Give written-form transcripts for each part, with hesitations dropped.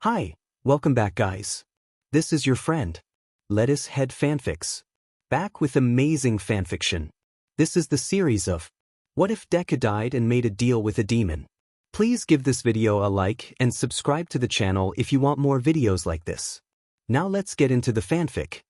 Hi, welcome back guys. This is your friend, Lettuce Head Fanfics. Back with amazing fanfiction. This is the series of What If Deku Died and Made a Deal with a Demon? Please give this video a like and subscribe to the channel if you want more videos like this. Now let's get into the fanfic.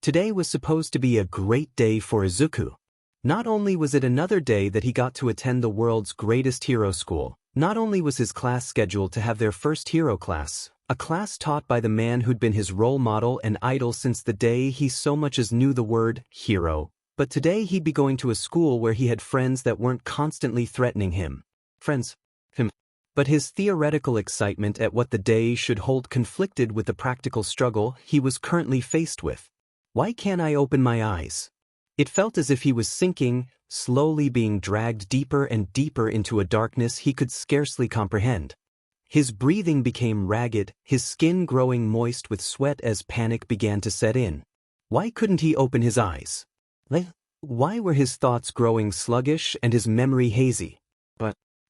Today was supposed to be a great day for Izuku. Not only was it another day that he got to attend the world's greatest hero school, not only was his class scheduled to have their first hero class, a class taught by the man who'd been his role model and idol since the day he so much as knew the word hero, but today he'd be going to a school where he had friends that weren't constantly threatening him. But his theoretical excitement at what the day should hold conflicted with the practical struggle he was currently faced with. Why can't I open my eyes? It felt as if he was sinking, slowly being dragged deeper and deeper into a darkness he could scarcely comprehend. His breathing became ragged, his skin growing moist with sweat as panic began to set in. Why couldn't he open his eyes? Why were his thoughts growing sluggish and his memory hazy?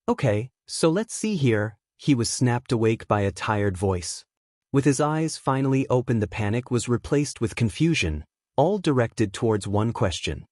Okay, so let's see here, he was snapped awake by a tired voice. With his eyes finally open, the panic was replaced with confusion, all directed towards one question.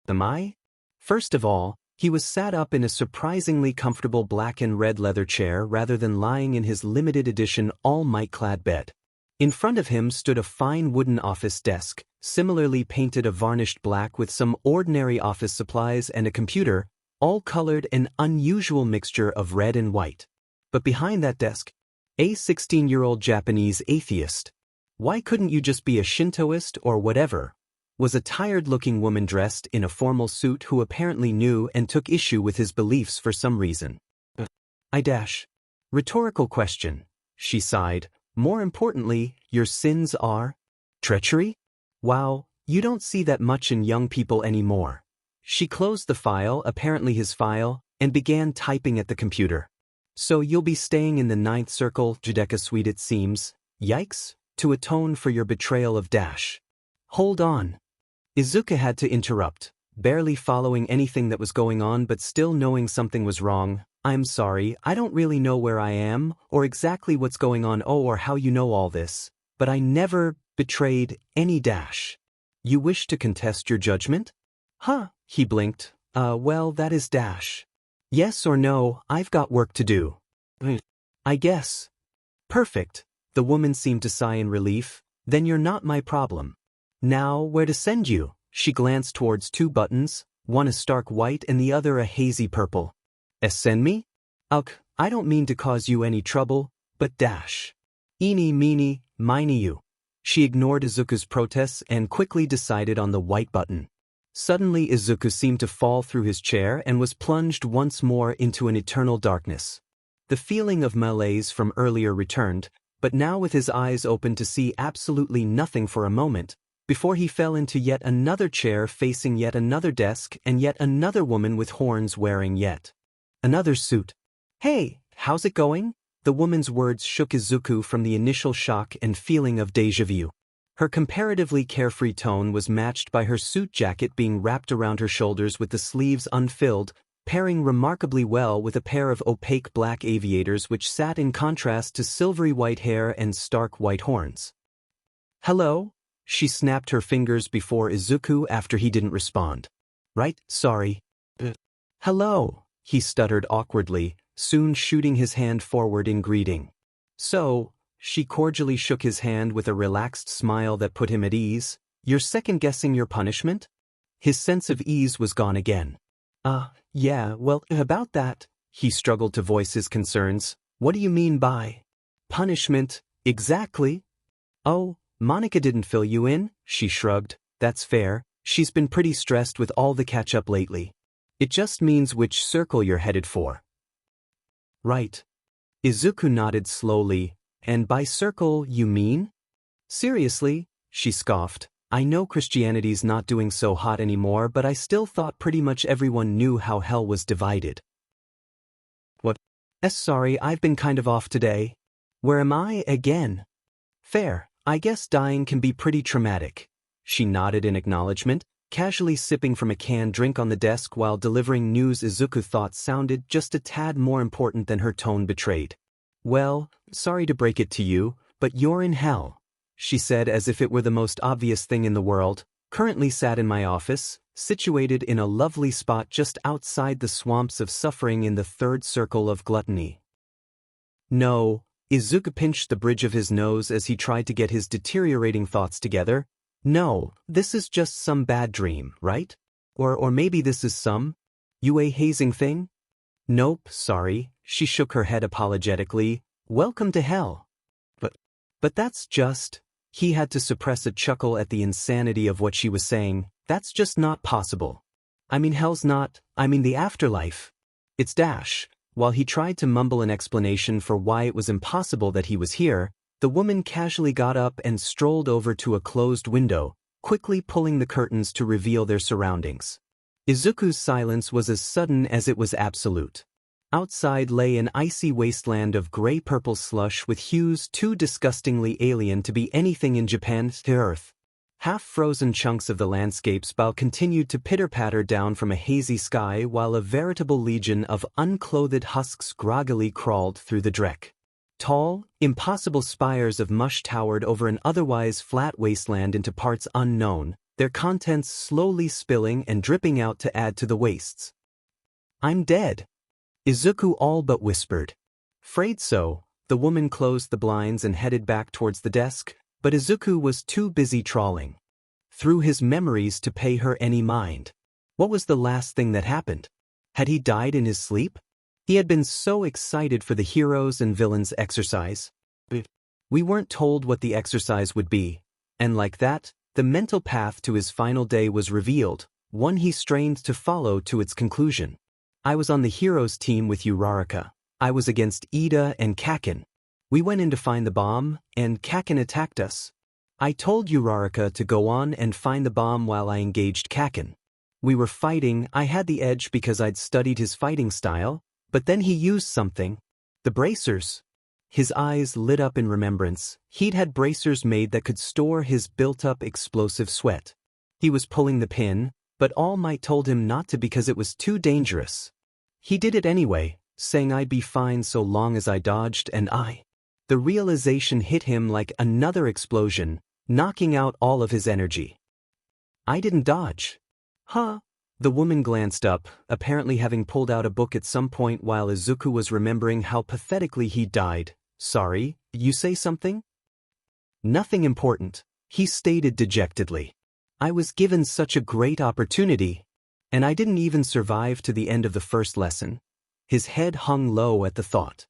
Am I? First of all, he was sat up in a surprisingly comfortable black and red leather chair rather than lying in his limited edition all-might-clad bed. In front of him stood a fine wooden office desk, similarly painted a varnished black with some ordinary office supplies and a computer, all colored an unusual mixture of red and white. But behind that desk, a 16-year-old Japanese atheist. Why couldn't you just be a Shintoist or whatever? Was a tired-looking woman dressed in a formal suit who apparently knew and took issue with his beliefs for some reason. Rhetorical question, she sighed. More importantly, your sins are? Treachery? Wow, you don't see that much in young people anymore. She closed the file, apparently his file, and began typing at the computer. So you'll be staying in the 9th circle, Judeka suite it seems. Yikes, to atone for your betrayal of Dash. Hold on. Izuku had to interrupt, barely following anything that was going on but still knowing something was wrong. I'm sorry, I don't really know where I am, or exactly what's going on or how you know all this, but I never betrayed any Dash. You wish to contest your judgment? Huh, he blinked. Well, that is Dash. Yes or no, I've got work to do. I guess. Perfect. The woman seemed to sigh in relief. Then you're not my problem. Now, where to send you? She glanced towards two buttons, one a stark white and the other a hazy purple. Send me? Ugh, I don't mean to cause you any trouble, but Dash. Eeny, meeny, miny you. She ignored Izuku's protests and quickly decided on the white button. Suddenly Izuku seemed to fall through his chair and was plunged once more into an eternal darkness. The feeling of malaise from earlier returned, but now with his eyes open to see absolutely nothing for a moment, before he fell into yet another chair facing yet another desk and yet another woman with horns wearing yet another suit. Hey, how's it going? The woman's words shook Izuku from the initial shock and feeling of déjà vu. Her comparatively carefree tone was matched by her suit jacket being wrapped around her shoulders with the sleeves unfilled, pairing remarkably well with a pair of opaque black aviators which sat in contrast to silvery white hair and stark white horns. Hello? She snapped her fingers before Izuku after he didn't respond. Right, sorry. Hello, he stuttered awkwardly, soon shooting his hand forward in greeting. So, she cordially shook his hand with a relaxed smile that put him at ease. You're second-guessing your punishment? His sense of ease was gone again. Yeah, well, about that, he struggled to voice his concerns. What do you mean by punishment, exactly? Oh, Monica didn't fill you in? She shrugged. That's fair, she's been pretty stressed with all the catch-up lately. It just means which circle you're headed for. Right. Izuku nodded slowly. And by circle, you mean? Seriously, she scoffed. I know Christianity's not doing so hot anymore, but I still thought pretty much everyone knew how hell was divided. What? Sorry, I've been kind of off today. Where am I again? Fair, I guess dying can be pretty traumatic. She nodded in acknowledgement, casually sipping from a canned drink on the desk while delivering news Izuku thought sounded just a tad more important than her tone betrayed. Well, sorry to break it to you, but you're in hell, she said as if it were the most obvious thing in the world. Currently sat in my office, situated in a lovely spot just outside the swamps of suffering in the third circle of gluttony. No, Izuku pinched the bridge of his nose as he tried to get his deteriorating thoughts together. No, this is just some bad dream, right? Or maybe this is some UA hazing thing? Nope, sorry, she shook her head apologetically. Welcome to hell. But that's just... He had to suppress a chuckle at the insanity of what she was saying. That's just not possible. I mean, hell's not, the afterlife. It's dash. While he tried to mumble an explanation for why it was impossible that he was here, the woman casually got up and strolled over to a closed window, quickly pulling the curtains to reveal their surroundings. Izuku's silence was as sudden as it was absolute. Outside lay an icy wasteland of gray-purple slush with hues too disgustingly alien to be anything in Japan's earth. Half-frozen chunks of the landscape's bow continued to pitter-patter down from a hazy sky while a veritable legion of unclothed husks groggily crawled through the dreck. Tall, impossible spires of mush towered over an otherwise flat wasteland into parts unknown, their contents slowly spilling and dripping out to add to the wastes. I'm dead, Izuku all but whispered. Afraid so. The woman closed the blinds and headed back towards the desk, but Izuku was too busy trawling through his memories to pay her any mind. What was the last thing that happened? Had he died in his sleep? He had been so excited for the heroes and villains exercise. We weren't told what the exercise would be, and like that, the mental path to his final day was revealed, one he strained to follow to its conclusion. I was on the heroes team with Uraraka. I was against Ida and Kaken. We went in to find the bomb, and Kaken attacked us. I told Uraraka to go on and find the bomb while I engaged Kaken. We were fighting. I had the edge because I'd studied his fighting style, but then he used something. The bracers. His eyes lit up in remembrance. He'd had bracers made that could store his built-up explosive sweat. He was pulling the pin, but All Might told him not to because it was too dangerous. He did it anyway, saying I'd be fine so long as I dodged, and the realization hit him like another explosion, knocking out all of his energy. I didn't dodge. Huh? The woman glanced up, apparently having pulled out a book at some point while Izuku was remembering how pathetically he died. Sorry, you say something? Nothing important, he stated dejectedly. I was given such a great opportunity, and I didn't even survive to the end of the first lesson. His head hung low at the thought.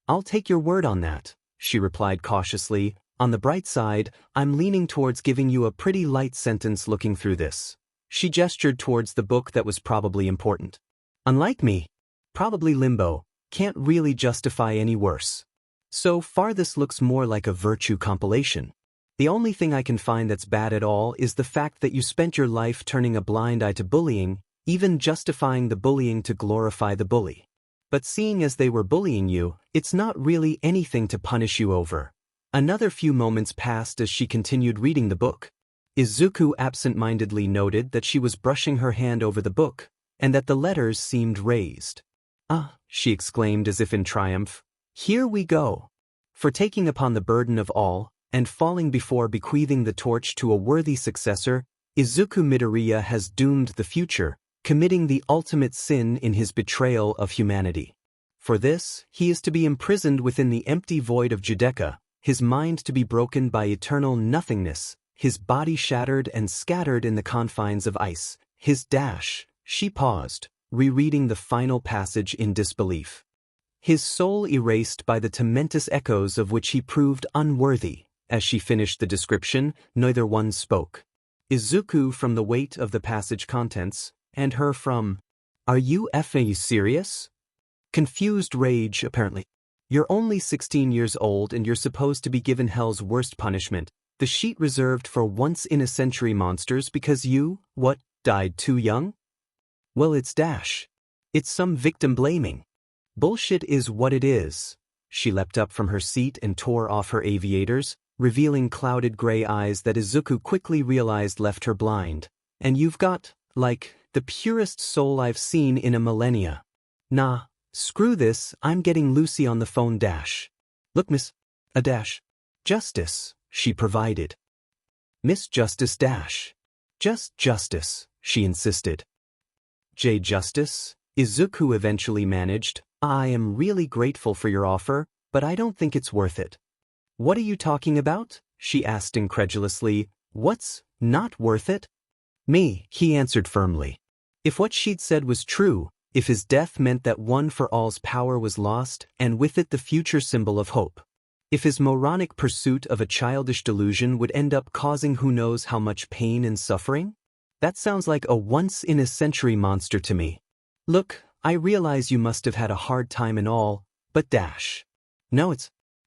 I'll take your word on that, she replied cautiously. On the bright side, I'm leaning towards giving you a pretty light sentence looking through this. She gestured towards the book that was probably important. Unlike me, probably limbo, can't really justify any worse. So far this looks more like a virtue compilation. The only thing I can find that's bad at all is the fact that you spent your life turning a blind eye to bullying, even justifying the bullying to glorify the bully. But seeing as they were bullying you, it's not really anything to punish you over. Another few moments passed as she continued reading the book. Izuku absent-mindedly noted that she was brushing her hand over the book, and that the letters seemed raised. Ah, she exclaimed as if in triumph. Here we go. For taking upon the burden of all, and falling before bequeathing the torch to a worthy successor, Izuku Midoriya has doomed the future, committing the ultimate sin in his betrayal of humanity. For this, he is to be imprisoned within the empty void of Judecca, his mind to be broken by eternal nothingness, his body shattered and scattered in the confines of ice, his dash. She paused, rereading the final passage in disbelief. His soul erased by the tumultuous echoes of which he proved unworthy. As she finished the description, neither one spoke. Izuku from the weight of the passage contents, and her from, "Are you effing serious?" Confused rage, apparently. You're only 16 years old and you're supposed to be given hell's worst punishment, the sheet reserved for once-in-a-century monsters because you, died too young? Well, it's dash. It's some victim blaming. Bullshit is what it is. She leapt up from her seat and tore off her aviators, revealing clouded gray eyes that Izuku quickly realized left her blind. And you've got, the purest soul I've seen in a millennia. Nah, Screw this, I'm getting Lucy on the phone dash. Look, Miss, a dash. Justice, she provided. Miss Justice dash. Just Justice, she insisted. J. Justice, Izuku eventually managed. I am really grateful for your offer, but I don't think it's worth it. What are you talking about? She asked incredulously. What's not worth it? Me, he answered firmly. If what she'd said was true, if his death meant that One for All's power was lost, and with it the future symbol of hope. If his moronic pursuit of a childish delusion would end up causing who knows how much pain and suffering? That sounds like a once-in-a-century monster to me. Look, I realize you must have had a hard time and all, but dash. No,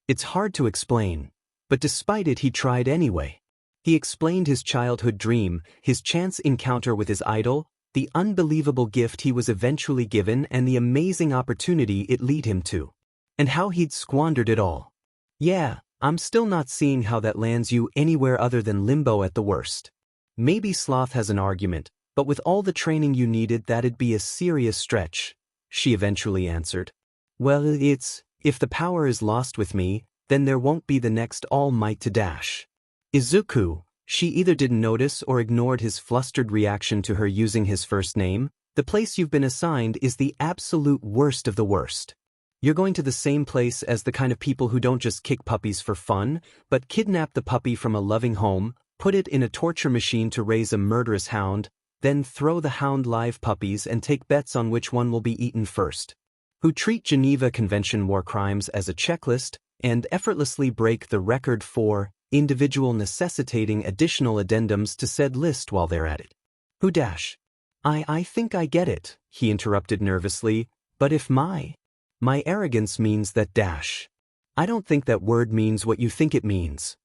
it's hard to explain. But despite it, he tried anyway. He explained his childhood dream, his chance encounter with his idol, the unbelievable gift he was eventually given and the amazing opportunity it led him to. And how he'd squandered it all. Yeah, I'm still not seeing how that lands you anywhere other than limbo at the worst. Maybe Sloth has an argument, but with all the training you needed that'd be a serious stretch, she eventually answered. Well, if the power is lost with me, then there won't be the next All Might to dash. Izuku, she either didn't notice or ignored his flustered reaction to her using his first name. The place you've been assigned is the absolute worst of the worst. You're going to the same place as the kind of people who don't just kick puppies for fun, but kidnap the puppy from a loving home, put it in a torture machine to raise a murderous hound, then throw the hound live puppies and take bets on which one will be eaten first. Who treat Geneva Convention war crimes as a checklist and effortlessly break the record for individual necessitating additional addendums to said list while they're at it. Who dash? I think I get it, he interrupted nervously, but if my arrogance means that dash. I don't think that word means what you think it means.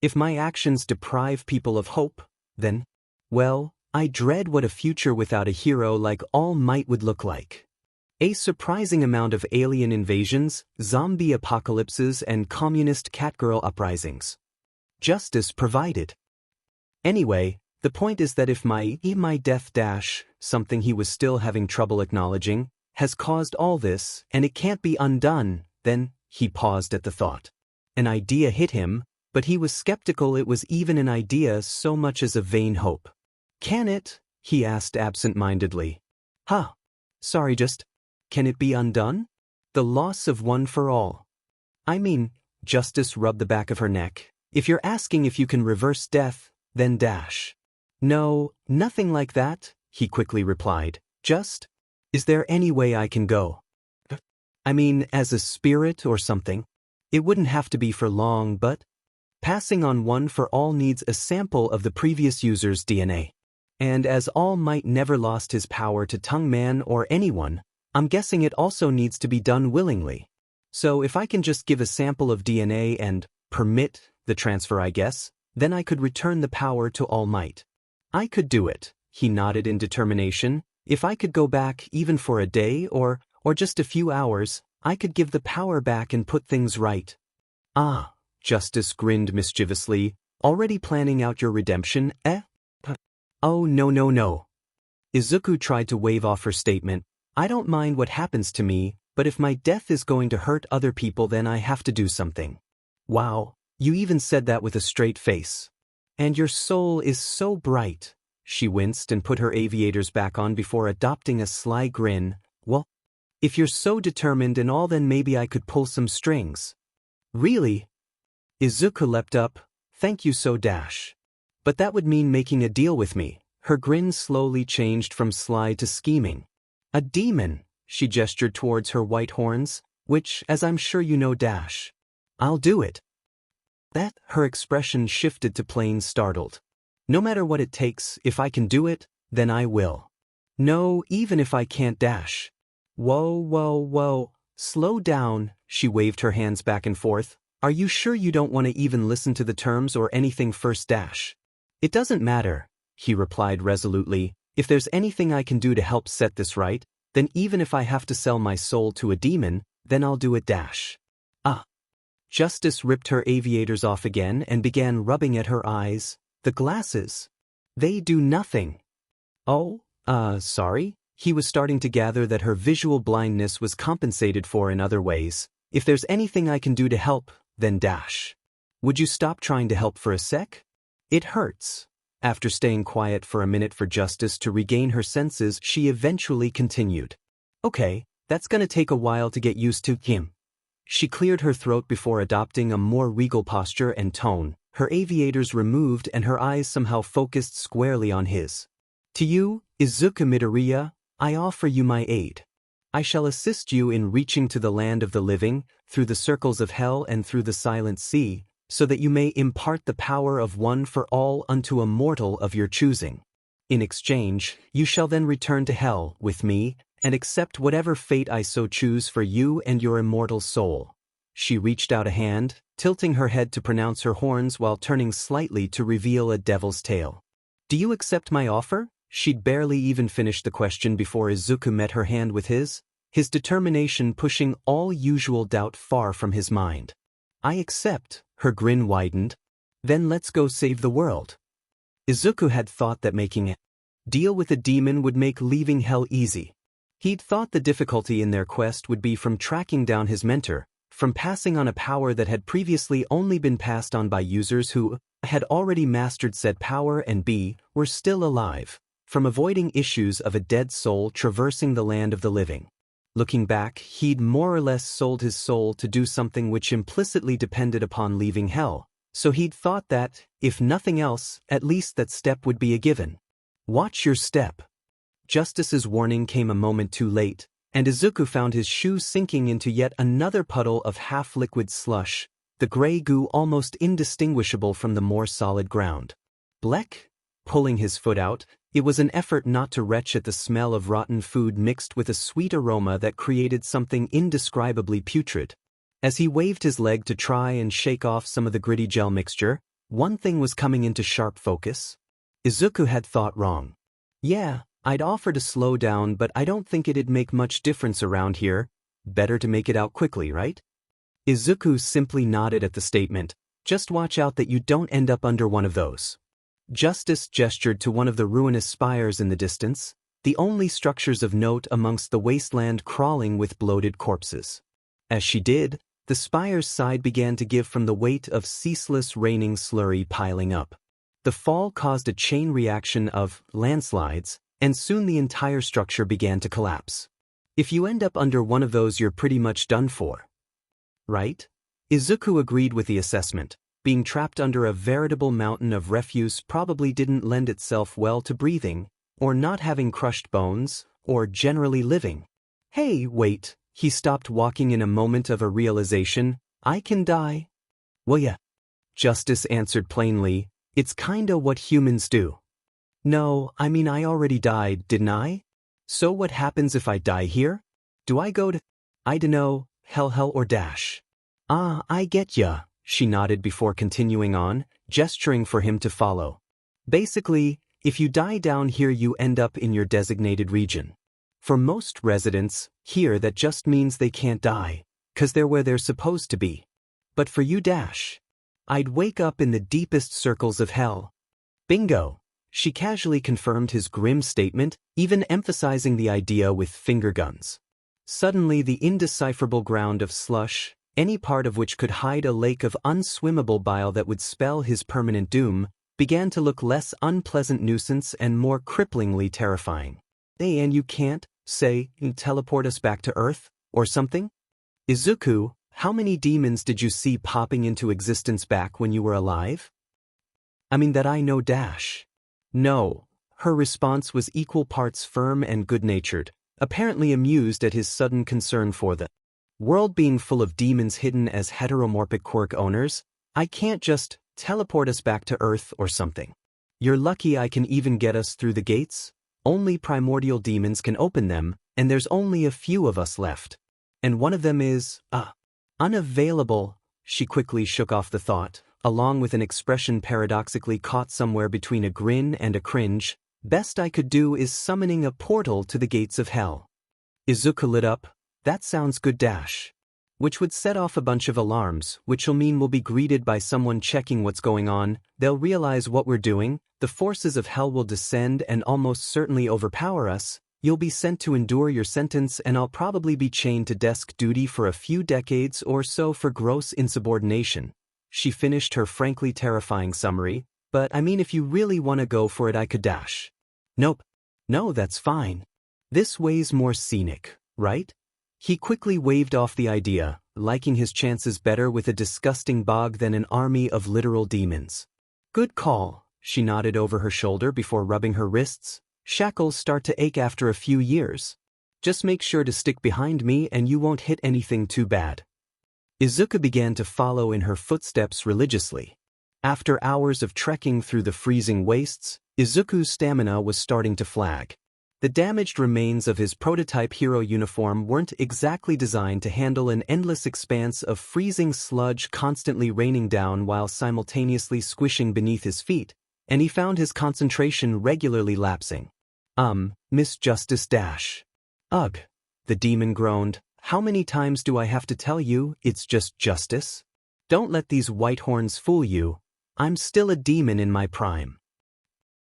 If my actions deprive people of hope, then, well, I dread what a future without a hero like All Might would look like. A surprising amount of alien invasions, zombie apocalypses and communist catgirl uprisings. Justice provided. Anyway, the point is that if my death dash, something he was still having trouble acknowledging, has caused all this, and it can't be undone, then, he paused at the thought. An idea hit him, but he was skeptical it was even an idea so much as a vain hope. Can it? He asked absent-mindedly. Huh. Sorry, can it be undone? The loss of One for All. I mean, Justice rubbed the back of her neck. If you're asking if you can reverse death, then dash. No, nothing like that, he quickly replied. Is there any way I can go? I mean, as a spirit or something? It wouldn't have to be for long, but passing on One for All needs a sample of the previous user's DNA. And as All Might never lost his power to Tongue Man or anyone, I'm guessing it also needs to be done willingly. So if I can just give a sample of DNA and permit the transfer, I guess, then I could return the power to All Might. I could do it, he nodded in determination. If I could go back even for a day or just a few hours, I could give the power back and put things right. Ah, Justice grinned mischievously. Already planning out your redemption, eh? Oh, no. Izuku tried to wave off her statement. I don't mind what happens to me, but if my death is going to hurt other people, then I have to do something. Wow, you even said that with a straight face. And your soul is so bright. She winced and put her aviators back on before adopting a sly grin. Well, if you're so determined and all, then maybe I could pull some strings. Really? Izuku leapt up. Thank you so dash. But that would mean making a deal with me. Her grin slowly changed from sly to scheming. A demon, she gestured towards her white horns, which, as I'm sure you know, dash. I'll do it. Her expression shifted to plain startled. No matter what it takes, if I can do it, then I will. No, even if I can't dash. Whoa. Slow down, she waved her hands back and forth. Are you sure you don't want to even listen to the terms or anything first dash? It doesn't matter, he replied resolutely. If there's anything I can do to help set this right, then even if I have to sell my soul to a demon, then I'll do it dash. Justice ripped her aviators off again and began rubbing at her eyes. The glasses. They do nothing. Oh, sorry? He was starting to gather that her visual blindness was compensated for in other ways. If there's anything I can do to help, then dash. Would you stop trying to help for a sec? It hurts. After staying quiet for a minute for Justice to regain her senses, she eventually continued. Okay, that's gonna take a while to get used to, Kim. She cleared her throat before adopting a more regal posture and tone, her aviators removed and her eyes somehow focused squarely on his. To you, Izuku Midoriya, I offer you my aid. I shall assist you in reaching to the land of the living, through the circles of hell and through the silent sea, so that you may impart the power of one for all unto a mortal of your choosing. In exchange, you shall then return to hell with me, and accept whatever fate I so choose for you and your immortal soul. She reached out a hand, tilting her head to pronounce her horns while turning slightly to reveal a devil's tail. Do you accept my offer? She'd barely even finished the question before Izuku met her hand with his determination pushing all usual doubt far from his mind. I accept, her grin widened. Then let's go save the world. Izuku had thought that making a deal with a demon would make leaving hell easy. He'd thought the difficulty in their quest would be from tracking down his mentor, from passing on a power that had previously only been passed on by users who had already mastered said power and were still alive, from avoiding issues of a dead soul traversing the land of the living. Looking back, he'd more or less sold his soul to do something which implicitly depended upon leaving hell, so he'd thought that, if nothing else, at least that step would be a given. Watch your step. Justice's warning came a moment too late, and Izuku found his shoe sinking into yet another puddle of half-liquid slush, the gray goo almost indistinguishable from the more solid ground. Bleck? Pulling his foot out, it was an effort not to retch at the smell of rotten food mixed with a sweet aroma that created something indescribably putrid. As he waved his leg to try and shake off some of the gritty gel mixture, one thing was coming into sharp focus. Izuku had thought wrong. Yeah, I'd offer to slow down, but I don't think it'd make much difference around here. Better to make it out quickly, right? Izuku simply nodded at the statement. Just watch out that you don't end up under one of those. Justice gestured to one of the ruinous spires in the distance, the only structures of note amongst the wasteland crawling with bloated corpses. As she did, the spire's side began to give from the weight of ceaseless raining slurry piling up. The fall caused a chain reaction of landslides, and soon the entire structure began to collapse. If you end up under one of those, you're pretty much done for. Right? Izuku agreed with the assessment. Being trapped under a veritable mountain of refuse probably didn't lend itself well to breathing, or not having crushed bones, or generally living. Hey, wait, he stopped walking in a moment of a realization. I can die? Well, yeah. Justice answered plainly, it's kinda what humans do. No, I mean I already died, didn't I? So what happens if I die here? Do I go to, I dunno, hell or dash? Ah, I get ya. She nodded before continuing on, gesturing for him to follow. Basically, if you die down here you end up in your designated region. For most residents, here that just means they can't die, 'cause they're where they're supposed to be. But for you Dash, I'd wake up in the deepest circles of hell. Bingo! She casually confirmed his grim statement, even emphasizing the idea with finger guns. Suddenly the indecipherable ground of slush, any part of which could hide a lake of unswimmable bile that would spell his permanent doom, began to look less unpleasant nuisance and more cripplingly terrifying. Hey, and you can't, say, teleport us back to Earth, or something? Izuku, how many demons did you see popping into existence back when you were alive? I mean that I know Dash. No. Her response was equal parts firm and good-natured, apparently amused at his sudden concern for the world being full of demons hidden as heteromorphic quirk owners. I can't just teleport us back to Earth or something. You're lucky I can even get us through the gates. Only primordial demons can open them, and there's only a few of us left. And one of them is, unavailable. She quickly shook off the thought, along with an expression paradoxically caught somewhere between a grin and a cringe. Best I could do is summoning a portal to the gates of hell. Izuku lit up. That sounds good Dash. Which would set off a bunch of alarms, which'll mean we'll be greeted by someone checking what's going on. They'll realize what we're doing, the forces of hell will descend and almost certainly overpower us. You'll be sent to endure your sentence and I'll probably be chained to desk duty for a few decades or so for gross insubordination. She finished her frankly terrifying summary, but I mean if you really want to go for it I could dash. Nope. No, that's fine. This way's more scenic, right? He quickly waved off the idea, liking his chances better with a disgusting bog than an army of literal demons. Good call, she nodded over her shoulder before rubbing her wrists. Shackles start to ache after a few years. Just make sure to stick behind me and you won't hit anything too bad. Izuku began to follow in her footsteps religiously. After hours of trekking through the freezing wastes, Izuku's stamina was starting to flag. The damaged remains of his prototype hero uniform weren't exactly designed to handle an endless expanse of freezing sludge constantly raining down while simultaneously squishing beneath his feet, and he found his concentration regularly lapsing. Miss Justice Dash. Ugh, the demon groaned. How many times do I have to tell you it's just justice? Don't let these white horns fool you. I'm still a demon in my prime.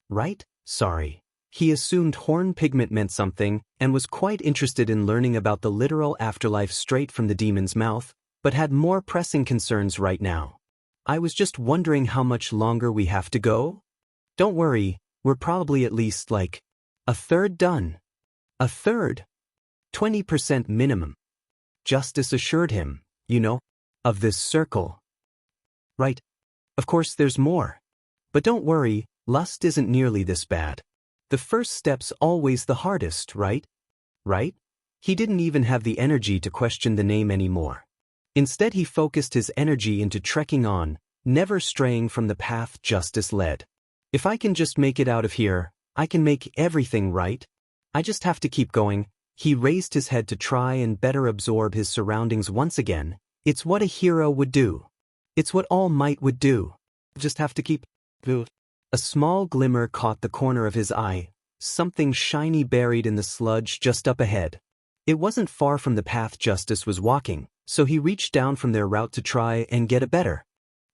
Right? Sorry. He assumed horn pigment meant something and was quite interested in learning about the literal afterlife straight from the demon's mouth, but had more pressing concerns right now. I was just wondering how much longer we have to go? Don't worry, we're probably at least like a third done. A third? 20% minimum. Justice assured him, of this circle. Right. Of course there's more. But don't worry, lust isn't nearly this bad. The first step's always the hardest, right? Right? He didn't even have the energy to question the name anymore. Instead he focused his energy into trekking on, never straying from the path justice led. If I can just make it out of here, I can make everything right. I just have to keep going. He raised his head to try and better absorb his surroundings once again. It's what a hero would do. It's what All Might would do. Just have to keep... A small glimmer caught the corner of his eye, something shiny buried in the sludge just up ahead. It wasn't far from the path Justice was walking, so he reached down from their route to try and get a better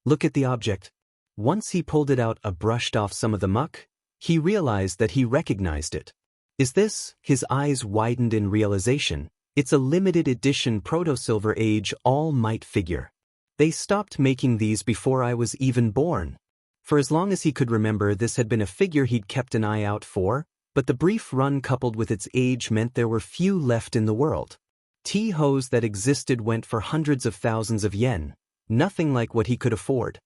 look at the object. Once he pulled it out and brushed off some of the muck, he realized that he recognized it. Is this? His eyes widened in realization. It's a limited edition Proto-Silver Age All Might figure. They stopped making these before I was even born. For as long as he could remember, this had been a figure he'd kept an eye out for, but the brief run coupled with its age meant there were few left in the world. T-hos that existed went for hundreds of thousands of yen, nothing like what he could afford.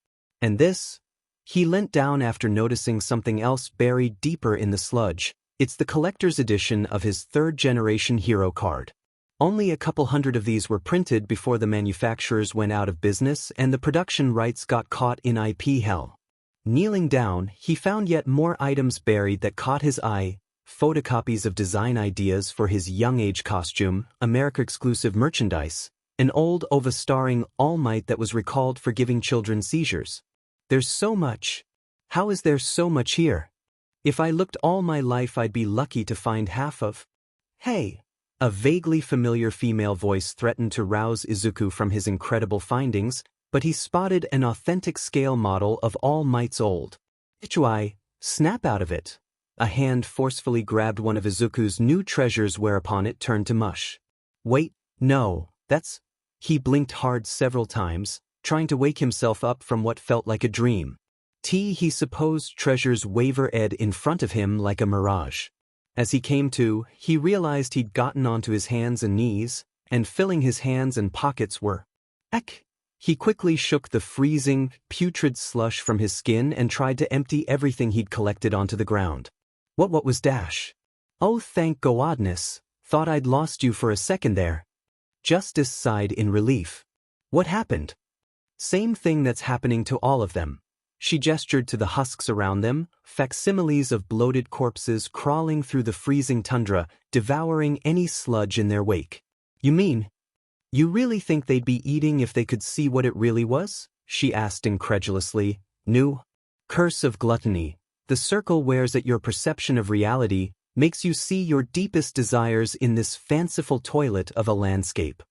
And this? He leant down after noticing something else buried deeper in the sludge. It's the collector's edition of his third-generation hero card. Only a couple hundred of these were printed before the manufacturers went out of business and the production rights got caught in IP hell. Kneeling down, he found yet more items buried that caught his eye, photocopies of design ideas for his young age costume, America-exclusive merchandise, an old OVA starring All Might that was recalled for giving children seizures. There's so much. How is there so much here? If I looked all my life I'd be lucky to find half of... Hey! A vaguely familiar female voice threatened to rouse Izuku from his incredible findings, but he spotted an authentic scale model of All Might's old. Ichiwai, snap out of it. A hand forcefully grabbed one of Izuku's new treasures whereupon it turned to mush. Wait, no, that's... He blinked hard several times, trying to wake himself up from what felt like a dream. He supposed treasures wavered in front of him like a mirage. As he came to, he realized he'd gotten onto his hands and knees, and filling his hands and pockets were... Eck! He quickly shook the freezing, putrid slush from his skin and tried to empty everything he'd collected onto the ground. What was Dash? Oh, thank Godness, thought I'd lost you for a second there. Justice sighed in relief. What happened? Same thing that's happening to all of them. She gestured to the husks around them, facsimiles of bloated corpses crawling through the freezing tundra, devouring any sludge in their wake. You mean... You really think they'd be eating if they could see what it really was? She asked incredulously. New curse of gluttony. The circle wears at your perception of reality, makes you see your deepest desires in this fanciful toilet of a landscape.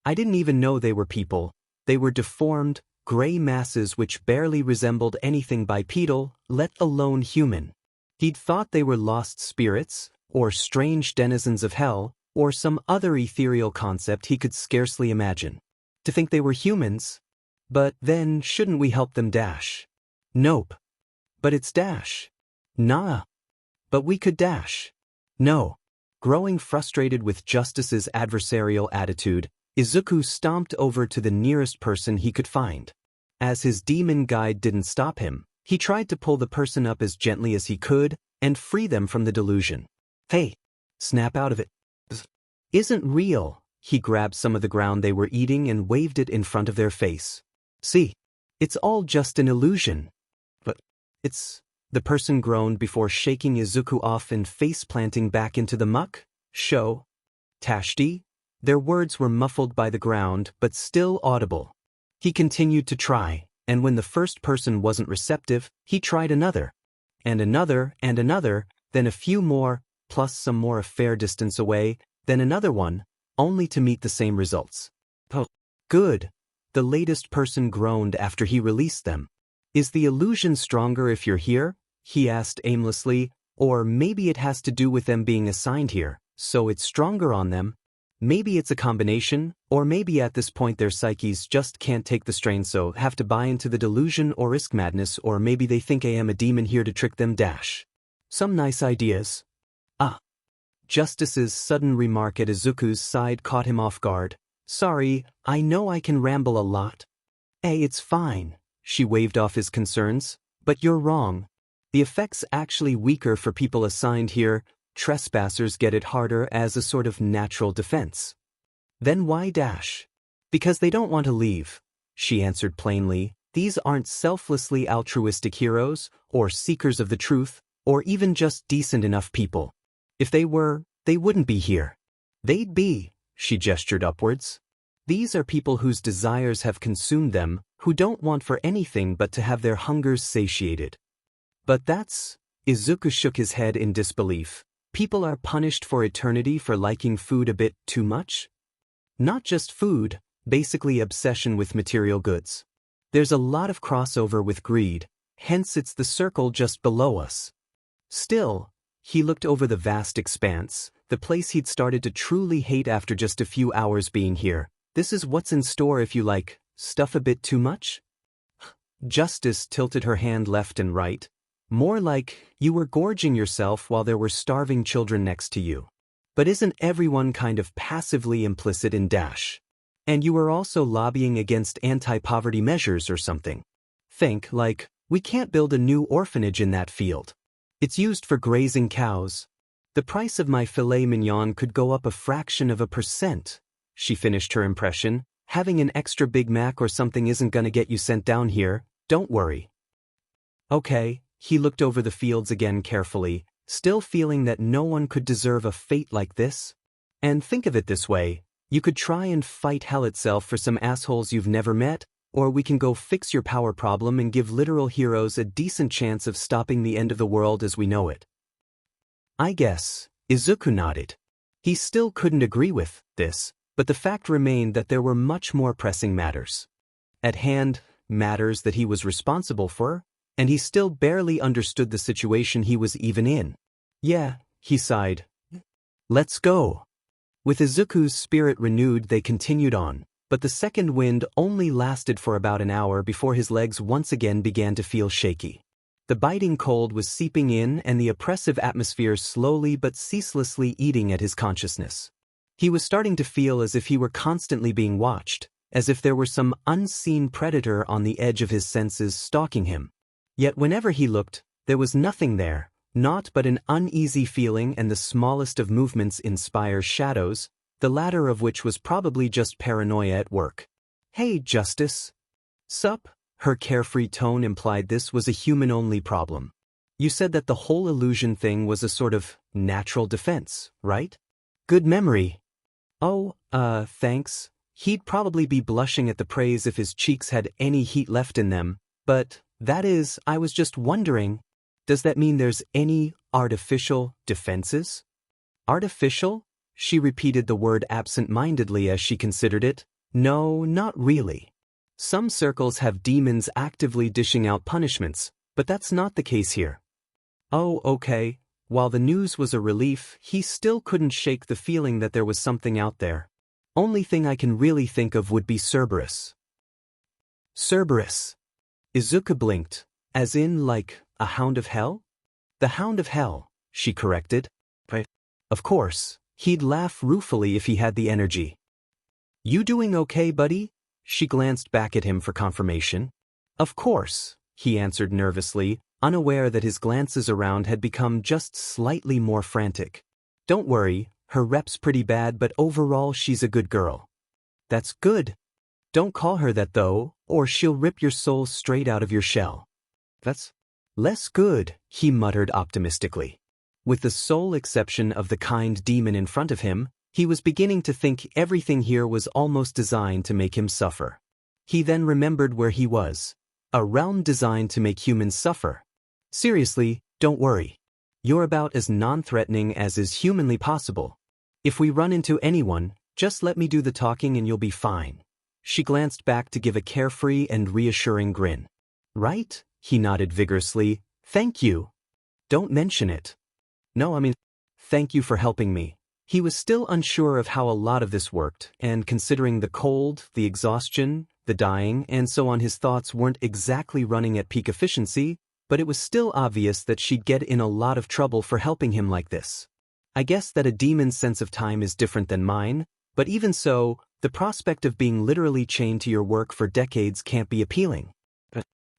I didn't even know they were people. They were deformed, gray masses which barely resembled anything bipedal, let alone human. He'd thought they were lost spirits, or strange denizens of hell, or some other ethereal concept he could scarcely imagine. To think they were humans? But then shouldn't we help them dash? Nope. But it's dash. Nah. But we could dash. No. Growing frustrated with Justice's adversarial attitude, Izuku stomped over to the nearest person he could find. As his demon guide didn't stop him, he tried to pull the person up as gently as he could and free them from the delusion. Hey, snap out of it. Isn't real. He grabbed some of the ground they were eating and waved it in front of their face. See, it's all just an illusion. But it's... The person groaned before shaking Izuku off and face-planting back into the muck. Sho. Tashti? Their words were muffled by the ground, but still audible. He continued to try, and when the first person wasn't receptive, he tried another. And another, and another, then a few more, plus some more a fair distance away, then another one, only to meet the same results. Oh, good. The latest person groaned after he released them. Is the illusion stronger if you're here? He asked aimlessly, or maybe it has to do with them being assigned here, so it's stronger on them. Maybe it's a combination, or maybe at this point their psyches just can't take the strain so have to buy into the delusion or risk madness, or maybe they think I am a demon here to trick them dash. Some nice ideas. Justice's sudden remark at Izuku's side caught him off guard. Sorry, I know I can ramble a lot. Hey, it's fine. She waved off his concerns. But you're wrong. The effect's actually weaker for people assigned here. Trespassers get it harder as a sort of natural defense. Then why dash? Because they don't want to leave, she answered plainly. These aren't selflessly altruistic heroes, or seekers of the truth, or even just decent enough people. If they were, they wouldn't be here. They'd be, she gestured upwards. These are people whose desires have consumed them, who don't want for anything but to have their hungers satiated. But that's... Izuku shook his head in disbelief. People are punished for eternity for liking food a bit too much? Not just food, basically obsession with material goods. There's a lot of crossover with greed, hence it's the circle just below us. Still, he looked over the vast expanse, the place he'd started to truly hate after just a few hours being here. This is what's in store if you like stuff a bit too much? Justice tilted her hand left and right. More like you were gorging yourself while there were starving children next to you. But isn't everyone kind of passively implicit in dash? And you were also lobbying against anti-poverty measures or something. Think, like, we can't build a new orphanage in that field. It's used for grazing cows. The price of my filet mignon could go up a fraction of a %. She finished her impression. Having an extra Big Mac or something isn't gonna get you sent down here, don't worry. Okay. He looked over the fields again carefully, still feeling that no one could deserve a fate like this. And think of it this way, you could try and fight hell itself for some assholes you've never met, or we can go fix your power problem and give literal heroes a decent chance of stopping the end of the world as we know it. I guess, Izuku nodded. He still couldn't agree with this, but the fact remained that there were much more pressing matters at hand, matters that he was responsible for, and he still barely understood the situation he was even in. Yeah, he sighed. Let's go. With Izuku's spirit renewed, they continued on, but the second wind only lasted for about an hour before his legs once again began to feel shaky. The biting cold was seeping in and the oppressive atmosphere slowly but ceaselessly eating at his consciousness. He was starting to feel as if he were constantly being watched, as if there were some unseen predator on the edge of his senses stalking him. Yet whenever he looked, there was nothing there, naught but an uneasy feeling, and the smallest of movements inspire shadows, the latter of which was probably just paranoia at work. Hey, Justice. Sup? Her carefree tone implied this was a human-only problem. You said that the whole illusion thing was a sort of natural defense, right? Good memory. Oh, thanks. He'd probably be blushing at the praise if his cheeks had any heat left in them, but... That is, I was just wondering, does that mean there's any artificial defenses? Artificial? She repeated the word absent-mindedly as she considered it. No, not really. Some circles have demons actively dishing out punishments, but that's not the case here. Oh, okay. While the news was a relief, he still couldn't shake the feeling that there was something out there. Only thing I can really think of would be Cerberus. Cerberus. Izuku blinked. As in, like, a hound of hell? The Hound of Hell, she corrected. Right. Of course, he'd laugh ruefully if he had the energy. You doing okay, buddy? She glanced back at him for confirmation. Of course, he answered nervously, unaware that his glances around had become just slightly more frantic. Don't worry, her rep's pretty bad, but overall she's a good girl. That's good. Don't call her that though, or she'll rip your soul straight out of your shell. That's less good, he muttered optimistically. With the sole exception of the kind demon in front of him, he was beginning to think everything here was almost designed to make him suffer. He then remembered where he was. A realm designed to make humans suffer. Seriously, don't worry. You're about as non-threatening as is humanly possible. If we run into anyone, just let me do the talking and you'll be fine. She glanced back to give a carefree and reassuring grin. Right? He nodded vigorously. Thank you. Don't mention it. No, I mean, thank you for helping me. He was still unsure of how a lot of this worked, and considering the cold, the exhaustion, the dying, and so on, his thoughts weren't exactly running at peak efficiency, but it was still obvious that she'd get in a lot of trouble for helping him like this. I guess that a demon's sense of time is different than mine, but even so, the prospect of being literally chained to your work for decades can't be appealing.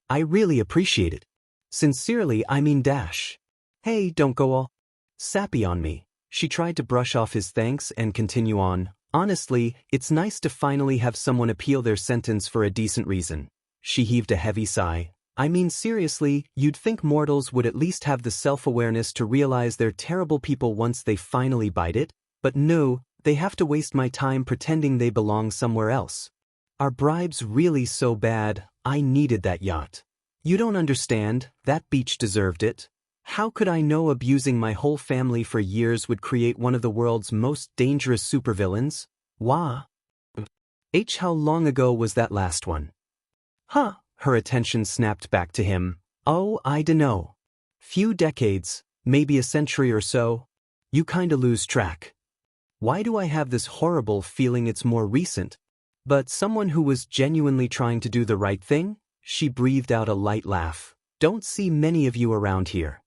I really appreciate it. Sincerely, I mean dash. Hey, don't go all sappy on me. She tried to brush off his thanks and continue on. Honestly, it's nice to finally have someone appeal their sentence for a decent reason. She heaved a heavy sigh. I mean seriously, you'd think mortals would at least have the self-awareness to realize they're terrible people once they finally bite it, but no, they have to waste my time pretending they belong somewhere else. Are bribes really so bad? I needed that yacht. You don't understand, that beach deserved it. How could I know abusing my whole family for years would create one of the world's most dangerous supervillains? Wah. How long ago was that last one? Huh, her attention snapped back to him. Oh, I dunno. Few decades, maybe a century or so. You kinda lose track. Why do I have this horrible feeling it's more recent? But someone who was genuinely trying to do the right thing? She breathed out a light laugh. Don't see many of you around here.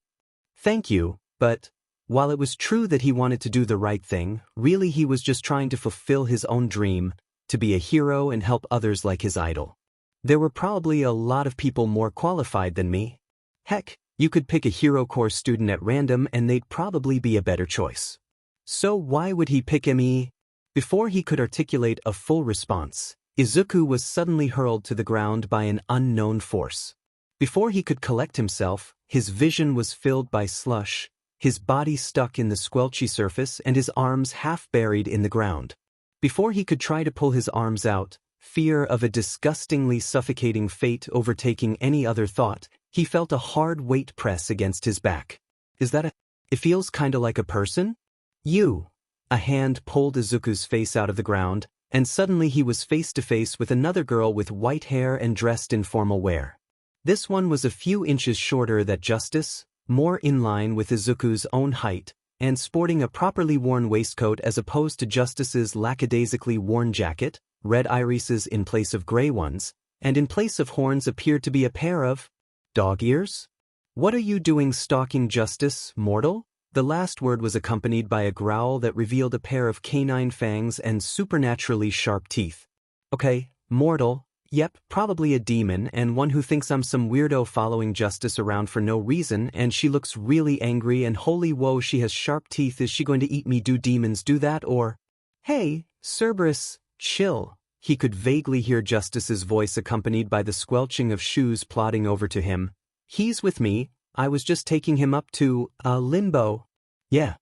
Thank you, but while it was true that he wanted to do the right thing, really he was just trying to fulfill his own dream, to be a hero and help others like his idol. There were probably a lot of people more qualified than me. Heck, you could pick a hero course student at random and they'd probably be a better choice. So why would he pick me? Before he could articulate a full response, Izuku was suddenly hurled to the ground by an unknown force. Before he could collect himself, his vision was filled by slush, his body stuck in the squelchy surface and his arms half buried in the ground. Before he could try to pull his arms out, fear of a disgustingly suffocating fate overtaking any other thought, he felt a hard weight press against his back. Is that It feels kinda like a person? You. A hand pulled Izuku's face out of the ground, and suddenly he was face to face with another girl with white hair and dressed in formal wear. This one was a few inches shorter than Justice, more in line with Izuku's own height, and sporting a properly worn waistcoat as opposed to Justice's lackadaisically worn jacket, red irises in place of gray ones, and in place of horns appeared to be a pair of dog ears? What are you doing stalking Justice, mortal? The last word was accompanied by a growl that revealed a pair of canine fangs and supernaturally sharp teeth. Okay, mortal. Yep, probably a demon and one who thinks I'm some weirdo following Justice around for no reason, and she looks really angry and holy whoa, she has sharp teeth. Is she going to eat me? Do demons do that? Or, hey, Cerberus, chill. He could vaguely hear Justice's voice accompanied by the squelching of shoes plodding over to him. He's with me. I was just taking him up to, limbo. Yeah.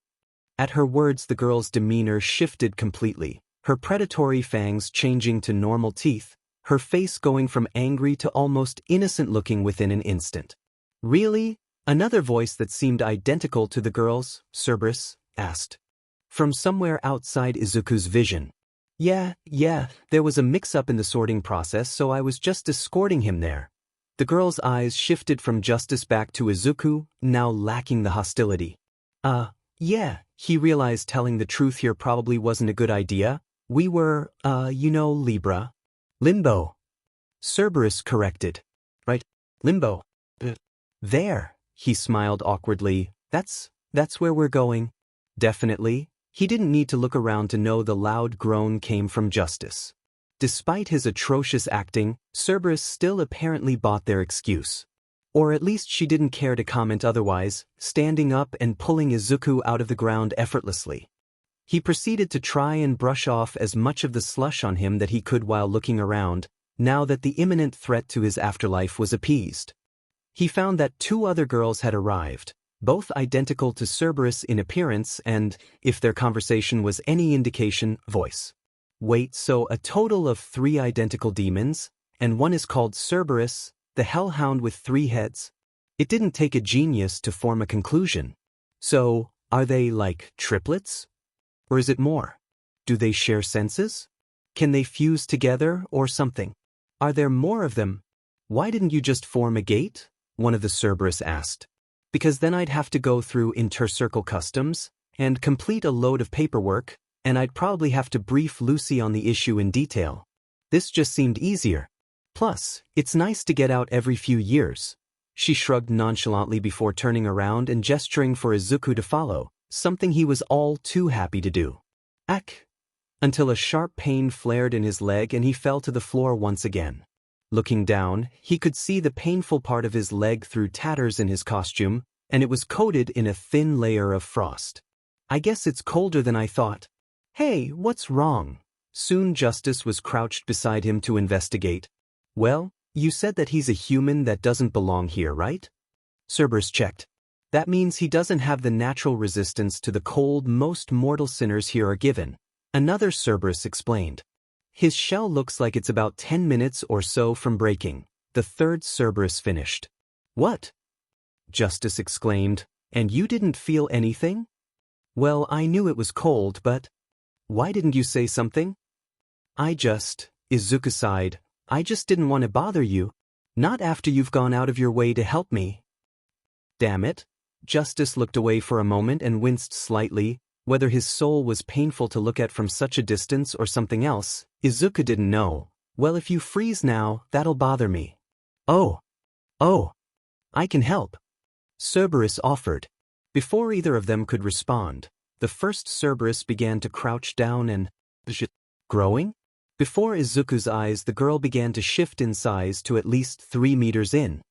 At her words the girl's demeanor shifted completely, her predatory fangs changing to normal teeth, her face going from angry to almost innocent-looking within an instant. Really? Another voice that seemed identical to the girl's, Cerberus, asked. From somewhere outside Izuku's vision. Yeah, there was a mix-up in the sorting process, so I was just escorting him there. The girl's eyes shifted from Justice back to Izuku, now lacking the hostility. Yeah, he realized telling the truth here probably wasn't a good idea. We were, Libra. Limbo. Cerberus corrected. Right? Limbo. There, he smiled awkwardly. That's where we're going. Definitely. He didn't need to look around to know the loud groan came from Justice. Despite his atrocious acting, Cerberus still apparently bought their excuse. Or at least she didn't care to comment otherwise, standing up and pulling Izuku out of the ground effortlessly. He proceeded to try and brush off as much of the slush on him that he could while looking around, now that the imminent threat to his afterlife was appeased. He found that 2 other girls had arrived, both identical to Cerberus in appearance and, if their conversation was any indication, voice. Wait, so a total of 3 identical demons, and one is called Cerberus, the hellhound with 3 heads? It didn't take a genius to form a conclusion. So, are they like triplets? Or is it more? Do they share senses? Can they fuse together or something? Are there more of them? Why didn't you just form a gate? One of the Cerberus asked. Because then I'd have to go through intercircle customs and complete a load of paperwork, and I'd probably have to brief Lucy on the issue in detail. This just seemed easier. Plus, it's nice to get out every few years. She shrugged nonchalantly before turning around and gesturing for Izuku to follow, something he was all too happy to do. Ack! Until a sharp pain flared in his leg and he fell to the floor once again. Looking down, he could see the painful part of his leg through tatters in his costume, and it was coated in a thin layer of frost. I guess it's colder than I thought. Hey, what's wrong? Soon Justice was crouched beside him to investigate. Well, you said that he's a human that doesn't belong here, right? Cerberus checked. That means he doesn't have the natural resistance to the cold most mortal sinners here are given. Another Cerberus explained. His shell looks like it's about 10 minutes or so from breaking. The third Cerberus finished. What? Justice exclaimed. And you didn't feel anything? Well, I knew it was cold, but... Why didn't you say something? Izuku sighed. I just didn't want to bother you. Not after you've gone out of your way to help me. Damn it. Justice looked away for a moment and winced slightly. Whether his soul was painful to look at from such a distance or something else, Izuku didn't know. Well, if you freeze now, that'll bother me. Oh, I can help. Cerberus offered. Before either of them could respond, the first Cerberus began to crouch down and... Growing? Before Izuku's eyes, the girl began to shift in size to at least 3 meters in.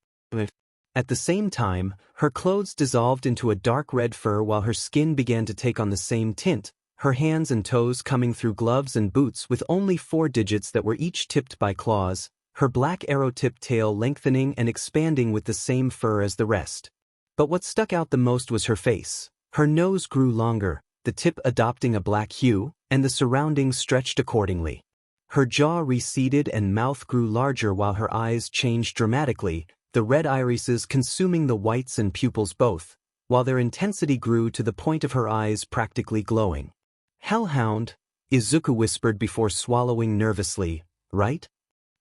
At the same time, her clothes dissolved into a dark red fur while her skin began to take on the same tint, her hands and toes coming through gloves and boots with only 4 digits that were each tipped by claws, her black arrow-tipped tail lengthening and expanding with the same fur as the rest. But what stuck out the most was her face. Her nose grew longer, the tip adopting a black hue, and the surroundings stretched accordingly. Her jaw receded and mouth grew larger while her eyes changed dramatically, the red irises consuming the whites and pupils both, while their intensity grew to the point of her eyes practically glowing. Hellhound, Izuku whispered before swallowing nervously, right?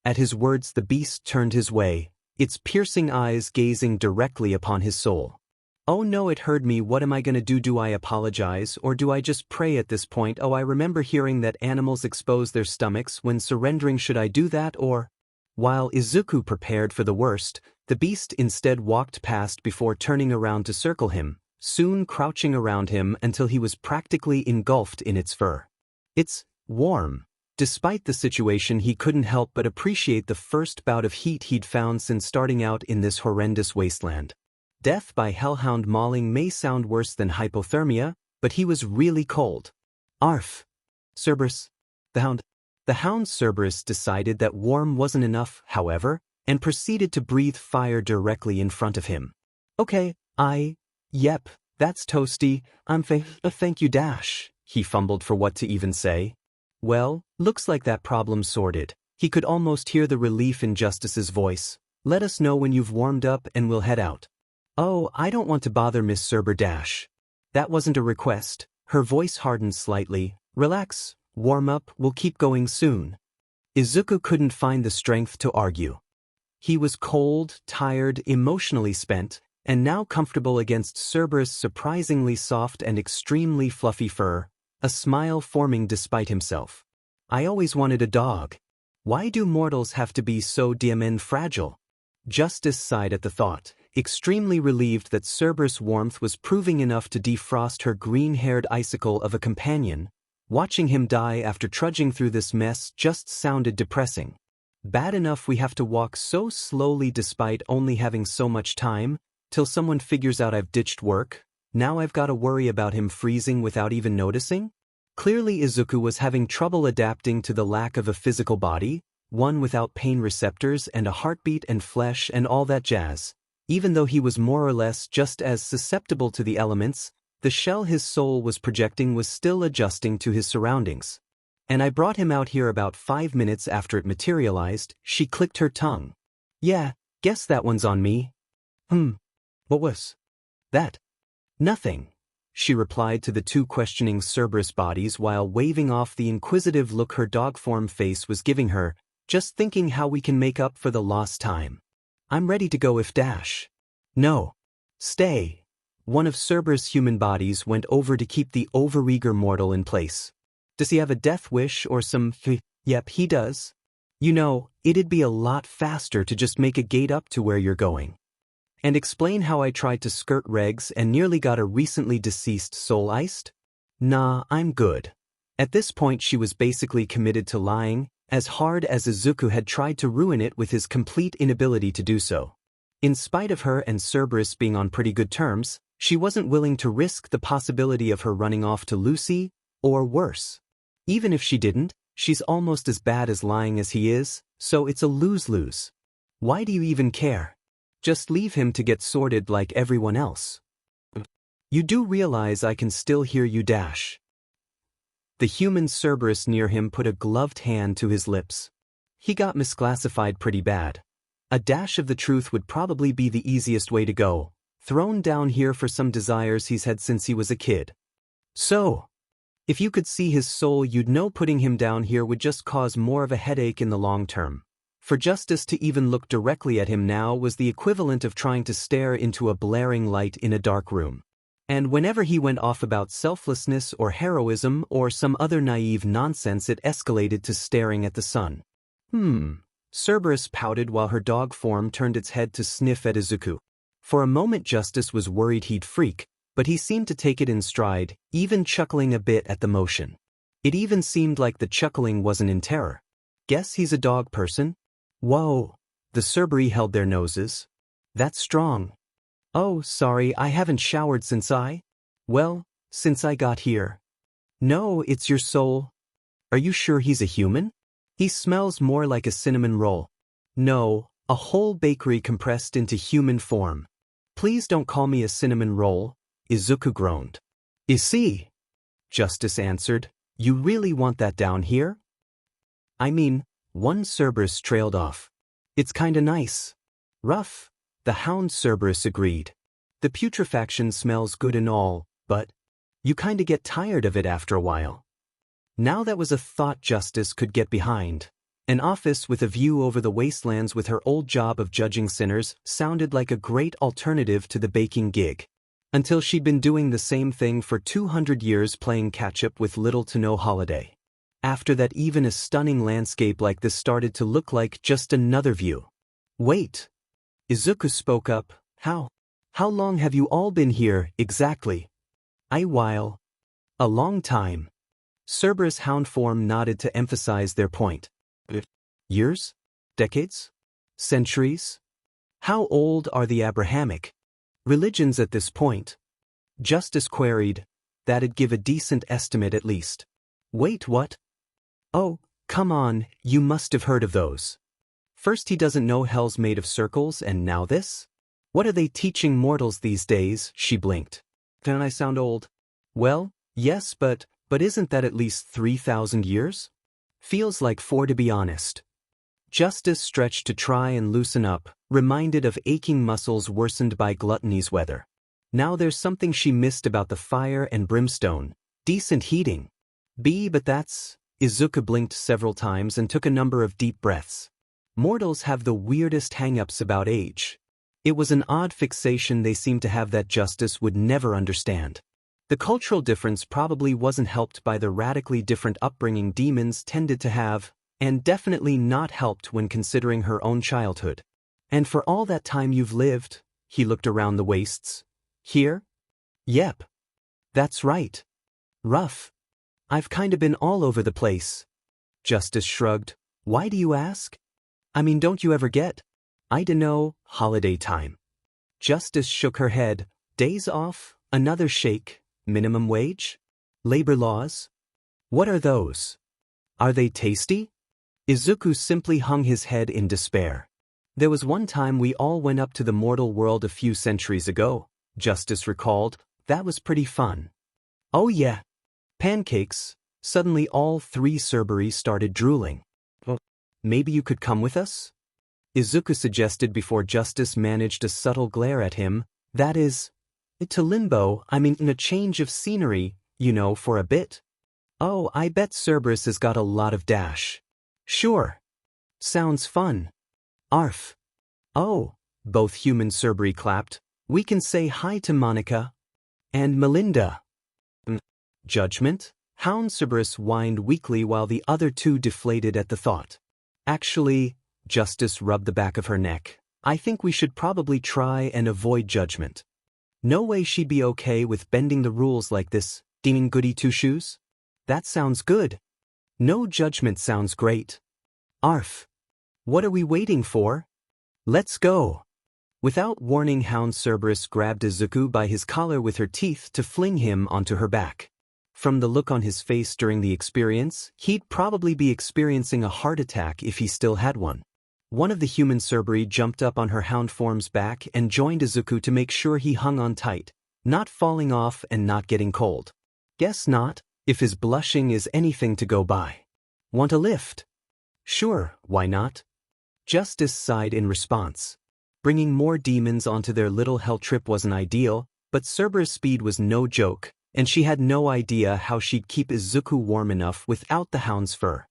At his words the beast turned his way, its piercing eyes gazing directly upon his soul. Oh no, it heard me. What am I gonna do? Do I apologize, or do I just pray at this point? Oh, I remember hearing that animals expose their stomachs when surrendering. Should I do that, or... While Izuku prepared for the worst, the beast instead walked past before turning around to circle him, soon crouching around him until he was practically engulfed in its fur. It's warm. Despite the situation, he couldn't help but appreciate the first bout of heat he'd found since starting out in this horrendous wasteland. Death by hellhound mauling may sound worse than hypothermia, but he was really cold. Arf! Cerberus. The hound Cerberus decided that warm wasn't enough, however, and proceeded to breathe fire directly in front of him. Okay, yep, that's toasty, thank you dash. He fumbled for what to even say. Well, looks like that problem sorted. He could almost hear the relief in Justice's voice. Let us know when you've warmed up and we'll head out. Oh, I don't want to bother Miss Cerber dash. That wasn't a request. Her voice hardened slightly. Relax, warm up, we'll keep going soon. Izuku couldn't find the strength to argue. He was cold, tired, emotionally spent, and now comfortable against Cerberus' surprisingly soft and extremely fluffy fur, a smile forming despite himself. I always wanted a dog. Why do mortals have to be so damn fragile? Justice sighed at the thought, extremely relieved that Cerberus' warmth was proving enough to defrost her green-haired icicle of a companion. Watching him die after trudging through this mess just sounded depressing. Bad enough we have to walk so slowly despite only having so much time, till someone figures out I've ditched work. Now I've got to worry about him freezing without even noticing? Clearly Izuku was having trouble adapting to the lack of a physical body, one without pain receptors and a heartbeat and flesh and all that jazz. Even though he was more or less just as susceptible to the elements, the shell his soul was projecting was still adjusting to his surroundings. And I brought him out here about 5 minutes after it materialized. She clicked her tongue. Yeah, guess that one's on me. What was that? Nothing, she replied to the two questioning Cerberus bodies while waving off the inquisitive look her dog-form face was giving her, just thinking how we can make up for the lost time. I'm ready to go if dash. No. Stay. One of Cerberus' human bodies went over to keep the overeager mortal in place. Does he have a death wish or some Yep, he does. You know, it'd be a lot faster to just make a gate up to where you're going. And explain how I tried to skirt regs and nearly got a recently deceased soul iced? Nah, I'm good. At this point she was basically committed to lying, as hard as Izuku had tried to ruin it with his complete inability to do so. In spite of her and Cerberus being on pretty good terms, she wasn't willing to risk the possibility of her running off to Lucy, or worse. Even if she didn't, she's almost as bad as lying as he is, so it's a lose-lose. Why do you even care? Just leave him to get sorted like everyone else. You do realize I can still hear you dash. The human Cerberus near him put a gloved hand to his lips. He got misclassified pretty bad. A dash of the truth would probably be the easiest way to go, thrown down here for some desires he's had since he was a kid. So, if you could see his soul you'd know putting him down here would just cause more of a headache in the long term. For Justice to even look directly at him now was the equivalent of trying to stare into a blaring light in a dark room. And whenever he went off about selflessness or heroism or some other naive nonsense it escalated to staring at the sun. Cerberus pouted while her dog form turned its head to sniff at Izuku. For a moment Justice was worried he'd freak, but he seemed to take it in stride, even chuckling a bit at the motion. It even seemed like the chuckling wasn't in terror. Guess he's a dog person? Whoa. The Cerberi held their noses. That's strong. Oh, sorry, I haven't showered since since I got here. No, it's your soul. Are you sure he's a human? He smells more like a cinnamon roll. No, a whole bakery compressed into human form. Please don't call me a cinnamon roll, Izuku groaned. See, Justice answered, you really want that down here? I mean, one Cerberus trailed off. It's kinda nice. Rough. The hound Cerberus agreed. The putrefaction smells good and all, but you kinda get tired of it after a while. Now that was a thought Justice could get behind. An office with a view over the wastelands with her old job of judging sinners sounded like a great alternative to the baking gig. Until she'd been doing the same thing for 200 years playing catch-up with little to no holiday. After that even a stunning landscape like this started to look like just another view. Wait. Izuku spoke up. How long have you all been here, exactly? A long time. Cerberus hound form nodded to emphasize their point. Years? Decades? Centuries? How old are the Abrahamic religions at this point? Justice queried. That'd give a decent estimate at least. Wait, what? Oh, come on, you must have heard of those. First he doesn't know hell's made of circles and now this? What are they teaching mortals these days? She blinked. Don't I sound old? Well, yes, but isn't that at least 3,000 years? Feels like 4 to be honest. Justice stretched to try and loosen up, reminded of aching muscles worsened by gluttony's weather. Now there's something she missed about the fire and brimstone. Decent heating. But that's... Izuku blinked several times and took a number of deep breaths. Mortals have the weirdest hang-ups about age. It was an odd fixation they seemed to have that justice would never understand. The cultural difference probably wasn't helped by the radically different upbringing demons tended to have, and definitely not helped when considering her own childhood. And for all that time you've lived, he looked around the wastes. Here? Yep. That's right. Rough. I've kinda been all over the place. Justice shrugged. Why do you ask? I mean, don't you ever get? I dunno, holiday time. Justice shook her head. Days off, another shake, minimum wage? Labor laws? What are those? Are they tasty? Izuku simply hung his head in despair. There was one time we all went up to the mortal world a few centuries ago, Justice recalled. That was pretty fun. Oh yeah. Pancakes. Suddenly all three Cerberus started drooling. Maybe you could come with us? Izuku suggested before Justice managed a subtle glare at him. That is, to Limbo, I mean a change of scenery, you know, for a bit. Oh, I bet Cerberus has got a lot of dash. Sure. Sounds fun. Arf. Oh, both human Cerberus clapped. We can say hi to Monica. And Melinda. Judgment? Hound Cerberus whined weakly while the other two deflated at the thought. Actually, Justice rubbed the back of her neck. I think we should probably try and avoid Judgment. No way she'd be okay with bending the rules like this, deeming goody two-shoes? That sounds good. No Judgment sounds great. Arf. What are we waiting for? Let's go. Without warning, Hound Cerberus grabbed Izuku by his collar with her teeth to fling him onto her back. From the look on his face during the experience, he'd probably be experiencing a heart attack if he still had one. One of the human Cerberus jumped up on her hound form's back and joined Izuku to make sure he hung on tight, not falling off and not getting cold. Guess not, if his blushing is anything to go by. Want a lift? Sure, why not? Justice sighed in response. Bringing more demons onto their little hell trip wasn't ideal, but Cerberus' speed was no joke, and she had no idea how she'd keep Izuku warm enough without the hound's fur.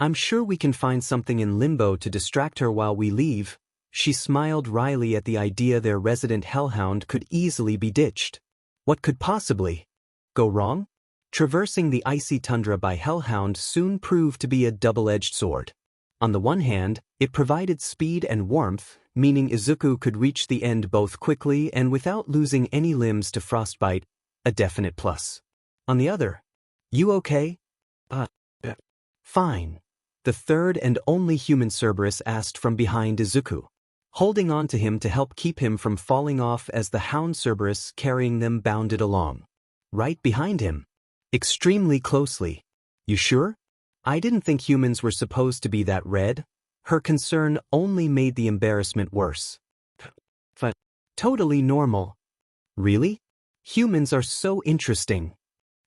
I'm sure we can find something in Limbo to distract her while we leave. She smiled wryly at the idea their resident hellhound could easily be ditched. What could possibly go wrong? Traversing the icy tundra by hellhound soon proved to be a double-edged sword. On the one hand, it provided speed and warmth, meaning Izuku could reach the end both quickly and without losing any limbs to frostbite, a definite plus. On the other, you okay? Fine. The third and only human Cerberus asked from behind Izuku, holding on to him to help keep him from falling off as the hound Cerberus carrying them bounded along. Right behind him. Extremely closely. You sure? I didn't think humans were supposed to be that red. Her concern only made the embarrassment worse. Totally normal. Really? Humans are so interesting.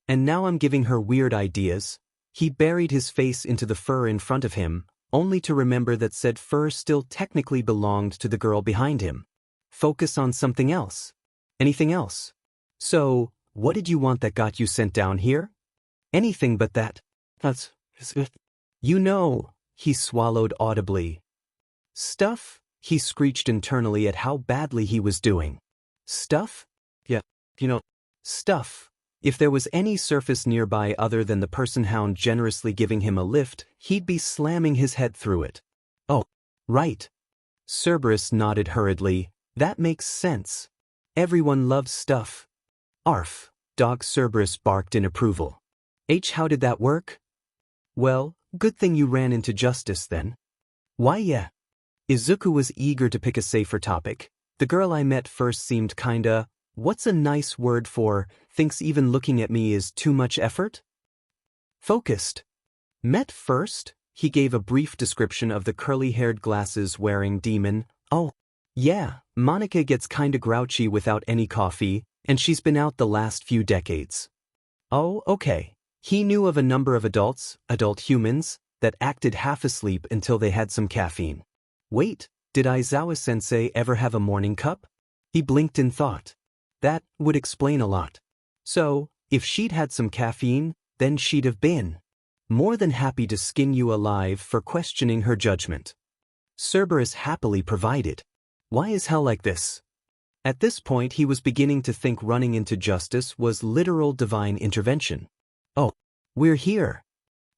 And now I'm giving her weird ideas. He buried his face into the fur in front of him, only to remember that said fur still technically belonged to the girl behind him. Focus on something else. Anything else? So, what did you want that got you sent down here? Anything but that. You know, he swallowed audibly. Stuff? He screeched internally at how badly he was doing. Stuff? Yeah, stuff. If there was any surface nearby other than the person hound generously giving him a lift, he'd be slamming his head through it. Oh, right. Cerberus nodded hurriedly. That makes sense. Everyone loves stuff. Arf. Dog Cerberus barked in approval. How did that work? Well, good thing you ran into Justice then. Why yeah. Izuku was eager to pick a safer topic. The girl I met first seemed kinda, what's a nice word for, thinks even looking at me is too much effort? Focused. Met first? He gave a brief description of the curly-haired glasses-wearing demon. Oh, yeah, Monica gets kinda grouchy without any coffee, and she's been out the last few decades. Oh, okay. He knew of a number of adult humans, that acted half asleep until they had some caffeine. Wait, did Aizawa-sensei ever have a morning cup? He blinked in thought. That would explain a lot. So, if she'd had some caffeine, then she'd have been more than happy to skin you alive for questioning her judgment. Cerberus happily provided. Why is hell like this? At this point he was beginning to think running into Justice was literal divine intervention. Oh, we're here.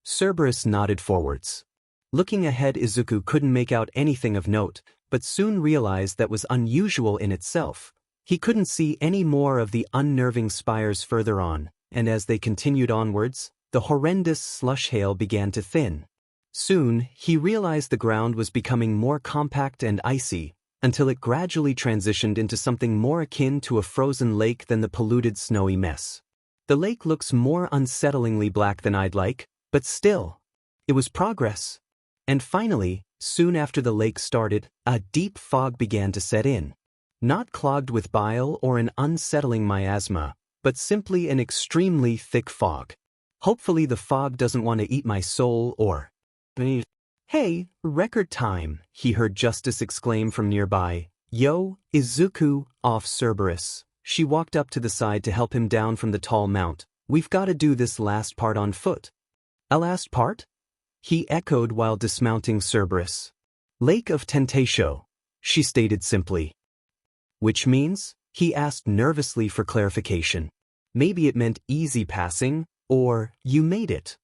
Cerberus nodded forwards. Looking ahead, Izuku couldn't make out anything of note, but soon realized that was unusual in itself. He couldn't see any more of the unnerving spires further on, and as they continued onwards, the horrendous slush hail began to thin. Soon, he realized the ground was becoming more compact and icy, until it gradually transitioned into something more akin to a frozen lake than the polluted snowy mess. The lake looks more unsettlingly black than I'd like, but still, it was progress. And finally, soon after the lake started, a deep fog began to set in. Not clogged with bile or an unsettling miasma, but simply an extremely thick fog. Hopefully the fog doesn't want to eat my soul or... Hey, record time, he heard Justice exclaim from nearby. Yo, Izuku, off Cerberus. She walked up to the side to help him down from the tall mount. We've got to do this last part on foot. A last part? He echoed while dismounting Cerberus. Lake of Tentatio, she stated simply. Which means? He asked nervously for clarification. Maybe it meant easy passing, or you made it.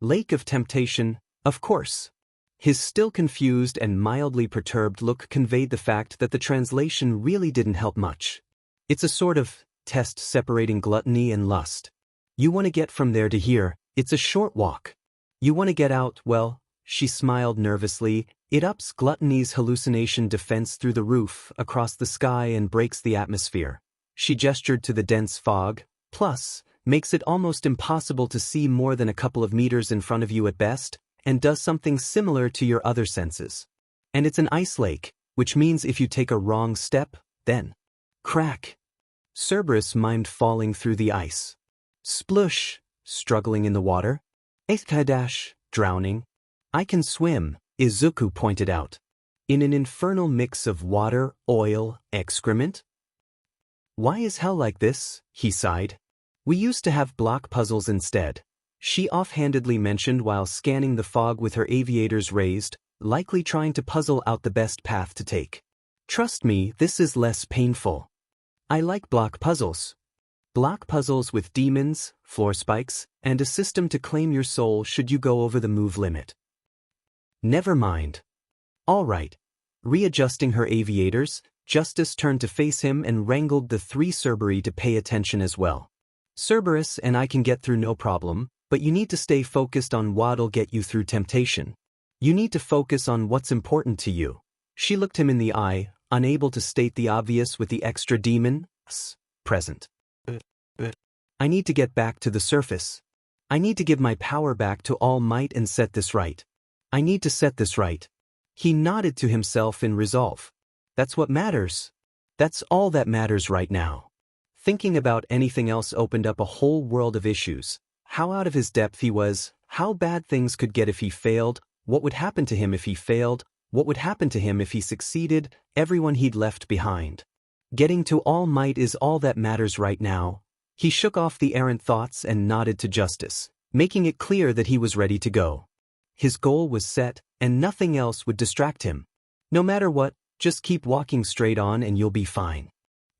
Lake of Temptation, of course. His still confused and mildly perturbed look conveyed the fact that the translation really didn't help much. It's a sort of test separating gluttony and lust. You want to get from there to here, it's a short walk. You want to get out, well, she smiled nervously, it ups gluttony's hallucination defense through the roof, across the sky and breaks the atmosphere. She gestured to the dense fog, plus, makes it almost impossible to see more than a couple of meters in front of you at best, and does something similar to your other senses. And it's an ice lake, which means if you take a wrong step, then... Crack! Cerberus mimed falling through the ice. Splush! Struggling in the water. Ekadash! Drowning. I can swim, Izuku pointed out. In an infernal mix of water, oil, excrement? Why is hell like this? He sighed. We used to have block puzzles instead. She offhandedly mentioned while scanning the fog with her aviators raised, likely trying to puzzle out the best path to take. Trust me, this is less painful. I like block puzzles. Block puzzles with demons, floor spikes, and a system to claim your soul should you go over the move limit. Never mind. All right. Readjusting her aviators, Justice turned to face him and wrangled the three Cerberi to pay attention as well. Cerberus and I can get through no problem, but you need to stay focused on what'll get you through temptation. You need to focus on what's important to you. She looked him in the eye, unable to state the obvious with the extra demon present. I need to get back to the surface. I need to give my power back to All Might and set this right. I need to set this right. He nodded to himself in resolve. That's what matters. That's all that matters right now. Thinking about anything else opened up a whole world of issues. How out of his depth he was, how bad things could get if he failed, what would happen to him if he failed, what would happen to him if he succeeded, everyone he'd left behind. Getting to All Might is all that matters right now. He shook off the errant thoughts and nodded to Justice, making it clear that he was ready to go. His goal was set, and nothing else would distract him. No matter what, just keep walking straight on and you'll be fine.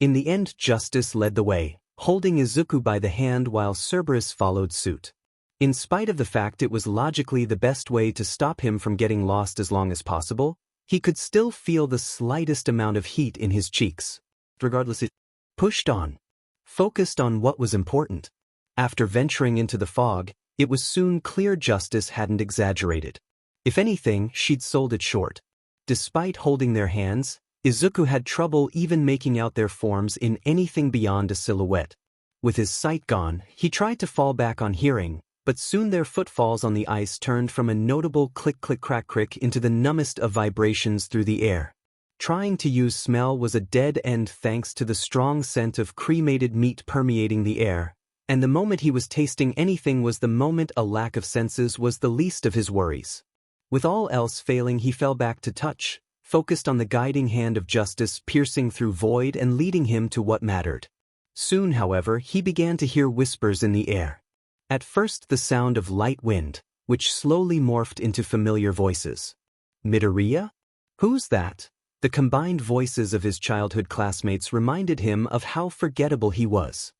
In the end, Justice led the way, holding Izuku by the hand while Cerberus followed suit. In spite of the fact it was logically the best way to stop him from getting lost as long as possible, he could still feel the slightest amount of heat in his cheeks. Regardless, it pushed on, focused on what was important. After venturing into the fog, it was soon clear Justice hadn't exaggerated. If anything, she'd sold it short. Despite holding their hands, Izuku had trouble even making out their forms in anything beyond a silhouette. With his sight gone, he tried to fall back on hearing, but soon their footfalls on the ice turned from a notable click-click-crack-crick into the numbest of vibrations through the air. Trying to use smell was a dead end thanks to the strong scent of cremated meat permeating the air, and the moment he was tasting anything was the moment a lack of senses was the least of his worries. With all else failing, he fell back to touch, focused on the guiding hand of Justice piercing through void and leading him to what mattered. Soon, however, he began to hear whispers in the air. At first the sound of light wind, which slowly morphed into familiar voices. Midoriya? Who's that? The combined voices of his childhood classmates reminded him of how forgettable he was.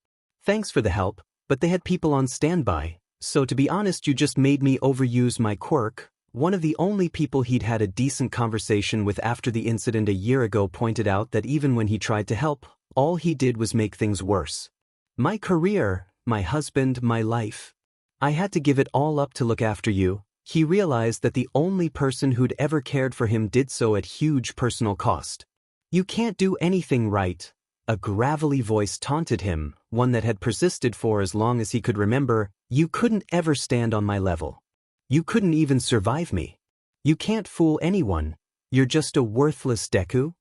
Thanks for the help, but they had people on standby, so to be honest you just made me overuse my quirk. One of the only people he'd had a decent conversation with after the incident a year ago pointed out that even when he tried to help, all he did was make things worse. My career, my husband, my life. I had to give it all up to look after you. He realized that the only person who'd ever cared for him did so at huge personal cost. You can't do anything right. A gravelly voice taunted him, one that had persisted for as long as he could remember. You couldn't ever stand on my level. You couldn't even survive me. You can't fool anyone. You're just a worthless Deku.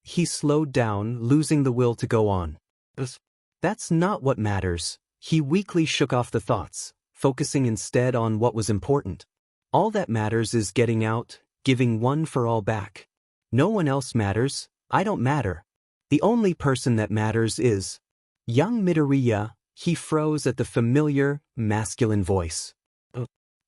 He slowed down, losing the will to go on. That's not what matters. He weakly shook off the thoughts, focusing instead on what was important. All that matters is getting out, giving one for all back. No one else matters. I don't matter. The only person that matters is young Midoriya. He froze at the familiar, masculine voice.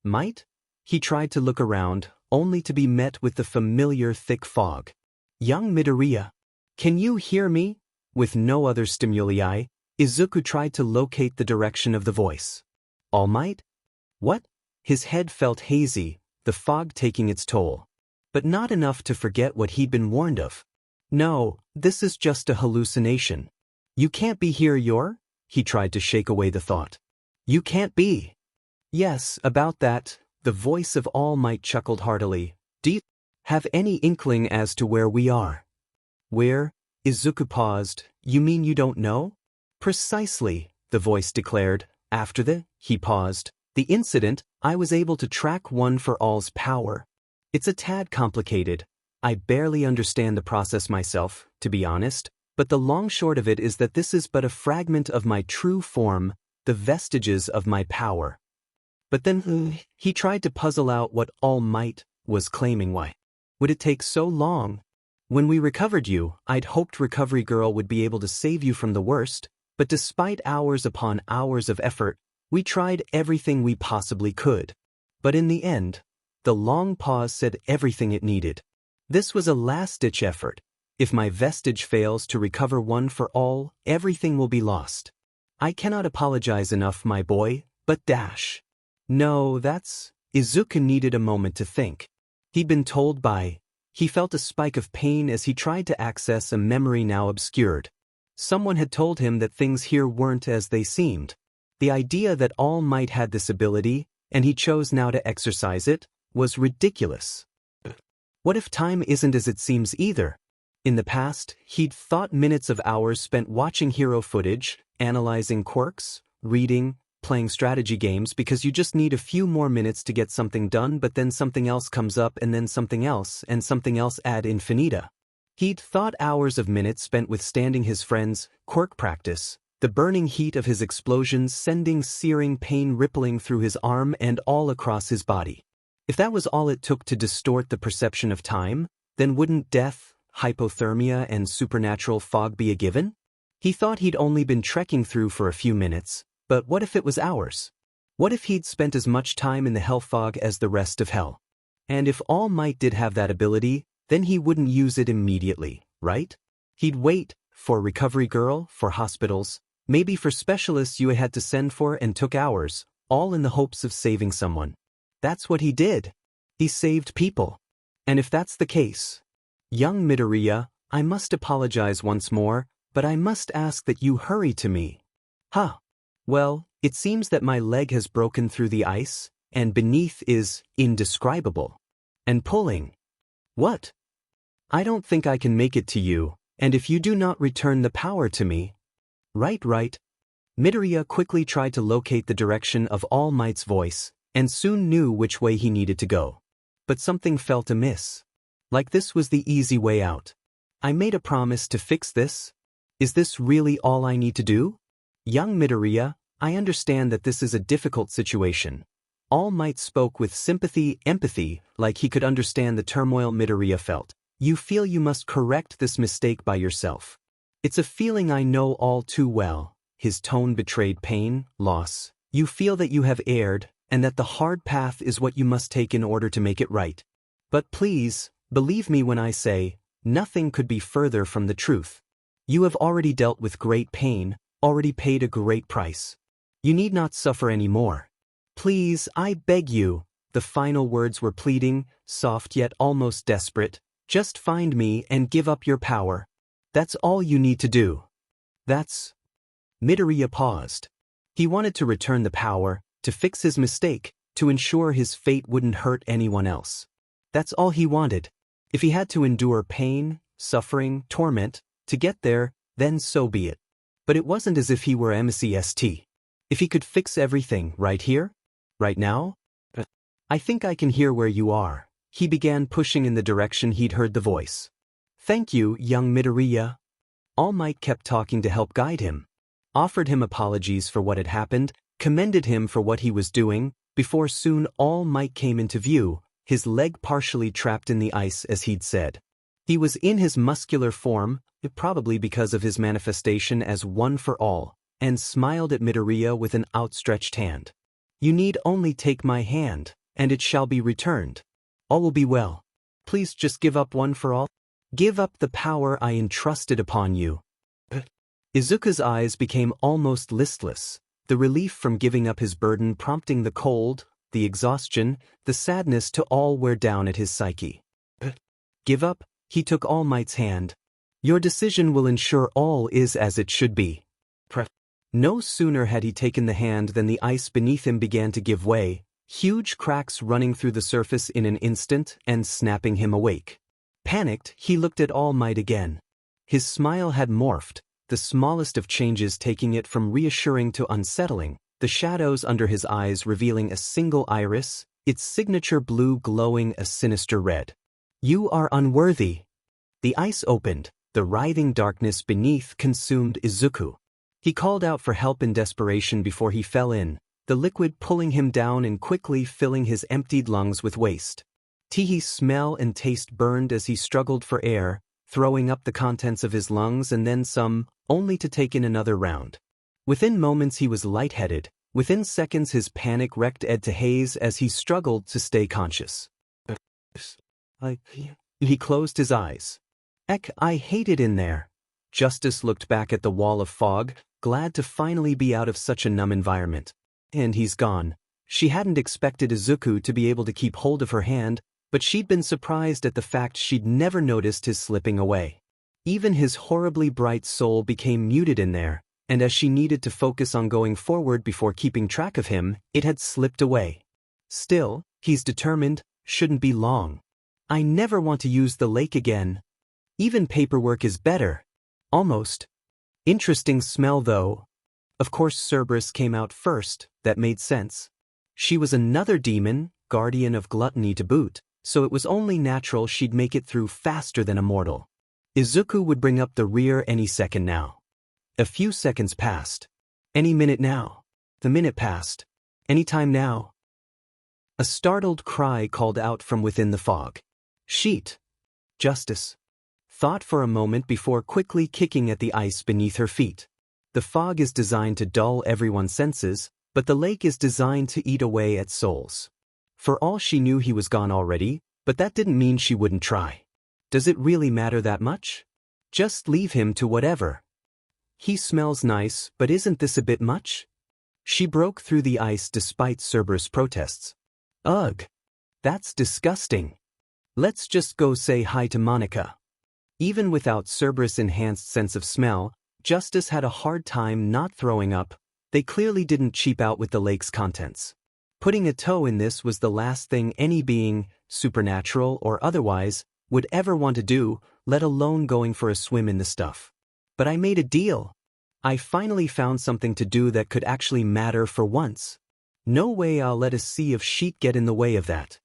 Might? He tried to look around, only to be met with the familiar thick fog. Young Midoriya. Can you hear me? With no other stimuli, Izuku tried to locate the direction of the voice. All Might? What? His head felt hazy, the fog taking its toll. But not enough to forget what he'd been warned of. No, this is just a hallucination. You can't be here, He tried to shake away the thought. You can't be. Yes, about that, the voice of All Might chuckled heartily. Do you have any inkling as to where we are? Where? Izuku paused. You mean you don't know? Precisely, the voice declared. After he paused, the incident, I was able to track One for All's power. It's a tad complicated. I barely understand the process myself, to be honest, but the long short of it is that this is but a fragment of my true form, the vestiges of my power. But then, he tried to puzzle out what All Might was claiming. Why would it take so long? When we recovered you, I'd hoped Recovery Girl would be able to save you from the worst, but despite hours upon hours of effort, we tried everything we possibly could. But in the end, the long pause said everything it needed. This was a last-ditch effort. If my vestige fails to recover One for All, everything will be lost. I cannot apologize enough, my boy, but dash. No, Izuku needed a moment to think. He'd been told by. He felt a spike of pain as he tried to access a memory now obscured. Someone had told him that things here weren't as they seemed. The idea that All Might had this ability, and he chose now to exercise it, was ridiculous. What if time isn't as it seems either? In the past, he'd thought minutes of hours spent watching hero footage, analyzing quirks, reading, playing strategy games because you just need a few more minutes to get something done, but then something else comes up and then something else ad infinitum. He'd thought hours of minutes spent withstanding his friends' quirk practice, the burning heat of his explosions sending searing pain rippling through his arm and all across his body. If that was all it took to distort the perception of time, then wouldn't death, hypothermia and supernatural fog be a given? He thought he'd only been trekking through for a few minutes, but what if it was hours? What if he'd spent as much time in the hell fog as the rest of hell? And if All Might did have that ability, then he wouldn't use it immediately, right? He'd wait for Recovery Girl, for hospitals, maybe for specialists you had to send for, and took hours, all in the hopes of saving someone. That's what he did. He saved people. And if that's the case, young Midoriya, I must apologize once more, but I must ask that you hurry to me. Huh. Well, it seems that my leg has broken through the ice, and beneath is indescribable. And pulling. What? I don't think I can make it to you, and if you do not return the power to me. Right. Midoriya quickly tried to locate the direction of All Might's voice, and soon knew which way he needed to go. But something felt amiss. Like this was the easy way out. I made a promise to fix this. Is this really all I need to do? Young Midoriya, I understand that this is a difficult situation. All Might spoke with empathy, like he could understand the turmoil Midoriya felt. You feel you must correct this mistake by yourself. It's a feeling I know all too well. His tone betrayed pain, loss. You feel that you have erred, and that the hard path is what you must take in order to make it right. But please, Believe me when I say, nothing could be further from the truth. You have already dealt with great pain, already paid a great price. You need not suffer any more. Please, I beg you. The final words were pleading, soft yet almost desperate. Just find me and give up your power. That's all you need to do. That's... Midoriya paused. He wanted to return the power, to fix his mistake, to ensure his fate wouldn't hurt anyone else. That's all he wanted. If he had to endure pain, suffering, torment, to get there, then so be it. But it wasn't as if he were MCST. If he could fix everything right here? Right now? I think I can hear where you are. He began pushing in the direction he'd heard the voice. Thank you, young Midoriya. All Might kept talking to help guide him. Offered him apologies for what had happened, commended him for what he was doing, before soon All Might came into view, his leg partially trapped in the ice as he'd said. He was in his muscular form, probably because of his manifestation as one for all, and smiled at Midoriya with an outstretched hand. You need only take my hand, and it shall be returned. All will be well. Please just give up one for all. Give up the power I entrusted upon you. Izuku's eyes became almost listless, the relief from giving up his burden prompting the cold, the exhaustion, the sadness to all wear down at his psyche. Give up? He took All Might's hand. Your decision will ensure all is as it should be. No sooner had he taken the hand than the ice beneath him began to give way, huge cracks running through the surface in an instant and snapping him awake. Panicked, he looked at All Might again. His smile had morphed, the smallest of changes taking it from reassuring to unsettling, the shadows under his eyes revealing a single iris, its signature blue glowing a sinister red. You are unworthy. The ice opened, the writhing darkness beneath consumed Izuku. He called out for help in desperation before he fell in, the liquid pulling him down and quickly filling his emptied lungs with waste. Teehee's smell and taste burned as he struggled for air, throwing up the contents of his lungs and then some, only to take in another round. Within moments he was lightheaded, within seconds his panic wrecked Ed to haze as he struggled to stay conscious. He closed his eyes. I hate it in there. Justice looked back at the wall of fog, glad to finally be out of such a numb environment. And he's gone. She hadn't expected Izuku to be able to keep hold of her hand, but she'd been surprised at the fact she'd never noticed his slipping away. Even his horribly bright soul became muted in there, and as she needed to focus on going forward before keeping track of him, it had slipped away. Still, he's determined, shouldn't be long. I never want to use the lake again. Even paperwork is better. Almost. Interesting smell though. Of course Cerberus came out first, that made sense. She was another demon, guardian of gluttony to boot, so it was only natural she'd make it through faster than a mortal. Izuku would bring up the rear any second now. A few seconds passed. Any minute now. The minute passed. Any time now. A startled cry called out from within the fog. Sheet. Justice. Thought for a moment before quickly kicking at the ice beneath her feet. The fog is designed to dull everyone's senses, but the lake is designed to eat away at souls. For all she knew he was gone already, but that didn't mean she wouldn't try. Does it really matter that much? Just leave him to whatever. He smells nice, but isn't this a bit much? She broke through the ice despite Cerberus' protests. Ugh. That's disgusting. Let's just go say hi to Monica. Even without Cerberus' enhanced sense of smell, Justice had a hard time not throwing up. They clearly didn't cheap out with the lake's contents. Putting a toe in this was the last thing any being, supernatural or otherwise, would ever want to do, let alone going for a swim in the stuff. But I made a deal. I finally found something to do that could actually matter for once. No way I'll let a sea of sheet get in the way of that.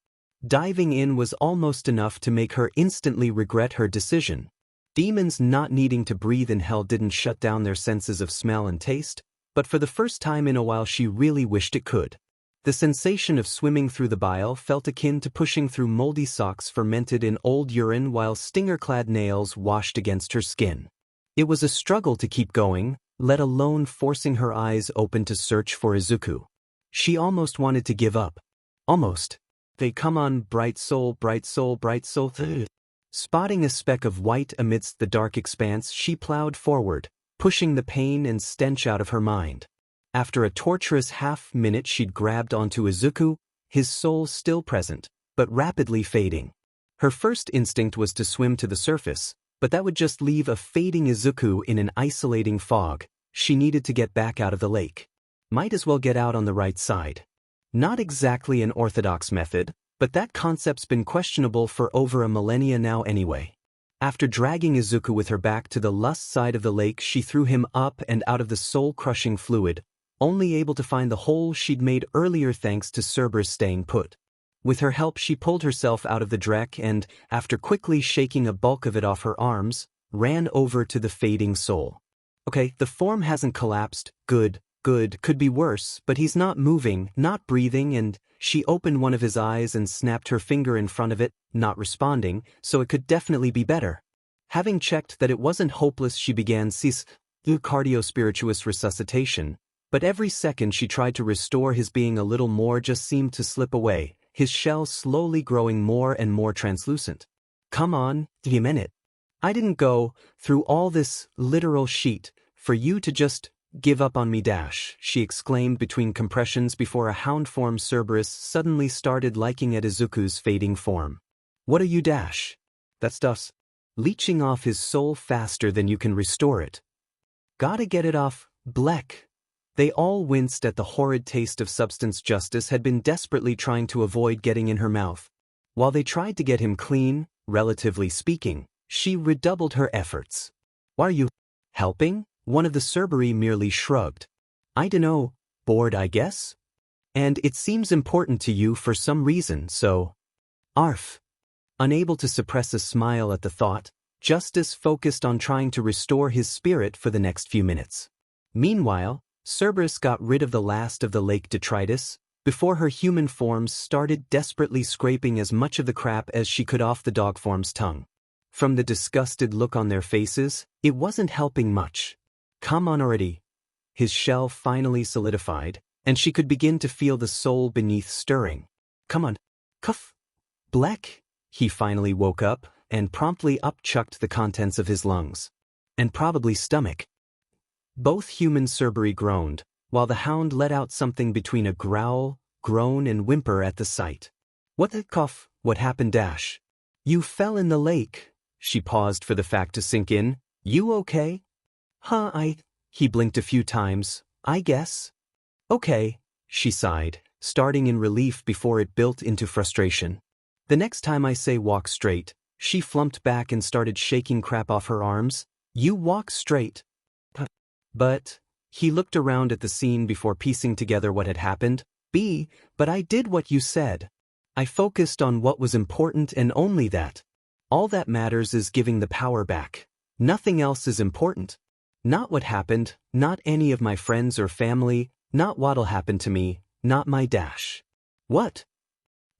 Diving in was almost enough to make her instantly regret her decision. Demons not needing to breathe in hell didn't shut down their senses of smell and taste, but for the first time in a while she really wished it could. The sensation of swimming through the bile felt akin to pushing through moldy socks fermented in old urine while stinger-clad nails washed against her skin. It was a struggle to keep going, let alone forcing her eyes open to search for Izuku. She almost wanted to give up. Almost. They come on, bright soul, bright soul, bright soul. Spotting a speck of white amidst the dark expanse, she plowed forward, pushing the pain and stench out of her mind. After a torturous half-minute she'd grabbed onto Izuku, his soul still present, but rapidly fading. Her first instinct was to swim to the surface, but that would just leave a fading Izuku in an isolating fog. She needed to get back out of the lake. Might as well get out on the right side. Not exactly an orthodox method, but that concept's been questionable for over a millennia now anyway. After dragging Izuku with her back to the lust side of the lake, she threw him up and out of the soul-crushing fluid, only able to find the hole she'd made earlier thanks to Cerberus staying put. With her help she pulled herself out of the dreck and, after quickly shaking a bulk of it off her arms, ran over to the fading soul. Okay, the form hasn't collapsed, good, could be worse, but he's not moving, not breathing, and she opened one of his eyes and snapped her finger in front of it, not responding, so it could definitely be better. Having checked that it wasn't hopeless, she began cardio-spirituous resuscitation, but every second she tried to restore his being a little more just seemed to slip away, his shell slowly growing more and more translucent. Come on, give me a minute. I didn't go through all this literal shit for you to just give up on me, she exclaimed between compressions before a hound-form Cerberus suddenly started liking at Izuku's fading form. What are you, That stuff's leeching off his soul faster than you can restore it. Gotta get it off, Bleck. They all winced at the horrid taste of substance Justice had been desperately trying to avoid getting in her mouth. While they tried to get him clean, relatively speaking, she redoubled her efforts. Why are you helping? One of the Cerberi merely shrugged. I dunno, bored I guess? And it seems important to you for some reason, so… Arf. Unable to suppress a smile at the thought, Justice focused on trying to restore his spirit for the next few minutes. Meanwhile, Cerberus got rid of the last of the lake detritus, before her human forms started desperately scraping as much of the crap as she could off the dog form's tongue. From the disgusted look on their faces, it wasn't helping much. Come on already. His shell finally solidified, and she could begin to feel the soul beneath stirring. Come on. Cuff. Bleck. He finally woke up, and promptly upchucked the contents of his lungs. And probably stomach. Both human Cerberi groaned, while the hound let out something between a growl, groan and whimper at the sight. What the cough? What happened, You fell in the lake. She paused for the fact to sink in. You okay? He blinked a few times. I guess. Okay, she sighed, starting in relief before it built into frustration. The next time I say walk straight, she flumped back and started shaking crap off her arms. You walk straight. But, he looked around at the scene before piecing together what had happened. But I did what you said. I focused on what was important and only that. All that matters is giving the power back. Nothing else is important. Not what happened, not any of my friends or family, not what'll happen to me, not my What?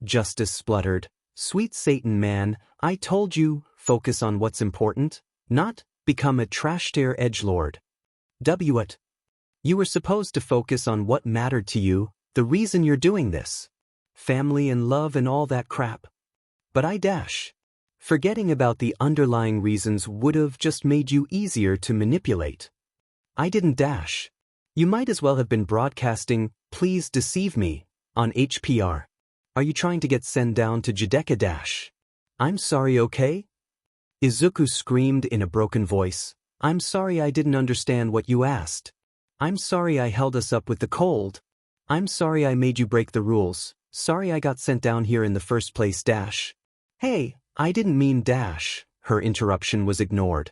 Justice spluttered. Sweet Satan man, I told you, focus on what's important, not become a trash-tier edgelord. What? You were supposed to focus on what mattered to you, the reason you're doing this. Family and love and all that crap. But I Forgetting about the underlying reasons would have just made you easier to manipulate. I didn't You might as well have been broadcasting, please deceive me, on HPR. Are you trying to get sent down to Judeka I'm sorry, okay? Izuku screamed in a broken voice. I'm sorry I didn't understand what you asked. I'm sorry I held us up with the cold. I'm sorry I made you break the rules. Sorry I got sent down here in the first place Hey, I didn't mean Her interruption was ignored.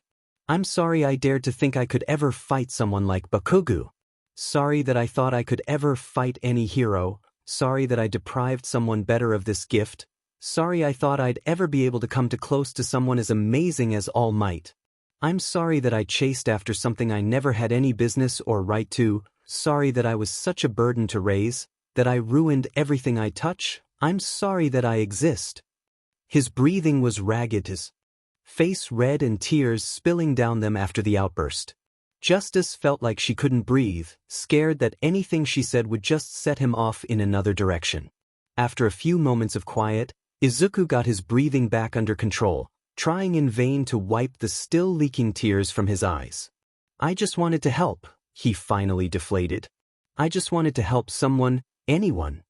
I'm sorry I dared to think I could ever fight someone like Bakugu. Sorry that I thought I could ever fight any hero. Sorry that I deprived someone better of this gift. Sorry I thought I'd ever be able to come too close to someone as amazing as All Might. I'm sorry that I chased after something I never had any business or right to. Sorry that I was such a burden to raise, that I ruined everything I touch. I'm sorry that I exist. His breathing was ragged, his face red and tears spilling down them after the outburst. Justice felt like she couldn't breathe, scared that anything she said would just set him off in another direction. After a few moments of quiet, Izuku got his breathing back under control, trying in vain to wipe the still leaking tears from his eyes. I just wanted to help, he finally deflated. I just wanted to help someone, anyone.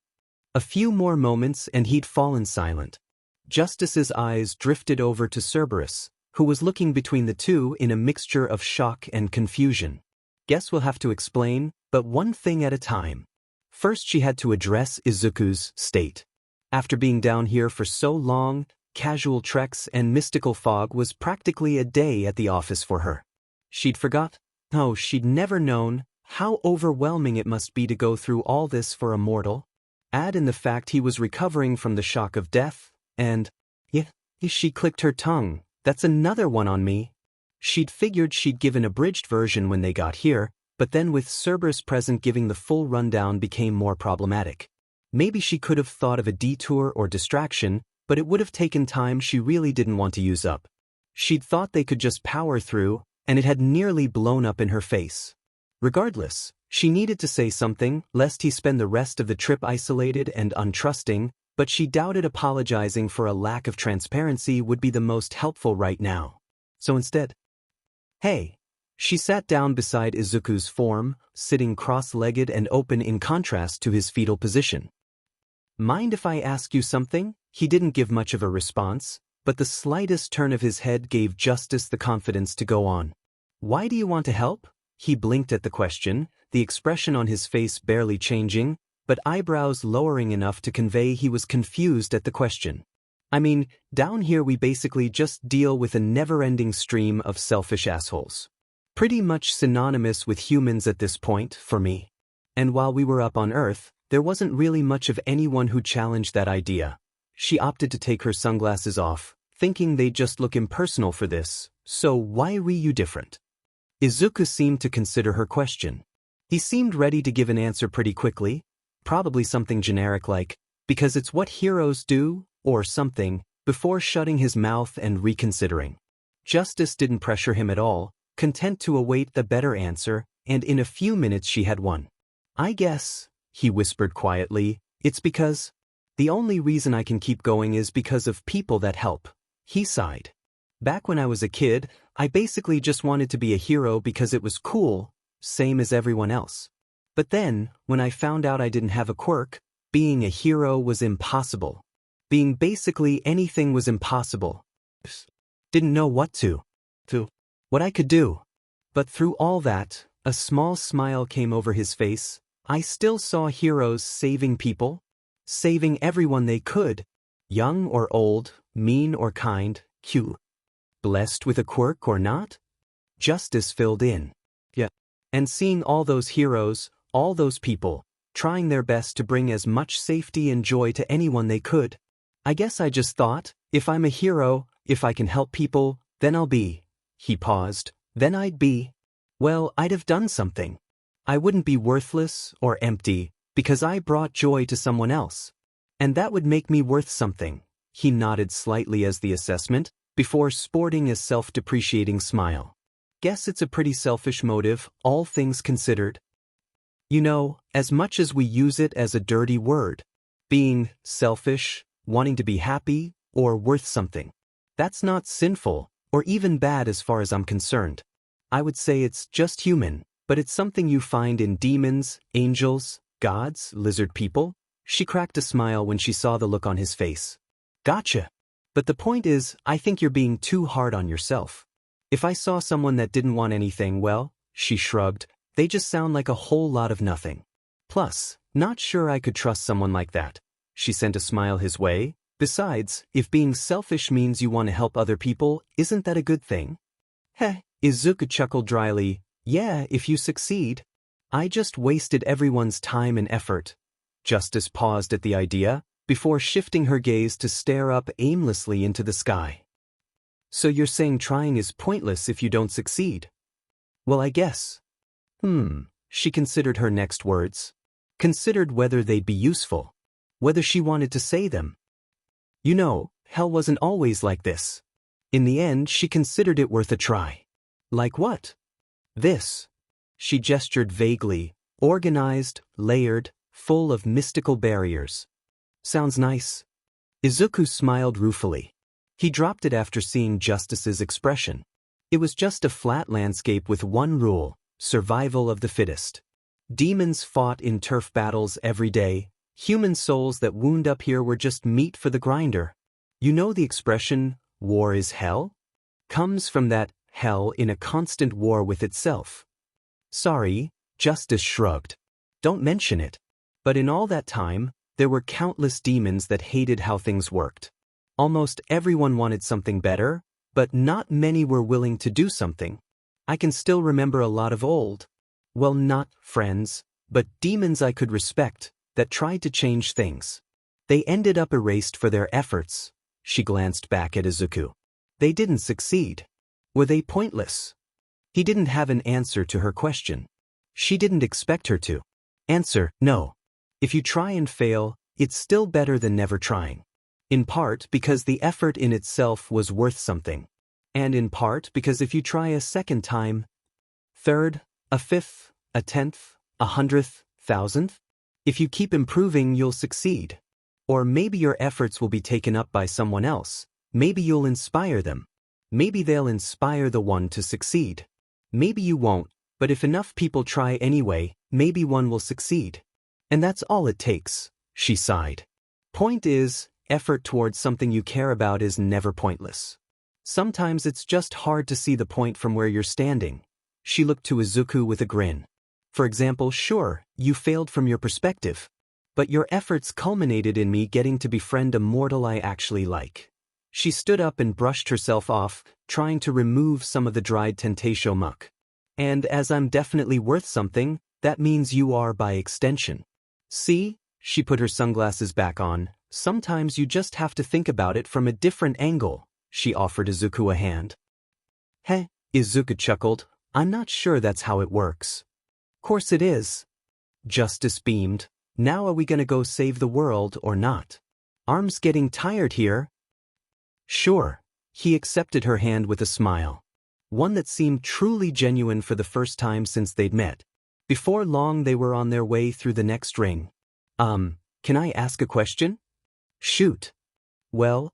A few more moments and he'd fallen silent. Justice's eyes drifted over to Cerberus, who was looking between the two in a mixture of shock and confusion. Guess we'll have to explain, but one thing at a time. First she had to address Izuku's state. After being down here for so long, casual treks and mystical fog was practically a day at the office for her. She'd never known how overwhelming it must be to go through all this for a mortal. Add in the fact he was recovering from the shock of death, and, she clicked her tongue, that's another one on me. She'd figured she'd give an abridged version when they got here, but then with Cerberus present giving the full rundown became more problematic. Maybe she could have thought of a detour or distraction, but it would have taken time she really didn't want to use up. She'd thought they could just power through, and it had nearly blown up in her face. Regardless, she needed to say something, lest he spend the rest of the trip isolated and untrusting, but she doubted apologizing for a lack of transparency would be the most helpful right now. So instead, hey. She sat down beside Izuku's form, sitting cross-legged and open in contrast to his fetal position. Mind if I ask you something? He didn't give much of a response, but the slightest turn of his head gave Justice the confidence to go on. Why do you want to help? He blinked at the question, the expression on his face barely changing, but eyebrows lowering enough to convey he was confused at the question. I mean, down here we basically just deal with a never-ending stream of selfish assholes. Pretty much synonymous with humans at this point, for me. And while we were up on Earth, there wasn't really much of anyone who challenged that idea. She opted to take her sunglasses off, thinking they'd just look impersonal for this, so why were you different? Izuku seemed to consider her question. He seemed ready to give an answer pretty quickly, probably something generic like, because it's what heroes do, or something, before shutting his mouth and reconsidering. Justice didn't pressure him at all, content to await the better answer, and in a few minutes she had one. I guess, he whispered quietly, it's because the only reason I can keep going is because of people that help. He sighed. Back when I was a kid, I basically just wanted to be a hero because it was cool, same as everyone else. But then, when I found out I didn't have a quirk, being a hero was impossible. Being basically anything was impossible. Didn't know what what I could do. But through all that, a small smile came over his face. I still saw heroes saving people, saving everyone they could, young or old, mean or kind, cute, blessed with a quirk or not. Justice filled in. Yeah. And seeing all those heroes, all those people, trying their best to bring as much safety and joy to anyone they could. I guess I just thought, if I'm a hero, if I can help people, then I'll be. He paused. Then I'd have done something. I wouldn't be worthless or empty, because I brought joy to someone else. And that would make me worth something. He nodded slightly as the assessment, before sporting a self-depreciating smile. Guess it's a pretty selfish motive, all things considered. You know, as much as we use it as a dirty word, being selfish, wanting to be happy, or worth something. That's not sinful, or even bad as far as I'm concerned. I would say it's just human, but it's something you find in demons, angels, gods, lizard people. She cracked a smile when she saw the look on his face. Gotcha. But the point is, I think you're being too hard on yourself. If I saw someone that didn't want anything, well, she shrugged, they just sound like a whole lot of nothing. Plus, not sure I could trust someone like that. She sent a smile his way. Besides, if being selfish means you want to help other people, isn't that a good thing? Heh, Izuku chuckled dryly. Yeah, if you succeed. I just wasted everyone's time and effort. Justice paused at the idea, before shifting her gaze to stare up aimlessly into the sky. So you're saying trying is pointless if you don't succeed? Well, I guess. She considered her next words. Considered whether they'd be useful. Whether she wanted to say them. You know, hell wasn't always like this. In the end, she considered it worth a try. Like what? This. She gestured vaguely, organized, layered, full of mystical barriers. Sounds nice. Izuku smiled ruefully. He dropped it after seeing Justice's expression. It was just a flat landscape with one rule: survival of the fittest. Demons fought in turf battles every day. Human souls that wound up here were just meat for the grinder. You know the expression, war is hell? Comes from that hell in a constant war with itself. Sorry, Justice shrugged. Don't mention it. But in all that time, there were countless demons that hated how things worked. Almost everyone wanted something better, but not many were willing to do something. I can still remember a lot of old, well, not friends, but demons I could respect, that tried to change things. They ended up erased for their efforts. She glanced back at Izuku. They didn't succeed. Were they pointless? He didn't have an answer to her question. She didn't expect her to. Answer, no. If you try and fail, it's still better than never trying. In part because the effort in itself was worth something. And in part because if you try a second time, third, a fifth, a 10th, a 100th, 1000th, if you keep improving, you'll succeed. Or maybe your efforts will be taken up by someone else. Maybe you'll inspire them. Maybe they'll inspire the one to succeed. Maybe you won't, but if enough people try anyway, maybe one will succeed. And that's all it takes, she sighed. Point is, effort towards something you care about is never pointless. Sometimes it's just hard to see the point from where you're standing. She looked to Izuku with a grin. For example, sure, you failed from your perspective. But your efforts culminated in me getting to befriend a mortal I actually like. She stood up and brushed herself off, trying to remove some of the dried Tentatio muck. And as I'm definitely worth something, that means you are by extension. See? She put her sunglasses back on. Sometimes you just have to think about it from a different angle. She offered Izuku a hand. Heh, Izuku chuckled. I'm not sure that's how it works. Course it is. Justice beamed. Now are we gonna go save the world or not? Arm's getting tired here. Sure. He accepted her hand with a smile. One that seemed truly genuine for the first time since they'd met. Before long they were on their way through the next ring. Can I ask a question? Shoot. Well,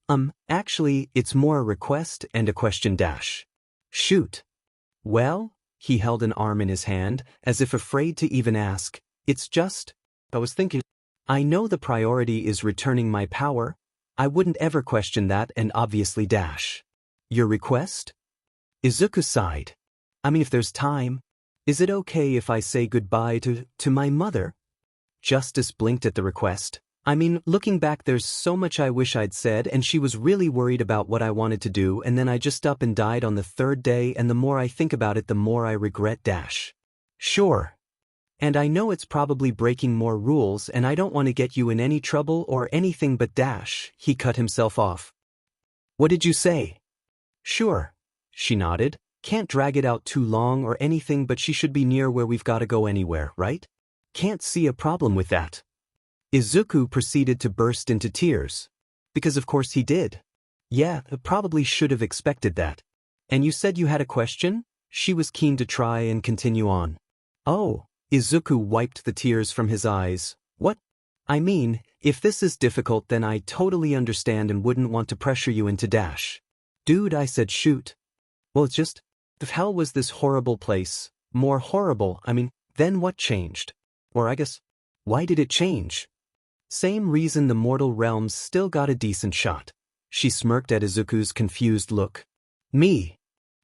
actually, it's more a request and a question dash. Shoot. Well, he held an arm in his hand, as if afraid to even ask. It's just, I was thinking, I know the priority is returning my power. I wouldn't ever question that and obviously dash. Your request? Izuku sighed. I mean, if there's time, is it okay if I say goodbye to my mother? Justice blinked at the request. I mean, looking back, there's so much I wish I'd said, and she was really worried about what I wanted to do, and then I just up and died on the third day, and the more I think about it, the more I regret dash. Sure. And I know it's probably breaking more rules, and I don't want to get you in any trouble or anything but dash. He cut himself off. What did you say? Sure. She nodded. Can't drag it out too long or anything, but she should be near where we've got to go anywhere, right? Can't see a problem with that. Izuku proceeded to burst into tears. Because of course he did. Yeah, I probably should have expected that. And you said you had a question? She was keen to try and continue on. Oh, Izuku wiped the tears from his eyes. What? I mean, if this is difficult, then I totally understand and wouldn't want to pressure you into dash. Dude, I said shoot. Well, it's just, the hell was this horrible place? More horrible, I mean, then what changed? Or I guess, why did it change? Same reason the mortal realms still got a decent shot. She smirked at Izuku's confused look. Me.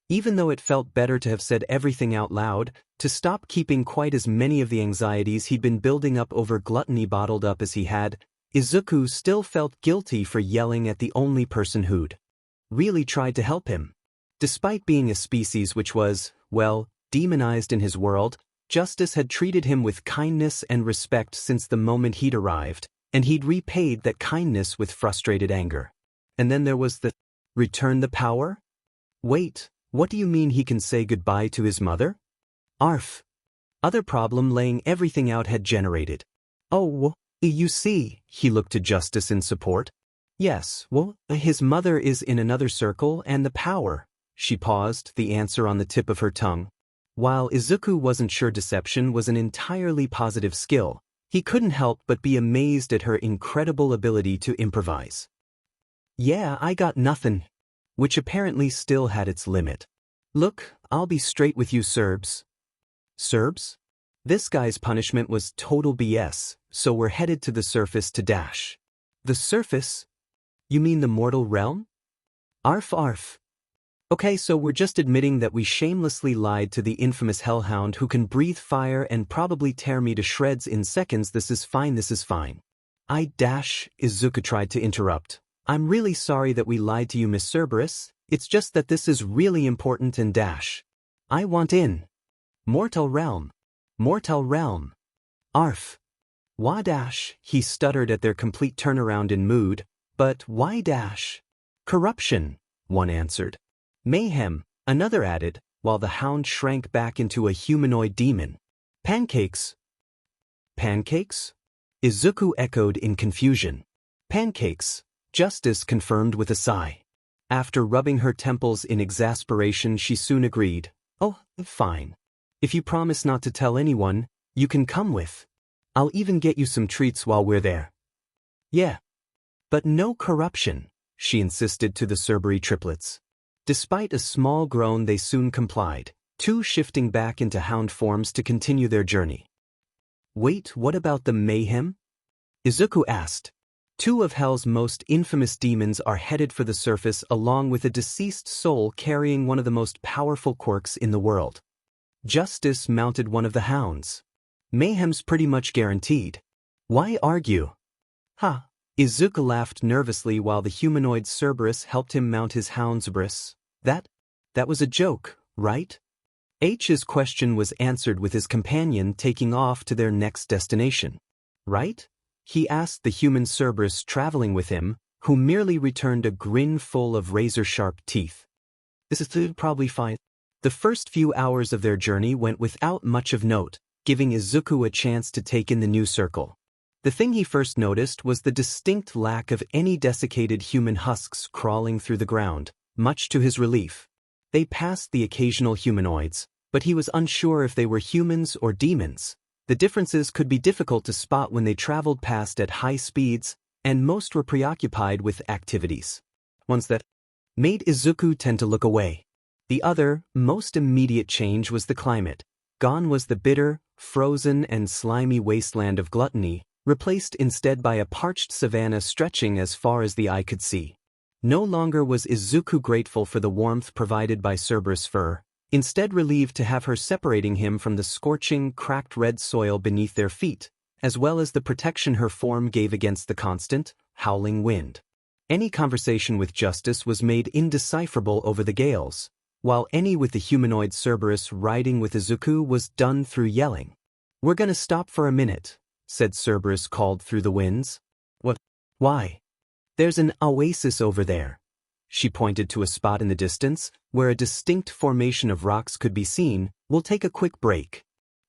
Even though it felt better to have said everything out loud, to stop keeping quite as many of the anxieties he'd been building up over gluttony bottled up as he had, Izuku still felt guilty for yelling at the only person who'd really tried to help him. Despite being a species which was, well, demonized in his world, Justice had treated him with kindness and respect since the moment he'd arrived, and he'd repaid that kindness with frustrated anger. And then there was the return the power? Wait, what do you mean he can say goodbye to his mother? Arf. Other problem laying everything out had generated. Oh, you see, he looked to Justice in support. Yes, well, his mother is in another circle and the power. She paused, the answer on the tip of her tongue. While Izuku wasn't sure deception was an entirely positive skill, He couldn't help but be amazed at her incredible ability to improvise. Yeah, I got nothing. Which apparently still had its limit. Look, I'll be straight with you, Serbs. Serbs? This guy's punishment was total BS, so we're headed to the surface to dash. The surface? You mean the mortal realm? Arf arf. Okay, so we're just admitting that we shamelessly lied to the infamous hellhound who can breathe fire and probably tear me to shreds in seconds. This is fine. Izuku tried to interrupt. I'm really sorry that we lied to you, Miss Cerberus. It's just that this is really important and dash. I want in. Mortal realm. Arf. Why dash? He stuttered at their complete turnaround in mood. But why dash? Corruption, one answered. Mayhem, another added, while the hound shrank back into a humanoid demon. Pancakes. Pancakes? Izuku echoed in confusion. Pancakes, Justice confirmed with a sigh. After rubbing her temples in exasperation, she soon agreed. Oh, fine. If you promise not to tell anyone, you can come with. I'll even get you some treats while we're there. Yeah. But no corruption, she insisted to the Cerberi triplets. Despite a small groan, they soon complied, two shifting back into hound forms to continue their journey. Wait, what about the mayhem? Izuku asked. Two of Hell's most infamous demons are headed for the surface along with a deceased soul carrying one of the most powerful quirks in the world. Justice mounted one of the hounds. Mayhem's pretty much guaranteed. Why argue? Ha! Izuku laughed nervously while the humanoid Cerberus helped him mount his hound's bris. That was a joke, right? H's question was answered with his companion taking off to their next destination. Right? He asked the human Cerberus traveling with him, who merely returned a grin full of razor-sharp teeth. This is probably fine. The first few hours of their journey went without much of note, giving Izuku a chance to take in the new circle. The thing he first noticed was the distinct lack of any desiccated human husks crawling through the ground, much to his relief. They passed the occasional humanoids, but he was unsure if they were humans or demons. The differences could be difficult to spot when they traveled past at high speeds, and most were preoccupied with activities. Ones that made Izuku tend to look away. The other, most immediate change was the climate. Gone was the bitter, frozen and slimy wasteland of gluttony, replaced instead by a parched savanna stretching as far as the eye could see. No longer was Izuku grateful for the warmth provided by Cerberus fur, instead relieved to have her separating him from the scorching, cracked red soil beneath their feet, as well as the protection her form gave against the constant, howling wind. Any conversation with Justice was made indecipherable over the gales, while any with the humanoid Cerberus riding with Izuku was done through yelling. We're gonna stop for a minute, said Cerberus called through the winds. What? Why? There's an oasis over there. She pointed to a spot in the distance, where a distinct formation of rocks could be seen. We'll take a quick break.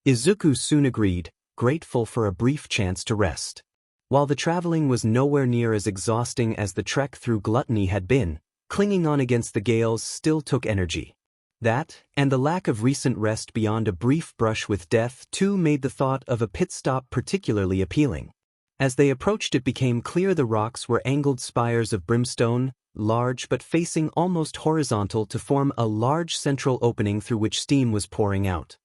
Izuku soon agreed, grateful for a brief chance to rest. While the traveling was nowhere near as exhausting as the trek through gluttony had been, clinging on against the gales still took energy. That, and the lack of recent rest beyond a brief brush with death too made the thought of a pit stop particularly appealing. As they approached, it became clear the rocks were angled spires of brimstone, large but facing almost horizontal to form a large central opening through which steam was pouring out.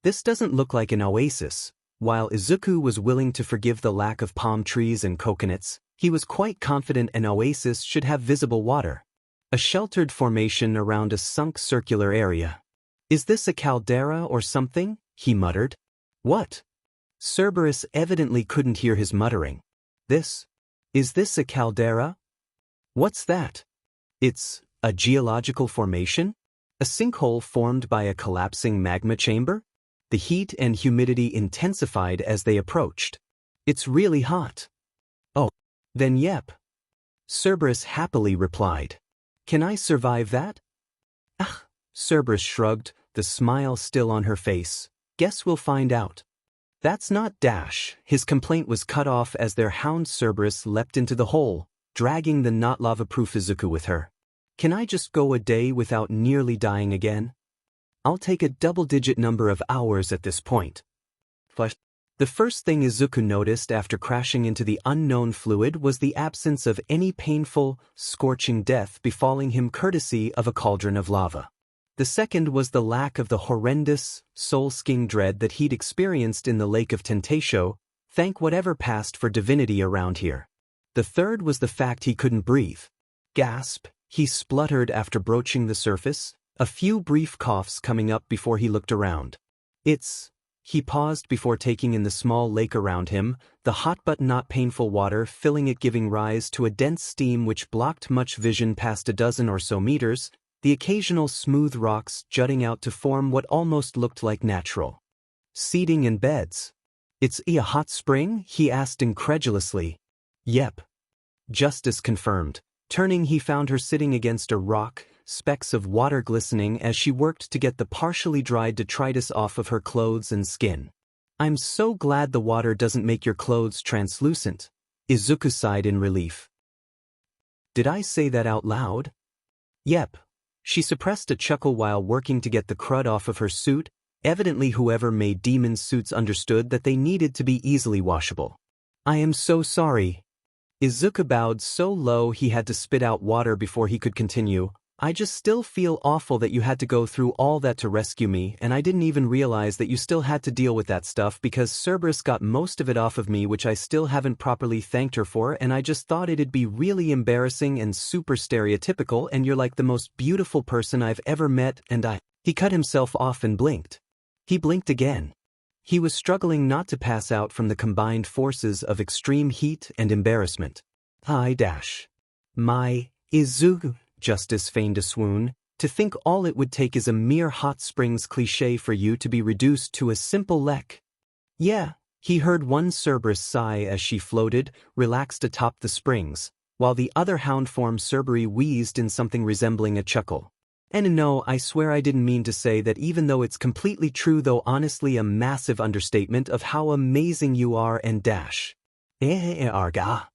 This doesn't look like an oasis. While Izuku was willing to forgive the lack of palm trees and coconuts, he was quite confident an oasis should have visible water. A sheltered formation around a sunk circular area. Is this a caldera or something? He muttered. What? Cerberus evidently couldn't hear his muttering. Is this a caldera? What's that? It's a geological formation? A sinkhole formed by a collapsing magma chamber? The heat and humidity intensified as they approached. It's really hot. Oh, then yep. Cerberus happily replied. Can I survive that? Ah, Cerberus shrugged, the smile still on her face. Guess we'll find out. That's not dash. His complaint was cut off as their hound Cerberus leapt into the hole, dragging the not lava-proof Izuku with her. Can I just go a day without nearly dying again? I'll take a double-digit number of hours at this point. The first thing Izuku noticed after crashing into the unknown fluid was the absence of any painful, scorching death befalling him courtesy of a cauldron of lava. The second was the lack of the horrendous, soul-sking dread that he'd experienced in the Lake of Tentatio, thank whatever passed for divinity around here. The third was the fact he couldn't breathe. Gasp, he spluttered after broaching the surface, a few brief coughs coming up before he looked around. He paused before taking in the small lake around him, the hot but not painful water filling it, giving rise to a dense steam which blocked much vision past a dozen or so meters, the occasional smooth rocks jutting out to form what almost looked like natural seating and beds. "It's a hot spring?" he asked incredulously. "Yep." Justice confirmed. Turning, he found her sitting against a rock, specks of water glistening as she worked to get the partially dried detritus off of her clothes and skin. "I'm so glad the water doesn't make your clothes translucent," Izuku sighed in relief. "Did I say that out loud?" "Yep." She suppressed a chuckle while working to get the crud off of her suit. Evidently whoever made demon suits understood that they needed to be easily washable. "I am so sorry." Izuku bowed so low he had to spit out water before he could continue. "I just still feel awful that you had to go through all that to rescue me, and I didn't even realize that you still had to deal with that stuff because Cerberus got most of it off of me, which I still haven't properly thanked her for, and I just thought it'd be really embarrassing and super stereotypical, and you're like the most beautiful person I've ever met, and He cut himself off and blinked. He blinked again. He was struggling not to pass out from the combined forces of extreme heat and embarrassment. My Izuku. Justice feigned a swoon. "To think all it would take is a mere hot springs cliché for you to be reduced to a simple lek." "Yeah," he heard one Cerberus sigh as she floated, relaxed atop the springs, while the other hound form Cerberi wheezed in something resembling a chuckle. "And no, I swear I didn't mean to say that, even though it's completely true, though honestly a massive understatement of how amazing you are and arga."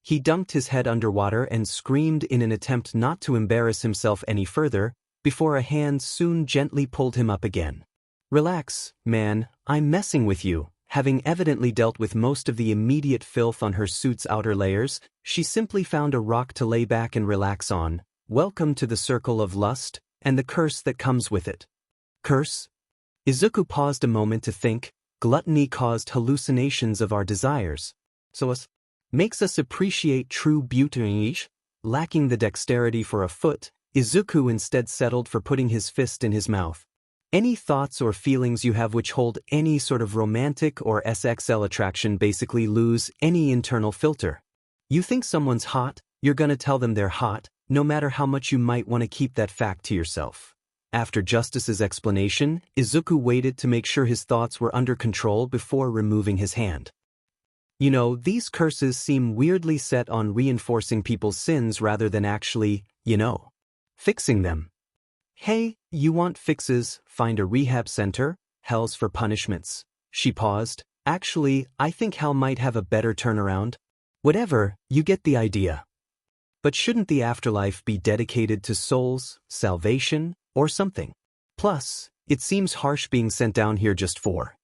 He dunked his head underwater and screamed in an attempt not to embarrass himself any further, before a hand soon gently pulled him up again. "Relax, man, I'm messing with you." Having evidently dealt with most of the immediate filth on her suit's outer layers, she simply found a rock to lay back and relax on. "Welcome to the circle of lust, and the curse that comes with it." "Curse?" Izuku paused a moment to think. "Gluttony caused hallucinations of our desires. So us makes us appreciate true beauty." Lacking the dexterity for a foot, Izuku instead settled for putting his fist in his mouth. "Any thoughts or feelings you have which hold any sort of romantic or SXL attraction basically lose any internal filter. You think someone's hot, you're gonna tell them they're hot, no matter how much you might want to keep that fact to yourself." After Justice's explanation, Izuku waited to make sure his thoughts were under control before removing his hand. "You know, these curses seem weirdly set on reinforcing people's sins rather than actually, fixing them. Hey, you want fixes, find a rehab center, hell's for punishments." She paused. "Actually, I think hell might have a better turnaround. Whatever, you get the idea. But shouldn't the afterlife be dedicated to souls, salvation, or something? Plus, it seems harsh being sent down here just for..."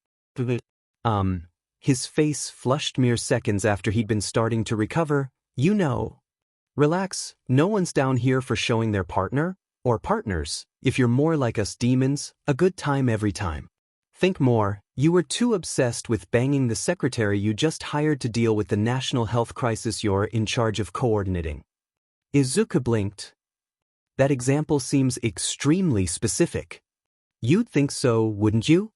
His face flushed mere seconds after he'd been starting to recover. "Relax, no one's down here for showing their partner, or partners. If you're more like us demons, a good time every time. Think more, you were too obsessed with banging the secretary you just hired to deal with the national health crisis you're in charge of coordinating." Izuku blinked. "That example seems extremely specific." "You'd think so, wouldn't you?"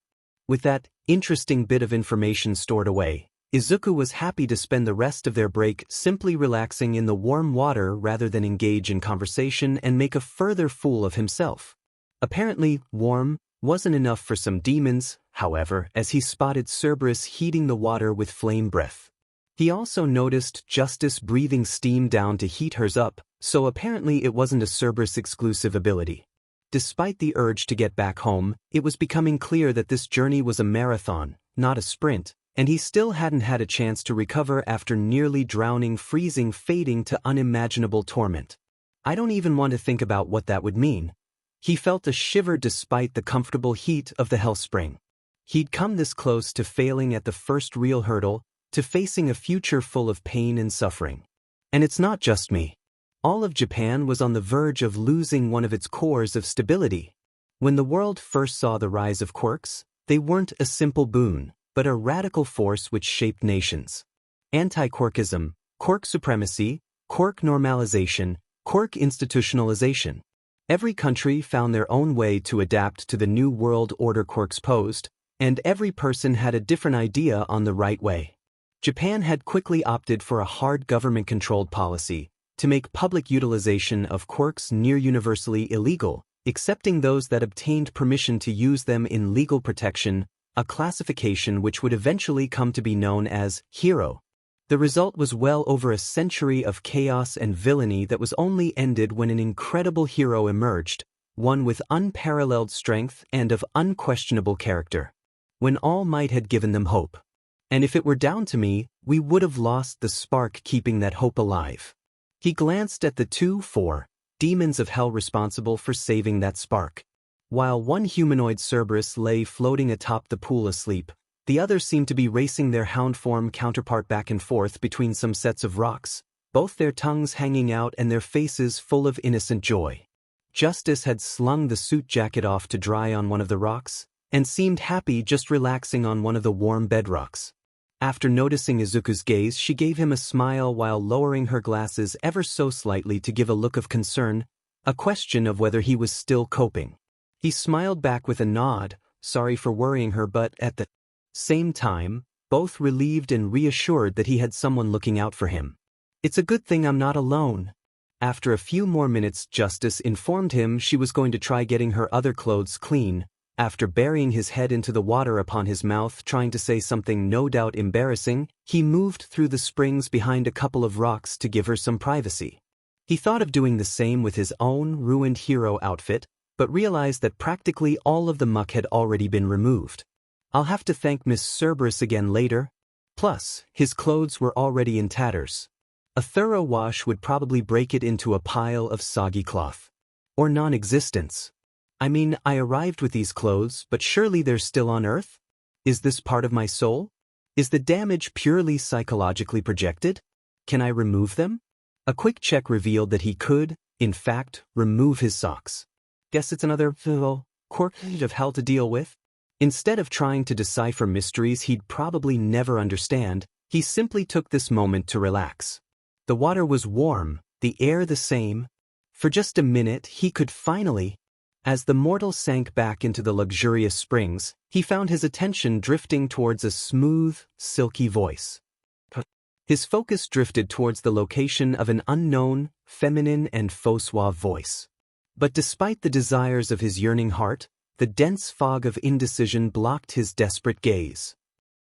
With that interesting bit of information stored away, Izuku was happy to spend the rest of their break simply relaxing in the warm water rather than engage in conversation and make a further fool of himself. Apparently, warm wasn't enough for some demons, however, as he spotted Cerberus heating the water with flame breath. He also noticed Justice breathing steam down to heat hers up, so apparently it wasn't a Cerberus-exclusive ability. Despite the urge to get back home, it was becoming clear that this journey was a marathon, not a sprint, and he still hadn't had a chance to recover after nearly drowning, freezing, fading to unimaginable torment. "I don't even want to think about what that would mean." He felt a shiver despite the comfortable heat of the hell spring. He'd come this close to failing at the first real hurdle, to facing a future full of pain and suffering. And it's not just me. All of Japan was on the verge of losing one of its cores of stability. When the world first saw the rise of quirks, they weren't a simple boon, but a radical force which shaped nations. Anti-quirkism, quirk supremacy, quirk normalization, quirk institutionalization. Every country found their own way to adapt to the new world order quirks posed, and every person had a different idea on the right way. Japan had quickly opted for a hard government-controlled policy to make public utilization of quirks near universally illegal, excepting those that obtained permission to use them in legal protection, a classification which would eventually come to be known as hero. The result was well over a century of chaos and villainy that was only ended when an incredible hero emerged, one with unparalleled strength and of unquestionable character. When all might had given them hope. And if it were down to me, we would have lost the spark keeping that hope alive. He glanced at the 2 demons of hell responsible for saving that spark. While one humanoid Cerberus lay floating atop the pool asleep, the others seemed to be racing their hound form counterpart back and forth between some sets of rocks, both their tongues hanging out and their faces full of innocent joy. Justice had slung the suit jacket off to dry on one of the rocks, and seemed happy just relaxing on one of the warm bedrocks. After noticing Izuku's gaze, she gave him a smile while lowering her glasses ever so slightly to give a look of concern, a question of whether he was still coping. He smiled back with a nod, sorry for worrying her, but at the same time, both relieved and reassured that he had someone looking out for him. It's a good thing I'm not alone. After a few more minutes, Justice informed him she was going to try getting her other clothes clean. After burying his head into the water upon his mouth trying to say something no doubt embarrassing, he moved through the springs behind a couple of rocks to give her some privacy. He thought of doing the same with his own ruined hero outfit, but realized that practically all of the muck had already been removed. I'll have to thank Miss Cerberus again later. Plus, his clothes were already in tatters. A thorough wash would probably break it into a pile of soggy cloth. Or non-existence. I mean, I arrived with these clothes, but surely they're still on Earth? Is this part of my soul? Is the damage purely psychologically projected? Can I remove them? A quick check revealed that he could, in fact, remove his socks. Guess it's another quirk of hell to deal with. Instead of trying to decipher mysteries he'd probably never understand, he simply took this moment to relax. The water was warm, the air the same. For just a minute he could finally. As the mortal sank back into the luxurious springs, he found his attention drifting towards a smooth, silky voice. His focus drifted towards the location of an unknown, feminine and faux suave voice. But despite the desires of his yearning heart, the dense fog of indecision blocked his desperate gaze.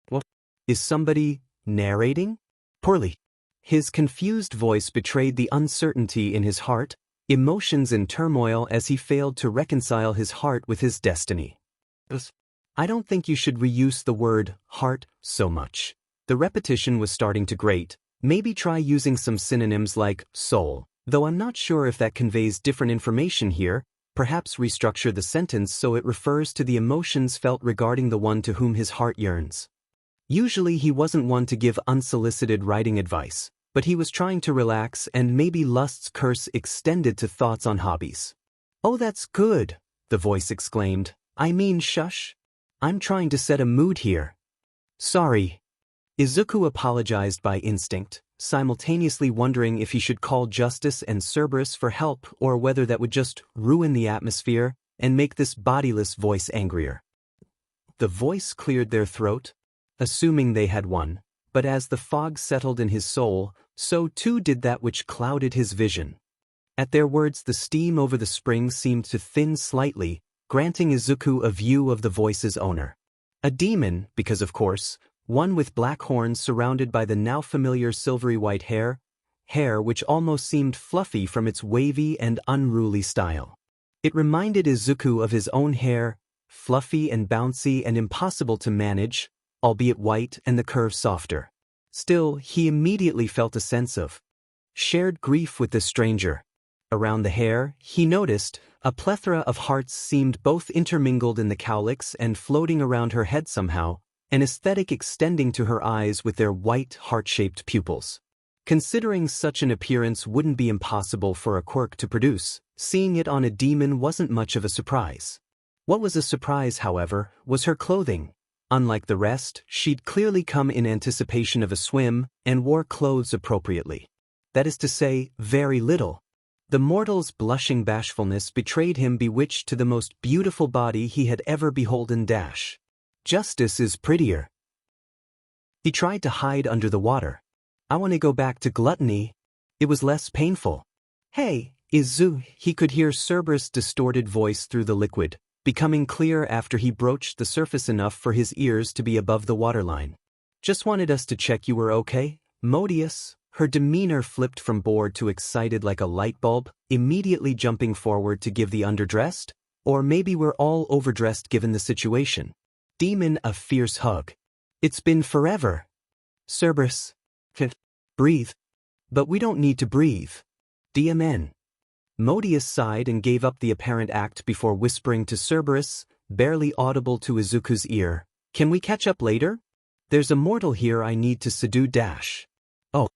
What? Is somebody narrating? Poorly. His confused voice betrayed the uncertainty in his heart, emotions in turmoil as he failed to reconcile his heart with his destiny. I don't think you should reuse the word heart so much. The repetition was starting to grate. Maybe try using some synonyms like soul, though I'm not sure if that conveys different information here. Perhaps restructure the sentence so it refers to the emotions felt regarding the one to whom his heart yearns. Usually he wasn't one to give unsolicited writing advice, but he was trying to relax and maybe lust's curse extended to thoughts on hobbies. Oh, that's good, the voice exclaimed. I mean, shush. I'm trying to set a mood here. Sorry. Izuku apologized by instinct, simultaneously wondering if he should call Justice and Cerberus for help or whether that would just ruin the atmosphere and make this bodiless voice angrier. The voice cleared their throat, assuming they had won, but as the fog settled in his soul, so too did that which clouded his vision. At their words, the steam over the springs seemed to thin slightly, granting Izuku a view of the voice's owner. A demon, because of course, one with black horns surrounded by the now familiar silvery white hair which almost seemed fluffy from its wavy and unruly style. It reminded Izuku of his own hair, fluffy and bouncy and impossible to manage, albeit white and the curve softer. Still, he immediately felt a sense of shared grief with this stranger. Around the hair, he noticed, a plethora of hearts seemed both intermingled in the cowlicks and floating around her head somehow, an aesthetic extending to her eyes with their white, heart-shaped pupils. Considering such an appearance wouldn't be impossible for a quirk to produce, seeing it on a demon wasn't much of a surprise. What was a surprise, however, was her clothing. Unlike the rest, she'd clearly come in anticipation of a swim and wore clothes appropriately. That is to say, very little. The mortal's blushing bashfulness betrayed him bewitched to the most beautiful body he had ever beholden. Justice is prettier. He tried to hide under the water. I want to go back to gluttony. It was less painful. Hey, Izuku, he could hear Cerberus' distorted voice through the liquid, becoming clear after he broached the surface enough for his ears to be above the waterline. Just wanted us to check you were okay, Modius. Her demeanor flipped from bored to excited like a light bulb, immediately jumping forward to give the underdressed, or maybe we're all overdressed given the situation. Demon a fierce hug. It's been forever. Cerberus. Breathe. But we don't need to breathe. DMN. Modius sighed and gave up the apparent act before whispering to Cerberus, barely audible to Izuku's ear, can we catch up later? There's a mortal here I need to subdue. Oh.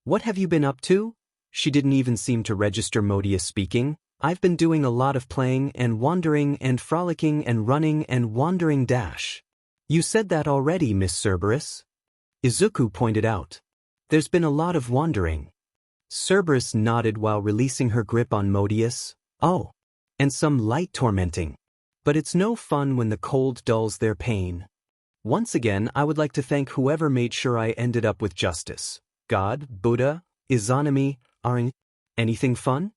What have you been up to? She didn't even seem to register Modius speaking. I've been doing a lot of playing and wandering and frolicking and running and wandering. You said that already, Miss Cerberus. Izuku pointed out. There's been a lot of wandering. Cerberus nodded while releasing her grip on Modius. Oh. And some light tormenting. But it's no fun when the cold dulls their pain. Once again, I would like to thank whoever made sure I ended up with justice. God, Buddha, Izanami, aren't anything fun?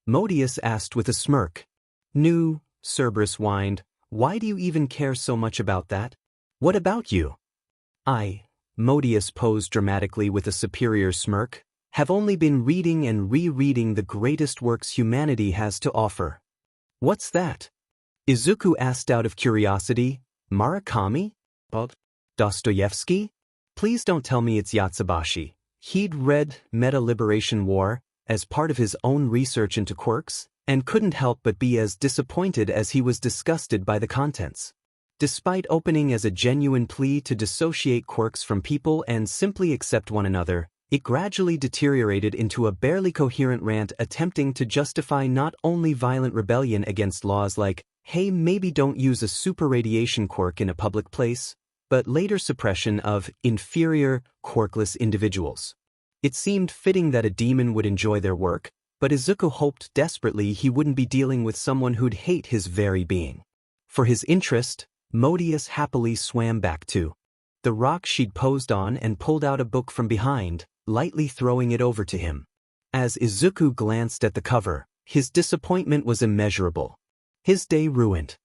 Modius asked with a smirk. No, Cerberus whined. Why do you even care so much about that? What about you? Modius posed dramatically with a superior smirk, have only been reading and rereading the greatest works humanity has to offer. What's that? Izuku asked out of curiosity. Murakami? Dostoevsky? Please don't tell me it's Yatsubashi. He'd read Meta-Liberation War as part of his own research into quirks, and couldn't help but be as disappointed as he was disgusted by the contents. Despite opening as a genuine plea to dissociate quirks from people and simply accept one another, it gradually deteriorated into a barely coherent rant attempting to justify not only violent rebellion against laws like, hey, maybe don't use a super radiation quirk in a public place, but later suppression of inferior, quirkless individuals. It seemed fitting that a demon would enjoy their work, but Izuku hoped desperately he wouldn't be dealing with someone who'd hate his very being. For his interest, Modius happily swam back to the rock she'd posed on and pulled out a book from behind, lightly throwing it over to him. As Izuku glanced at the cover, his disappointment was immeasurable. His day ruined.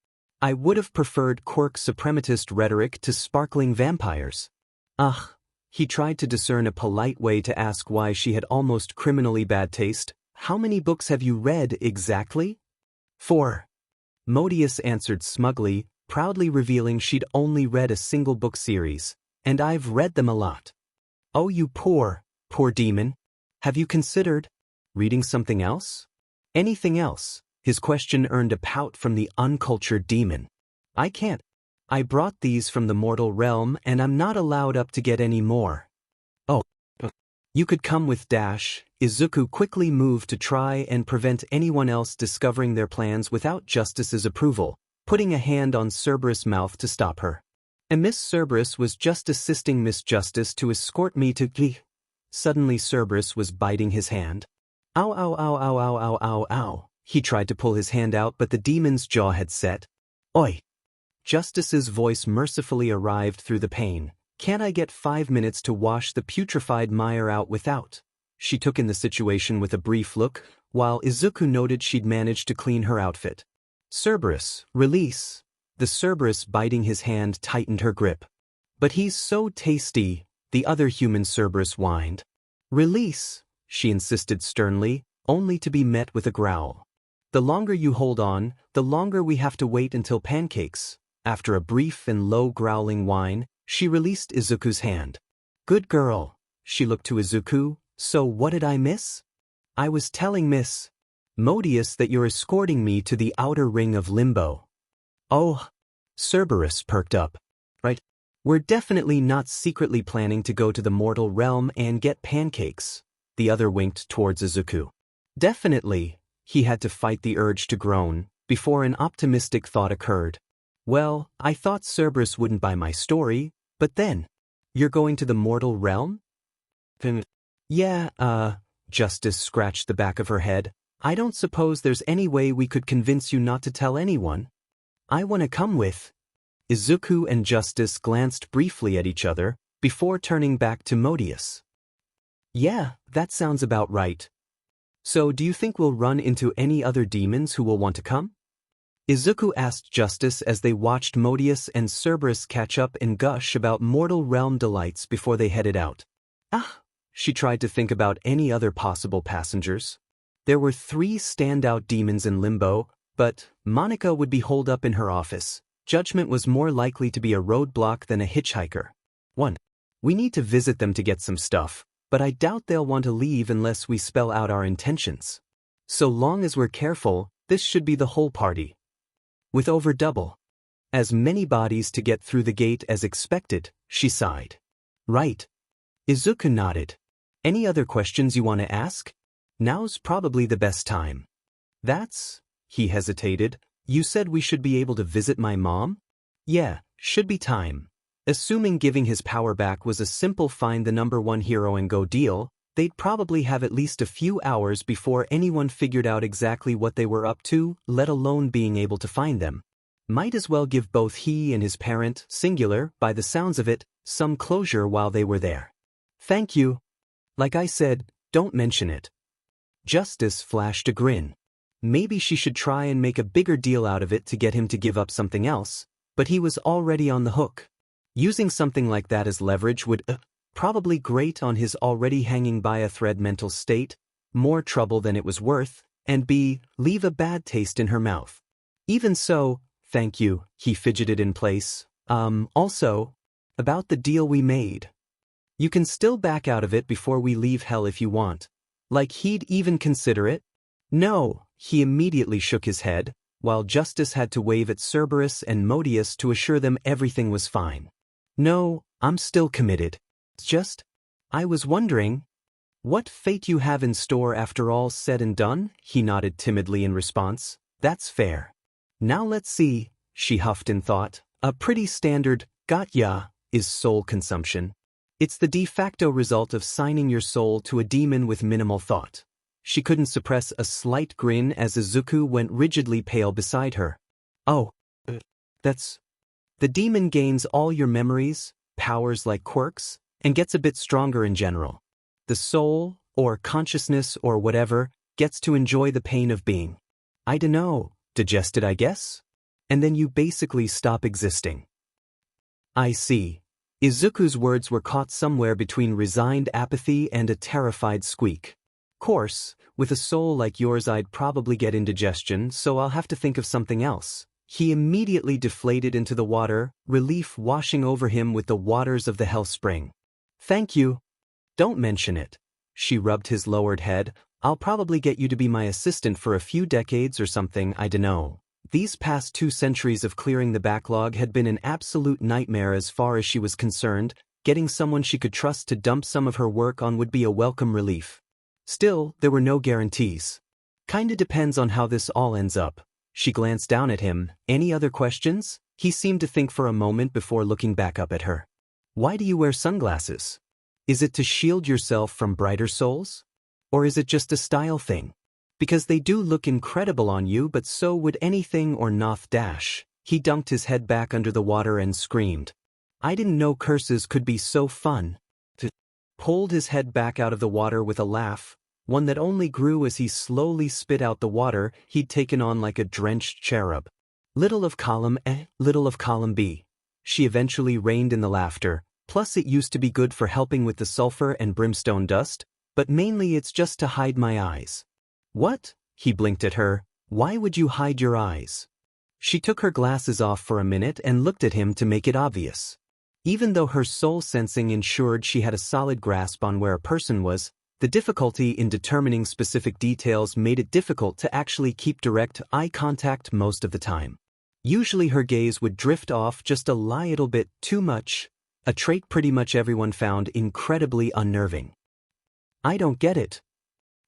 I would have preferred quirk suprematist rhetoric to sparkling vampires. Ugh. He tried to discern a polite way to ask why she had almost criminally bad taste. How many books have you read exactly? 4. Modius answered smugly, proudly revealing she'd only read a single book series, and I've read them a lot. Oh, you poor demon. Have you considered reading something else? Anything else? His question earned a pout from the uncultured demon. I can't. I brought these from the mortal realm and I'm not allowed up to get any more. Oh. You could come with Izuku quickly moved to try and prevent anyone else discovering their plans without Justice's approval, putting a hand on Cerberus' mouth to stop her. And Miss Cerberus was just assisting Miss Justice to escort me to Suddenly Cerberus was biting his hand. Ow ow ow ow ow ow ow ow. He tried to pull his hand out but the demon's jaw had set. Oi! Justice's voice mercifully arrived through the pain. Can't I get 5 minutes to wash the putrefied mire out without? She took in the situation with a brief look, while Izuku noted she'd managed to clean her outfit. Cerberus, release. The Cerberus biting his hand tightened her grip. But he's so tasty, the other human Cerberus whined. Release, she insisted sternly, only to be met with a growl. The longer you hold on, the longer we have to wait until pancakes. After a brief and low growling whine, she released Izuku's hand. Good girl. She looked to Izuku. So what did I miss? I was telling Miss Modius that you're escorting me to the outer ring of limbo. Oh, Cerberus perked up. Right? We're definitely not secretly planning to go to the mortal realm and get pancakes. The other winked towards Izuku. Definitely, he had to fight the urge to groan, before an optimistic thought occurred. Well, I thought Cerberus wouldn't buy my story, but then, you're going to the mortal realm? Yeah, Justice scratched the back of her head. I don't suppose there's any way we could convince you not to tell anyone. I want to come with. Izuku and Justice glanced briefly at each other, before turning back to Modius. Yeah, that sounds about right. So do you think we'll run into any other demons who will want to come? Izuku asked Justice as they watched Modius and Cerberus catch up and gush about mortal realm delights before they headed out. She tried to think about any other possible passengers. There were 3 standout demons in limbo, but Monica would be holed up in her office. Judgment was more likely to be a roadblock than a hitchhiker. 1. We need to visit them to get some stuff, but I doubt they'll want to leave unless we spell out our intentions. So long as we're careful, this should be the whole party. With over double as many bodies to get through the gate as expected, she sighed. Right. Izuku nodded. Any other questions you want to ask? Now's probably the best time. He hesitated. You said we should be able to visit my mom? Yeah, should be time. Assuming giving his power back was a simple find the number 1 hero and go deal, they'd probably have at least a few hours before anyone figured out exactly what they were up to, let alone being able to find them. Might as well give both he and his parent, singular, by the sounds of it, some closure while they were there. Thank you. Like I said, don't mention it. Justice flashed a grin. Maybe she should try and make a bigger deal out of it to get him to give up something else, but he was already on the hook. Using something like that as leverage would probably grate on his already hanging by a thread mental state, more trouble than it was worth, and leave a bad taste in her mouth. Even so, thank you, he fidgeted in place. Also, about the deal we made. You can still back out of it before we leave hell if you want. Like he'd even consider it? No, he immediately shook his head, while Justice had to wave at Cerberus and Modius to assure them everything was fine. No, I'm still committed. It's just, I was wondering, what fate you have in store after all's said and done? He nodded timidly in response. That's fair. Now let's see, she huffed in thought. A pretty standard, got ya, is soul consumption. It's the de facto result of signing your soul to a demon with minimal thought. She couldn't suppress a slight grin as Izuku went rigidly pale beside her. Oh, that's... The demon gains all your memories, powers like quirks, and gets a bit stronger in general. The soul, or consciousness or whatever, gets to enjoy the pain of being. I dunno, digested I guess? And then you basically stop existing. I see. Izuku's words were caught somewhere between resigned apathy and a terrified squeak. Course, with a soul like yours I'd probably get indigestion, so I'll have to think of something else. He immediately deflated into the water, relief washing over him with the waters of the hell spring. Thank you. Don't mention it. She rubbed his lowered head. I'll probably get you to be my assistant for a few decades or something, I dunno. These past 2 centuries of clearing the backlog had been an absolute nightmare as far as she was concerned. Getting someone she could trust to dump some of her work on would be a welcome relief. Still, there were no guarantees. Kinda depends on how this all ends up. She glanced down at him. Any other questions? He seemed to think for a moment before looking back up at her. Why do you wear sunglasses? Is it to shield yourself from brighter souls? Or is it just a style thing? Because they do look incredible on you, but so would anything or noth dash. He dunked his head back under the water and screamed. I didn't know curses could be so fun. Pulled his head back out of the water with a laugh, one that only grew as he slowly spit out the water he'd taken on like a drenched cherub. Little of column A, little of column B. She eventually reined in the laughter, plus it used to be good for helping with the sulfur and brimstone dust, but mainly it's just to hide my eyes. What? He blinked at her. Why would you hide your eyes? She took her glasses off for a minute and looked at him to make it obvious. Even though her soul sensing ensured she had a solid grasp on where a person was, The difficulty in determining specific details made it difficult to actually keep direct eye contact most of the time. Usually her gaze would drift off just a little bit too much, a trait pretty much everyone found incredibly unnerving. I don't get it.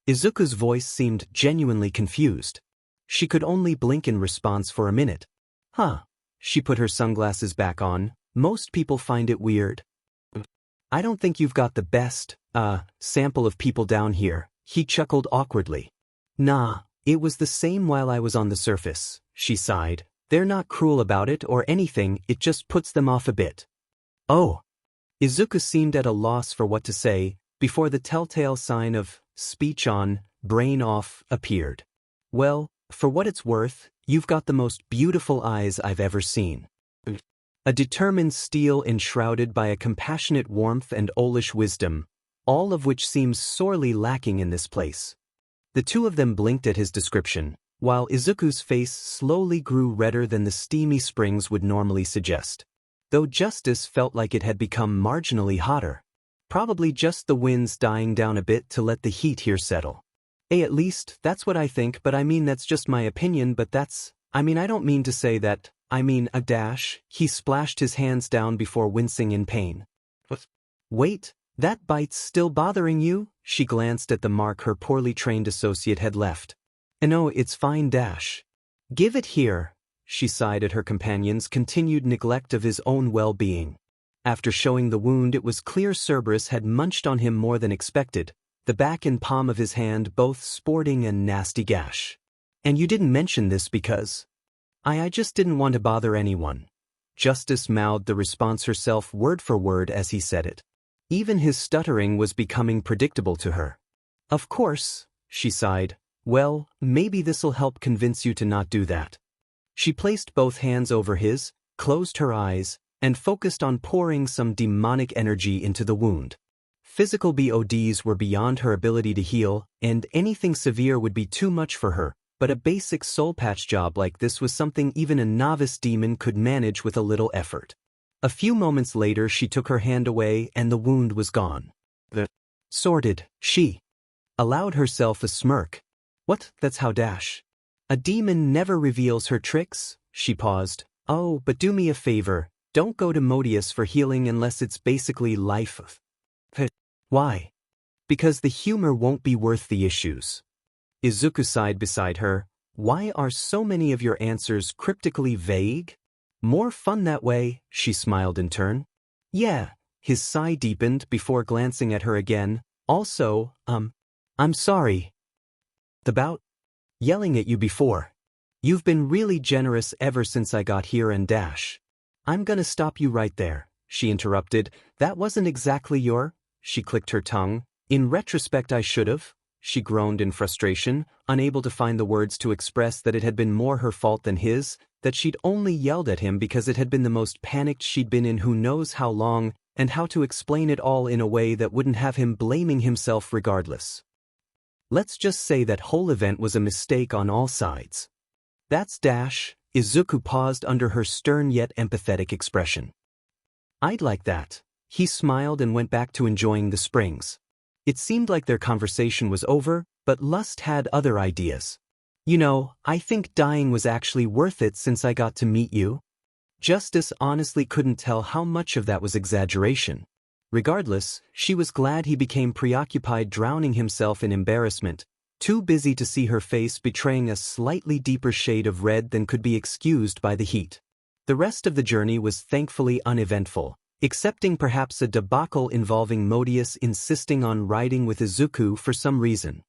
Izuku's voice seemed genuinely confused. She could only blink in response for a minute. Huh. She put her sunglasses back on. Most people find it weird. I don't think you've got the best, sample of people down here, he chuckled awkwardly. Nah, it was the same while I was on the surface, she sighed. They're not cruel about it or anything, it just puts them off a bit. Oh. Izuku seemed at a loss for what to say, before the telltale sign of speech on, brain off appeared. Well, for what it's worth, you've got the most beautiful eyes I've ever seen. A determined steel enshrouded by a compassionate warmth and owlish wisdom, all of which seems sorely lacking in this place. The two of them blinked at his description, while Izuku's face slowly grew redder than the steamy springs would normally suggest. Though Justice felt like it had become marginally hotter. Probably just the winds dying down a bit to let the heat here settle. At least, that's what I think, but I mean that's just my opinion, but I don't mean to say that, a dash. He splashed his hands down before wincing in pain. Wait, that bite's still bothering you? She glanced at the mark her poorly trained associate had left. No, it's fine, dash. Give it here. She sighed at her companion's continued neglect of his own well-being. After showing the wound, it was clear Cerberus had munched on him more than expected, the back and palm of his hand both sporting a nasty gash. And you didn't mention this because... I just didn't want to bother anyone. Justice mouthed the response herself word for word as he said it. Even his stuttering was becoming predictable to her. Of course, she sighed. Well, maybe this'll help convince you to not do that. She placed both hands over his, closed her eyes, and focused on pouring some demonic energy into the wound. Physical BODs were beyond her ability to heal, and anything severe would be too much for her, but a basic soul patch job like this was something even a novice demon could manage with a little effort. A few moments later she took her hand away and the wound was gone. Sorted, she allowed herself a smirk. What, that's how dash. A demon never reveals her tricks? She paused. Oh, but do me a favor, don't go to Modius for healing unless it's basically life. Why? Because the humor won't be worth the issues. Izuku sighed beside her. Why are so many of your answers cryptically vague? More fun that way, she smiled in turn. Yeah, his sigh deepened before glancing at her again. Also, I'm sorry. About yelling at you before. You've been really generous ever since I got here and dash. I'm gonna stop you right there, she interrupted. That wasn't exactly your... She clicked her tongue. In retrospect I should've. She groaned in frustration, unable to find the words to express that it had been more her fault than his, that she'd only yelled at him because it had been the most panicked she'd been in who knows how long, and how to explain it all in a way that wouldn't have him blaming himself regardless. Let's just say that whole event was a mistake on all sides. That's dash. Izuku paused under her stern yet empathetic expression. I'd like that. He smiled and went back to enjoying the springs. It seemed like their conversation was over, but Lust had other ideas. You know, I think dying was actually worth it since I got to meet you. Justice honestly couldn't tell how much of that was exaggeration. Regardless, she was glad he became preoccupied drowning himself in embarrassment, too busy to see her face betraying a slightly deeper shade of red than could be excused by the heat. The rest of the journey was thankfully uneventful, excepting perhaps a debacle involving Modius insisting on riding with Izuku for some reason.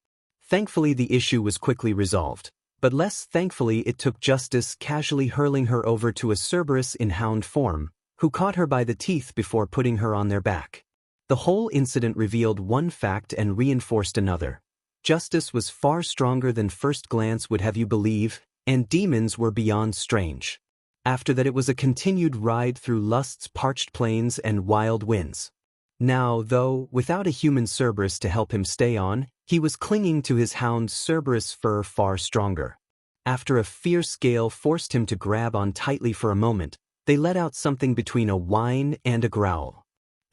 Thankfully the issue was quickly resolved, but less thankfully it took Justice casually hurling her over to a Cerberus in hound form, who caught her by the teeth before putting her on their back. The whole incident revealed one fact and reinforced another. Justice was far stronger than first glance would have you believe, and demons were beyond strange. After that it was a continued ride through Lust's parched plains and wild winds. Now, though, without a human Cerberus to help him stay on, he was clinging to his hound's Cerberus fur far stronger. After a fierce gale forced him to grab on tightly for a moment, they let out something between a whine and a growl.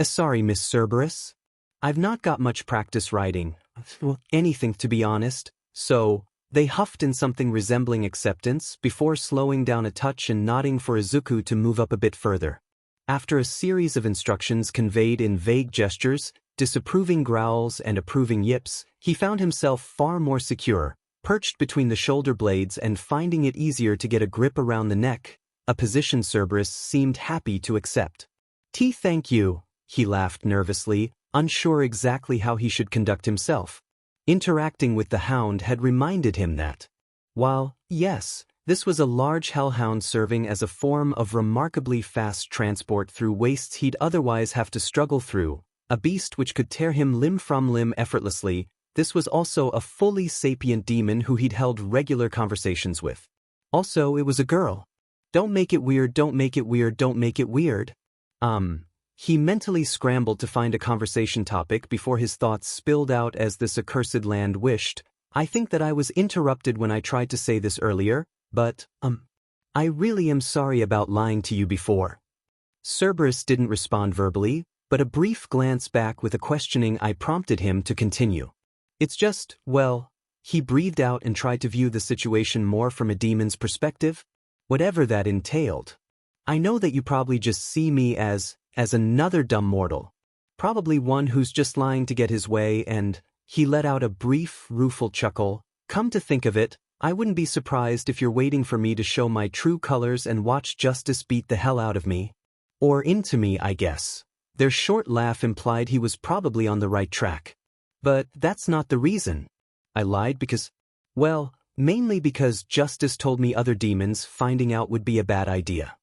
Sorry, Miss Cerberus. I've not got much practice riding, Well, anything to be honest. So, they huffed in something resembling acceptance before slowing down a touch and nodding for Izuku to move up a bit further. After a series of instructions conveyed in vague gestures, disapproving growls and approving yips, he found himself far more secure, perched between the shoulder blades and finding it easier to get a grip around the neck, a position Cerberus seemed happy to accept. Thank you, he laughed nervously, unsure exactly how he should conduct himself. Interacting with the hound had reminded him that, while, yes, this was a large hellhound serving as a form of remarkably fast transport through wastes he'd otherwise have to struggle through, a beast which could tear him limb from limb effortlessly, this was also a fully sapient demon who he'd held regular conversations with. Also, it was a girl. Don't make it weird, don't make it weird, don't make it weird. He mentally scrambled to find a conversation topic before his thoughts spilled out as this accursed land wished. I think that I was interrupted when I tried to say this earlier, but, I really am sorry about lying to you before. Cerberus didn't respond verbally, but a brief glance back with a questioning eye prompted him to continue. It's just, well, he breathed out and tried to view the situation more from a demon's perspective, whatever that entailed. I know that you probably just see me as another dumb mortal. Probably one who's just lying to get his way and, he let out a brief, rueful chuckle. Come to think of it, I wouldn't be surprised if you're waiting for me to show my true colors and watch justice beat the hell out of me. Or into me, I guess. Their short laugh implied he was probably on the right track. But that's not the reason. I lied because, well, mainly because justice told me other demons finding out would be a bad idea.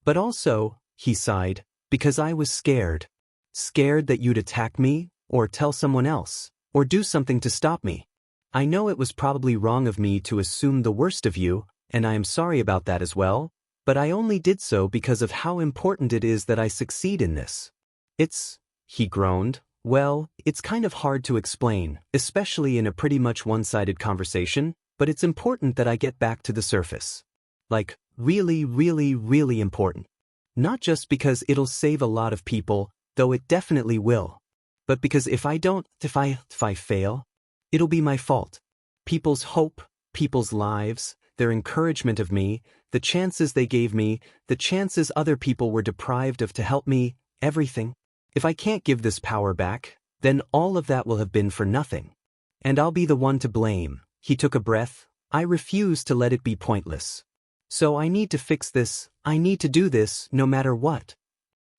But also, he sighed, because I was scared. Scared that you'd attack me, or tell someone else, or do something to stop me. I know it was probably wrong of me to assume the worst of you, and I am sorry about that as well, but I only did so because of how important it is that I succeed in this. He groaned, well, it's kind of hard to explain, especially in a pretty much one-sided conversation, but it's important that I get back to the surface. Like, really, really, really important. Not just because it'll save a lot of people, though it definitely will, but because if I fail, it'll be my fault. People's hope, people's lives, their encouragement of me, the chances they gave me, the chances other people were deprived of to help me, everything. If I can't give this power back, then all of that will have been for nothing. And I'll be the one to blame. He took a breath. I refuse to let it be pointless. So I need to fix this, I need to do this, no matter what.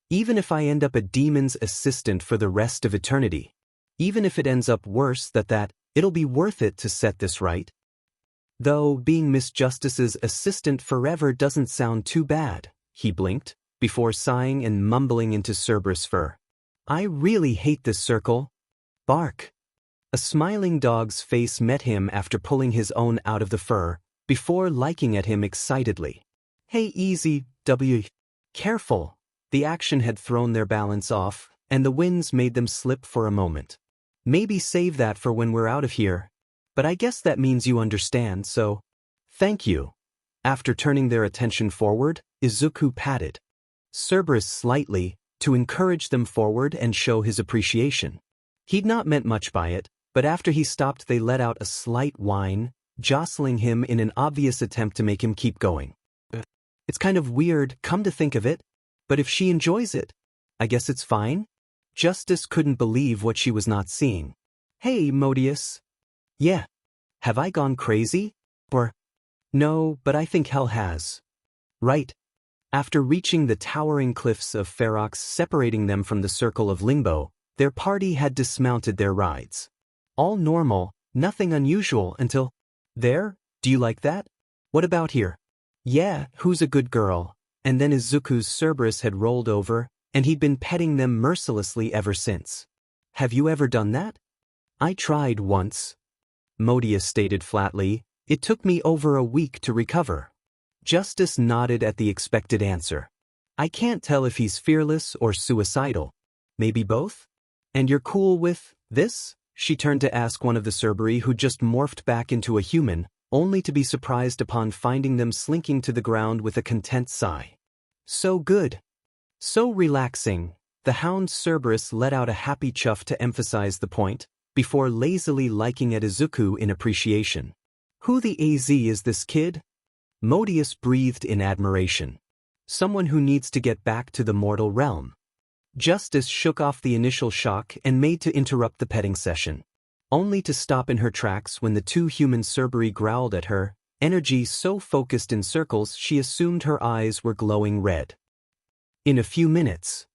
Even if I end up a demon's assistant for the rest of eternity. Even if it ends up worse that, it'll be worth it to set this right. Though being Miss Justice's assistant forever doesn't sound too bad, he blinked, before sighing and mumbling into Cerberus' fur. I really hate this circle. Bark. A smiling dog's face met him after pulling his own out of the fur, before liking at him excitedly. Hey, easy, Careful. The action had thrown their balance off, and the winds made them slip for a moment. Maybe save that for when we're out of here. But I guess that means you understand, so... Thank you. After turning their attention forward, Izuku patted Cerberus slightly, to encourage them forward and show his appreciation. He'd not meant much by it, but after he stopped they let out a slight whine, jostling him in an obvious attempt to make him keep going. It's kind of weird, come to think of it, but if she enjoys it, I guess it's fine? Justice couldn't believe what she was not seeing. Hey, Modius. Yeah. Have I gone crazy? Or... No, but I think hell has. Right. After reaching the towering cliffs of Ferox separating them from the circle of Limbo, their party had dismounted their rides. All normal, nothing unusual until... There? Do you like that? What about here? Yeah, who's a good girl? And then Izuku's Cerberus had rolled over, and he'd been petting them mercilessly ever since. Have you ever done that? I tried once. Modius stated flatly, it took me over a week to recover. Justice nodded at the expected answer. I can't tell if he's fearless or suicidal. Maybe both? And you're cool with this? She turned to ask one of the Cerberi who just morphed back into a human, only to be surprised upon finding them slinking to the ground with a content sigh. So good. So relaxing. The hound Cerberus let out a happy chuff to emphasize the point. before lazily liking at Izuku in appreciation. Who the AZ is this kid? Modius breathed in admiration. Someone who needs to get back to the mortal realm. Justice shook off the initial shock and made to interrupt the petting session, only to stop in her tracks when the two human Cerberi growled at her, energy so focused in circles she assumed her eyes were glowing red. In a few minutes.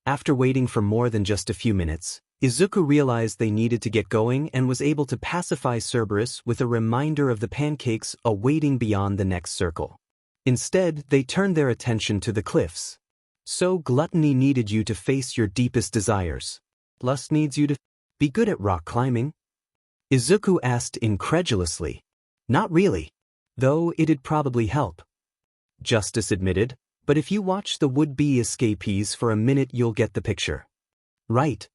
After waiting for more than just a few minutes, Izuku realized they needed to get going and was able to pacify Cerberus with a reminder of the pancakes awaiting beyond the next circle. Instead, they turned their attention to the cliffs. So gluttony needed you to face your deepest desires. Lust needs you to be good at rock climbing? Izuku asked incredulously. Not really. Though it'd probably help. Justice admitted, but if you watch the would-be escapees for a minute you'll get the picture. Right.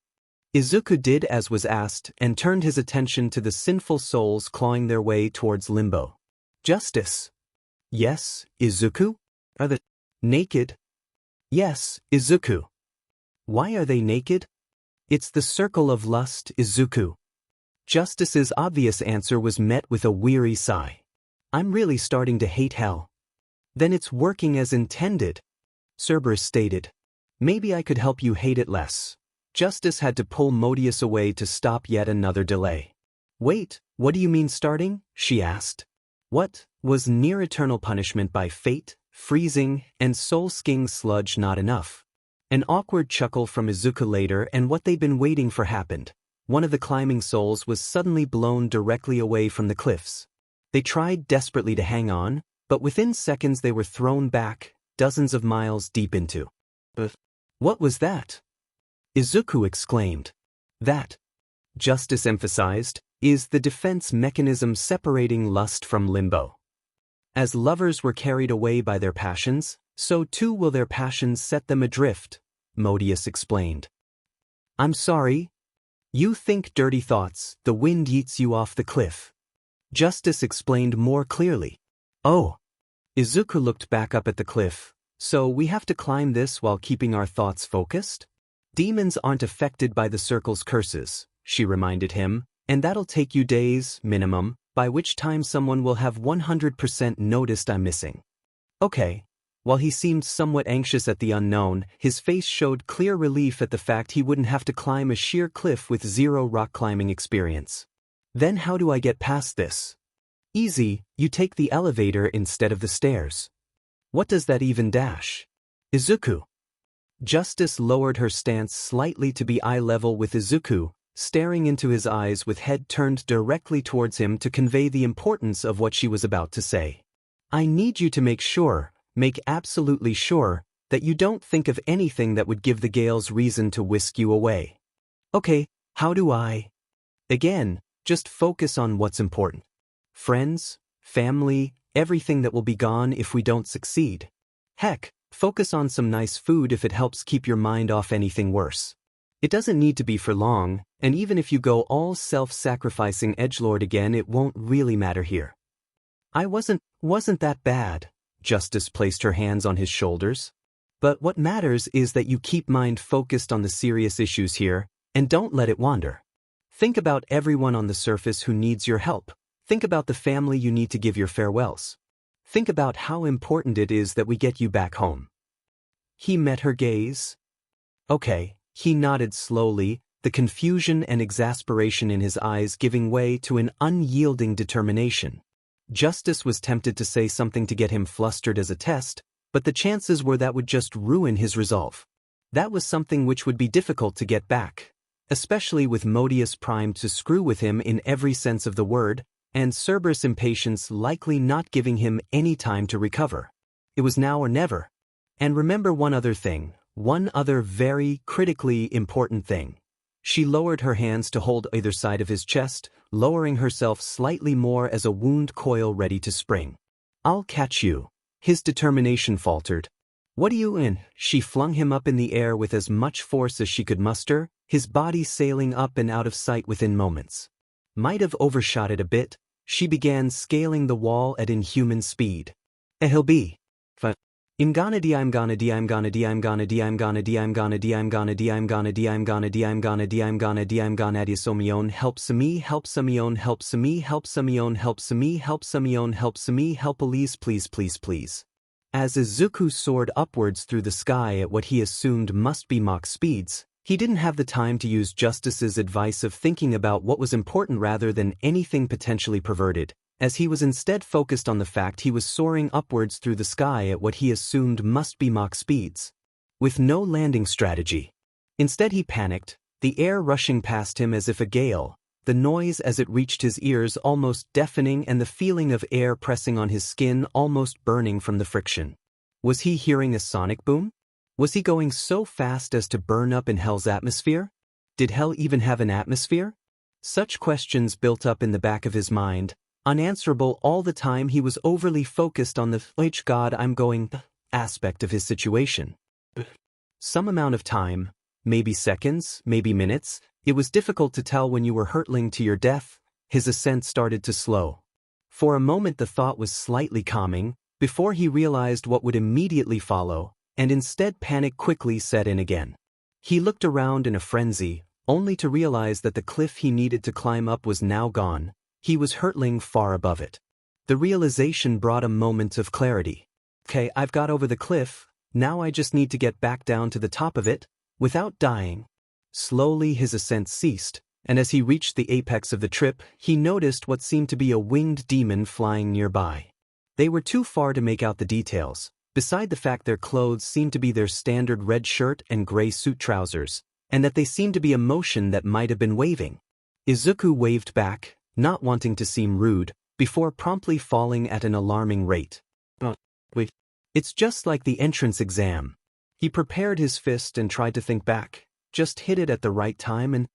Izuku did as was asked and turned his attention to the sinful souls clawing their way towards limbo. Justice. Yes, Izuku? Are the naked? Yes, Izuku. Why are they naked? It's the circle of lust, Izuku. Justice's obvious answer was met with a weary sigh. I'm really starting to hate hell. Then it's working as intended, Cerberus stated. Maybe I could help you hate it less. Justice had to pull Modius away to stop yet another delay. Wait, what do you mean starting? She asked. What, was near-eternal punishment by fate, freezing, and soul-sking sludge not enough? An awkward chuckle from Izuku later and what they'd been waiting for happened. One of the climbing souls was suddenly blown directly away from the cliffs. They tried desperately to hang on, but within seconds they were thrown back, dozens of miles deep into. What was that? Izuku exclaimed. That, Justice emphasized, is the defense mechanism separating lust from limbo. As lovers were carried away by their passions, so too will their passions set them adrift, Modius explained. I'm sorry. You think dirty thoughts, the wind yeets you off the cliff. Justice explained more clearly. Oh. Izuku looked back up at the cliff. So we have to climb this while keeping our thoughts focused? Demons aren't affected by the circle's curses, she reminded him, and that'll take you days, minimum, by which time someone will have 100% noticed I'm missing. Okay. While he seemed somewhat anxious at the unknown, his face showed clear relief at the fact he wouldn't have to climb a sheer cliff with zero rock climbing experience. Then how do I get past this? Easy, you take the elevator instead of the stairs. What does that even dash? Izuku. Justice lowered her stance slightly to be eye level with Izuku, staring into his eyes with head turned directly towards him to convey the importance of what she was about to say. I need you to make absolutely sure, that you don't think of anything that would give the Gales reason to whisk you away. Okay, how do I? Again, just focus on what's important. Friends, family, everything that will be gone if we don't succeed. Heck, focus on some nice food if it helps keep your mind off anything worse. It doesn't need to be for long, and even if you go all self-sacrificing edgelord again it won't really matter here. I wasn't that bad. Justice placed her hands on his shoulders. But what matters is that you keep mind focused on the serious issues here, and don't let it wander. Think about everyone on the surface who needs your help. Think about the family you need to give your farewells. Think about how important it is that we get you back home. He met her gaze. Okay, he nodded slowly, the confusion and exasperation in his eyes giving way to an unyielding determination. Justice was tempted to say something to get him flustered as a test, but the chances were that would just ruin his resolve. That was something which would be difficult to get back, especially with Modius primed to screw with him in every sense of the word, and Cerberus' impatience likely not giving him any time to recover. It was now or never. And remember one other thing, one other very critically important thing. She lowered her hands to hold either side of his chest, lowering herself slightly more as a wound coil ready to spring. I'll catch you. His determination faltered. What are you in? She flung him up in the air with as much force as she could muster, his body sailing up and out of sight within moments. Might have overshot it a bit. She began scaling the wall at inhuman speed. He'll be. I'm gonna D I'm gonna D I'm gonna D I'm gonna D I'm gonna D I'm gonna D I'm gonna D I'm gonna D I'm gonna D I'm gonna D I'm gonna D I'm gonna Adisomion helps me helps Samion helps me helps Samion helps me helps Samion helps me help Elise please. As Izuku soared upwards through the sky at what he assumed must be Mach speeds, he didn't have the time to use Justice's advice of thinking about what was important rather than anything potentially perverted, as he was instead focused on the fact he was soaring upwards through the sky at what he assumed must be Mach speeds, with no landing strategy. Instead he panicked, the air rushing past him as if a gale, the noise as it reached his ears almost deafening and the feeling of air pressing on his skin almost burning from the friction. Was he hearing a sonic boom? Was he going so fast as to burn up in Hell's atmosphere? Did Hell even have an atmosphere? Such questions built up in the back of his mind, unanswerable all the time he was overly focused on the "H God I'm going" aspect of his situation. Some amount of time, maybe seconds, maybe minutes, it was difficult to tell when you were hurtling to your death, his ascent started to slow. For a moment the thought was slightly calming, before he realized what would immediately follow, and instead panic quickly set in again. He looked around in a frenzy, only to realize that the cliff he needed to climb up was now gone. He was hurtling far above it. The realization brought a moment of clarity. Okay, I've got over the cliff, now I just need to get back down to the top of it, without dying. Slowly his ascent ceased, and as he reached the apex of the trip, he noticed what seemed to be a winged demon flying nearby. They were too far to make out the details, beside the fact their clothes seemed to be their standard red shirt and gray suit trousers, and that they seemed to be a motion that might have been waving. Izuku waved back, not wanting to seem rude, before promptly falling at an alarming rate. Oh, wait. It's just like the entrance exam. He prepared his fist and tried to think back, just hit it at the right time and...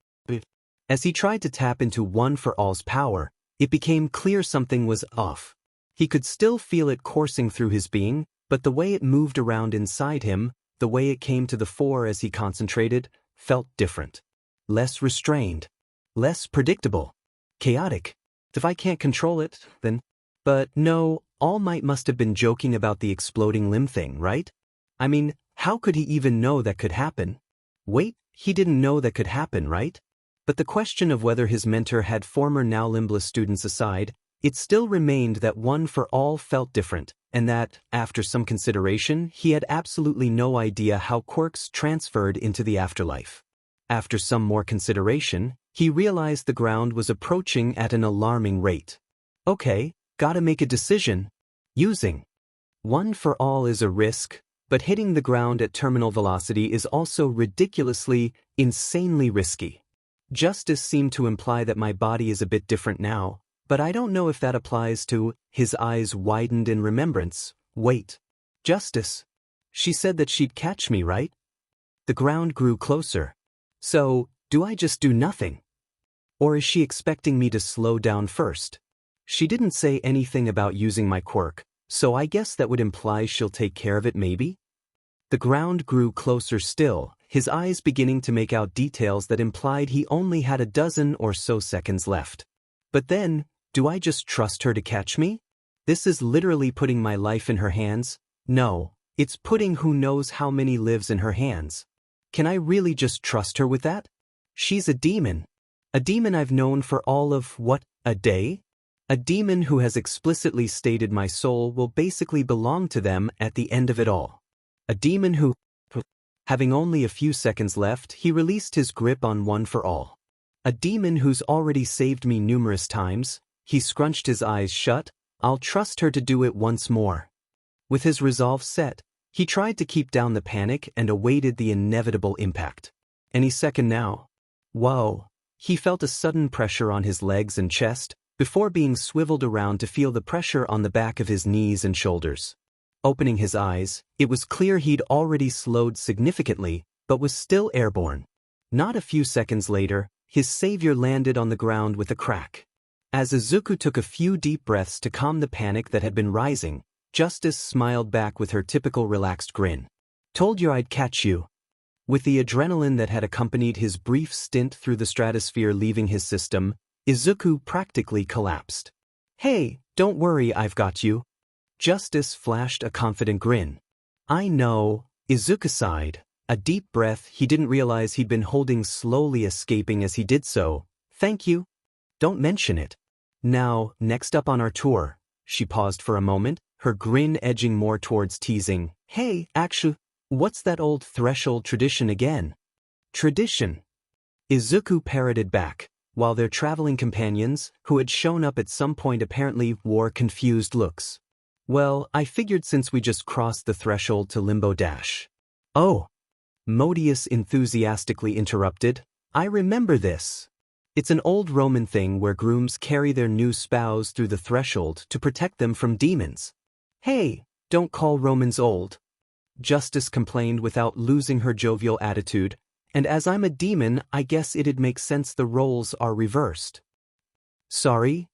As he tried to tap into One for All's power, it became clear something was off. He could still feel it coursing through his being, but the way it moved around inside him, the way it came to the fore as he concentrated, felt different. Less restrained. Less predictable. Chaotic. If I can't control it, then... But no, All Might must have been joking about the exploding limb thing, right? I mean, how could he even know that could happen? Wait, he didn't know that could happen, right? But the question of whether his mentor had former now limbless students aside, it still remained that One for All felt different, and that, after some consideration, he had absolutely no idea how quirks transferred into the afterlife. After some more consideration, he realized the ground was approaching at an alarming rate. Okay, gotta make a decision. Using One for All is a risk, but hitting the ground at terminal velocity is also ridiculously, insanely risky. Justice seemed to imply that my body is a bit different now, but I don't know if that applies to... His eyes widened in remembrance. Wait. Justice. She said that she'd catch me, right? The ground grew closer. So, do I just do nothing? Or is she expecting me to slow down first? She didn't say anything about using my quirk, so I guess that would imply she'll take care of it maybe? The ground grew closer still, his eyes beginning to make out details that implied he only had a dozen or so seconds left. But then, do I just trust her to catch me? This is literally putting my life in her hands. No, it's putting who knows how many lives in her hands. Can I really just trust her with that? She's a demon. A demon I've known for all of, what, a day? A demon who has explicitly stated my soul will basically belong to them at the end of it all. A demon who... Having only a few seconds left, he released his grip on One for All. A demon who's already saved me numerous times. He scrunched his eyes shut. I'll trust her to do it once more. With his resolve set, he tried to keep down the panic and awaited the inevitable impact. Any second now. Whoa. He felt a sudden pressure on his legs and chest, before being swiveled around to feel the pressure on the back of his knees and shoulders. Opening his eyes, it was clear he'd already slowed significantly, but was still airborne. Not a few seconds later, his savior landed on the ground with a crack. As Izuku took a few deep breaths to calm the panic that had been rising, Justice smiled back with her typical relaxed grin. Told you I'd catch you. With the adrenaline that had accompanied his brief stint through the stratosphere leaving his system, Izuku practically collapsed. Hey, don't worry, I've got you. Justice flashed a confident grin. I know, Izuku sighed. A deep breath he didn't realize he'd been holding slowly escaping as he did so. Thank you. Don't mention it. Now, next up on our tour. She paused for a moment, her grin edging more towards teasing. Hey, actually, what's that old threshold tradition again? Tradition. Izuku parroted back, while their traveling companions, who had shown up at some point apparently wore confused looks. Well, I figured since we just crossed the threshold to Limbo Dash. Oh. Modius enthusiastically interrupted. I remember this. It's an old Roman thing where grooms carry their new spouse through the threshold to protect them from demons. Hey, don't call Romans old. Justice complained without losing her jovial attitude, and as I'm a demon, I guess it'd make sense the roles are reversed. Sorry?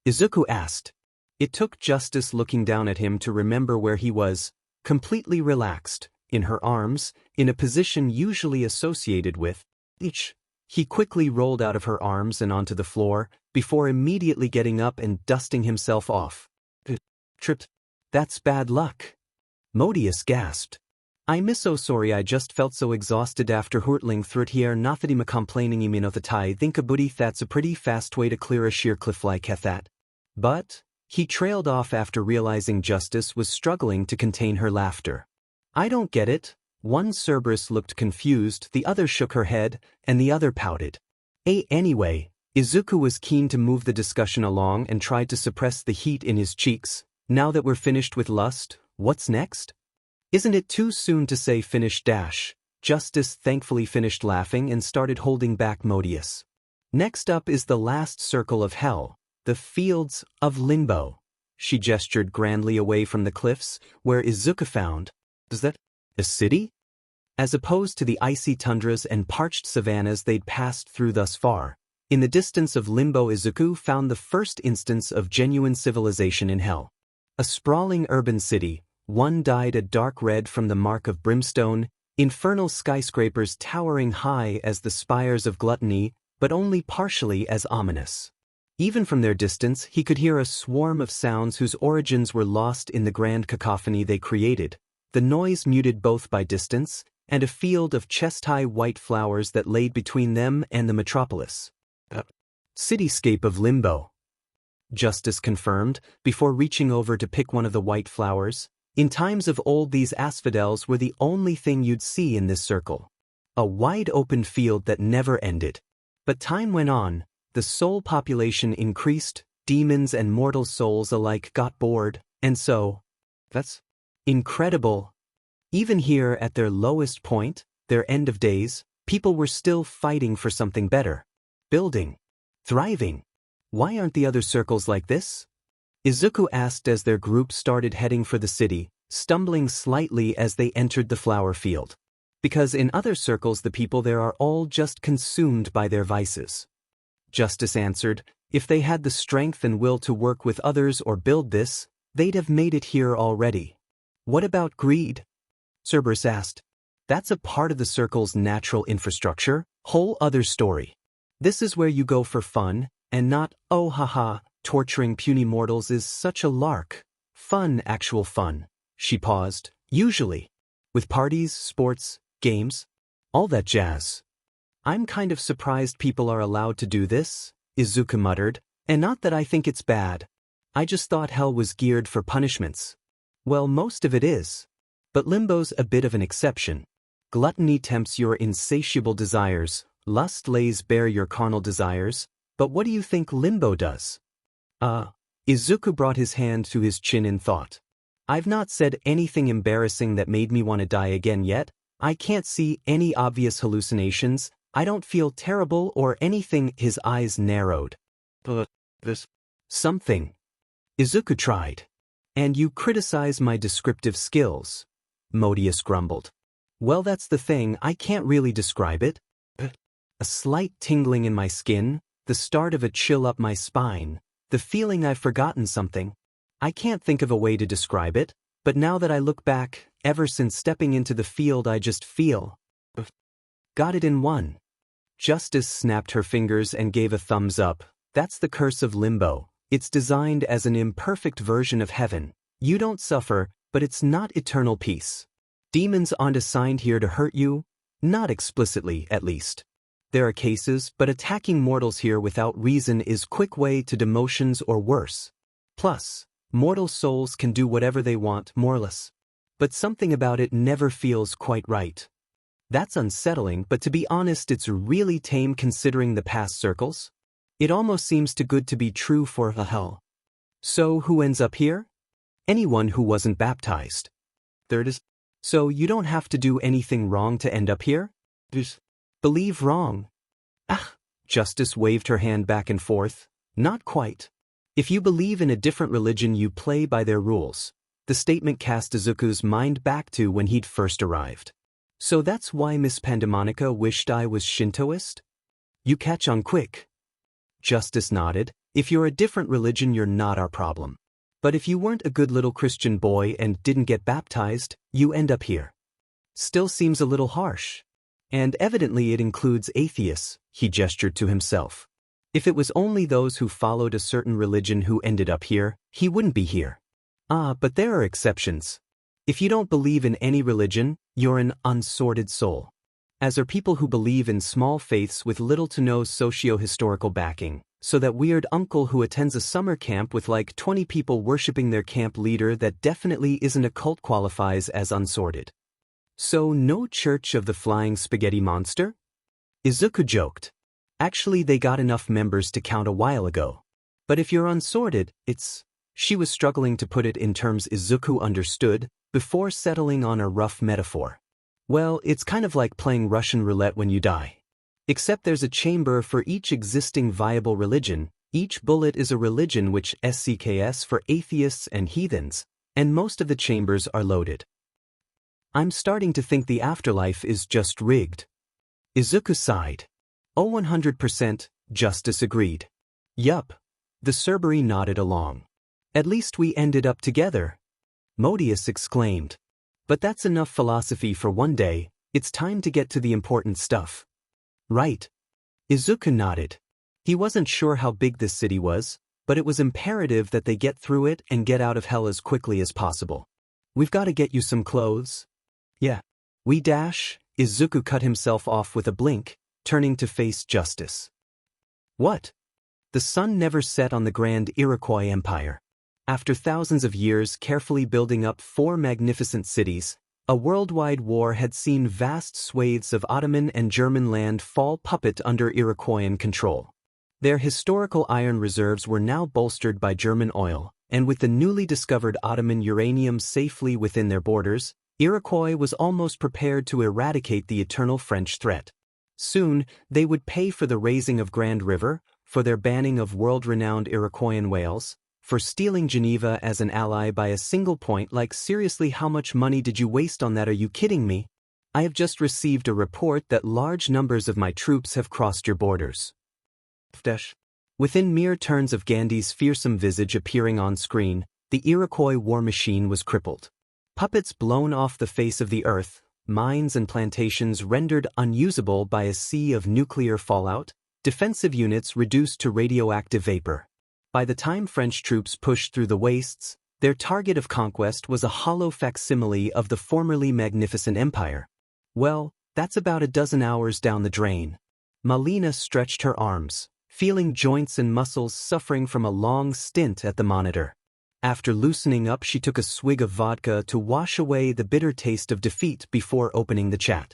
Izuku asked. It took Justice looking down at him to remember where he was, completely relaxed, in her arms, in a position usually associated with each. He quickly rolled out of her arms and onto the floor, before immediately getting up and dusting himself off. Tripped. That's bad luck. Modius gasped. I'm so sorry, I just felt so exhausted after hurtling through it here, nothing complaining iminothetai think a buddy that's a pretty fast way to clear a sheer cliff like that. But, he trailed off after realizing Justice was struggling to contain her laughter. I don't get it. One Cerberus looked confused, the other shook her head, and the other pouted. Anyway, Izuku was keen to move the discussion along and tried to suppress the heat in his cheeks. Now that we're finished with lust, what's next? Isn't it too soon to say finish dash? Justice thankfully finished laughing and started holding back Modius. Next up is the last circle of hell, the fields of Limbo. She gestured grandly away from the cliffs, where Izuku found. Is that a city? As opposed to the icy tundras and parched savannas they'd passed through thus far, in the distance of Limbo Izuku found the first instance of genuine civilization in hell. A sprawling urban city, one dyed a dark red from the mark of brimstone, infernal skyscrapers towering high as the spires of gluttony, but only partially as ominous. Even from their distance he could hear a swarm of sounds whose origins were lost in the grand cacophony they created, the noise muted both by distance, and a field of chest-high white flowers that laid between them and the metropolis. Cityscape of Limbo. Justice confirmed, before reaching over to pick one of the white flowers. In times of old these asphodels were the only thing you'd see in this circle. A wide-open field that never ended. But time went on, the soul population increased, demons and mortal souls alike got bored, and so... That's incredible. Even here at their lowest point, their end of days, people were still fighting for something better. Building. Thriving. Why aren't the other circles like this? Izuku asked as their group started heading for the city, stumbling slightly as they entered the flower field. Because in other circles the people there are all just consumed by their vices. Justice answered, if they had the strength and will to work with others or build this, they'd have made it here already. What about greed? Cerberus asked. That's a part of the circle's natural infrastructure, whole other story. This is where you go for fun, and not, oh haha, torturing puny mortals is such a lark. Fun, actual fun. She paused. Usually. With parties, sports, games, all that jazz. I'm kind of surprised people are allowed to do this, Izuku muttered, and not that I think it's bad. I just thought hell was geared for punishments. Well, most of it is. But Limbo's a bit of an exception. Gluttony tempts your insatiable desires, lust lays bare your carnal desires, but what do you think Limbo does? Izuku brought his hand to his chin in thought. I've not said anything embarrassing that made me want to die again yet. I can't see any obvious hallucinations. I don't feel terrible or anything. His eyes narrowed. But this... Something. Izuku tried. And you criticize my descriptive skills. Modius grumbled. Well, that's the thing, I can't really describe it. A slight tingling in my skin, the start of a chill up my spine, the feeling I've forgotten something. I can't think of a way to describe it, but now that I look back, ever since stepping into the field I just feel. Got it in one. Justice snapped her fingers and gave a thumbs up. That's the curse of Limbo. It's designed as an imperfect version of heaven. You don't suffer, but it's not eternal peace. Demons aren't assigned here to hurt you, not explicitly, at least. There are cases, but attacking mortals here without reason is quick way to demotions or worse. Plus, mortal souls can do whatever they want, more or less. But something about it never feels quite right. That's unsettling, but to be honest, it's really tame considering the past circles. It almost seems too good to be true for hell. So who ends up here? Anyone who wasn't baptized. Third is, so you don't have to do anything wrong to end up here? Just believe wrong. Ah, Justice waved her hand back and forth. Not quite. If you believe in a different religion, you play by their rules. The statement cast Izuku's mind back to when he'd first arrived. So that's why Miss Pandemonica wished I was Shintoist? You catch on quick. Justice nodded. If you're a different religion, you're not our problem. But if you weren't a good little Christian boy and didn't get baptized, you end up here. Still seems a little harsh. And evidently it includes atheists, he gestured to himself. If it was only those who followed a certain religion who ended up here, he wouldn't be here. Ah, but there are exceptions. If you don't believe in any religion, you're an unsorted soul. As are people who believe in small faiths with little to no socio-historical backing. So that weird uncle who attends a summer camp with like 20 people worshipping their camp leader that definitely isn't a cult qualifies as unsorted. So no Church of the Flying Spaghetti Monster? Izuku joked. Actually, they got enough members to count a while ago. But if you're unsorted, it's... She was struggling to put it in terms Izuku understood, before settling on a rough metaphor. Well, it's kind of like playing Russian roulette when you die. Except there's a chamber for each existing viable religion, each bullet is a religion which SCKS for atheists and heathens, and most of the chambers are loaded. I'm starting to think the afterlife is just rigged. Izuku sighed. Oh, 100%, Justice agreed. Yup. The Cerberi nodded along. At least we ended up together. Modius exclaimed. But that's enough philosophy for one day, it's time to get to the important stuff. Right. Izuku nodded. He wasn't sure how big this city was, but it was imperative that they get through it and get out of hell as quickly as possible. We've got to get you some clothes. Yeah. We dash. Izuku cut himself off with a blink, turning to face Justice. What? The sun never set on the grand Iroquois Empire. After thousands of years carefully building up 4 magnificent cities, a worldwide war had seen vast swathes of Ottoman and German land fall puppet under Iroquoian control. Their historical iron reserves were now bolstered by German oil, and with the newly discovered Ottoman uranium safely within their borders, Iroquois was almost prepared to eradicate the eternal French threat. Soon, they would pay for the raising of Grand River, for their banning of world-renowned Iroquoian whales, for stealing Geneva as an ally by a single point. Like, seriously, how much money did you waste on that? Are you kidding me? I have just received a report that large numbers of my troops have crossed your borders. Within mere turns of Gandhi's fearsome visage appearing on screen, the Iroquois war machine was crippled. Puppets blown off the face of the earth, mines and plantations rendered unusable by a sea of nuclear fallout, defensive units reduced to radioactive vapor. By the time French troops pushed through the wastes, their target of conquest was a hollow facsimile of the formerly magnificent empire. Well, that's about a dozen hours down the drain. Malina stretched her arms, feeling joints and muscles suffering from a long stint at the monitor. After loosening up, she took a swig of vodka to wash away the bitter taste of defeat before opening the chat.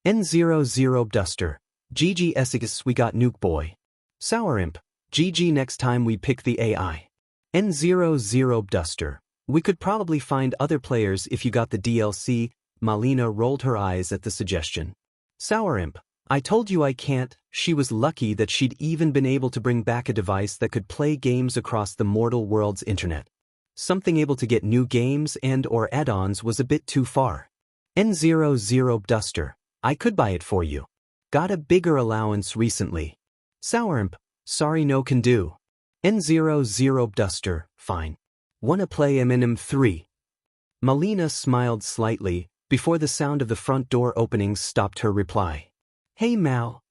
N00 Duster. GG Essex, we got Nuke Boy. Sour Imp. GG, next time we pick the AI. N00 Duster. We could probably find other players if you got the DLC. Malina rolled her eyes at the suggestion. Sour Imp. I told you I can't. She was lucky that she'd even been able to bring back a device that could play games across the mortal world's internet. Something able to get new games and or add-ons was a bit too far. N00 Duster. I could buy it for you. Got a bigger allowance recently. Sour Imp. Sorry, no can do. N00 Duster. Fine. Wanna play M3? Malina smiled slightly before the sound of the front door opening stopped her reply. Hey Mal.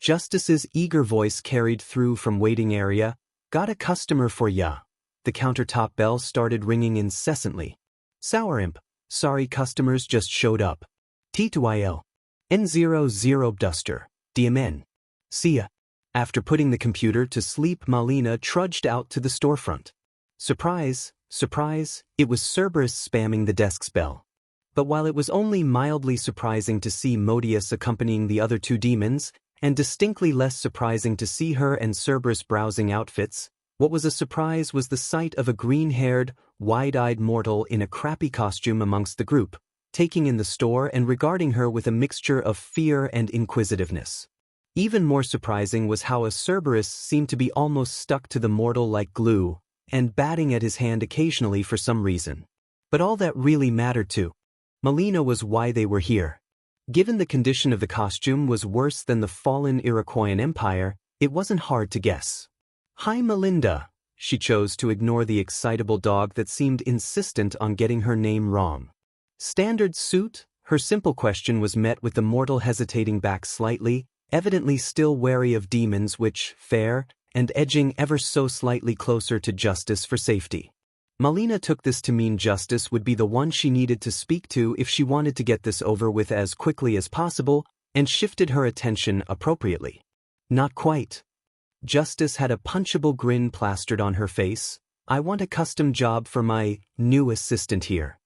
Justice's eager voice carried through from waiting area. Got a customer for ya. The countertop bell started ringing incessantly. Sour Imp. Sorry, customers just showed up. T2IL. N00 Duster. DMN. See ya. After putting the computer to sleep, Malina trudged out to the storefront. Surprise, surprise, it was Cerberus spamming the desk's bell. But while it was only mildly surprising to see Modius accompanying the other two demons, and distinctly less surprising to see her and Cerberus browsing outfits, what was a surprise was the sight of a green-haired, wide-eyed mortal in a crappy costume amongst the group, taking in the store and regarding her with a mixture of fear and inquisitiveness. Even more surprising was how a Cerberus seemed to be almost stuck to the mortal like glue, and batting at his hand occasionally for some reason. But all that really mattered to Malina was why they were here. Given the condition of the costume was worse than the fallen Iroquoian Empire, it wasn't hard to guess. Hi Melinda. She chose to ignore the excitable dog that seemed insistent on getting her name wrong. Standard suit? Her simple question was met with the mortal hesitating back slightly, evidently still wary of demons which, fair, and edging ever so slightly closer to justice for safety. Malina took this to mean justice would be the one she needed to speak to if she wanted to get this over with as quickly as possible, and shifted her attention appropriately. Not quite. Justice had a punchable grin plastered on her face. I want a custom job for my new assistant here.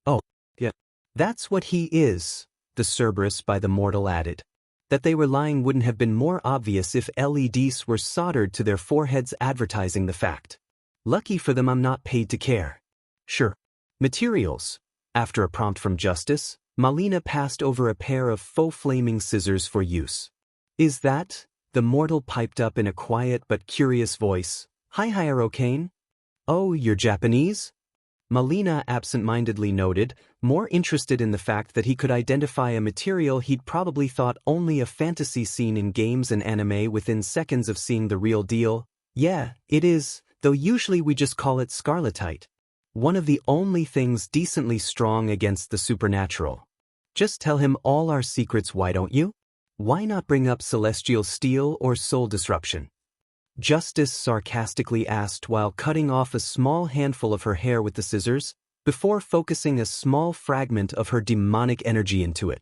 Oh, yeah. That's what he is, the Cerberus by the mortal added. That they were lying wouldn't have been more obvious if LEDs were soldered to their foreheads advertising the fact. Lucky for them I'm not paid to care. Sure. Materials. After a prompt from Justice, Malina passed over a pair of faux flaming scissors for use. Is that? The mortal piped up in a quiet but curious voice. Hi Hierocane? Oh, you're Japanese? Malina absent-mindedly noted, more interested in the fact that he could identify a material he'd probably thought only a fantasy scene in games and anime within seconds of seeing the real deal. Yeah, it is, though usually we just call it scarletite. One of the only things decently strong against the supernatural. Just tell him all our secrets, why don't you? Why not bring up celestial steel or soul disruption? Justice sarcastically asked while cutting off a small handful of her hair with the scissors, before focusing a small fragment of her demonic energy into it.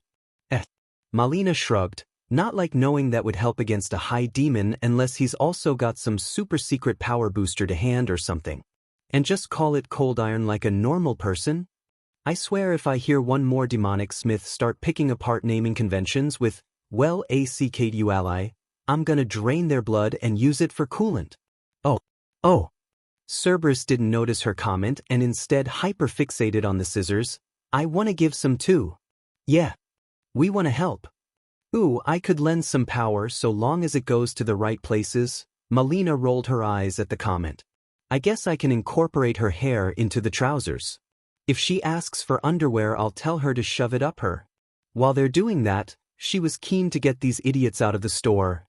Malina shrugged, not like knowing that would help against a high demon unless he's also got some super secret power booster to hand or something. And just call it cold iron like a normal person? I swear if I hear one more demonic smith start picking apart naming conventions with, well, ACKU ally, I'm gonna drain their blood and use it for coolant. Oh. Cerberus didn't notice her comment and instead hyper-fixated on the scissors. I wanna give some too. Yeah. We wanna help. Ooh, I could lend some power so long as it goes to the right places. Malina rolled her eyes at the comment. I guess I can incorporate her hair into the trousers. If she asks for underwear, I'll tell her to shove it up her. While they're doing that, she was keen to get these idiots out of the store.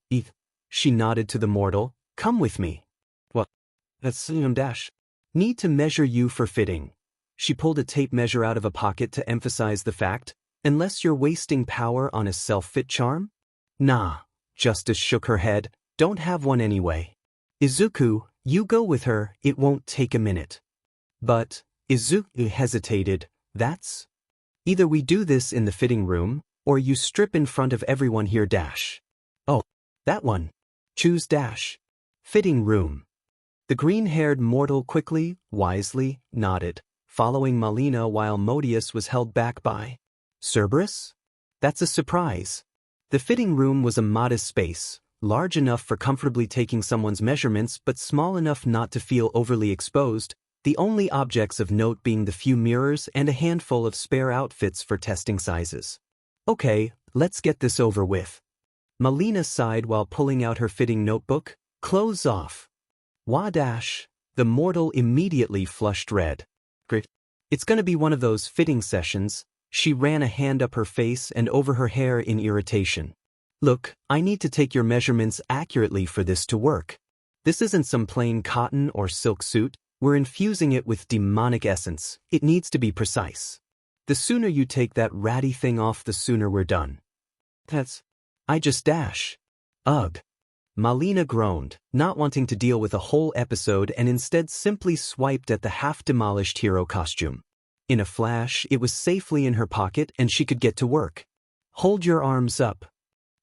She nodded to the mortal. Come with me. What? That's dash. Need to measure you for fitting. She pulled a tape measure out of a pocket to emphasize the fact, unless you're wasting power on a self-fit charm? Nah. Justice shook her head. Don't have one anyway. Izuku, you go with her, it won't take a minute. But, Izuku hesitated. That's? Either we do this in the fitting room, or you strip in front of everyone here dash. Oh, that one. Choose dash. Fitting room. The green-haired mortal quickly, wisely, nodded, following Malina while Modius was held back by Cerberus? That's a surprise. The fitting room was a modest space, large enough for comfortably taking someone's measurements but small enough not to feel overly exposed, the only objects of note being the few mirrors and a handful of spare outfits for testing sizes. Okay, let's get this over with. Malina sighed while pulling out her fitting notebook. Clothes off. Wah dash. The mortal immediately flushed red. Great. It's gonna be one of those fitting sessions. She ran a hand up her face and over her hair in irritation. Look, I need to take your measurements accurately for this to work. This isn't some plain cotton or silk suit. We're infusing it with demonic essence. It needs to be precise. The sooner you take that ratty thing off, the sooner we're done. I just dash. Ugh. Malina groaned, not wanting to deal with a whole episode and instead simply swiped at the half-demolished hero costume. In a flash, it was safely in her pocket and she could get to work. Hold your arms up.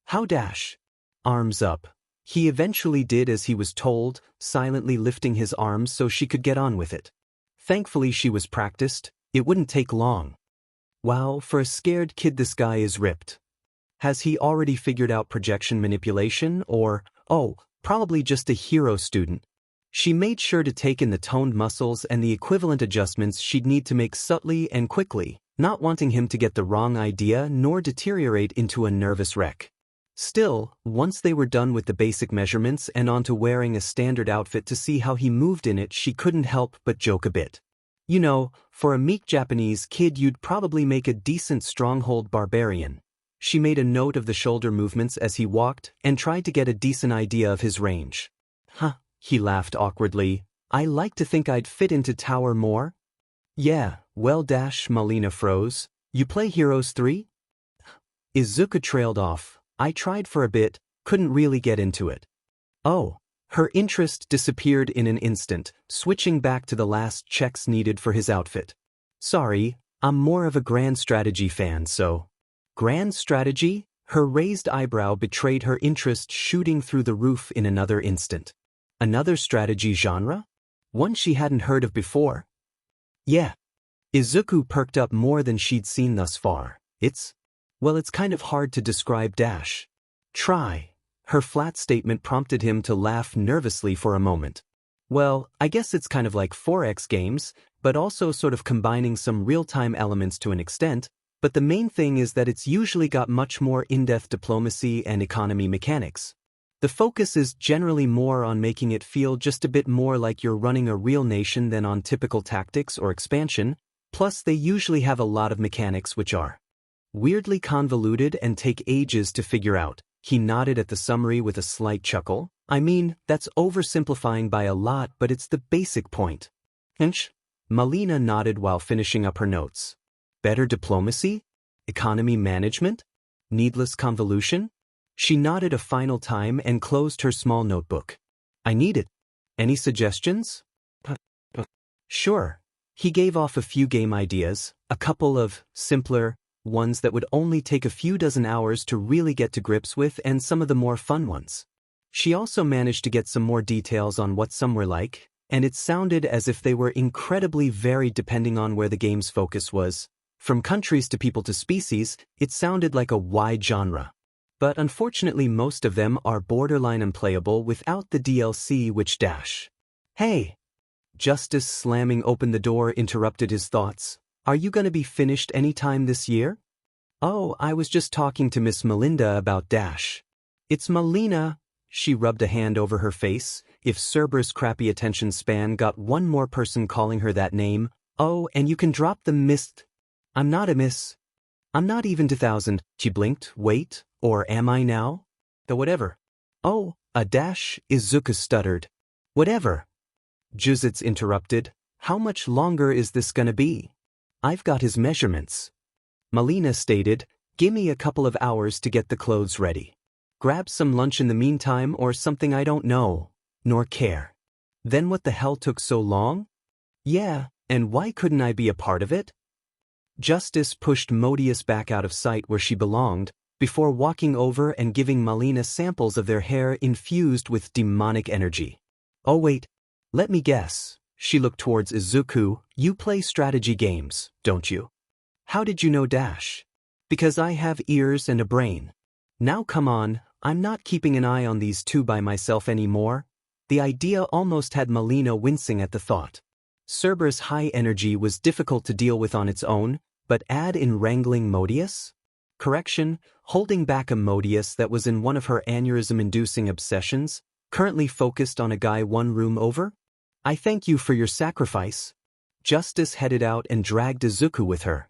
How dash? Arms up. He eventually did as he was told, silently lifting his arms so she could get on with it. Thankfully she was practiced, it wouldn't take long. Wow, for a scared kid this guy is ripped. Has he already figured out projection manipulation or, oh, probably just a hero student? She made sure to take in the toned muscles and the equivalent adjustments she'd need to make subtly and quickly, not wanting him to get the wrong idea nor deteriorate into a nervous wreck. Still, once they were done with the basic measurements and onto wearing a standard outfit to see how he moved in it, she couldn't help but joke a bit. You know, for a meek Japanese kid you'd probably make a decent stronghold barbarian. She made a note of the shoulder movements as he walked and tried to get a decent idea of his range. Huh, he laughed awkwardly. I like to think I'd fit into Tower more. Yeah, well dash, Melina froze. You play Heroes 3? Izuku trailed off. I tried for a bit, couldn't really get into it. Oh. Her interest disappeared in an instant, switching back to the last checks needed for his outfit. Sorry, I'm more of a grand strategy fan, so. Grand strategy? Her raised eyebrow betrayed her interest, shooting through the roof in another instant. Another strategy genre? One she hadn't heard of before? Yeah. Izuku perked up more than she'd seen thus far. It's kind of hard to describe dash. Try. Her flat statement prompted him to laugh nervously for a moment. Well, I guess it's kind of like 4X games, but also sort of combining some real-time elements to an extent, but the main thing is that it's usually got much more in-depth diplomacy and economy mechanics. The focus is generally more on making it feel just a bit more like you're running a real nation than on typical tactics or expansion, plus they usually have a lot of mechanics which are weirdly convoluted and take ages to figure out. He nodded at the summary with a slight chuckle. I mean, that's oversimplifying by a lot, but it's the basic point. Hinch? Melina nodded while finishing up her notes. Better diplomacy? Economy management? Needless convolution? She nodded a final time and closed her small notebook. I need it. Any suggestions? Sure. He gave off a few game ideas, a couple of simpler ones that would only take a few dozen hours to really get to grips with, and some of the more fun ones. She also managed to get some more details on what some were like, and it sounded as if they were incredibly varied depending on where the game's focus was. From countries to people to species, it sounded like a wide genre. But unfortunately most of them are borderline unplayable without the DLC which dash. Hey! Justice slamming open the door interrupted his thoughts. Are you gonna be finished anytime this year? Oh, I was just talking to Miss Melinda about dash. It's Melina. She rubbed a hand over her face. If Cerberus' crappy attention span got one more person calling her that name. Oh, and you can drop the mist. I'm not a miss. I'm not even 2000. She blinked. Wait, or am I now? The whatever. Oh, a dash, Izuku stuttered. Whatever. Juzitz interrupted. How much longer is this gonna be? I've got his measurements. Melina stated, gimme a couple of hours to get the clothes ready. Grab some lunch in the meantime or something I don't know, nor care. Then what the hell took so long? Yeah, and why couldn't I be a part of it? Justice pushed Modius back out of sight where she belonged, before walking over and giving Melina samples of their hair infused with demonic energy. Oh wait, let me guess. She looked towards Izuku. You play strategy games, don't you? How did you know dash? Because I have ears and a brain. Now come on, I'm not keeping an eye on these two by myself anymore. The idea almost had Melina wincing at the thought. Cerberus' high energy was difficult to deal with on its own, but add in wrangling Modius? Correction, holding back a Modius that was in one of her aneurysm-inducing obsessions, currently focused on a guy one room over? I thank you for your sacrifice. Justice headed out and dragged Izuku with her.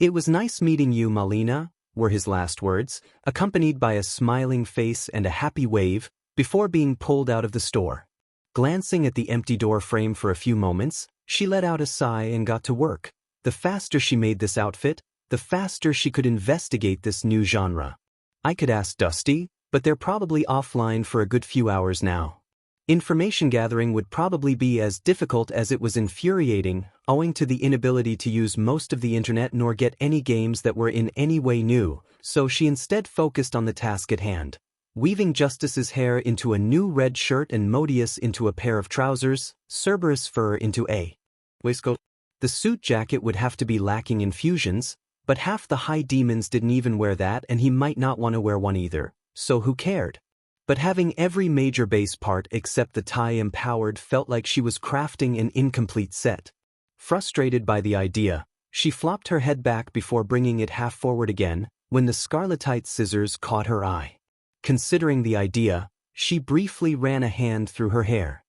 It was nice meeting you, Melina, were his last words, accompanied by a smiling face and a happy wave, before being pulled out of the store. Glancing at the empty door frame for a few moments, she let out a sigh and got to work. The faster she made this outfit, the faster she could investigate this new genre. I could ask Dusty, but they're probably offline for a good few hours now. Information gathering would probably be as difficult as it was infuriating, owing to the inability to use most of the internet nor get any games that were in any way new, so she instead focused on the task at hand. Weaving Justice's hair into a new red shirt and Modius into a pair of trousers, Cerberus' fur into a waistcoat. The suit jacket would have to be lacking in fusions, but half the high demons didn't even wear that and he might not want to wear one either, so who cared? But having every major base part except the tie empowered felt like she was crafting an incomplete set. Frustrated by the idea, she flopped her head back before bringing it half forward again, when the scarletite scissors caught her eye. Considering the idea, she briefly ran a hand through her hair.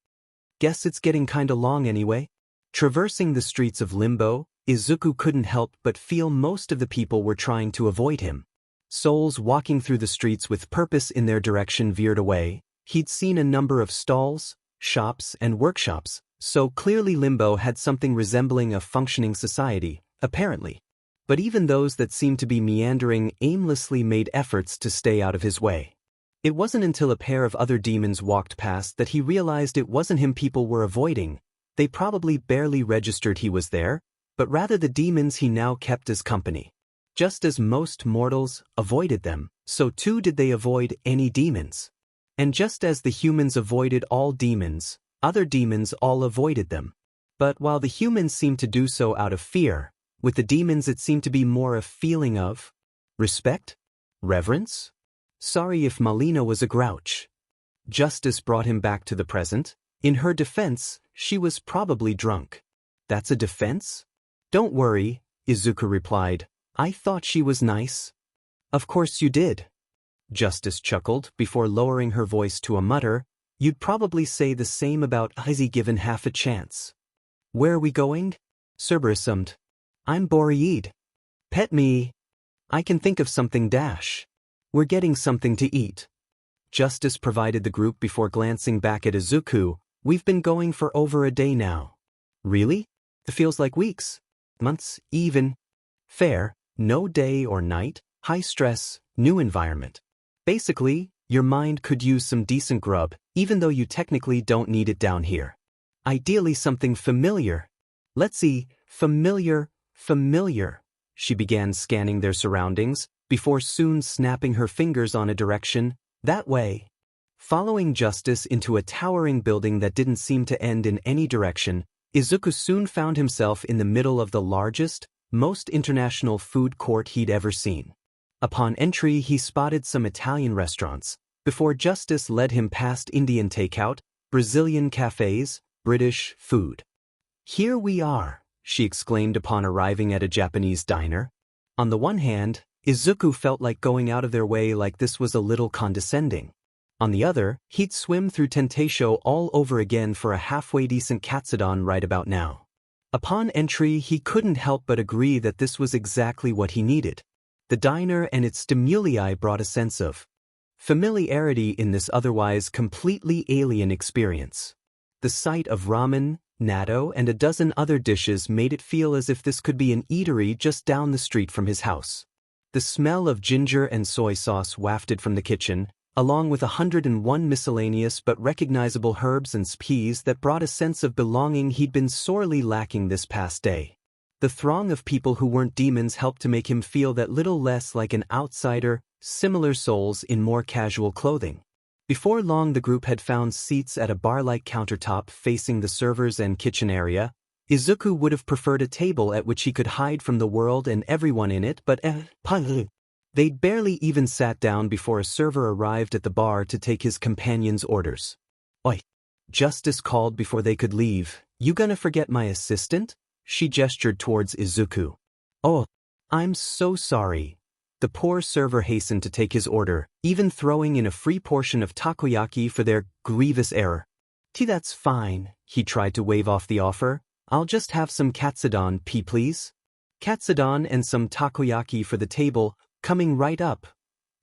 Guess it's getting kinda long anyway. Traversing the streets of Limbo, Izuku couldn't help but feel most of the people were trying to avoid him. Souls walking through the streets with purpose in their direction veered away. He'd seen a number of stalls, shops, and workshops, so clearly Limbo had something resembling a functioning society, apparently. But even those that seemed to be meandering aimlessly made efforts to stay out of his way. It wasn't until a pair of other demons walked past that he realized it wasn't him people were avoiding. They probably barely registered he was there, but rather the demons he now kept as company. Just as most mortals avoided them, so too did they avoid any demons. And just as the humans avoided all demons, other demons all avoided them. But while the humans seemed to do so out of fear, with the demons it seemed to be more a feeling of respect? Reverence? Sorry if Malina was a grouch. Justice brought him back to the present. In her defense, she was probably drunk. That's a defense? Don't worry, Izuku replied. I thought she was nice. Of course you did. Justice chuckled before lowering her voice to a mutter. You'd probably say the same about Izzy given half a chance. Where are we going? Cerberus summed. I'm Boreid. Pet me. I can think of something dash. We're getting something to eat. Justice provided the group before glancing back at Izuku. We've been going for over a day now. Really? It feels like weeks. Months, even. Fair. No day or night, high stress, new environment. Basically, your mind could use some decent grub, even though you technically don't need it down here. Ideally something familiar. Let's see, familiar. She began scanning their surroundings, before soon snapping her fingers on a direction, that way. Following Justice into a towering building that didn't seem to end in any direction, Izuku soon found himself in the middle of the largest, most international food court he'd ever seen. Upon entry he spotted some Italian restaurants, before Justice led him past Indian takeout, Brazilian cafes, British food. Here we are, she exclaimed upon arriving at a Japanese diner. On the one hand, Izuku felt like going out of their way like this was a little condescending. On the other, he'd swim through Tentatio all over again for a halfway decent katsudon right about now. Upon entry he couldn't help but agree that this was exactly what he needed. The diner and its stimuli brought a sense of familiarity in this otherwise completely alien experience. The sight of ramen, natto, and a dozen other dishes made it feel as if this could be an eatery just down the street from his house. The smell of ginger and soy sauce wafted from the kitchen, along with 101 miscellaneous but recognizable herbs and peas that brought a sense of belonging he'd been sorely lacking this past day. The throng of people who weren't demons helped to make him feel that little less like an outsider, similar souls in more casual clothing. Before long the group had found seats at a bar-like countertop facing the servers and kitchen area. Izuku would have preferred a table at which he could hide from the world and everyone in it, but they'd barely even sat down before a server arrived at the bar to take his companion's orders. Oi! Justice called before they could leave. You gonna forget my assistant? She gestured towards Izuku. Oh, I'm so sorry. The poor server hastened to take his order, even throwing in a free portion of takoyaki for their grievous error. That's fine, he tried to wave off the offer. I'll just have some katsudon, please. Katsudon and some takoyaki for the table, coming right up.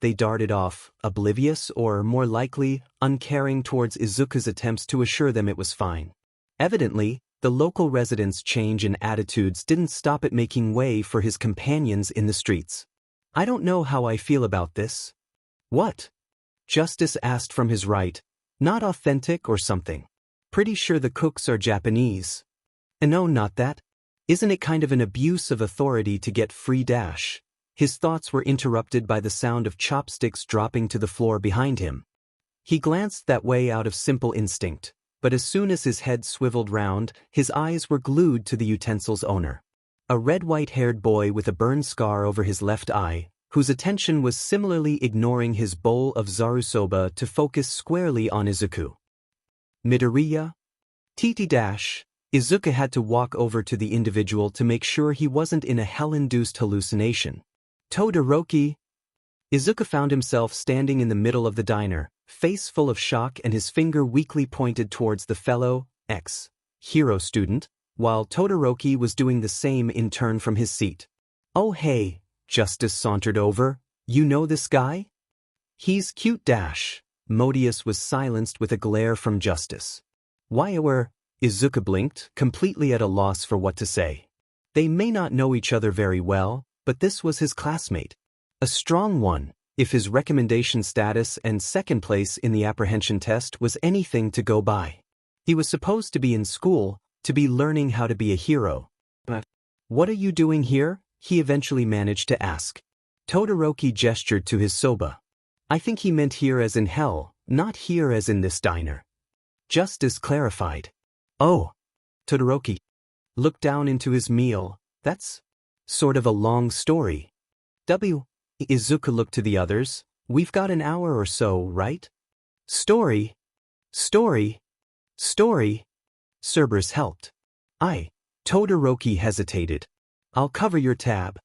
They darted off, oblivious or, more likely, uncaring towards Izuku's attempts to assure them it was fine. Evidently, the local residents' change in attitudes didn't stop it making way for his companions in the streets. I don't know how I feel about this. What? Justice asked from his right. Not authentic or something. Pretty sure the cooks are Japanese. No, not that. Isn't it kind of an abuse of authority to get free dash? His thoughts were interrupted by the sound of chopsticks dropping to the floor behind him. He glanced that way out of simple instinct, but as soon as his head swiveled round, his eyes were glued to the utensil's owner. A red-white-haired boy with a burn scar over his left eye, whose attention was similarly ignoring his bowl of zarusoba to focus squarely on Izuku. Midoriya? Dash. Izuku had to walk over to the individual to make sure he wasn't in a hell-induced hallucination. Todoroki? Izuku found himself standing in the middle of the diner, face full of shock and his finger weakly pointed towards the fellow, ex-hero student, while Todoroki was doing the same in turn from his seat. Oh hey, Justice sauntered over. You know this guy? He's cute dash. Modius was silenced with a glare from Justice. Why Izuku blinked, completely at a loss for what to say. They may not know each other very well, but this was his classmate. A strong one, if his recommendation status and second place in the apprehension test was anything to go by. He was supposed to be in school, to be learning how to be a hero. But what are you doing here? He eventually managed to ask. Todoroki gestured to his soba. I think he meant here as in hell, not here as in this diner. Justice clarified. Oh. Todoroki looked down into his meal. That's sort of a long story. Izuku looked to the others. We've got an hour or so, right? Story. Cerberus helped. Todoroki hesitated. I'll cover your tab.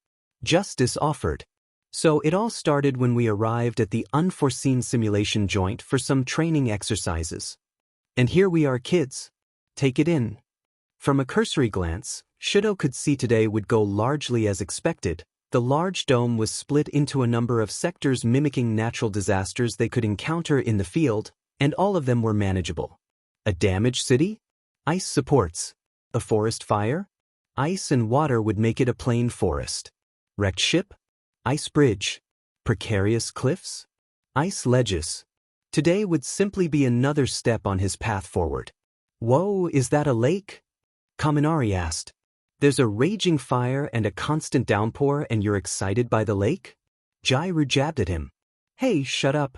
Justice offered. So it all started when we arrived at the unforeseen simulation joint for some training exercises. And here we are, kids. Take it in. From a cursory glance, Shido could see today would go largely as expected. The large dome was split into a number of sectors mimicking natural disasters they could encounter in the field, and all of them were manageable. A damaged city? Ice supports. A forest fire? Ice and water would make it a plain forest. Wrecked ship? Ice bridge. Precarious cliffs? Ice ledges. Today would simply be another step on his path forward. Whoa, is that a lake? Kaminari asked. There's a raging fire and a constant downpour and you're excited by the lake? Jairu jabbed at him. Hey, shut up.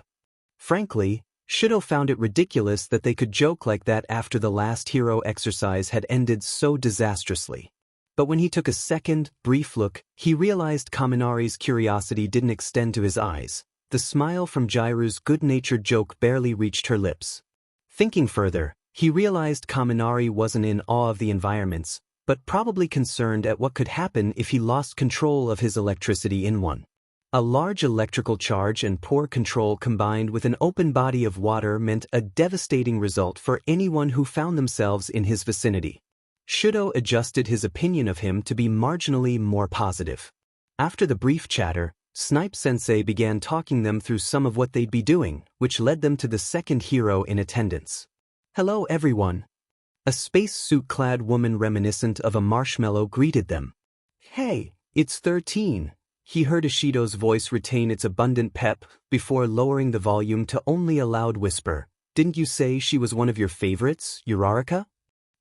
Frankly, Shido found it ridiculous that they could joke like that after the last hero exercise had ended so disastrously. But when he took a second, brief look, he realized Kaminari's curiosity didn't extend to his eyes. The smile from Jairu's good-natured joke barely reached her lips. Thinking further, he realized Kaminari wasn't in awe of the environments, but probably concerned at what could happen if he lost control of his electricity in one. A large electrical charge and poor control combined with an open body of water meant a devastating result for anyone who found themselves in his vicinity. Shido adjusted his opinion of him to be marginally more positive. After the brief chatter, Snipe-sensei began talking them through some of what they'd be doing, which led them to the second hero in attendance. Hello everyone. A spacesuit-clad woman reminiscent of a marshmallow greeted them. Hey, it's 13. He heard Ishido's voice retain its abundant pep before lowering the volume to only a loud whisper. Didn't you say she was one of your favorites, Uraraka?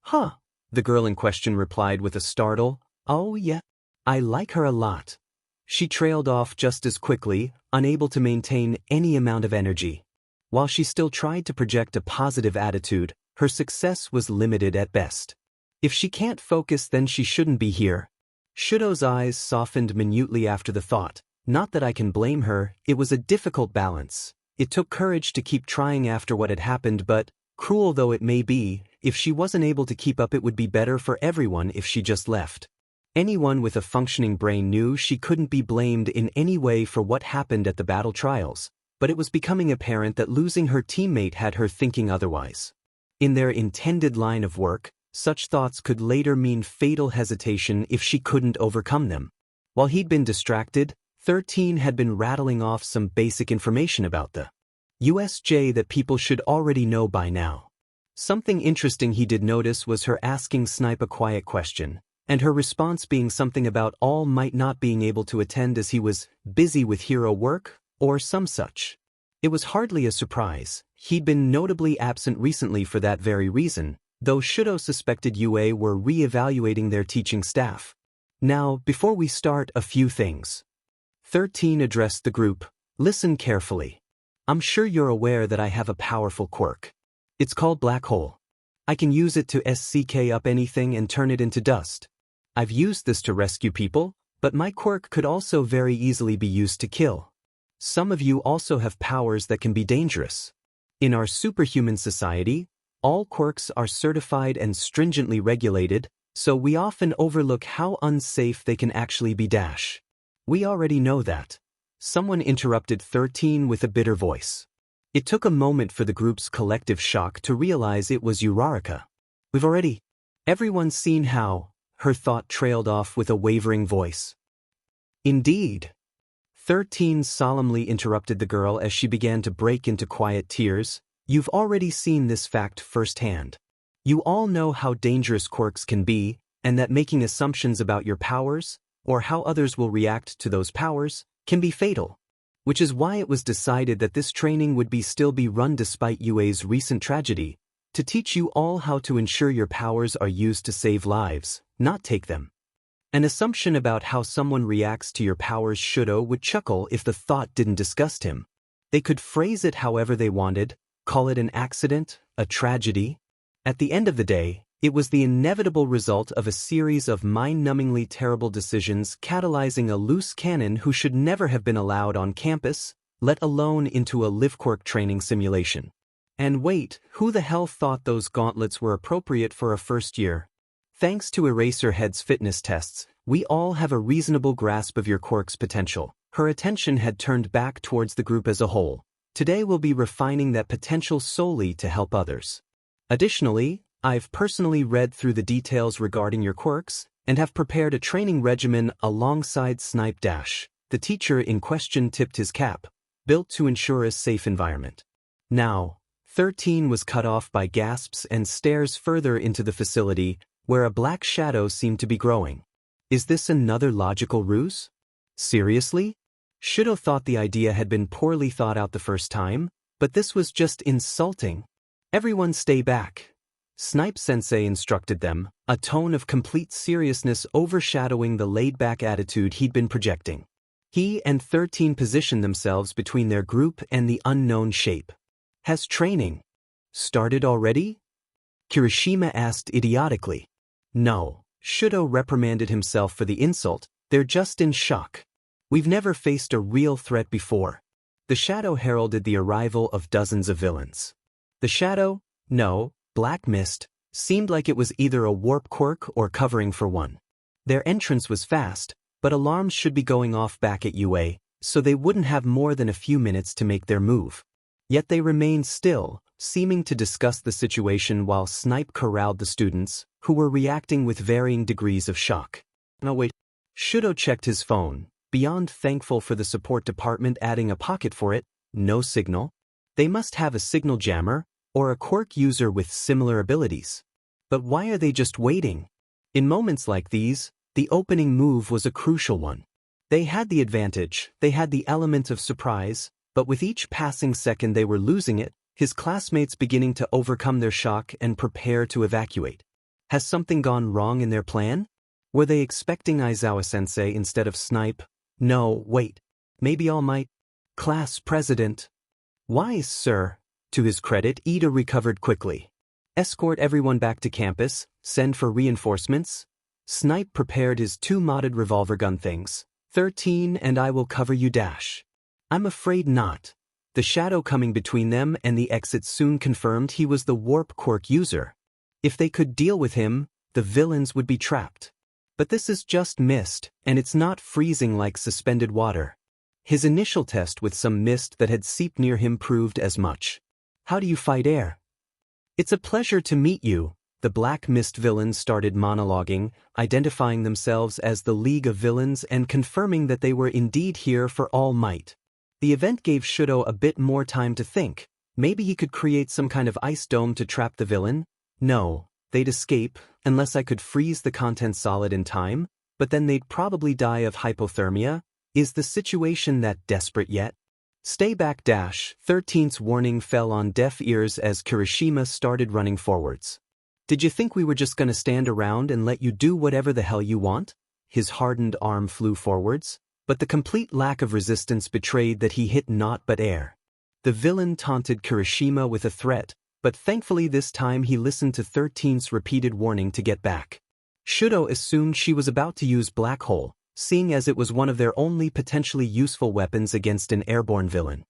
Huh. The girl in question replied with a startle. Oh yeah. I like her a lot. She trailed off just as quickly, unable to maintain any amount of energy. While she still tried to project a positive attitude, her success was limited at best. If she can't focus, then she shouldn't be here. Shido's eyes softened minutely after the thought. Not that I can blame her, it was a difficult balance. It took courage to keep trying after what had happened, but, cruel though it may be, if she wasn't able to keep up, it would be better for everyone if she just left. Anyone with a functioning brain knew she couldn't be blamed in any way for what happened at the battle trials, but it was becoming apparent that losing her teammate had her thinking otherwise. In their intended line of work, such thoughts could later mean fatal hesitation if she couldn't overcome them. While he'd been distracted, 13 had been rattling off some basic information about the USJ that people should already know by now. Something interesting he did notice was her asking Snipe a quiet question, and her response being something about All Might not being able to attend as he was busy with hero work, or some such. It was hardly a surprise. He'd been notably absent recently for that very reason, though Shudo suspected UA were re-evaluating their teaching staff. Now, before we start, a few things. 13 addressed the group. Listen carefully. I'm sure you're aware that I have a powerful quirk. It's called Black Hole. I can use it to SCK up anything and turn it into dust. I've used this to rescue people, but my quirk could also very easily be used to kill. Some of you also have powers that can be dangerous. In our superhuman society, all quirks are certified and stringently regulated, so we often overlook how unsafe they can actually be. We already know that. Someone interrupted 13 with a bitter voice. It took a moment for the group's collective shock to realize it was Uraraka. Everyone's seen how, her thought trailed off with a wavering voice. Indeed. 13 solemnly interrupted the girl as she began to break into quiet tears. You've already seen this fact firsthand. You all know how dangerous quirks can be, and that making assumptions about your powers, or how others will react to those powers, can be fatal. Which is why it was decided that this training would still be run despite UA's recent tragedy, to teach you all how to ensure your powers are used to save lives, not take them. An assumption about how someone reacts to your powers. Shudo would chuckle if the thought didn't disgust him. They could phrase it however they wanted, call it an accident, a tragedy. At the end of the day, it was the inevitable result of a series of mind-numbingly terrible decisions catalyzing a loose cannon who should never have been allowed on campus, let alone into a livequirk training simulation. And wait, who the hell thought those gauntlets were appropriate for a first year? Thanks to Eraserhead's fitness tests, we all have a reasonable grasp of your quirk's potential. Her attention had turned back towards the group as a whole. Today we'll be refining that potential solely to help others. Additionally, I've personally read through the details regarding your quirks, and have prepared a training regimen alongside Snipe. The teacher in question tipped his cap, built to ensure a safe environment. Now, 13 was cut off by gasps and stares further into the facility, where a black shadow seemed to be growing. Is this another logical ruse? Seriously? Shudo thought the idea had been poorly thought out the first time, but this was just insulting. Everyone stay back. Snipe-sensei instructed them, a tone of complete seriousness overshadowing the laid-back attitude he'd been projecting. He and 13 positioned themselves between their group and the unknown shape. Has training started already? Kirishima asked idiotically. No, Shudo reprimanded himself for the insult. They're just in shock. We've never faced a real threat before. The shadow heralded the arrival of dozens of villains. The shadow, no, black mist, seemed like it was either a warp quirk or covering for one. Their entrance was fast, but alarms should be going off back at UA, so they wouldn't have more than a few minutes to make their move. Yet they remained still, seeming to discuss the situation while Snipe corralled the students, who were reacting with varying degrees of shock. No wait. Shudo checked his phone, beyond thankful for the support department adding a pocket for it. No signal. They must have a signal jammer, or a quirk user with similar abilities. But why are they just waiting? In moments like these, the opening move was a crucial one. They had the advantage, they had the element of surprise, but with each passing second they were losing it, his classmates beginning to overcome their shock and prepare to evacuate. Has something gone wrong in their plan? Were they expecting Aizawa-sensei instead of Snipe? No, wait. Maybe All Might? Class president. Wise, sir. To his credit, Ida recovered quickly. Escort everyone back to campus, send for reinforcements. Snipe prepared his two modded revolver gun things. 13 and I will cover you. I'm afraid not. The shadow coming between them and the exit soon confirmed he was the warp quirk user. If they could deal with him, the villains would be trapped. But this is just mist, and it's not freezing like suspended water. His initial test with some mist that had seeped near him proved as much. How do you fight air? It's a pleasure to meet you. The Black Mist villains started monologuing, identifying themselves as the League of Villains and confirming that they were indeed here for All Might. The event gave Shudo a bit more time to think. Maybe he could create some kind of ice dome to trap the villain? No, they'd escape, unless I could freeze the contents solid in time, but then they'd probably die of hypothermia. Is the situation that desperate yet? Stay back dash. 13's warning fell on deaf ears as Kirishima started running forwards. Did you think we were just gonna stand around and let you do whatever the hell you want? His hardened arm flew forwards, but the complete lack of resistance betrayed that he hit naught but air. The villain taunted Kirishima with a threat, but thankfully this time he listened to 13's repeated warning to get back. Shudo assumed she was about to use Black Hole, seeing as it was one of their only potentially useful weapons against an airborne villain.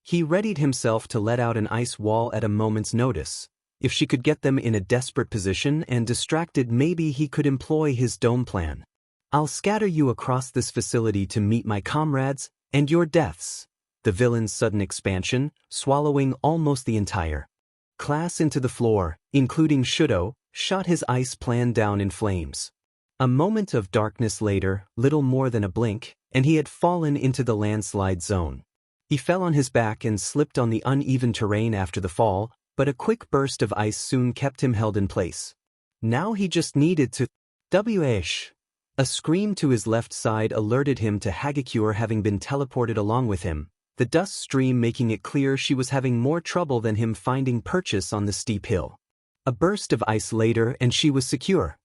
He readied himself to let out an ice wall at a moment's notice. If she could get them in a desperate position and distracted, maybe he could employ his dome plan. I'll scatter you across this facility to meet my comrades, and your deaths. The villain's sudden expansion, swallowing almost the entire class into the floor, including Shudo, shot his ice plan down in flames. A moment of darkness later, little more than a blink, and he had fallen into the landslide zone. He fell on his back and slipped on the uneven terrain after the fall, but a quick burst of ice soon kept him held in place. Now he just needed to wh. A scream to his left side alerted him to Hagakure having been teleported along with him, the dust stream making it clear she was having more trouble than him finding purchase on the steep hill. A burst of ice later and she was secure.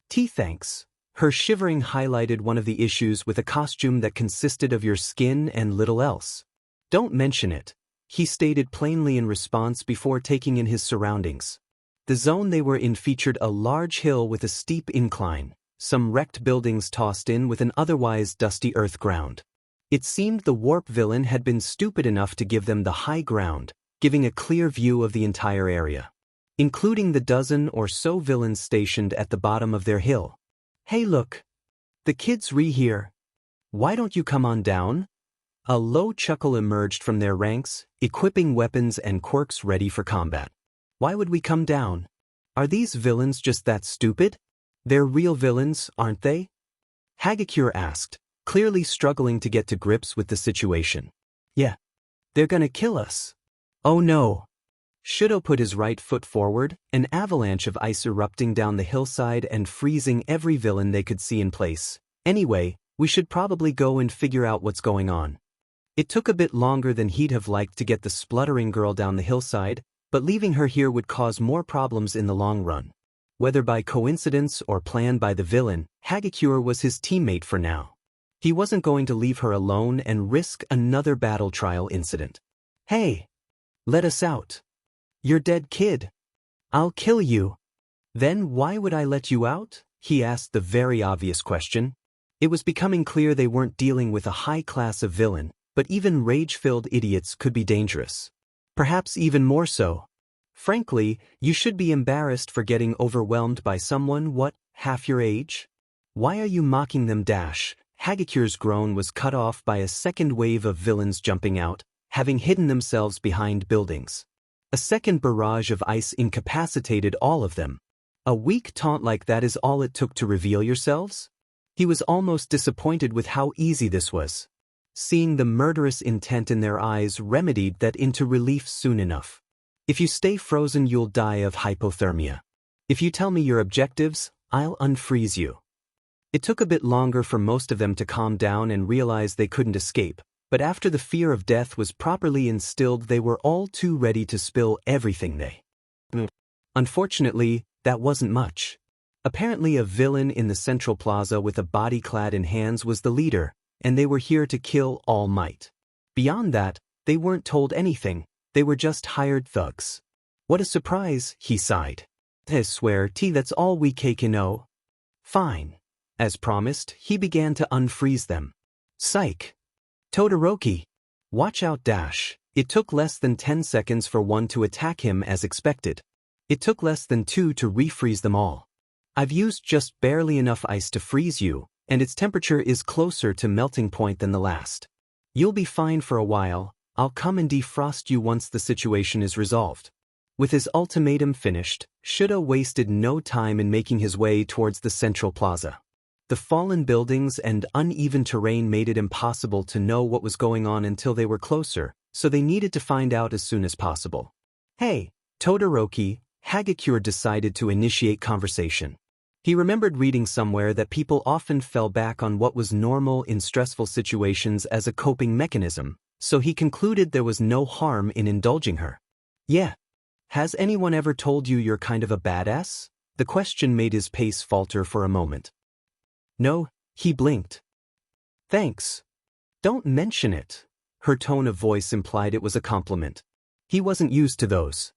Thanks. Her shivering highlighted one of the issues with a costume that consisted of your skin and little else. Don't mention it, he stated plainly in response before taking in his surroundings. The zone they were in featured a large hill with a steep incline, some wrecked buildings tossed in with an otherwise dusty earth ground. It seemed the warp villain had been stupid enough to give them the high ground, giving a clear view of the entire area, including the dozen or so villains stationed at the bottom of their hill. Hey look! The kid's here. Why don't you come on down? A low chuckle emerged from their ranks, equipping weapons and quirks ready for combat. Why would we come down? Are these villains just that stupid? They're real villains, aren't they? Hagakure asked, clearly struggling to get to grips with the situation. Yeah. They're gonna kill us. Oh no. Shudo put his right foot forward, an avalanche of ice erupting down the hillside and freezing every villain they could see in place. Anyway, we should probably go and figure out what's going on. It took a bit longer than he'd have liked to get the spluttering girl down the hillside, but leaving her here would cause more problems in the long run. Whether by coincidence or planned by the villain, Hagakure was his teammate for now. He wasn't going to leave her alone and risk another battle trial incident. Hey! Let us out. You're dead, kid. I'll kill you. Then why would I let you out? He asked the very obvious question. It was becoming clear they weren't dealing with a high class of villain, but even rage-filled idiots could be dangerous. Perhaps even more so. Frankly, you should be embarrassed for getting overwhelmed by someone, half your age? Why are you mocking them dash? Hagakure's groan was cut off by a second wave of villains jumping out, having hidden themselves behind buildings. A second barrage of ice incapacitated all of them. A weak taunt like that is all it took to reveal yourselves? He was almost disappointed with how easy this was. Seeing the murderous intent in their eyes remedied that into relief soon enough. If you stay frozen, you'll die of hypothermia. If you tell me your objectives, I'll unfreeze you. It took a bit longer for most of them to calm down and realize they couldn't escape, but after the fear of death was properly instilled, they were all too ready to spill everything they knew. Unfortunately, that wasn't much. Apparently a villain in the central plaza with a body clad in hands was the leader, and they were here to kill All Might. Beyond that, they weren't told anything. They were just hired thugs. What a surprise, he sighed. I swear, that's all we can know. Fine. As promised, he began to unfreeze them. Psych. Todoroki. Watch out dash. It took less than 10 seconds for one to attack him as expected. It took less than 2 to refreeze them all. I've used just barely enough ice to freeze you, and its temperature is closer to melting point than the last. You'll be fine for a while. I'll come and defrost you once the situation is resolved. With his ultimatum finished, Shudo wasted no time in making his way towards the central plaza. The fallen buildings and uneven terrain made it impossible to know what was going on until they were closer, so they needed to find out as soon as possible. Hey, Todoroki, Hagakure decided to initiate conversation. He remembered reading somewhere that people often fell back on what was normal in stressful situations as a coping mechanism, so he concluded there was no harm in indulging her. Yeah. Has anyone ever told you you're kind of a badass? The question made his pace falter for a moment. No, he blinked. Thanks. Don't mention it. Her tone of voice implied it was a compliment. He wasn't used to those.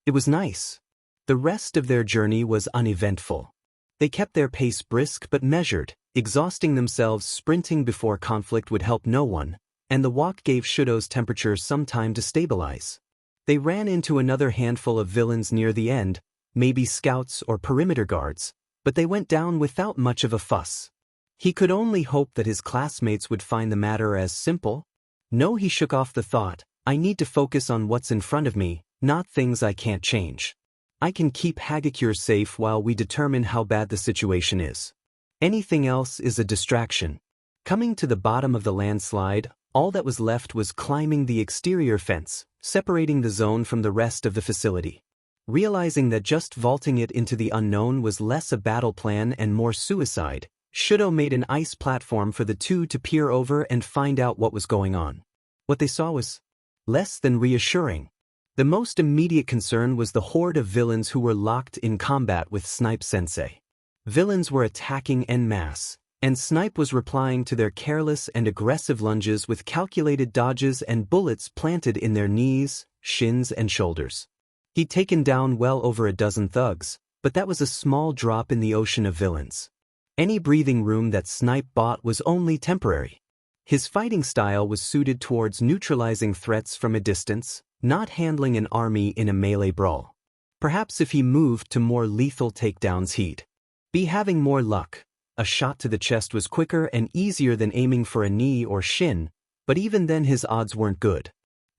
It was nice. The rest of their journey was uneventful. They kept their pace brisk but measured, exhausting themselves sprinting before conflict would help no one, and the walk gave Shudo's temperature some time to stabilize. They ran into another handful of villains near the end, maybe scouts or perimeter guards, but they went down without much of a fuss. He could only hope that his classmates would find the matter as simple. No, he shook off the thought, I need to focus on what's in front of me, not things I can't change. I can keep Hagakure safe while we determine how bad the situation is. Anything else is a distraction. Coming to the bottom of the landslide, all that was left was climbing the exterior fence, separating the zone from the rest of the facility. Realizing that just vaulting it into the unknown was less a battle plan and more suicide, Shudo made an ice platform for the two to peer over and find out what was going on. What they saw was less than reassuring. The most immediate concern was the horde of villains who were locked in combat with Snipe-sensei. Villains were attacking en masse, and Snipe was replying to their careless and aggressive lunges with calculated dodges and bullets planted in their knees, shins and shoulders. He'd taken down well over a dozen thugs, but that was a small drop in the ocean of villains. Any breathing room that Snipe bought was only temporary. His fighting style was suited towards neutralizing threats from a distance, not handling an army in a melee brawl. Perhaps if he moved to more lethal takedowns he'd be having more luck. A shot to the chest was quicker and easier than aiming for a knee or shin, but even then his odds weren't good.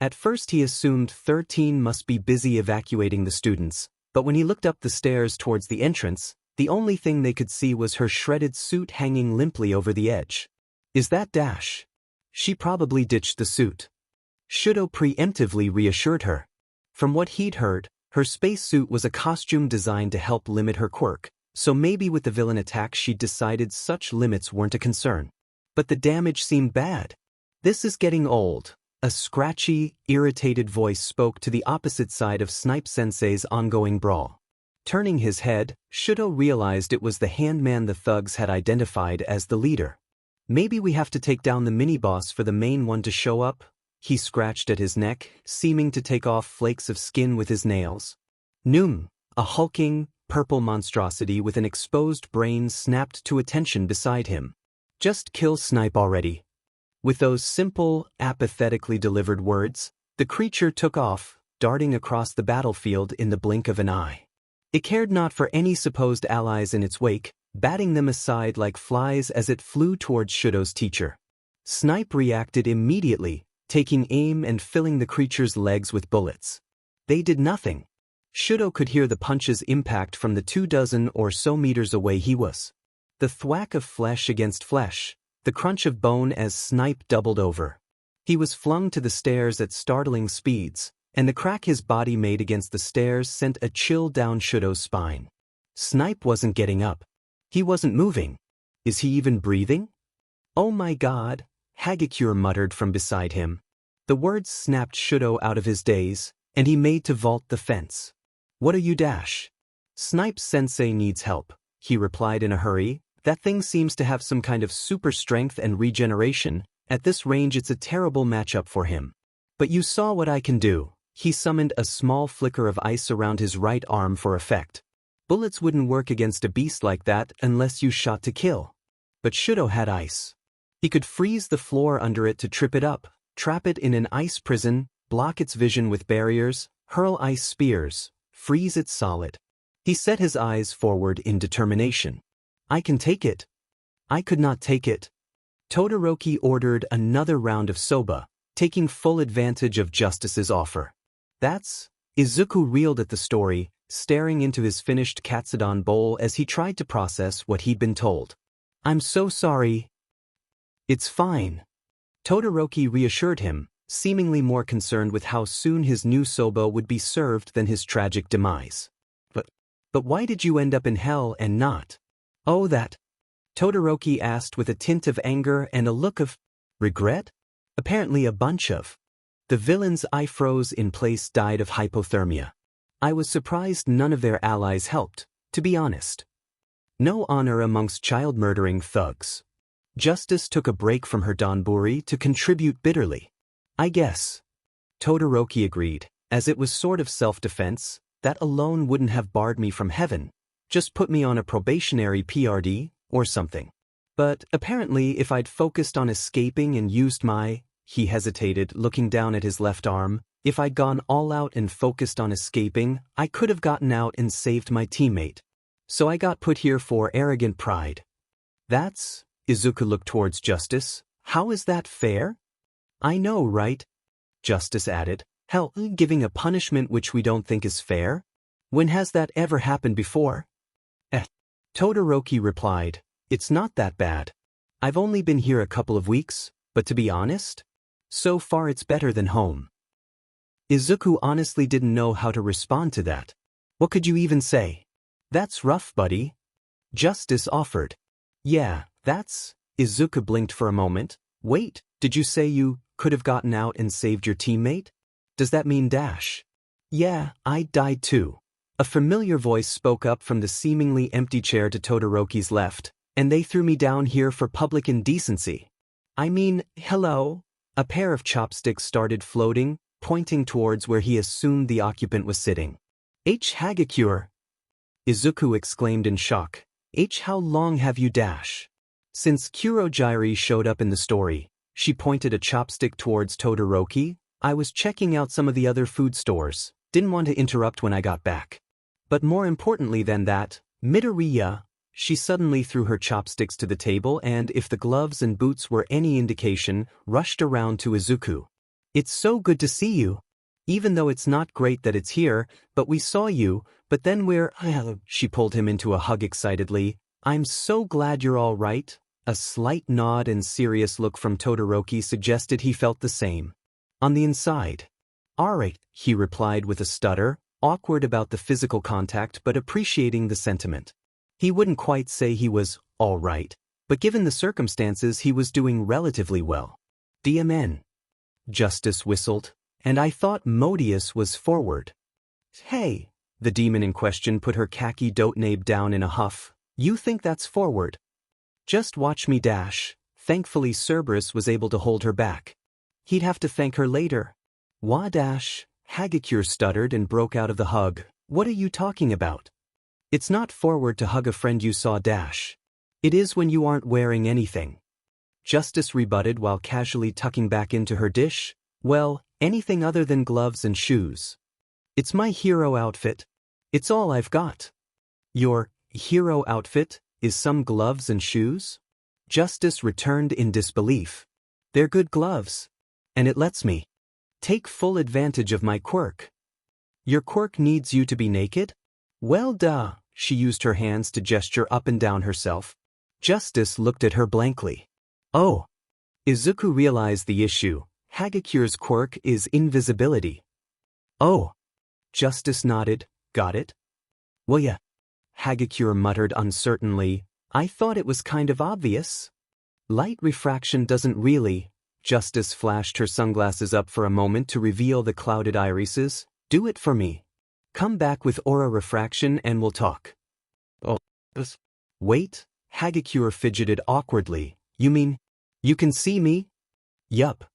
At first he assumed 13 must be busy evacuating the students, but when he looked up the stairs towards the entrance, the only thing they could see was her shredded suit hanging limply over the edge. Is that Dash? She probably ditched the suit. Shudo preemptively reassured her. From what he'd heard, her spacesuit was a costume designed to help limit her quirk, so maybe with the villain attack she'd decided such limits weren't a concern. But the damage seemed bad. This is getting old. A scratchy, irritated voice spoke to the opposite side of Snipe-sensei's ongoing brawl. Turning his head, Shudo realized it was the handman the thugs had identified as the leader. Maybe we have to take down the mini-boss for the main one to show up? He scratched at his neck, seeming to take off flakes of skin with his nails. Noom, a hulking, purple monstrosity with an exposed brain snapped to attention beside him. Just kill Snipe already. With those simple, apathetically delivered words, the creature took off, darting across the battlefield in the blink of an eye. It cared not for any supposed allies in its wake, batting them aside like flies as it flew towards Shudo's teacher. Snipe reacted immediately, taking aim and filling the creature's legs with bullets. They did nothing. Shudo could hear the punch's impact from the 24 or so meters away he was. The thwack of flesh against flesh, the crunch of bone as Snipe doubled over. He was flung to the stairs at startling speeds, and the crack his body made against the stairs sent a chill down Shudo's spine. Snipe wasn't getting up. He wasn't moving. Is he even breathing? Oh my God, Hagakure muttered from beside him. The words snapped Shudo out of his daze, and he made to vault the fence. What are you, Dash? Snipe-sensei needs help, he replied in a hurry. That thing seems to have some kind of super strength and regeneration. At this range it's a terrible matchup for him. But you saw what I can do. He summoned a small flicker of ice around his right arm for effect. Bullets wouldn't work against a beast like that unless you shot to kill. But Shudo had ice. He could freeze the floor under it to trip it up, trap it in an ice prison, block its vision with barriers, hurl ice spears, freeze it solid. He set his eyes forward in determination. I can take it. I could not take it. Todoroki ordered another round of soba, taking full advantage of Justice's offer. That's... Izuku reeled at the story, staring into his finished katsudon bowl as he tried to process what he'd been told. I'm so sorry. It's fine. Todoroki reassured him, seemingly more concerned with how soon his new soba would be served than his tragic demise. But why did you end up in hell and not? Oh, that. Todoroki asked with a tint of anger and a look of regret. Apparently a bunch of. The villains I froze in place died of hypothermia. I was surprised none of their allies helped, to be honest. No honor amongst child-murdering thugs. Justice took a break from her donburi to contribute bitterly. I guess. Todoroki agreed, as it was sort of self-defense. That alone wouldn't have barred me from heaven. Just put me on a probationary PRD, or something. But apparently if I'd focused on escaping and used my... He hesitated, looking down at his left arm. If I'd gone all out and focused on escaping, I could have gotten out and saved my teammate. So I got put here for arrogant pride. That's... Izuku looked towards Justice. How is that fair? I know, right? Justice added. Hell, giving a punishment which we don't think is fair? When has that ever happened before? Todoroki replied. It's not that bad. I've only been here a couple of weeks, but to be honest, so far it's better than home. Izuku honestly didn't know how to respond to that. What could you even say? That's rough, buddy. Justice offered. Yeah, that's... Izuku blinked for a moment. Wait, did you say you could have gotten out and saved your teammate? Does that mean dash? Yeah, I died too. A familiar voice spoke up from the seemingly empty chair to Todoroki's left, and they threw me down here for public indecency. I mean, hello? A pair of chopsticks started floating, pointing towards where he assumed the occupant was sitting. Hagakure! Izuku exclaimed in shock. How long have you dash? Since Kurojiiri showed up in the story, she pointed a chopstick towards Todoroki. I was checking out some of the other food stores, didn't want to interrupt when I got back. But more importantly than that, Midoriya, she suddenly threw her chopsticks to the table and, if the gloves and boots were any indication, rushed around to Izuku. It's so good to see you. Even though it's not great that it's here, but we saw you, but then she pulled him into a hug excitedly. I'm so glad you're all right. A slight nod and serious look from Todoroki suggested he felt the same. On the inside. Alright, he replied with a stutter, awkward about the physical contact but appreciating the sentiment. He wouldn't quite say he was all right, but given the circumstances he was doing relatively well. DMN. Justice whistled, and I thought Modius was forward. Hey, the demon in question put her khaki dotenabe down in a huff. You think that's forward? Just watch me dash. Thankfully Cerberus was able to hold her back. He'd have to thank her later. Wadash, Hagakure stuttered and broke out of the hug. What are you talking about? It's not forward to hug a friend you saw dash. It is when you aren't wearing anything. Justice rebutted while casually tucking back into her dish. Well, anything other than gloves and shoes. It's my hero outfit. It's all I've got. Your hero outfit is some gloves and shoes? Justice returned in disbelief. They're good gloves. And it lets me take full advantage of my quirk. Your quirk needs you to be naked? Well, duh. She used her hands to gesture up and down herself. Justice looked at her blankly. Oh. Izuku realized the issue. Hagakure's quirk is invisibility. Oh. Justice nodded. Got it? Well, yeah. Hagakure muttered uncertainly. I thought it was kind of obvious. Light refraction doesn't really... Justice flashed her sunglasses up for a moment to reveal the clouded irises. Do it for me. Come back with aura refraction and we'll talk. Oh, this... Wait, Hagakure fidgeted awkwardly. You mean, you can see me? Yup.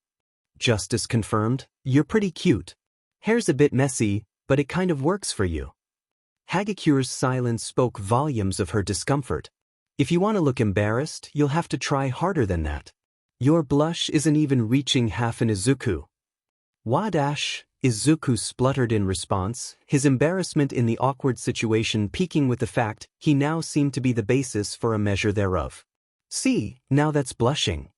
Justice confirmed. You're pretty cute. Hair's a bit messy, but it kind of works for you. Hagakure's silence spoke volumes of her discomfort. If you want to look embarrassed, you'll have to try harder than that. Your blush isn't even reaching half an Izuku. Wadash, Izuku spluttered in response, his embarrassment in the awkward situation peaking with the fact he now seemed to be the basis for a measure thereof. See, now that's blushing.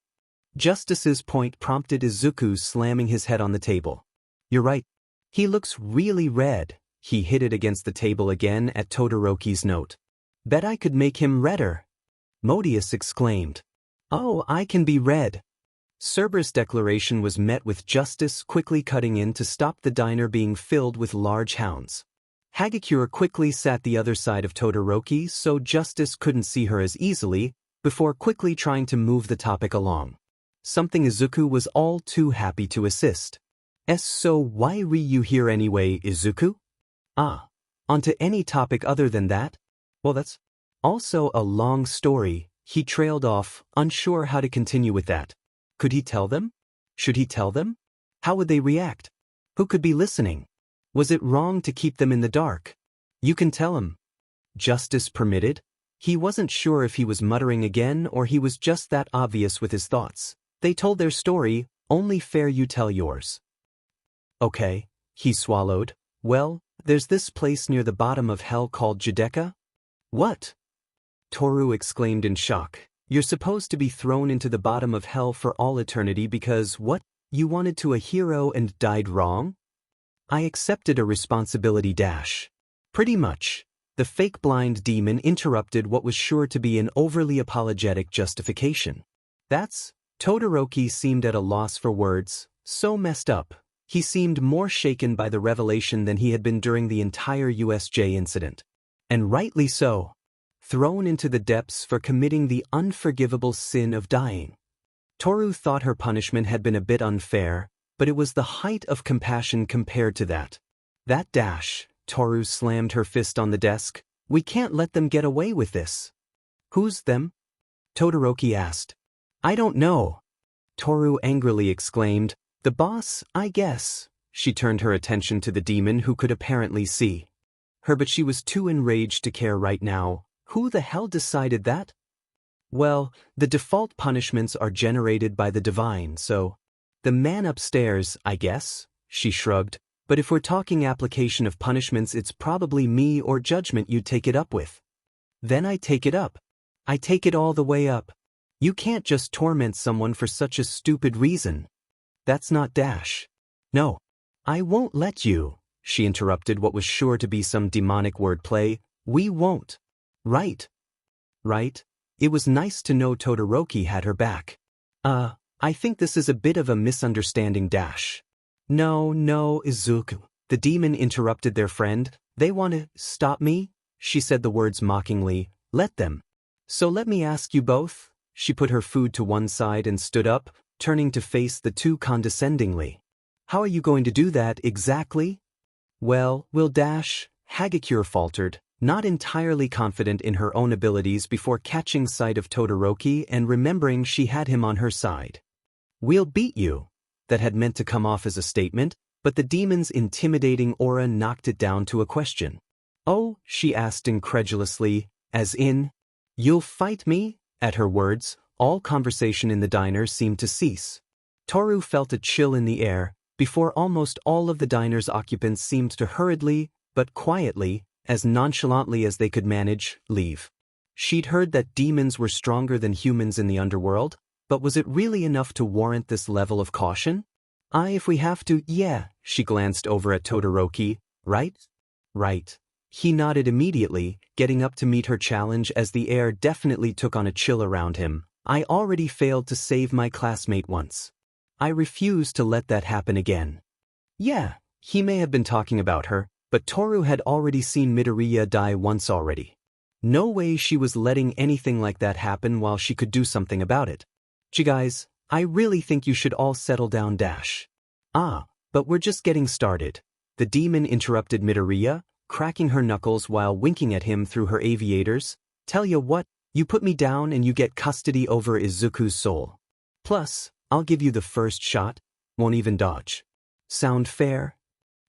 Justice's point prompted Izuku slamming his head on the table. You're right. He looks really red. He hit it against the table again at Todoroki's note. Bet I could make him redder. Modius exclaimed. Oh, I can be red. Cerberus' declaration was met with Justice quickly cutting in to stop the diner being filled with large hounds. Hagakure quickly sat the other side of Todoroki so Justice couldn't see her as easily, before quickly trying to move the topic along. something Izuku was all too happy to assist. So why re you here anyway, Izuku? Onto any topic other than that? Well, that's also a long story. He trailed off, unsure how to continue with that. Could he tell them? Should he tell them? How would they react? Who could be listening? Was it wrong to keep them in the dark? You can tell him. Justice permitted? He wasn't sure if he was muttering again or he was just that obvious with his thoughts. They told their story, only fair you tell yours. Okay, he swallowed. Well, there's this place near the bottom of hell called Judeka? What? Toru exclaimed in shock. You're supposed to be thrown into the bottom of hell for all eternity because what? You wanted to a hero and died wrong? I accepted a responsibility dash. Pretty much. The fake blind demon interrupted what was sure to be an overly apologetic justification. Todoroki seemed at a loss for words, so messed up. He seemed more shaken by the revelation than he had been during the entire USJ incident. And rightly so. Thrown into the depths for committing the unforgivable sin of dying. Toru thought her punishment had been a bit unfair, but it was the height of compassion compared to that. That dash, Toru slammed her fist on the desk. We can't let them get away with this. Who's them? Todoroki asked. I don't know. Toru angrily exclaimed. The boss, I guess. She turned her attention to the demon who could apparently see her, but she was too enraged to care right now. Who the hell decided that? Well, the default punishments are generated by the divine, so the man upstairs, I guess, she shrugged. But if we're talking application of punishments, it's probably me or judgment you'd take it up with. Then I take it up. I take it all the way up. You can't just torment someone for such a stupid reason. That's not dash. No. I won't let you, she interrupted what was sure to be some demonic wordplay. We won't. Right. Right. It was nice to know Todoroki had her back. I think this is a bit of a misunderstanding dash. No, Izuku. The demon interrupted their friend. They want to stop me? She said the words mockingly. Let them. So let me ask you both. She put her food to one side and stood up, turning to face the two condescendingly. How are you going to do that exactly? Well, we'll dash, Hagakure faltered, not entirely confident in her own abilities before catching sight of Todoroki and remembering she had him on her side. We'll beat you. That had meant to come off as a statement, but the demon's intimidating aura knocked it down to a question. Oh, she asked incredulously, as in, you'll fight me? At her words, all conversation in the diner seemed to cease. Toru felt a chill in the air, before almost all of the diner's occupants seemed to hurriedly, but quietly, as nonchalantly as they could manage, leave. She'd heard that demons were stronger than humans in the underworld, but was it really enough to warrant this level of caution? If we have to, yeah, she glanced over at Todoroki, right? Right. He nodded immediately, getting up to meet her challenge as the air definitely took on a chill around him. I already failed to save my classmate once. I refuse to let that happen again. Yeah, he may have been talking about her, but Toru had already seen Midoriya die once already. No way she was letting anything like that happen while she could do something about it. Gee guys, I really think you should all settle down dash. But we're just getting started. The demon interrupted Midoriya, cracking her knuckles while winking at him through her aviators. Tell ya what, you put me down and you get custody over Izuku's soul. Plus, I'll give you the first shot, won't even dodge. Sound fair?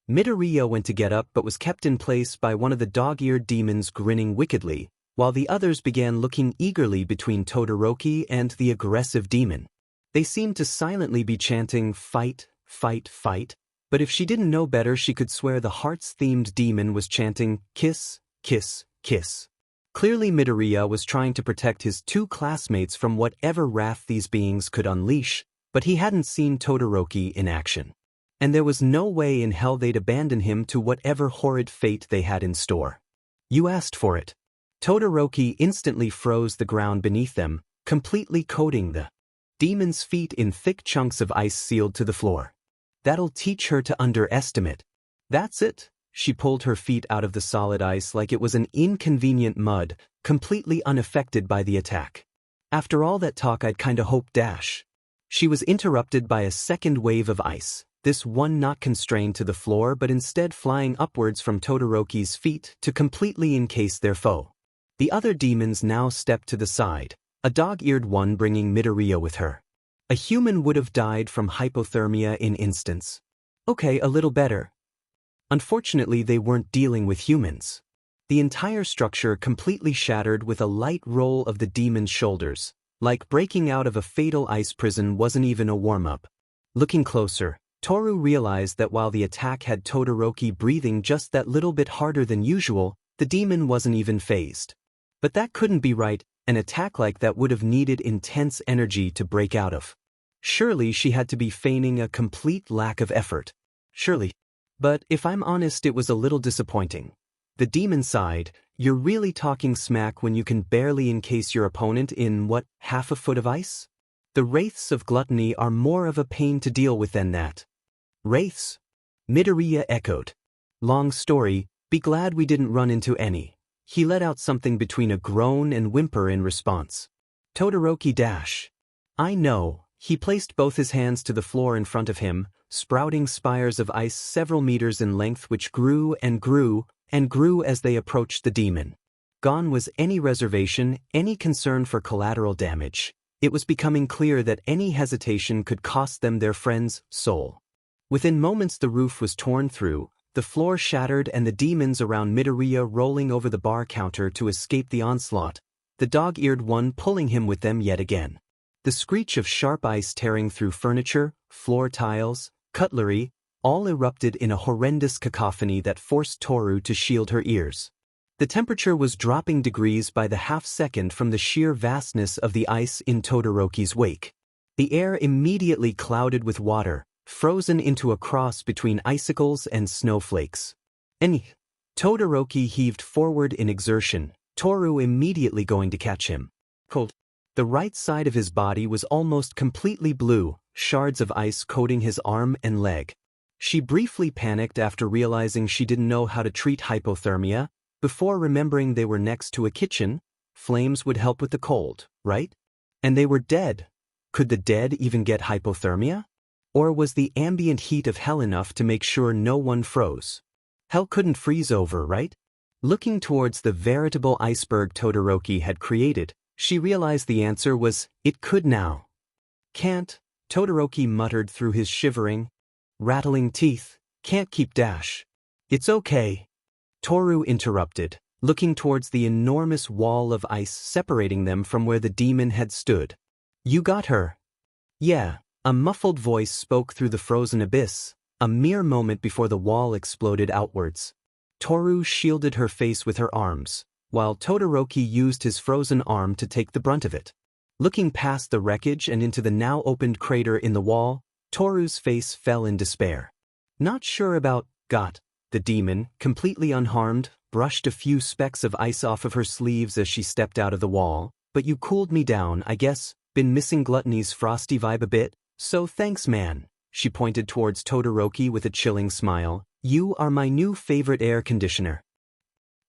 Midoriya went to get up but was kept in place by one of the dog-eared demons grinning wickedly, while the others began looking eagerly between Todoroki and the aggressive demon. They seemed to silently be chanting, fight, fight, fight, but if she didn't know better she could swear the hearts-themed demon was chanting, kiss, kiss, kiss. Clearly Midoriya was trying to protect his two classmates from whatever wrath these beings could unleash, but he hadn't seen Todoroki in action. And there was no way in hell they'd abandon him to whatever horrid fate they had in store. You asked for it. Todoroki instantly froze the ground beneath them, completely coating the demon's feet in thick chunks of ice sealed to the floor. That'll teach her to underestimate. That's it. She pulled her feet out of the solid ice like it was an inconvenient mud, completely unaffected by the attack. After all that talk I'd kinda hoped dash. She was interrupted by a second wave of ice, this one not constrained to the floor but instead flying upwards from Todoroki's feet to completely encase their foe. The other demons now stepped to the side, a dog-eared one bringing Midoriya with her. A human would have died from hypothermia in instants. Okay, a little better. Unfortunately, they weren't dealing with humans. The entire structure completely shattered with a light roll of the demon's shoulders, like breaking out of a fatal ice prison wasn't even a warm-up. Looking closer, Toru realized that while the attack had Todoroki breathing just that little bit harder than usual, the demon wasn't even phased. But that couldn't be right, an attack like that would have needed intense energy to break out of. Surely she had to be feigning a complete lack of effort. Surely. But if I'm honest, it was a little disappointing. The demon sighed, "You're really talking smack when you can barely encase your opponent in, what, half a foot of ice? The wraiths of gluttony are more of a pain to deal with than that." "Wraiths?" Midoriya echoed. "Long story, be glad we didn't run into any." He let out something between a groan and whimper in response. Todoroki dash. "I know." He placed both his hands to the floor in front of him, sprouting spires of ice several meters in length which grew and grew and grew as they approached the demon. Gone was any reservation, any concern for collateral damage. It was becoming clear that any hesitation could cost them their friend's soul. Within moments the roof was torn through, the floor shattered and the demons around Midoriya rolling over the bar counter to escape the onslaught, the dog-eared one pulling him with them yet again. The screech of sharp ice tearing through furniture, floor tiles, cutlery, all erupted in a horrendous cacophony that forced Toru to shield her ears. The temperature was dropping degrees by the half-second from the sheer vastness of the ice in Todoroki's wake. The air immediately clouded with water, frozen into a cross between icicles and snowflakes. Todoroki heaved forward in exertion, Toru immediately going to catch him. Cold. The right side of his body was almost completely blue, shards of ice coating his arm and leg. She briefly panicked after realizing she didn't know how to treat hypothermia, before remembering they were next to a kitchen. Flames would help with the cold, right? And they were dead. Could the dead even get hypothermia? Or was the ambient heat of hell enough to make sure no one froze? Hell couldn't freeze over, right? Looking towards the veritable iceberg Todoroki had created, she realized the answer was, it could now. "Can't," Todoroki muttered through his shivering, rattling teeth. "Can't keep dash." "It's okay." Toru interrupted, looking towards the enormous wall of ice separating them from where the demon had stood. "You got her?" "Yeah." A muffled voice spoke through the frozen abyss, a mere moment before the wall exploded outwards. Toru shielded her face with her arms, while Todoroki used his frozen arm to take the brunt of it. Looking past the wreckage and into the now opened crater in the wall, Toru's face fell in despair. "Not sure about, got." The demon, completely unharmed, brushed a few specks of ice off of her sleeves as she stepped out of the wall. "But you cooled me down, I guess. Been missing Gluttony's frosty vibe a bit. So thanks, man." She pointed towards Todoroki with a chilling smile. "You are my new favorite air conditioner."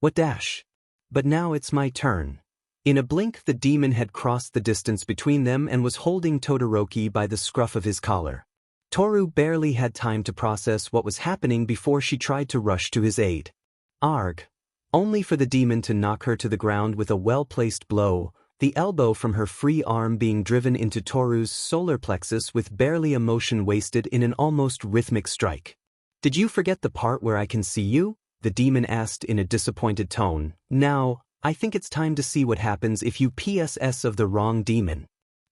"What dash?" "But now it's my turn." In a blink the demon had crossed the distance between them and was holding Todoroki by the scruff of his collar. Toru barely had time to process what was happening before she tried to rush to his aid. Arg! Only for the demon to knock her to the ground with a well-placed blow, the elbow from her free arm being driven into Toru's solar plexus with barely a motion wasted in an almost rhythmic strike. "Did you forget the part where I can see you?" the demon asked in a disappointed tone. "Now, I think it's time to see what happens if you PSS of the wrong demon."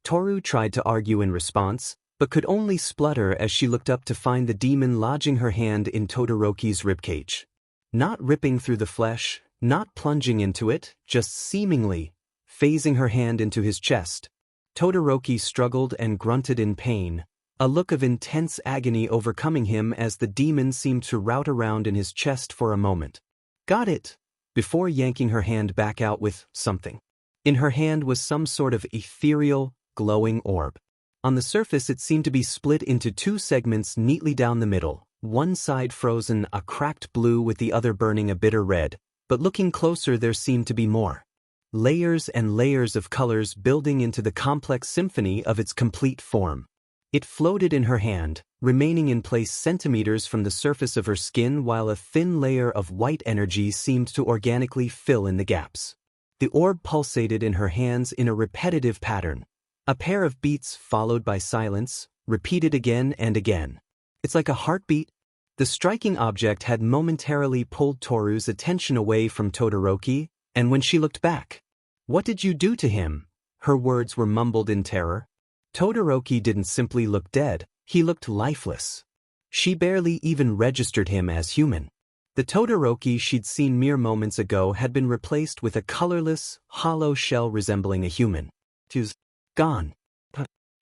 Toru tried to argue in response, but could only splutter as she looked up to find the demon lodging her hand in Todoroki's ribcage. Not ripping through the flesh, not plunging into it, just seemingly phasing her hand into his chest. Todoroki struggled and grunted in pain, a look of intense agony overcoming him as the demon seemed to rout around in his chest for a moment. "Got it!" before yanking her hand back out with something. In her hand was some sort of ethereal, glowing orb. On the surface it seemed to be split into two segments neatly down the middle, one side frozen a cracked blue with the other burning a bitter red, but looking closer there seemed to be more. Layers and layers of colors building into the complex symphony of its complete form. It floated in her hand, remaining in place centimeters from the surface of her skin while a thin layer of white energy seemed to organically fill in the gaps. The orb pulsated in her hands in a repetitive pattern. A pair of beats followed by silence, repeated again and again. It's like a heartbeat. The striking object had momentarily pulled Toru's attention away from Todoroki, and when she looked back, "What did you do to him?" Her words were mumbled in terror. Todoroki didn't simply look dead, he looked lifeless. She barely even registered him as human. The Todoroki she'd seen mere moments ago had been replaced with a colorless, hollow shell resembling a human. He was gone.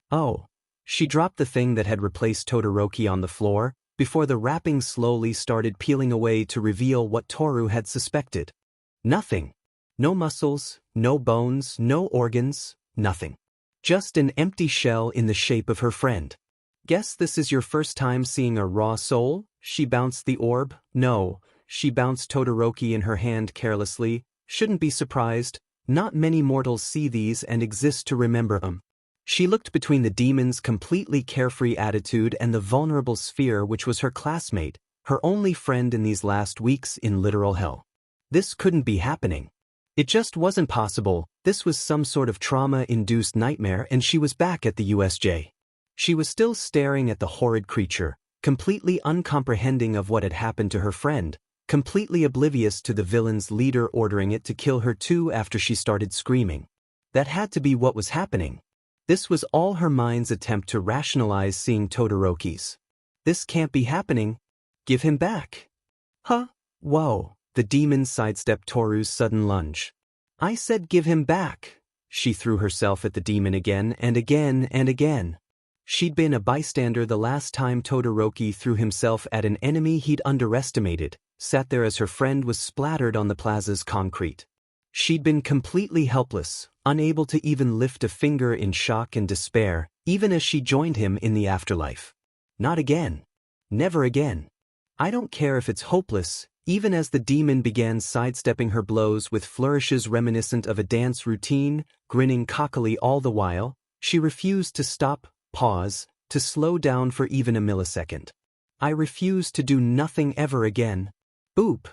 Oh. She dropped the thing that had replaced Todoroki on the floor, before the wrapping slowly started peeling away to reveal what Toru had suspected. Nothing. No muscles, no bones, no organs, nothing. Just an empty shell in the shape of her friend. "Guess this is your first time seeing a raw soul?" She bounced the orb. "No." She bounced Todoroki in her hand carelessly. "Shouldn't be surprised. Not many mortals see these and exist to remember them." She looked between the demon's completely carefree attitude and the vulnerable sphere which was her classmate, her only friend in these last weeks in literal hell. This couldn't be happening. It just wasn't possible. This was some sort of trauma-induced nightmare, and she was back at the USJ. She was still staring at the horrid creature, completely uncomprehending of what had happened to her friend, completely oblivious to the villain's leader ordering it to kill her too after she started screaming. That had to be what was happening. This was all her mind's attempt to rationalize seeing Todoroki's. This can't be happening. Give him back. Huh? Whoa. The demon sidestepped Toru's sudden lunge. "I said give him back." She threw herself at the demon again and again and again. She'd been a bystander the last time Todoroki threw himself at an enemy he'd underestimated, sat there as her friend was splattered on the plaza's concrete. She'd been completely helpless, unable to even lift a finger in shock and despair, even as she joined him in the afterlife. Not again. Never again. I don't care if it's hopeless. Even as the demon began sidestepping her blows with flourishes reminiscent of a dance routine, grinning cockily all the while, she refused to stop, pause, to slow down for even a millisecond. I refuse to do nothing ever again. Boop.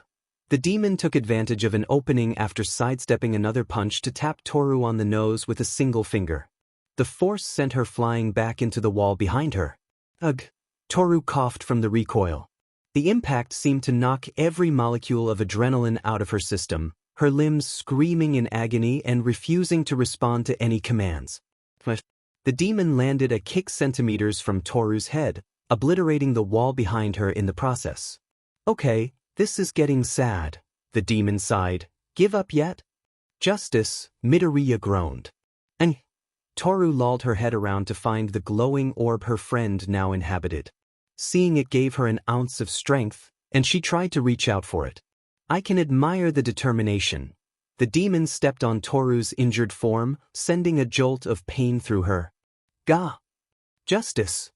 The demon took advantage of an opening after sidestepping another punch to tap Toru on the nose with a single finger. The force sent her flying back into the wall behind her. Ugh. Toru coughed from the recoil. The impact seemed to knock every molecule of adrenaline out of her system, her limbs screaming in agony and refusing to respond to any commands. The demon landed a kick centimeters from Toru's head, obliterating the wall behind her in the process. "Okay, this is getting sad," the demon sighed. "Give up yet?" "Justice," Midoriya groaned. And Toru lolled her head around to find the glowing orb her friend now inhabited. Seeing it gave her an ounce of strength, and she tried to reach out for it. I can admire the determination. The demon stepped on Toru's injured form, sending a jolt of pain through her. Gah! Justice.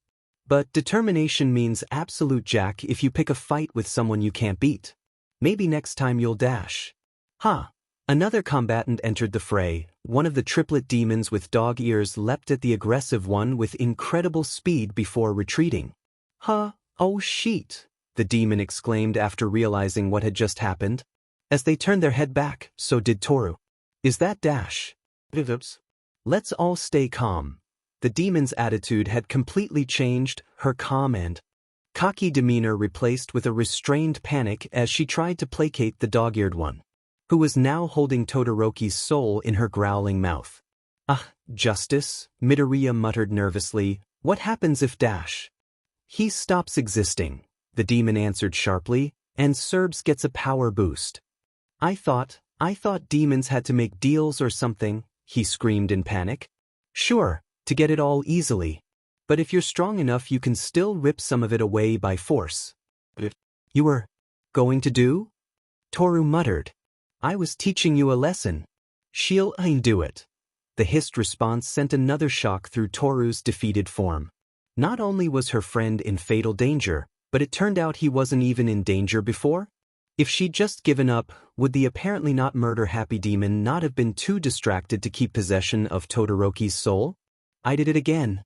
But determination means absolute jack if you pick a fight with someone you can't beat. Maybe next time you'll dash. Ha! Another combatant entered the fray. One of the triplet demons with dog ears leapt at the aggressive one with incredible speed before retreating. Huh? Oh shit! The demon exclaimed after realizing what had just happened. As they turned their head back, so did Toru. Is that Dash? Let's all stay calm. The demon's attitude had completely changed, her calm and cocky demeanor replaced with a restrained panic as she tried to placate the dog-eared one, who was now holding Todoroki's soul in her growling mouth. Justice, Midoriya muttered nervously. What happens if Dash? He stops existing, the demon answered sharply, and Serbs gets a power boost. I thought demons had to make deals or something, he screamed in panic. Sure, to get it all easily. But if you're strong enough you can still rip some of it away by force. You were going to do? Toru muttered. I was teaching you a lesson. She'll do it. The hissed response sent another shock through Toru's defeated form. Not only was her friend in fatal danger, but it turned out he wasn't even in danger before? If she'd just given up, would the apparently not murder-happy demon not have been too distracted to keep possession of Todoroki's soul? I did it again.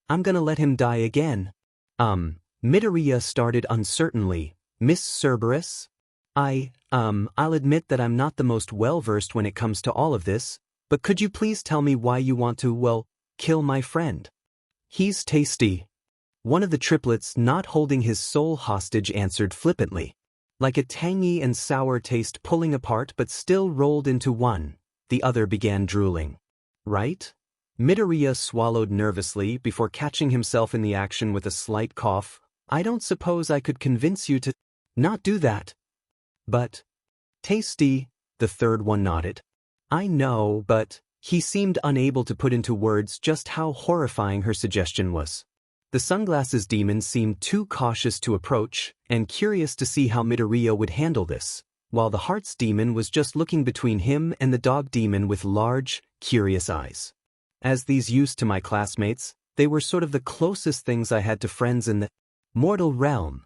I'm gonna let him die again. Midoriya started uncertainly. Miss Cerberus? I'll admit that I'm not the most well-versed when it comes to all of this, but could you please tell me why you want to, well, kill my friend? He's tasty. One of the triplets, not holding his soul hostage, answered flippantly. Like a tangy and sour taste pulling apart but still rolled into one, the other began drooling. Right? Midoriya swallowed nervously before catching himself in the action with a slight cough. I don't suppose I could convince you to not do that. But tasty, the third one nodded. I know, but he seemed unable to put into words just how horrifying her suggestion was. The sunglasses demon seemed too cautious to approach and curious to see how Midoriya would handle this, while the hearts demon was just looking between him and the dog demon with large, curious eyes. As these used to my classmates, they were sort of the closest things I had to friends in the mortal realm.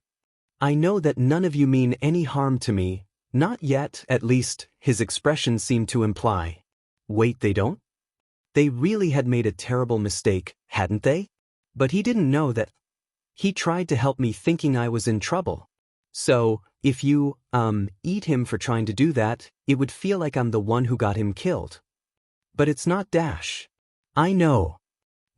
I know that none of you mean any harm to me, not yet, at least, his expression seemed to imply. Wait, they don't? They really had made a terrible mistake, hadn't they? But he didn't know that. He tried to help me thinking I was in trouble. So, if you, eat him for trying to do that, it would feel like I'm the one who got him killed. But it's not Dash. I know.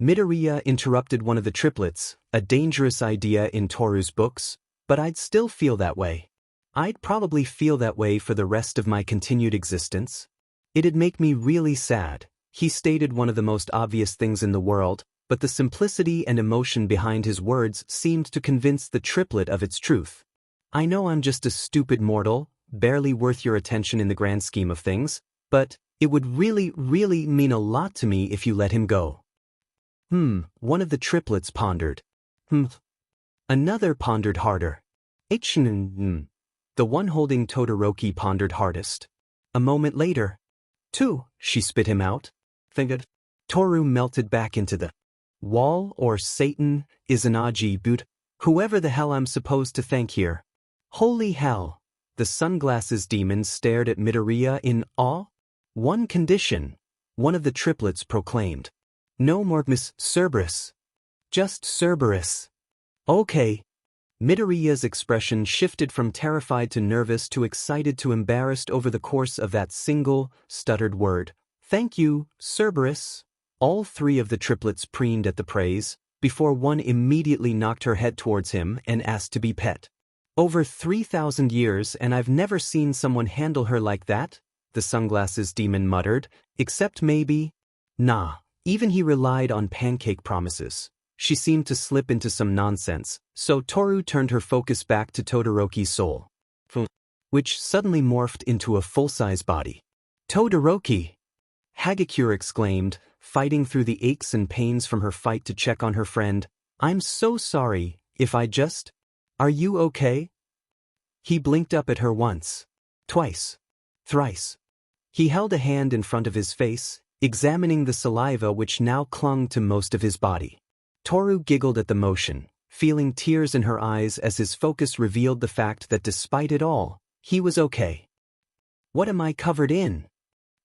Midoriya interrupted one of the triplets, a dangerous idea in Toru's books, but I'd still feel that way. I'd probably feel that way for the rest of my continued existence. It'd make me really sad. He stated one of the most obvious things in the world, but the simplicity and emotion behind his words seemed to convince the triplet of its truth. I know I'm just a stupid mortal, barely worth your attention in the grand scheme of things, but it would really, really mean a lot to me if you let him go. One of the triplets pondered. Another pondered harder. The one holding Todoroki pondered hardest. A moment later. Two, she spit him out. Fingered. Toru melted back into the wall or Satan, Izanagi boot, whoever the hell I'm supposed to thank here. Holy hell. The sunglasses demon stared at Midoriya in awe. One condition, one of the triplets proclaimed. No more Miss Cerberus. Just Cerberus. Okay. Midoriya's expression shifted from terrified to nervous to excited to embarrassed over the course of that single, stuttered word. Thank you, Cerberus. All three of the triplets preened at the praise, before one immediately knocked her head towards him and asked to be pet. Over 3,000 years and I've never seen someone handle her like that, the sunglasses demon muttered, except maybe. Nah, even he relied on pancake promises. She seemed to slip into some nonsense, so Toru turned her focus back to Todoroki's soul, which suddenly morphed into a full-size body. Todoroki! Hagakure exclaimed, fighting through the aches and pains from her fight to check on her friend. I'm so sorry, if I just... Are you okay? He blinked up at her once, twice, thrice. He held a hand in front of his face, examining the saliva which now clung to most of his body. Toru giggled at the motion, feeling tears in her eyes as his focus revealed the fact that despite it all, he was okay. What am I covered in?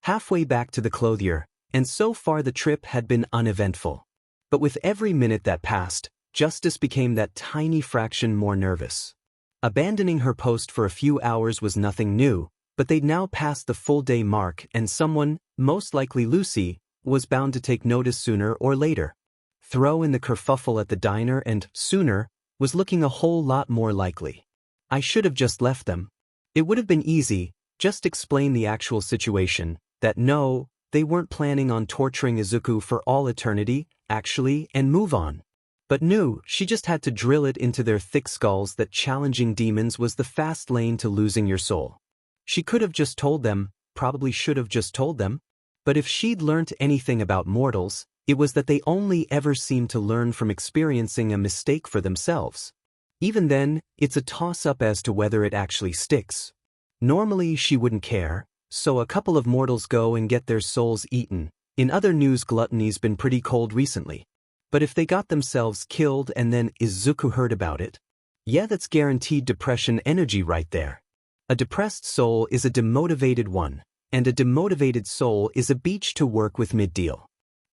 Halfway back to the clothier, and so far the trip had been uneventful. But with every minute that passed, Justice became that tiny fraction more nervous. Abandoning her post for a few hours was nothing new, but they'd now passed the full-day mark and someone, most likely Lucy, was bound to take notice sooner or later. Throw in the kerfuffle at the diner and, sooner, was looking a whole lot more likely. I should have just left them. It would have been easy, just explain the actual situation, that no, they weren't planning on torturing Izuku for all eternity, actually, and move on. But no, she just had to drill it into their thick skulls that challenging demons was the fast lane to losing your soul. She could have just told them, probably should have just told them, but if she'd learnt anything about mortals, it was that they only ever seemed to learn from experiencing a mistake for themselves. Even then, it's a toss-up as to whether it actually sticks. Normally she wouldn't care, so a couple of mortals go and get their souls eaten. In other news, gluttony's been pretty cold recently. But if they got themselves killed and then Izuku heard about it, yeah, that's guaranteed depression energy right there. A depressed soul is a demotivated one, and a demotivated soul is a beach to work with mid-deal.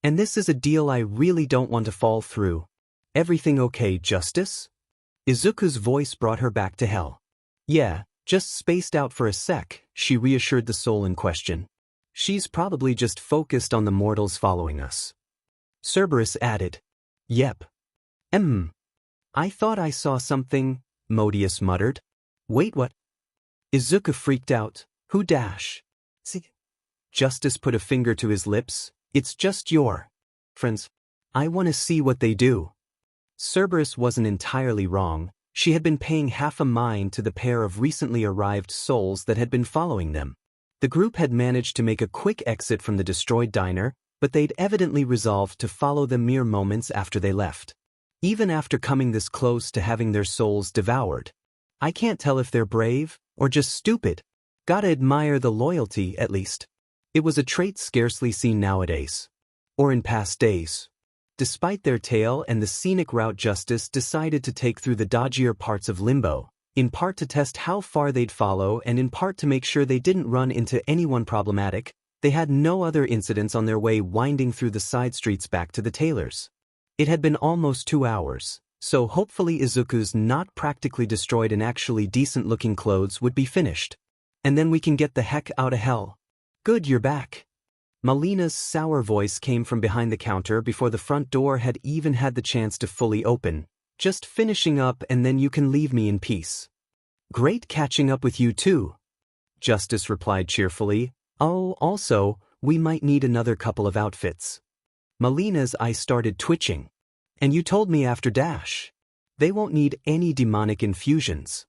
And this is a deal I really don't want to fall through, Everything okay, Justice? Izuku's voice brought her back to hell. Yeah, just spaced out for a sec, she reassured the soul in question. She's probably just focused on the mortals following us. Cerberus added. Yep. I thought I saw something, Modius muttered. Wait, what? Izuku freaked out. Who dash? See? Justice put a finger to his lips. It's just your friends. I want to see what they do. Cerberus wasn't entirely wrong. She had been paying half a mind to the pair of recently arrived souls that had been following them. The group had managed to make a quick exit from the destroyed diner, but they'd evidently resolved to follow them mere moments after they left. Even after coming this close to having their souls devoured. I can't tell if they're brave, or just stupid. Gotta admire the loyalty, at least. It was a trait scarcely seen nowadays. Or in past days. Despite their tale and the scenic route, Justice decided to take through the dodgier parts of Limbo, in part to test how far they'd follow and in part to make sure they didn't run into anyone problematic. They had no other incidents on their way winding through the side streets back to the tailors. It had been almost 2 hours, so hopefully Izuku's not practically destroyed and actually decent-looking clothes would be finished. And then we can get the heck out of hell. Good, you're back. Melina's sour voice came from behind the counter before the front door had even had the chance to fully open. Just finishing up and then you can leave me in peace. Great catching up with you too. Justice replied cheerfully. Oh, also, we might need another couple of outfits. Melina's eyes started twitching. And you told me after Dash. They won't need any demonic infusions.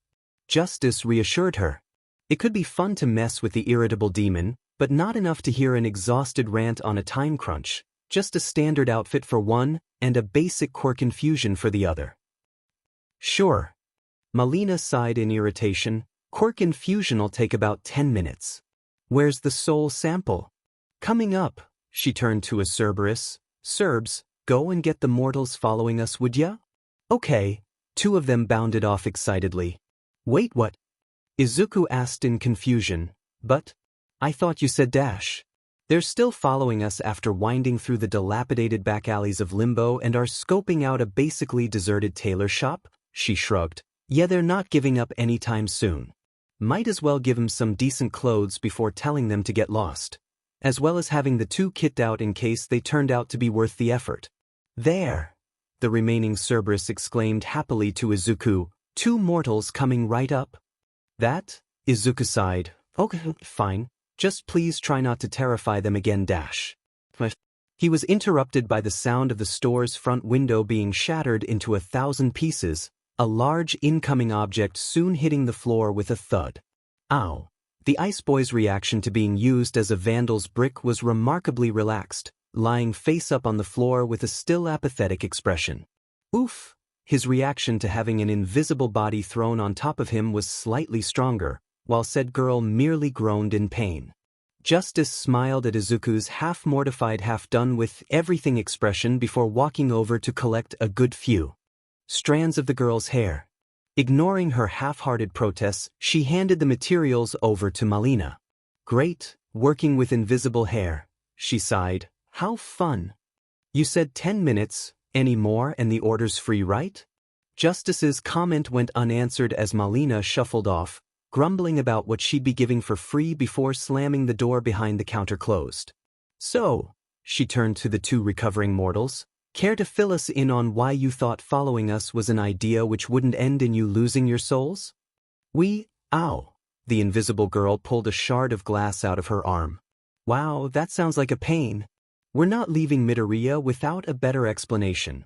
Justice reassured her. It could be fun to mess with the irritable demon, but not enough to hear an exhausted rant on a time crunch, just a standard outfit for one, and a basic quirk infusion for the other. Sure. Melina sighed in irritation. Quirk infusion'll take about 10 minutes. Where's the soul sample? Coming up, she turned to a Cerberus. Cerbs, go and get the mortals following us, would ya? Okay, 2 of them bounded off excitedly. Wait, what? Izuku asked in confusion. But? I thought you said Dash. They're still following us after winding through the dilapidated back alleys of Limbo and are scoping out a basically deserted tailor shop, she shrugged. Yeah, they're not giving up anytime soon. Might as well give 'em some decent clothes before telling them to get lost. As well as having the 2 kitted out in case they turned out to be worth the effort. There! The remaining Cerberus exclaimed happily to Izuku, 2 mortals coming right up. That? Izuku sighed. Okay, fine. Just please try not to terrify them again, Dash. He was interrupted by the sound of the store's front window being shattered into 1,000 pieces, a large incoming object soon hitting the floor with a thud. Ow. The Ice Boy's reaction to being used as a vandal's brick was remarkably relaxed, lying face up on the floor with a still apathetic expression. Oof. His reaction to having an invisible body thrown on top of him was slightly stronger, while said girl merely groaned in pain. Justice smiled at Izuku's half-mortified, half-done-with-everything expression before walking over to collect a good few strands of the girl's hair. Ignoring her half-hearted protests, she handed the materials over to Melina. Great, working with invisible hair, she sighed. How fun. You said 10 minutes, any more and the order's free, right? Justice's comment went unanswered as Melina shuffled off, grumbling about what she'd be giving for free before slamming the door behind the counter closed. So, she turned to the 2 recovering mortals, care to fill us in on why you thought following us was an idea which wouldn't end in you losing your souls? Ow. The invisible girl pulled a shard of glass out of her arm. Wow, that sounds like a pain. We're not leaving Midoriya without a better explanation.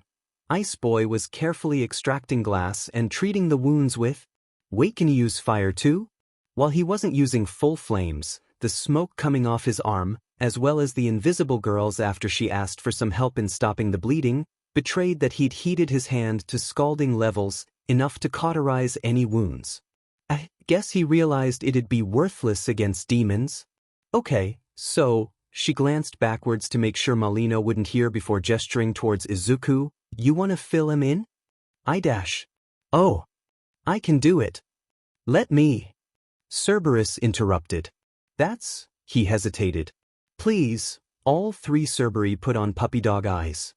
Ice Boy was carefully extracting glass and treating the wounds with... Wait, can he use fire too? While he wasn't using full flames, the smoke coming off his arm, as well as the invisible girl's after she asked for some help in stopping the bleeding, betrayed that he'd heated his hand to scalding levels, enough to cauterize any wounds. I guess he realized it'd be worthless against demons. Okay, so, she glanced backwards to make sure Melina wouldn't hear before gesturing towards Izuku, you want to fill him in? Oh. I can do it. Let me. Cerberus interrupted. That's, he hesitated. Please, all 3 Cerberi put on puppy dog eyes.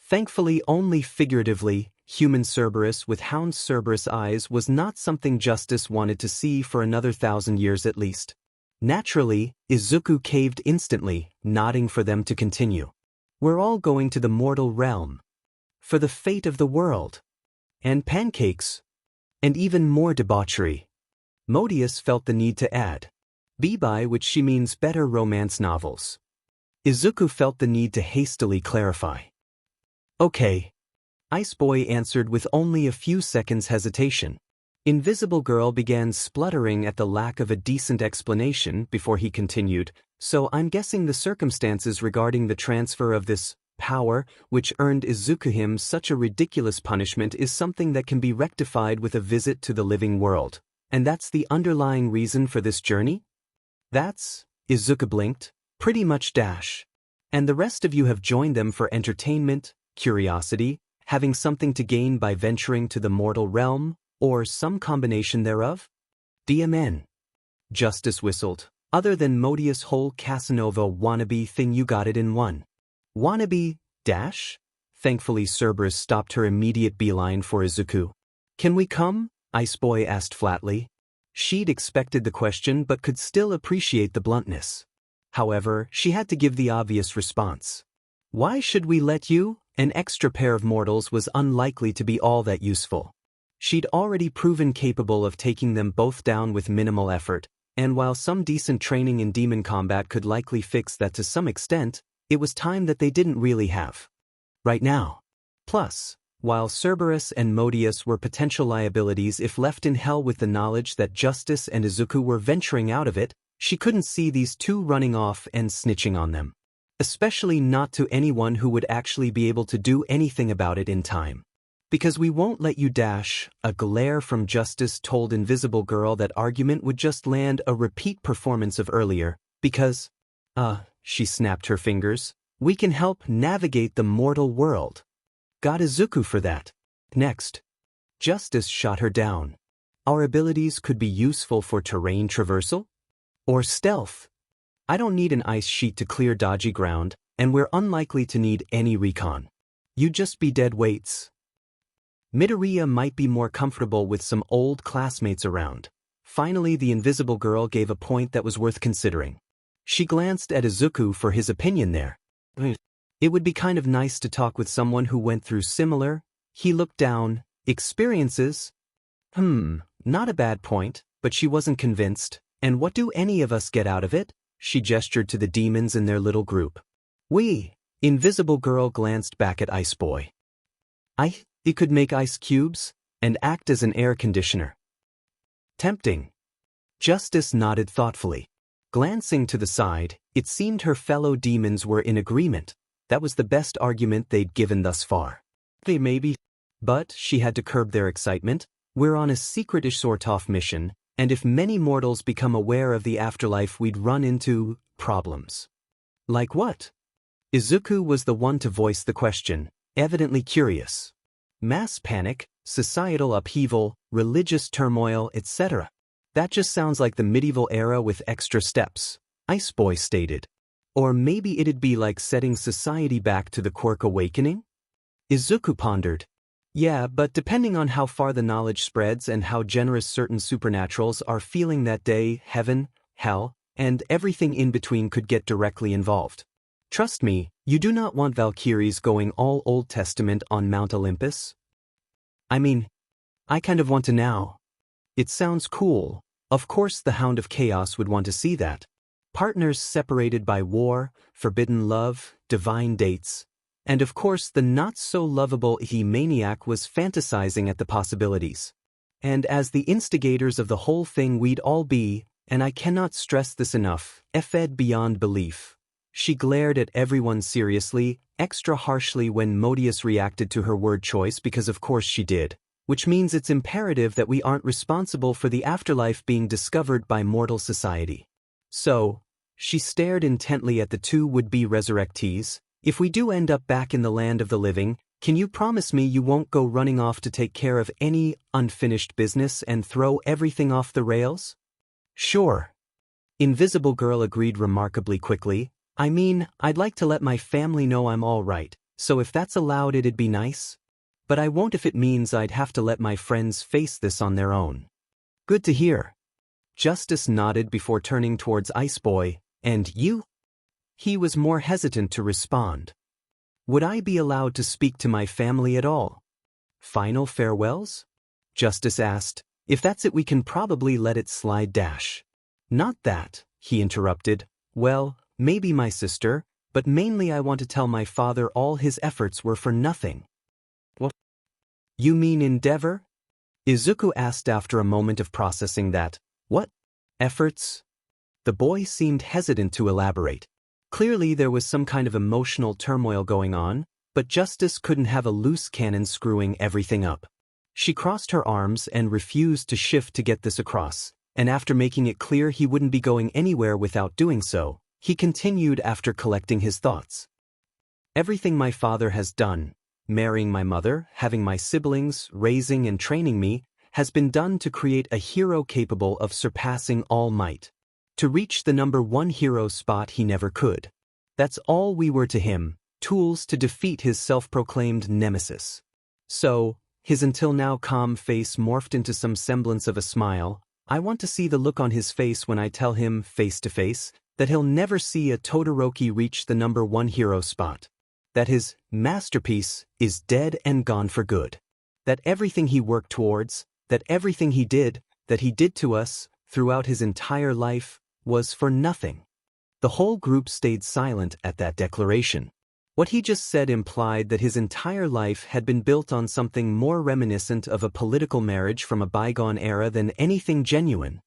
Thankfully only figuratively, human Cerberus with hound Cerberus eyes was not something Justice wanted to see for another 1,000 years at least. Naturally, Izuku caved instantly, nodding for them to continue. We're all going to the mortal realm. For the fate of the world. And pancakes. And even more debauchery. Modius felt the need to add. By which she means better romance novels. Izuku felt the need to hastily clarify. Okay. Ice Boy answered with only a few seconds hesitation. Invisible Girl began spluttering at the lack of a decent explanation before he continued, so I'm guessing the circumstances regarding the transfer of this power, which earned Izuku him such a ridiculous punishment, is something that can be rectified with a visit to the living world. And that's the underlying reason for this journey? That's, Izuku blinked, pretty much dash. And the rest of you have joined them for entertainment, curiosity, having something to gain by venturing to the mortal realm, or some combination thereof? DMN. Justice whistled. Other than Modius' whole Casanova wannabe thing, you got it in one. Wannabe, dash? Thankfully Cerberus stopped her immediate beeline for Izuku. Can we come? Ice Boy asked flatly. She'd expected the question but could still appreciate the bluntness. However, she had to give the obvious response. Why should we let you? An extra pair of mortals was unlikely to be all that useful. She'd already proven capable of taking them both down with minimal effort, and while some decent training in demon combat could likely fix that to some extent, it was time that they didn't really have. Right now. Plus, while Cerberus and Modius were potential liabilities if left in hell with the knowledge that Justice and Izuku were venturing out of it, she couldn't see these two running off and snitching on them. Especially not to anyone who would actually be able to do anything about it in time. Because we won't let you dash, a glare from Justice told Invisible Girl that argument would just land a repeat performance of earlier, because, she snapped her fingers, we can help navigate the mortal world. Got Izuku for that. Next. Justice shot her down. Our abilities could be useful for terrain traversal? Or stealth. I don't need an ice sheet to clear dodgy ground, and we're unlikely to need any recon. You'd just be dead weights. Midoriya might be more comfortable with some old classmates around. Finally, the Invisible Girl gave a point that was worth considering. She glanced at Izuku for his opinion there. It would be kind of nice to talk with someone who went through similar, he looked down, experiences. Not a bad point, but she wasn't convinced. And what do any of us get out of it? She gestured to the demons in their little group. Invisible Girl glanced back at Ice Boy. It could make ice cubes, and act as an air conditioner. Tempting. Justice nodded thoughtfully. Glancing to the side, it seemed her fellow demons were in agreement. That was the best argument they'd given thus far. They may be. But, she had to curb their excitement, we're on a secret-ish sort-of mission, and if many mortals become aware of the afterlife we'd run into problems. Like what? Izuku was the one to voice the question, evidently curious. Mass panic, societal upheaval, religious turmoil, etc. That just sounds like the medieval era with extra steps, Ice Boy stated. Or maybe it'd be like setting society back to the Quirk awakening? Izuku pondered. Yeah, but depending on how far the knowledge spreads and how generous certain supernaturals are feeling that day, heaven, hell, and everything in between could get directly involved. Trust me, you do not want Valkyries going all Old Testament on Mount Olympus. I mean, I kind of want to now. It sounds cool. Of course the Hound of Chaos would want to see that. Partners separated by war, forbidden love, divine dates. And of course the not-so-lovable he-maniac was fantasizing at the possibilities. And as the instigators of the whole thing we'd all be, and I cannot stress this enough, effed beyond belief. She glared at everyone seriously, extra harshly when Modius reacted to her word choice because of course she did, which means it's imperative that we aren't responsible for the afterlife being discovered by mortal society. So, she stared intently at the two would-be resurrectees. If we do end up back in the land of the living, can you promise me you won't go running off to take care of any unfinished business and throw everything off the rails? Sure. Invisible Girl agreed remarkably quickly. I mean, I'd like to let my family know I'm all right, So if that's allowed, it'd be nice. But I won't if it means I'd have to let my friends face this on their own. Good to hear. Justice nodded before turning towards Ice Boy. And you? He was more hesitant to respond. Would I be allowed to speak to my family at all? Final farewells? Justice asked. If that's it, we can probably let it slide. Not that, he interrupted. Well, maybe my sister, but mainly I want to tell my father all his efforts were for nothing. What? You mean Endeavor? Izuku asked after a moment of processing that. What? Efforts? The boy seemed hesitant to elaborate. Clearly there was some kind of emotional turmoil going on, but Justice couldn't have a loose cannon screwing everything up. She crossed her arms and refused to shift to get this across, and after making it clear he wouldn't be going anywhere without doing so, he continued after collecting his thoughts. Everything my father has done, marrying my mother, having my siblings, raising and training me, has been done to create a hero capable of surpassing all might. To reach the #1 hero spot he never could. That's all we were to him, tools to defeat his self-proclaimed nemesis. So, his until now calm face morphed into some semblance of a smile. I want to see the look on his face when I tell him, face to face, that he'll never see a Todoroki reach the #1 hero spot. That his masterpiece is dead and gone for good. That everything he worked towards, that everything he did, that he did to us, throughout his entire life, was for nothing. The whole group stayed silent at that declaration. What he just said implied that his entire life had been built on something more reminiscent of a political marriage from a bygone era than anything genuine.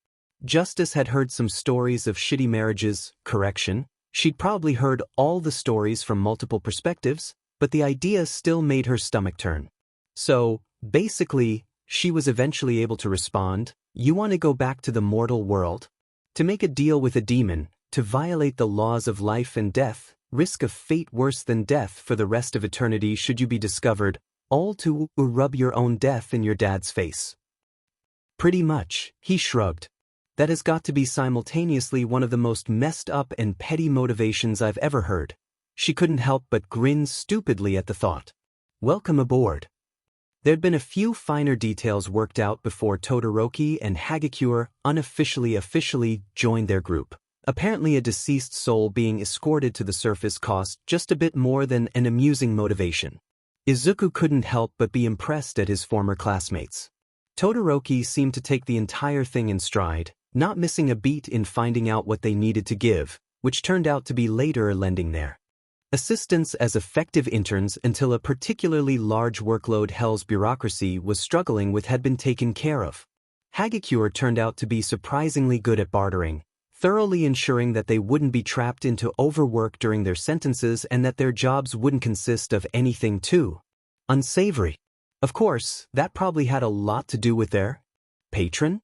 Justice had heard some stories of shitty marriages, correction. She'd probably heard all the stories from multiple perspectives, but the idea still made her stomach turn. So, basically, she was eventually able to respond, you want to go back to the mortal world? To make a deal with a demon, to violate the laws of life and death, risk a fate worse than death for the rest of eternity should you be discovered, all to rub your own death in your dad's face. Pretty much, he shrugged. That has got to be simultaneously one of the most messed up and petty motivations I've ever heard. She couldn't help but grin stupidly at the thought. Welcome aboard. There'd been a few finer details worked out before Todoroki and Hagakure officially joined their group. Apparently a deceased soul being escorted to the surface cost just a bit more than an amusing motivation. Izuku couldn't help but be impressed at his former classmates. Todoroki seemed to take the entire thing in stride, not missing a beat in finding out what they needed to give, which turned out to be later lending their assistance as effective interns until a particularly large workload Hell's bureaucracy was struggling with had been taken care of. Hagakure turned out to be surprisingly good at bartering, thoroughly ensuring that they wouldn't be trapped into overwork during their sentences and that their jobs wouldn't consist of anything too unsavory. Of course, that probably had a lot to do with their patron.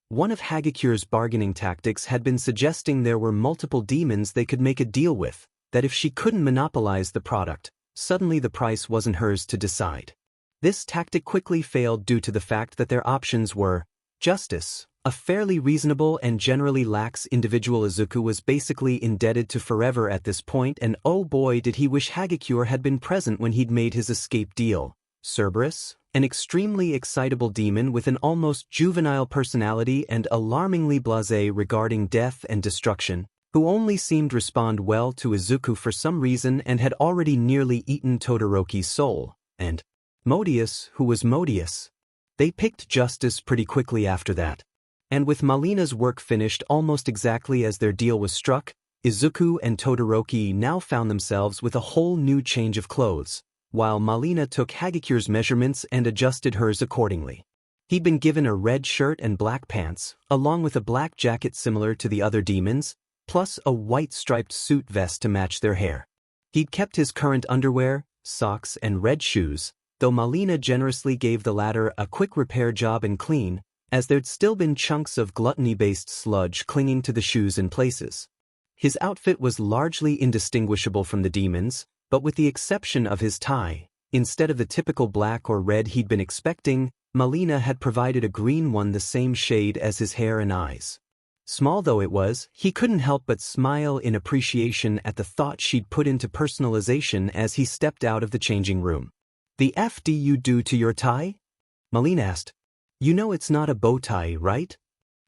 One of Hagakure's bargaining tactics had been suggesting there were multiple demons they could make a deal with, that if she couldn't monopolize the product, suddenly the price wasn't hers to decide. This tactic quickly failed due to the fact that their options were Justice, a fairly reasonable and generally lax individual Izuku was basically indebted to forever at this point, and oh boy did he wish Hagakure had been present when he'd made his escape deal. Cerberus, an extremely excitable demon with an almost juvenile personality and alarmingly blasé regarding death and destruction, who only seemed to respond well to Izuku for some reason and had already nearly eaten Todoroki's soul, and Modius, who was Modius. They picked Justice pretty quickly after that. And with Malina's work finished almost exactly as their deal was struck, Izuku and Todoroki now found themselves with a whole new change of clothes, while Malina took Hagakure's measurements and adjusted hers accordingly. He'd been given a red shirt and black pants, along with a black jacket similar to the other demons, plus a white striped suit vest to match their hair. He'd kept his current underwear, socks and red shoes, though Malina generously gave the latter a quick repair job and clean, as there'd still been chunks of gluttony-based sludge clinging to the shoes in places. His outfit was largely indistinguishable from the demons, but with the exception of his tie, instead of the typical black or red he'd been expecting, Malina had provided a green one the same shade as his hair and eyes. Small though it was, he couldn't help but smile in appreciation at the thought she'd put into personalization as he stepped out of the changing room. "The F do you do to your tie?" Malina asked. "You know it's not a bow tie, right?"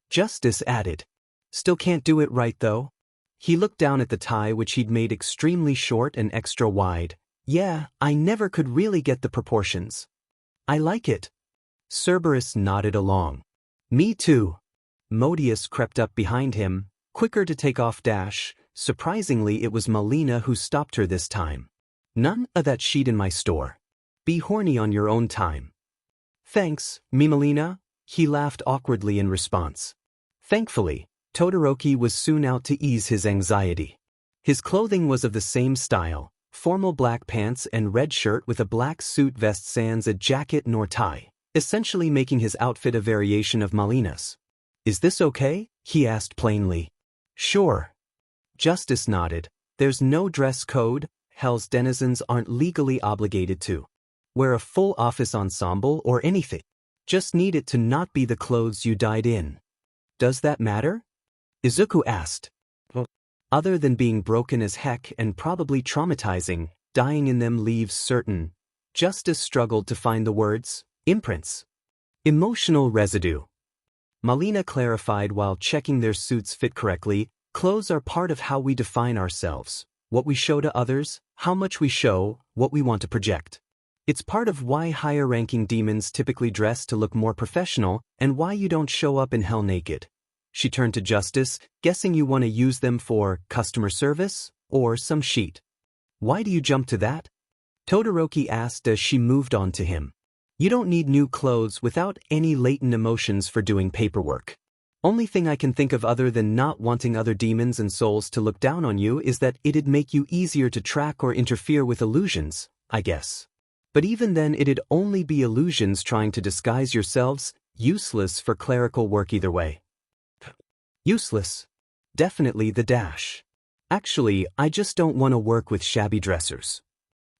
Justice added. "Still can't do it right though." He looked down at the tie which he'd made extremely short and extra wide. "Yeah, I never could really get the proportions." "I like it." Cerberus nodded along. "Me too." Modius crept up behind him, quicker to take off dash. Surprisingly, it was Malina who stopped her this time. "None of that shit in my store. Be horny on your own time." "Thanks, me Malina," he laughed awkwardly in response. Thankfully, Todoroki was soon out to ease his anxiety. His clothing was of the same style, formal black pants and red shirt with a black suit vest sans a jacket nor tie, essentially making his outfit a variation of Malina's. "Is this okay?" he asked plainly. "Sure." Justice nodded. "There's no dress code. Hell's denizens aren't legally obligated to wear a full office ensemble or anything. Just need it to not be the clothes you died in." "Does that matter?" Izuku asked. "Well, other than being broken as heck and probably traumatizing, dying in them leaves certain." Justice struggled to find the words. "Imprints. Emotional residue." Malina clarified while checking their suits fit correctly. "Clothes are part of how we define ourselves, what we show to others, how much we show, what we want to project. It's part of why higher-ranking demons typically dress to look more professional and why you don't show up in hell naked." She turned to Justice, "Guessing you want to use them for customer service or some sheet." "Why do you jump to that?" Todoroki asked as she moved on to him. "You don't need new clothes without any latent emotions for doing paperwork. Only thing I can think of other than not wanting other demons and souls to look down on you is that it'd make you easier to track or interfere with illusions, I guess. But even then it'd only be illusions trying to disguise yourselves, useless for clerical work either way." "Useless. Definitely the dash. Actually, I just don't want to work with shabby dressers."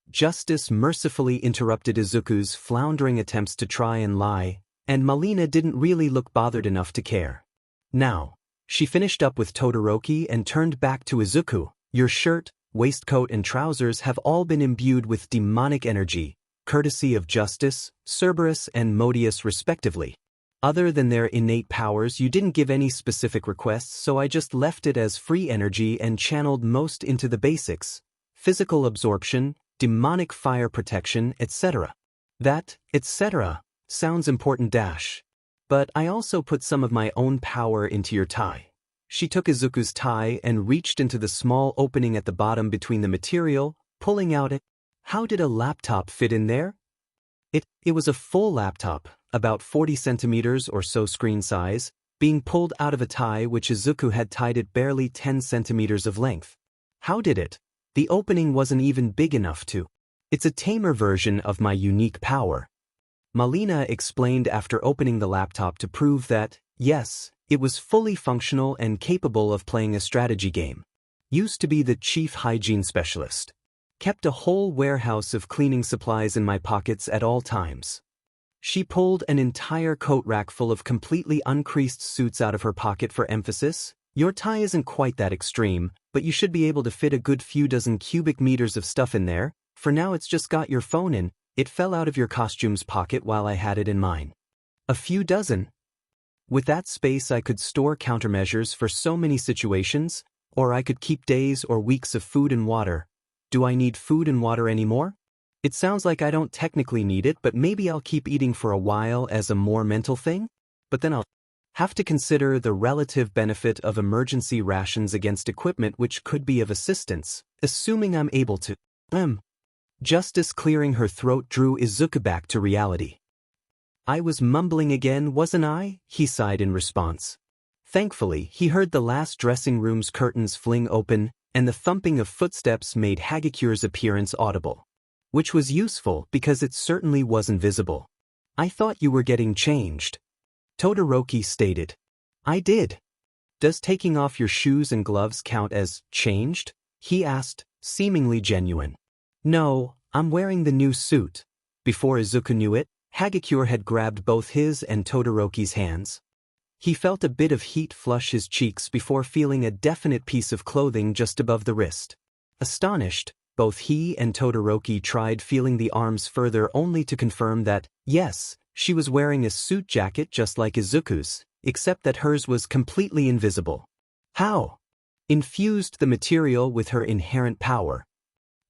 Justice mercifully interrupted Izuku's floundering attempts to try and lie, and Malina didn't really look bothered enough to care. "Now," she finished up with Todoroki and turned back to Izuku, "your shirt, waistcoat and trousers have all been imbued with demonic energy, courtesy of Justice, Cerberus and Modius respectively. Other than their innate powers, you didn't give any specific requests, so I just left it as free energy and channeled most into the basics: physical absorption, demonic fire protection, etc. That, etc. sounds important dash. But I also put some of my own power into your tie." She took Izuku's tie and reached into the small opening at the bottom between the material, pulling out it. How did a laptop fit in there? It was a full laptop, about 40 centimeters or so screen size, being pulled out of a tie which Izuku had tied at barely 10 centimeters of length. How did it? The opening wasn't even big enough to. "It's a tamer version of my unique power," Malina explained after opening the laptop to prove that, yes, it was fully functional and capable of playing a strategy game. "Used to be the chief hygiene specialist. Kept a whole warehouse of cleaning supplies in my pockets at all times." She pulled an entire coat rack full of completely uncreased suits out of her pocket for emphasis. "Your tie isn't quite that extreme, but you should be able to fit a good few dozen cubic meters of stuff in there. For now it's just got your phone in. It fell out of your costume's pocket while I had it in mine." "A few dozen?" "With that space I could store countermeasures for so many situations, or I could keep days or weeks of food and water." "Do I need food and water anymore?" "It sounds like I don't technically need it, but maybe I'll keep eating for a while as a more mental thing. But then I'll have to consider the relative benefit of emergency rations against equipment which could be of assistance, assuming I'm able to." Justice clearing her throat drew Izuku back to reality. "I was mumbling again, wasn't I?" he sighed in response. Thankfully, he heard the last dressing room's curtains fling open, and the thumping of footsteps made Hagecure's appearance audible. Which was useful because it certainly wasn't visible. "I thought you were getting changed," Todoroki stated. "I did." "Does taking off your shoes and gloves count as changed?" he asked, seemingly genuine. "No, I'm wearing the new suit." Before Izuku knew it, Hagekure had grabbed both his and Todoroki's hands. He felt a bit of heat flush his cheeks before feeling a definite piece of clothing just above the wrist. Astonished, both he and Todoroki tried feeling the arms further only to confirm that, yes, she was wearing a suit jacket just like Izuku's, except that hers was completely invisible. How? Infused the material with her inherent power.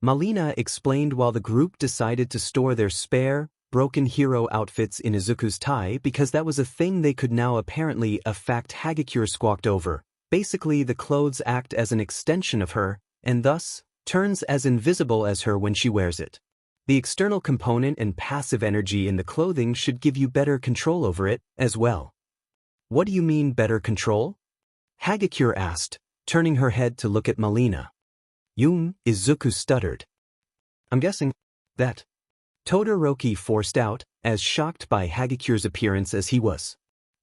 Malina explained while the group decided to store their spare, broken hero outfits in Izuku's tie because that was a thing they could now apparently a fact Hagakure squawked over. Basically the clothes act as an extension of her, and thus, turns as invisible as her when she wears it. The external component and passive energy in the clothing should give you better control over it, as well. What do you mean better control? Hagakure asked, turning her head to look at Malina. Izuku stuttered. I'm guessing that. Todoroki forced out, as shocked by Hagakure's appearance as he was.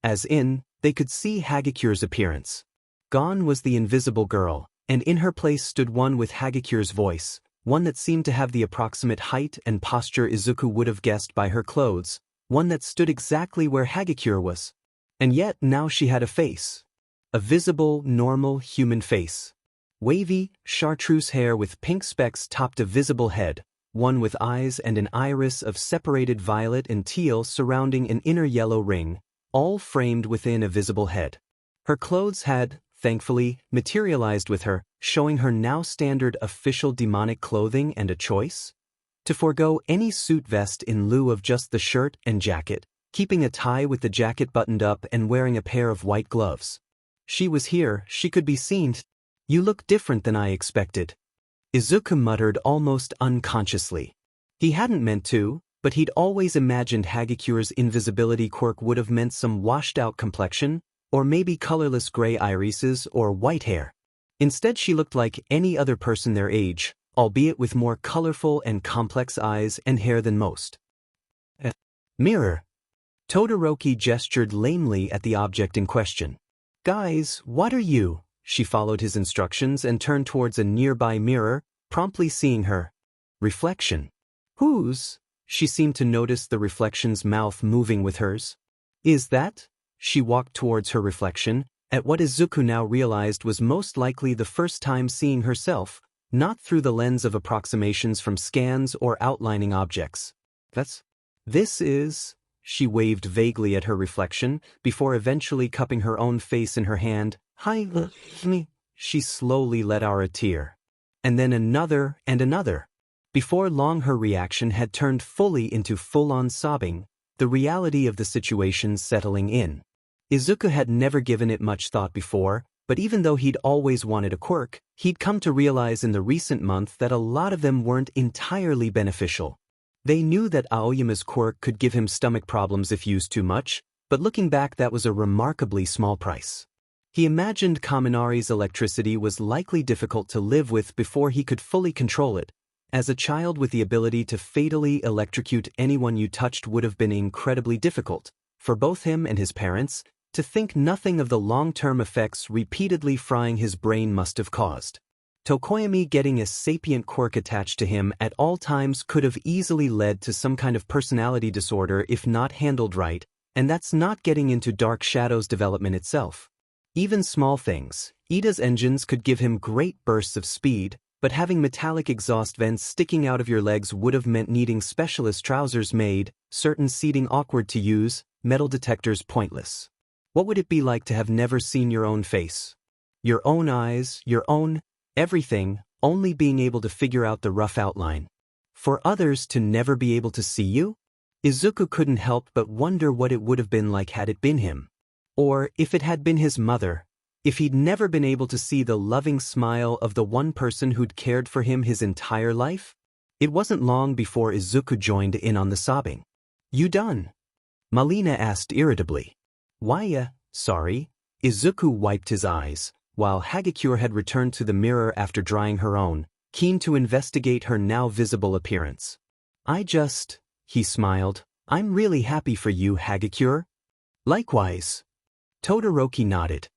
As in, they could see Hagakure's appearance. Gone was the invisible girl, and in her place stood one with Hagakure's voice, one that seemed to have the approximate height and posture Izuku would have guessed by her clothes, one that stood exactly where Hagakure was. And yet now she had a face. A visible, normal human face. Wavy, chartreuse hair with pink specks topped a visible head, one with eyes and an iris of separated violet and teal surrounding an inner yellow ring, all framed within a visible head. Her clothes had, thankfully, materialized with her, showing her now standard official demonic clothing and a choice. To forego any suit vest in lieu of just the shirt and jacket, keeping a tie with the jacket buttoned up and wearing a pair of white gloves. She was here, she could be seen. You look different than I expected. Izuku muttered almost unconsciously. He hadn't meant to, but he'd always imagined Hagakure's invisibility quirk would have meant some washed-out complexion, or maybe colorless gray irises or white hair. Instead she looked like any other person their age, albeit with more colorful and complex eyes and hair than most. Mirror. Todoroki gestured lamely at the object in question. Guys, what are you? She followed his instructions and turned towards a nearby mirror, promptly seeing her reflection. Whose? She seemed to notice the reflection's mouth moving with hers. Is that? She walked towards her reflection, at what Izuku now realized was most likely the first time seeing herself, not through the lens of approximations from scans or outlining objects. This is... She waved vaguely at her reflection, before eventually cupping her own face in her hand. Hi, me. She slowly let out a tear. And then another and another. Before long her reaction had turned fully into full-on sobbing, the reality of the situation settling in. Izuku had never given it much thought before, but even though he'd always wanted a quirk, he'd come to realize in the recent month that a lot of them weren't entirely beneficial. They knew that Aoyama's quirk could give him stomach problems if used too much, but looking back that was a remarkably small price. He imagined Kaminari's electricity was likely difficult to live with before he could fully control it. As a child with the ability to fatally electrocute anyone you touched would have been incredibly difficult, for both him and his parents, to think nothing of the long-term effects repeatedly frying his brain must have caused. Tokoyami getting a sapient quirk attached to him at all times could have easily led to some kind of personality disorder if not handled right, and that's not getting into Dark Shadow's development itself. Even small things, Ida's engines could give him great bursts of speed, but having metallic exhaust vents sticking out of your legs would have meant needing specialist trousers made, certain seating awkward to use, metal detectors pointless. What would it be like to have never seen your own face? Your own eyes, your own... everything, only being able to figure out the rough outline. For others to never be able to see you? Izuku couldn't help but wonder what it would have been like had it been him. Or if it had been his mother, if he'd never been able to see the loving smile of the one person who'd cared for him his entire life? It wasn't long before Izuku joined in on the sobbing. You done? Malina asked irritably. Why, sorry. Izuku wiped his eyes, while Hagakure had returned to the mirror after drying her own, keen to investigate her now visible appearance. He smiled, I'm really happy for you, Hagakure. Likewise. Todoroki nodded.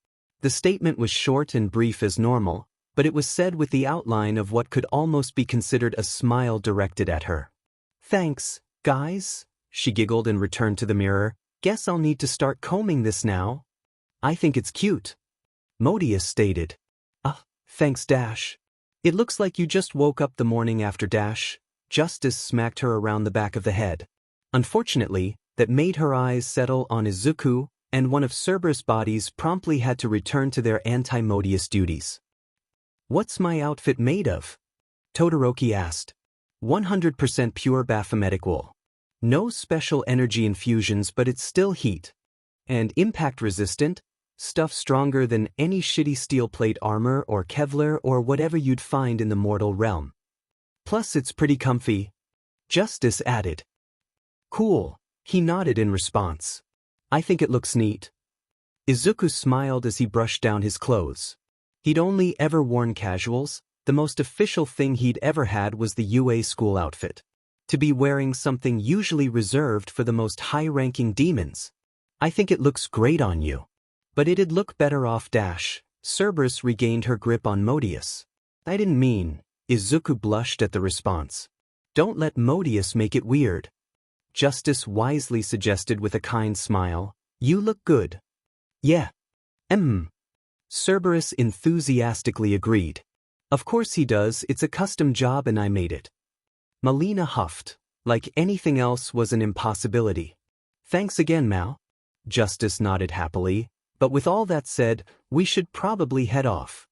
The statement was short and brief as normal, but it was said with the outline of what could almost be considered a smile directed at her. Thanks, guys, she giggled and returned to the mirror. Guess I'll need to start combing this now. I think it's cute. Modius stated. Thanks Dash. It looks like you just woke up the morning after Dash. Justice smacked her around the back of the head. Unfortunately, that made her eyes settle on Izuku, and one of Cerberus' bodies promptly had to return to their anti-Modius duties. What's my outfit made of? Todoroki asked. 100% pure Baphometic wool. No special energy infusions, but it's still heat. And impact resistant, stuff stronger than any shitty steel plate armor or Kevlar or whatever you'd find in the mortal realm. Plus it's pretty comfy. Justice added. Cool, he nodded in response. I think it looks neat. Izuku smiled as he brushed down his clothes. He'd only ever worn casuals. The most official thing he'd ever had was the UA school outfit. To be wearing something usually reserved for the most high-ranking demons. I think it looks great on you. But it'd look better off Dash. Cerberus regained her grip on Modius. I didn't mean. Izuku blushed at the response. Don't let Modius make it weird. Justice wisely suggested with a kind smile. You look good. Yeah. Cerberus enthusiastically agreed. Of course he does, it's a custom job and I made it. Melina huffed. Like anything else was an impossibility. Thanks again, Mao. Justice nodded happily. But with all that said, we should probably head off.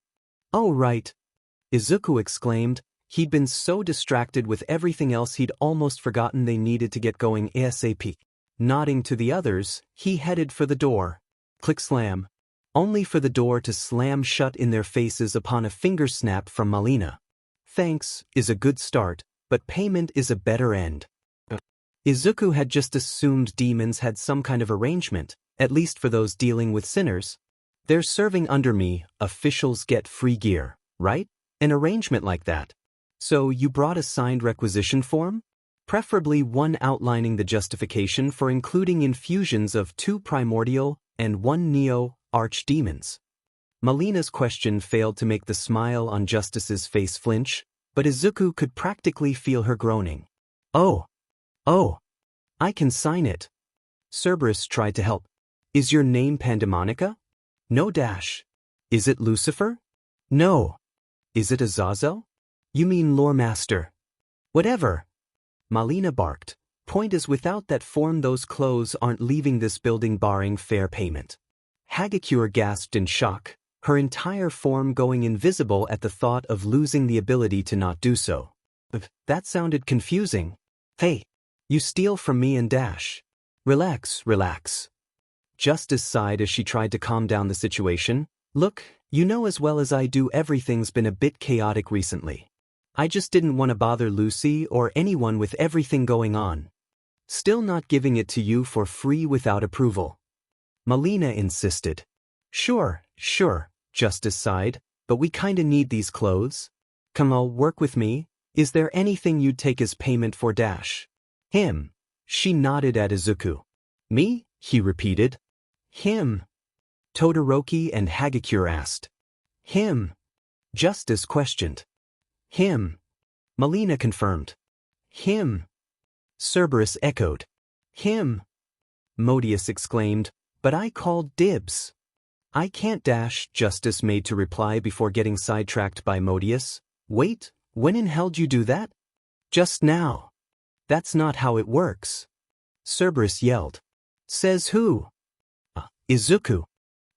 Oh right. Izuku exclaimed. He'd been so distracted with everything else he'd almost forgotten they needed to get going ASAP. Nodding to the others, he headed for the door. Click slam. Only for the door to slam shut in their faces upon a finger snap from Melina. Thanks is a good start, but payment is a better end. Izuku had just assumed demons had some kind of arrangement, at least for those dealing with sinners. They're serving under me, officials get free gear, right? An arrangement like that. So you brought a signed requisition form? Preferably one outlining the justification for including infusions of 2 primordial and 1 neo archdemons. Melina's question failed to make the smile on Justice's face flinch, but Izuku could practically feel her groaning. Oh, I can sign it. Cerberus tried to help. Is your name Pandemonica? No Dash. Is it Lucifer? No. Is it Azazel? You mean Lore Master. Whatever. Melina barked. Point is without that form those clothes aren't leaving this building barring fair payment. Hagakure gasped in shock, her entire form going invisible at the thought of losing the ability to not do so. That sounded confusing. Hey, you steal from me and Dash. Relax. Justice sighed as she tried to calm down the situation. Look, you know as well as I do everything's been a bit chaotic recently. I just didn't want to bother Lucy or anyone with everything going on. Still not giving it to you for free without approval. Melina insisted. Sure, Justice sighed, but we kinda need these clothes. Come on, work with me. Is there anything you'd take as payment for Dash? Him. She nodded at Izuku. Me? He repeated. Him. Todoroki and Hagakure asked. Him. Justice questioned. Him. Melina confirmed. Him. Cerberus echoed. Him. Modius exclaimed, but I called dibs. I can't Dash, Justice made to reply before getting sidetracked by Modius. Wait, when in hell did you do that? Just now. That's not how it works. Cerberus yelled. Says who? Izuku.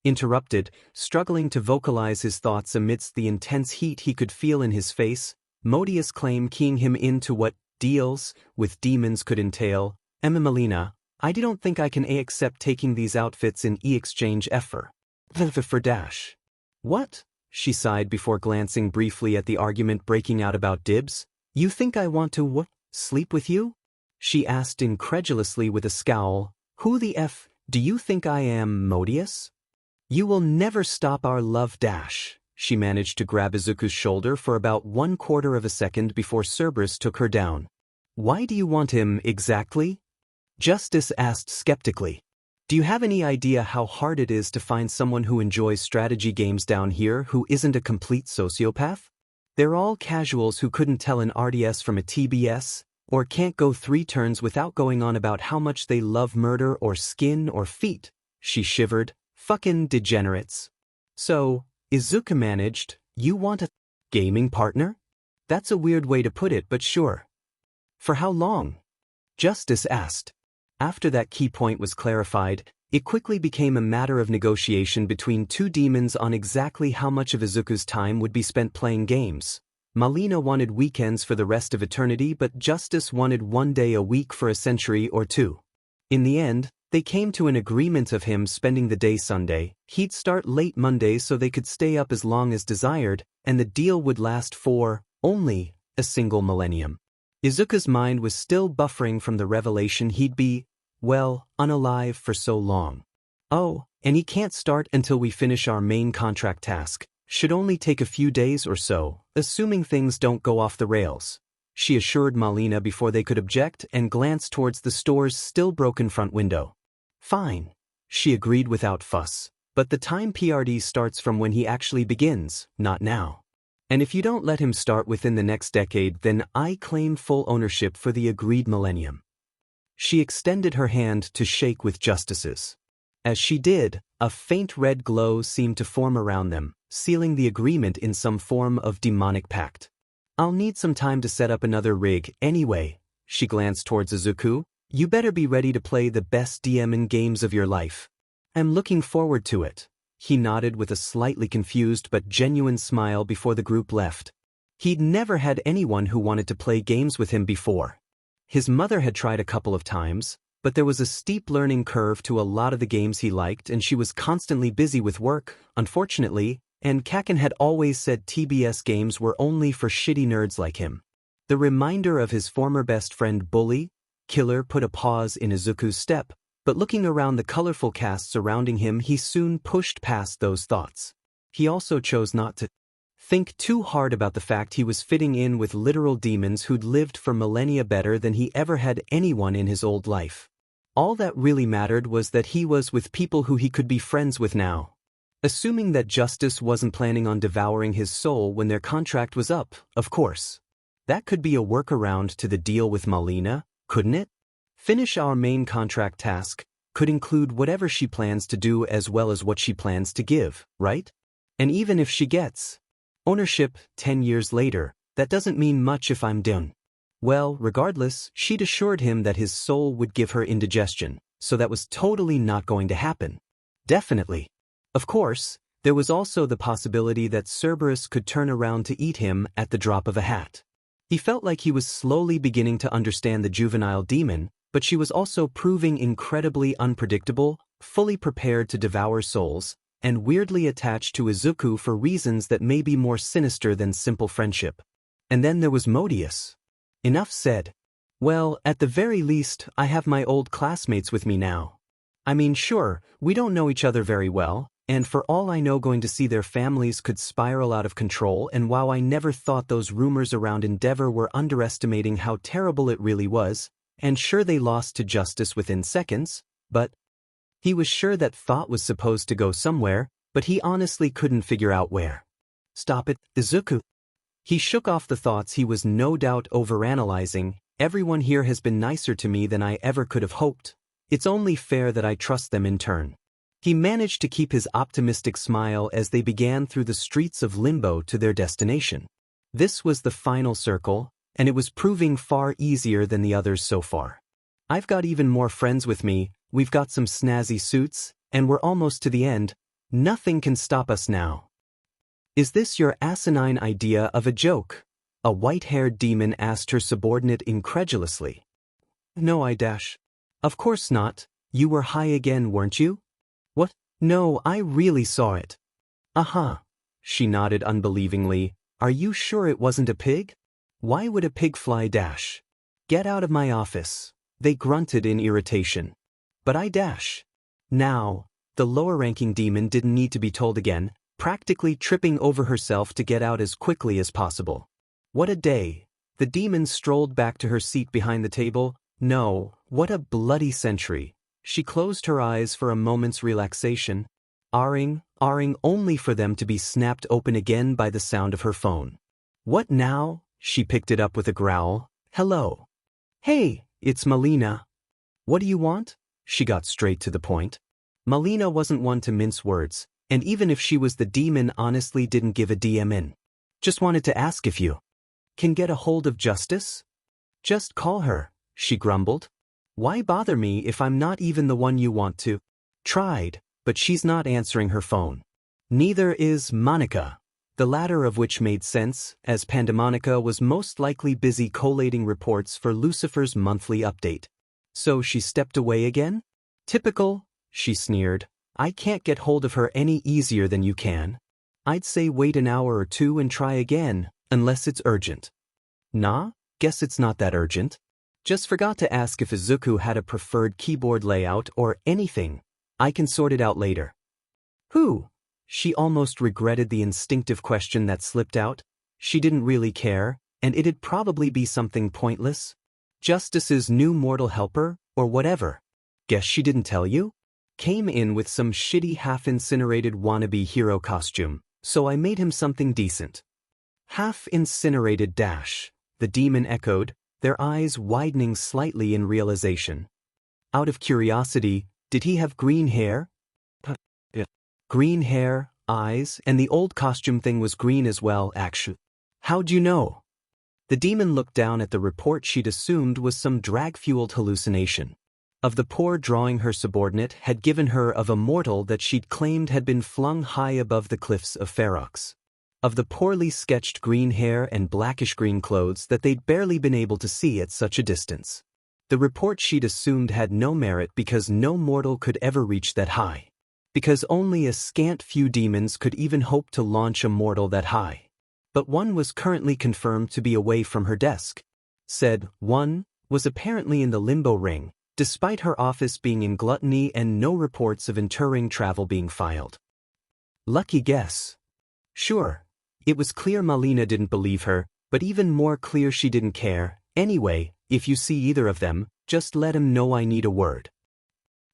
Interrupted, struggling to vocalize his thoughts amidst the intense heat he could feel in his face. Modius claimed keying him into what deals with demons could entail. Melina, I don't think I can accept taking these outfits in exchange for Dash. What? She sighed before glancing briefly at the argument breaking out about dibs. You think I want to sleep with you? She asked incredulously with a scowl. Who the F do you think I am, Modius? You will never stop our love Dash. She managed to grab Izuku's shoulder for about 1/4 of a second before Cerberus took her down. Why do you want him exactly? Justice asked skeptically. Do you have any idea how hard it is to find someone who enjoys strategy games down here who isn't a complete sociopath? They're all casuals who couldn't tell an RDS from a TBS, or can't go 3 turns without going on about how much they love murder or skin or feet. She shivered. Fucking degenerates. So, Izuku managed, you want a gaming partner? That's a weird way to put it, but sure. For how long? Justice asked. After that key point was clarified, it quickly became a matter of negotiation between two demons on exactly how much of Izuku's time would be spent playing games. Malina wanted weekends for the rest of eternity, but Justice wanted 1 day a week for a century or two. In the end, they came to an agreement of him spending the day Sunday, he'd start late Monday so they could stay up as long as desired, and the deal would last for only a single millennium. Izuku's mind was still buffering from the revelation he'd be, well, unalive for so long. Oh, and he can't start until we finish our main contract task. Should only take a few days or so, assuming things don't go off the rails. She assured Malina before they could object and glanced towards the store's still broken front window. Fine, she agreed without fuss, but the time PRD starts from when he actually begins, not now. And if you don't let him start within the next decade, then I claim full ownership for the agreed millennium. She extended her hand to shake with Justice's. As she did, a faint red glow seemed to form around them, sealing the agreement in some form of demonic pact. I'll need some time to set up another rig anyway. She glanced towards Izuku. You better be ready to play the best DM in games of your life. I'm looking forward to it. He nodded with a slightly confused but genuine smile before the group left. He'd never had anyone who wanted to play games with him before. His mother had tried a couple of times, but there was a steep learning curve to a lot of the games he liked, and she was constantly busy with work, unfortunately, and Kaken had always said TBS games were only for shitty nerds like him. The reminder of his former best friend Bully, Killer put a pause in Izuku's step, but looking around the colorful cast surrounding him, he soon pushed past those thoughts. He also chose not to think too hard about the fact he was fitting in with literal demons who'd lived for millennia better than he ever had anyone in his old life. All that really mattered was that he was with people who he could be friends with now. Assuming that Justice wasn't planning on devouring his soul when their contract was up, of course. That could be a workaround to the deal with Malina, couldn't it? Finish our main contract task could include whatever she plans to do as well as what she plans to give, right? And even if she gets ownership 10 years later, that doesn't mean much if I'm done. Well, regardless, she'd assured him that his soul would give her indigestion, so that was totally not going to happen. Definitely. Of course, there was also the possibility that Cerberus could turn around to eat him at the drop of a hat. He felt like he was slowly beginning to understand the juvenile demon, but she was also proving incredibly unpredictable, fully prepared to devour souls, and weirdly attached to Izuku for reasons that may be more sinister than simple friendship. And then there was Modius. Enough said. Well, at the very least, I have my old classmates with me now. I mean, sure, we don't know each other very well, and for all I know going to see their families could spiral out of control, and while I never thought those rumors around Endeavor were underestimating how terrible it really was, and sure they lost to Justice within seconds, but he was sure that thought was supposed to go somewhere, but he honestly couldn't figure out where. Stop it, Izuku. He shook off the thoughts he was no doubt overanalyzing. Everyone here has been nicer to me than I ever could have hoped. It's only fair that I trust them in turn. He managed to keep his optimistic smile as they began through the streets of Limbo to their destination. This was the final circle, and it was proving far easier than the others so far. I've got even more friends with me, we've got some snazzy suits, and we're almost to the end. Nothing can stop us now. Is this your asinine idea of a joke? A white-haired demon asked her subordinate incredulously. No, Of course not. You were high again, weren't you? What? No, I really saw it. Uh-huh. She nodded unbelievingly. Are you sure it wasn't a pig? Why would a pig fly? Get out of my office. They grunted in irritation. But Now, the lower-ranking demon didn't need to be told again, practically tripping over herself to get out as quickly as possible. What a day. The demon strolled back to her seat behind the table. No, what a bloody century. She closed her eyes for a moment's relaxation, ahhing only for them to be snapped open again by the sound of her phone. What now? She picked it up with a growl. Hello. Hey, it's Malina. What do you want? She got straight to the point. Melina wasn't one to mince words, and even if she was the demon, honestly didn't give a DM in. Just wanted to ask if you can get a hold of Justice? Just call her, she grumbled. Why bother me if I'm not even the one you want to? Tried, but she's not answering her phone. Neither is Monica, the latter of which made sense, as Pandemonica was most likely busy collating reports for Lucifer's monthly update. So she stepped away again? Typical, she sneered. I can't get hold of her any easier than you can. I'd say wait an hour or two and try again, unless it's urgent. Nah, guess it's not that urgent. Just forgot to ask if Izuku had a preferred keyboard layout or anything. I can sort it out later. Who? She almost regretted the instinctive question that slipped out. She didn't really care, and it'd probably be something pointless. Justice's new mortal helper, or whatever. Guess she didn't tell you? Came in with some shitty half-incinerated wannabe hero costume, so I made him something decent. Half-incinerated dash, the demon echoed, their eyes widening slightly in realization. Out of curiosity, did he have green hair? Yeah. Green hair, eyes, and the old costume thing was green as well, actually. How'd you know? The demon looked down at the report she'd assumed was some drag-fueled hallucination. Of the poor drawing her subordinate had given her of a mortal that she'd claimed had been flung high above the cliffs of Ferox. Of the poorly sketched green hair and blackish-green clothes that they'd barely been able to see at such a distance. The report she'd assumed had no merit because no mortal could ever reach that high. Because only a scant few demons could even hope to launch a mortal that high. But one was currently confirmed to be away from her desk. Said one was apparently in the limbo ring, despite her office being in gluttony and no reports of interring travel being filed. Lucky guess. Sure. It was clear Melina didn't believe her, but even more clear she didn't care. Anyway, if you see either of them, just let him know I need a word.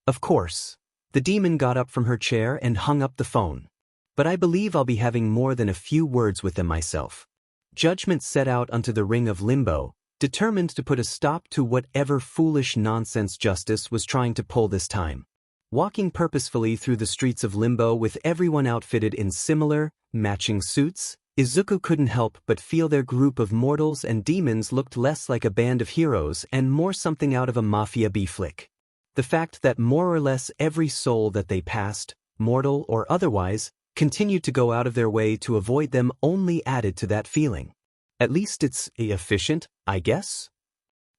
Of course. The demon got up from her chair and hung up the phone. But I believe I'll be having more than a few words with them myself. Judgment set out unto the ring of limbo, determined to put a stop to whatever foolish nonsense Justice was trying to pull this time. Walking purposefully through the streets of Limbo with everyone outfitted in similar, matching suits, Izuku couldn't help but feel their group of mortals and demons looked less like a band of heroes and more something out of a Mafia B flick. The fact that more or less every soul that they passed, mortal or otherwise, continued to go out of their way to avoid them only added to that feeling. At least it's efficient, I guess?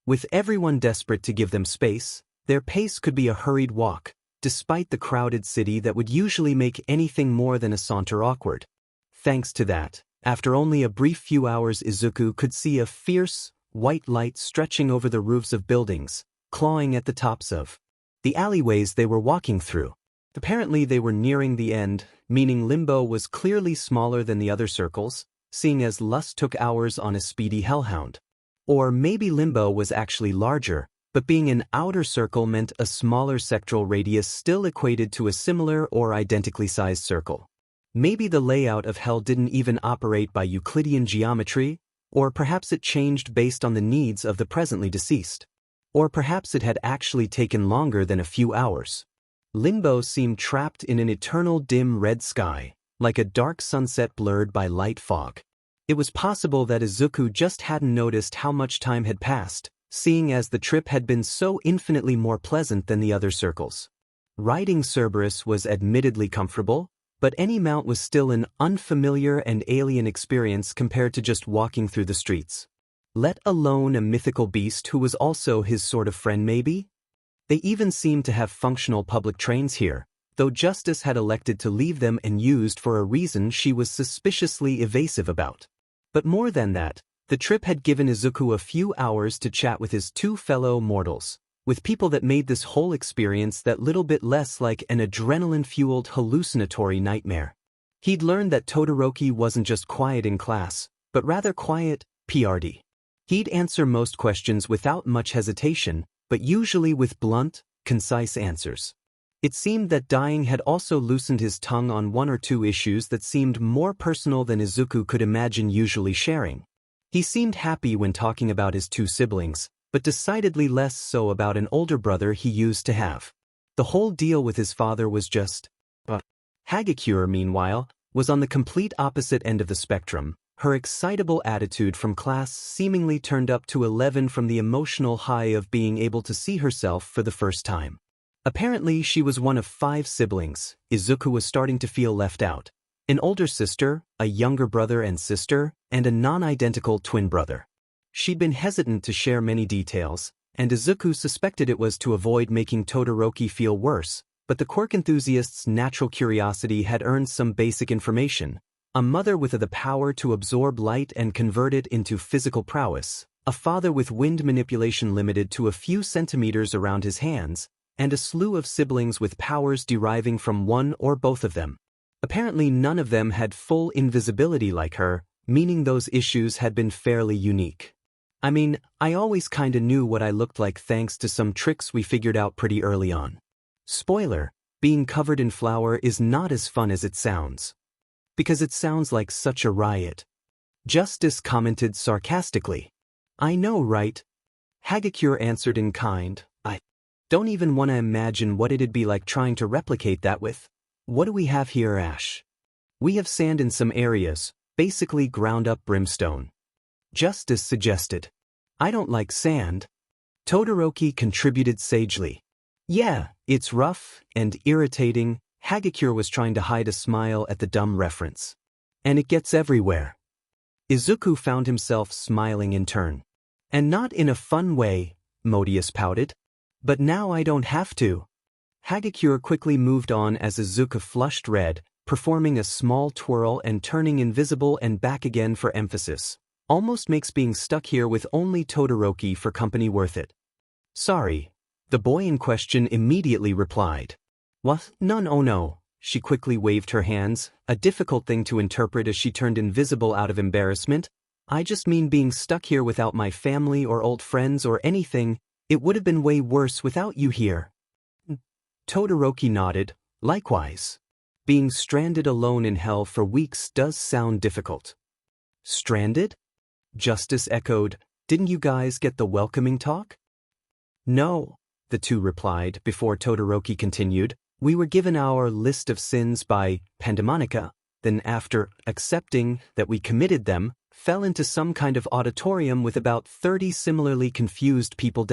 With everyone desperate to give them space, their pace could be a hurried walk, despite the crowded city that would usually make anything more than a saunter awkward. Thanks to that, after only a brief few hours, Izuku could see a fierce, white light stretching over the roofs of buildings, clawing at the tops of the alleyways they were walking through. Apparently they were nearing the end, meaning Limbo was clearly smaller than the other circles, seeing as Lust took hours on a speedy hellhound. Or maybe Limbo was actually larger, but being an outer circle meant a smaller sectoral radius still equated to a similar or identically sized circle. Maybe the layout of Hell didn't even operate by Euclidean geometry, or perhaps it changed based on the needs of the presently deceased. Or perhaps it had actually taken longer than a few hours. Limbo seemed trapped in an eternal dim red sky, like a dark sunset blurred by light fog. It was possible that Izuku just hadn't noticed how much time had passed, seeing as the trip had been so infinitely more pleasant than the other circles. Riding Cerberus was admittedly comfortable, but any mount was still an unfamiliar and alien experience compared to just walking through the streets. Let alone a mythical beast who was also his sort of friend maybe? They even seemed to have functional public trains here, though Justice had elected to leave them unused for a reason she was suspiciously evasive about. But more than that, the trip had given Izuku a few hours to chat with his two fellow mortals, with people that made this whole experience that little bit less like an adrenaline-fueled hallucinatory nightmare. He'd learned that Todoroki wasn't just quiet in class, but rather quiet, PRD. He'd answer most questions without much hesitation, but usually with blunt, concise answers. It seemed that dying had also loosened his tongue on one or two issues that seemed more personal than Izuku could imagine usually sharing. He seemed happy when talking about his two siblings, but decidedly less so about an older brother he used to have. The whole deal with his father was just... Hagakure, meanwhile, was on the complete opposite end of the spectrum. Her excitable attitude from class seemingly turned up to 11 from the emotional high of being able to see herself for the first time. Apparently, she was one of 5 siblings. Izuku was starting to feel left out. An older sister, a younger brother and sister, and a non-identical twin brother. She'd been hesitant to share many details, and Izuku suspected it was to avoid making Todoroki feel worse, but the quirk enthusiast's natural curiosity had earned some basic information. A mother with the power to absorb light and convert it into physical prowess, a father with wind manipulation limited to a few centimeters around his hands, and a slew of siblings with powers deriving from one or both of them. Apparently none of them had full invisibility like her, meaning those issues had been fairly unique. I mean, I always kinda knew what I looked like thanks to some tricks we figured out pretty early on. Spoiler, being covered in flour is not as fun as it sounds. Because it sounds like such a riot. Justice commented sarcastically. I know, right? Hagakure answered in kind. I don't even want to imagine what it'd be like trying to replicate that with. What do we have here, Ash? We have sand in some areas, basically ground up brimstone. Justice suggested. I don't like sand. Todoroki contributed sagely. Yeah, it's rough and irritating. Hagakure was trying to hide a smile at the dumb reference. And it gets everywhere. Izuku found himself smiling in turn. And not in a fun way, Modius pouted. But now I don't have to. Hagakure quickly moved on as Izuku flushed red, performing a small twirl and turning invisible and back again for emphasis. Almost makes being stuck here with only Todoroki for company worth it. Sorry. The boy in question immediately replied. What? None, oh no. She quickly waved her hands, a difficult thing to interpret as she turned invisible out of embarrassment. I just mean being stuck here without my family or old friends or anything. It would have been way worse without you here. Todoroki nodded. Likewise. Being stranded alone in hell for weeks does sound difficult. Stranded? Justice echoed. Didn't you guys get the welcoming talk? No, the two replied before Todoroki continued. We were given our list of sins by Pandemonica, then after accepting that we committed them, fell into some kind of auditorium with about 30 similarly confused people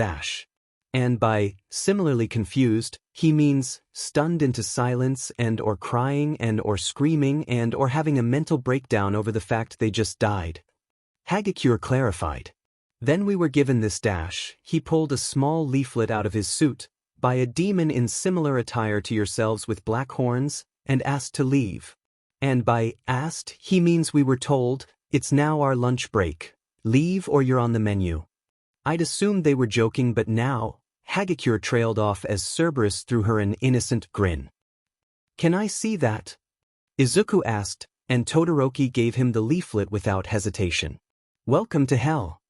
And by similarly confused, he means stunned into silence and or crying and or screaming and or having a mental breakdown over the fact they just died. Hagakure clarified. Then we were given this . He pulled a small leaflet out of his suit, by a demon in similar attire to yourselves with black horns, and asked to leave. And by asked, he means we were told, it's now our lunch break. Leave or you're on the menu. I'd assumed they were joking, but now, Hagakure trailed off as Cerberus threw her an innocent grin. Can I see that? Izuku asked, and Todoroki gave him the leaflet without hesitation. Welcome to hell.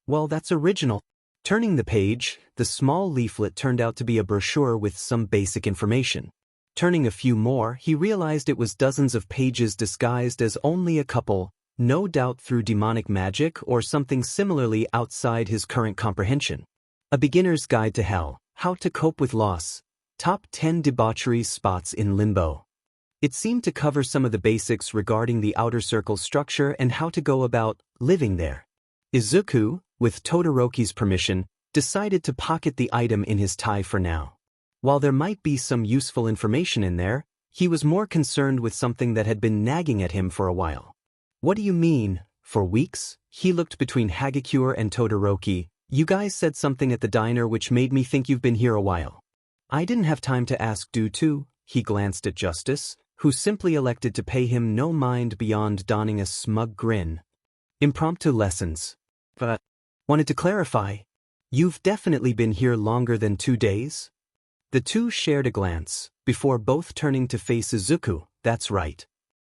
Well, that's original. Turning the page, the small leaflet turned out to be a brochure with some basic information. Turning a few more, he realized it was dozens of pages disguised as only a couple, no doubt through demonic magic or something similarly outside his current comprehension. A Beginner's Guide to Hell, How to Cope with Loss, Top 10 Debauchery Spots in Limbo. It seemed to cover some of the basics regarding the outer circle structure and how to go about living there. Izuku, with Todoroki's permission, decided to pocket the item in his tie for now. While there might be some useful information in there, he was more concerned with something that had been nagging at him for a while. What do you mean, for weeks? He looked between Hagakure and Todoroki. You guys said something at the diner which made me think you've been here a while. I didn't have time to ask due to. He glanced at Justice, who simply elected to pay him no mind beyond donning a smug grin. Impromptu lessons. But wanted to clarify. You've definitely been here longer than 2 days? The two shared a glance, before both turning to face Izuku. That's right.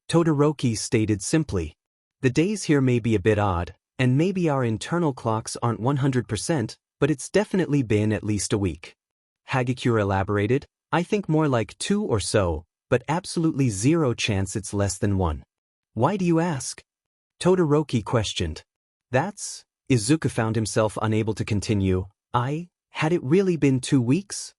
Todoroki stated simply. The days here may be a bit odd, and maybe our internal clocks aren't 100%, but it's definitely been at least a week. Hagakure elaborated. I think more like 2 or so, but absolutely zero chance it's less than 1. Why do you ask? Todoroki questioned. That's... Izuku found himself unable to continue. Had it really been 2 weeks?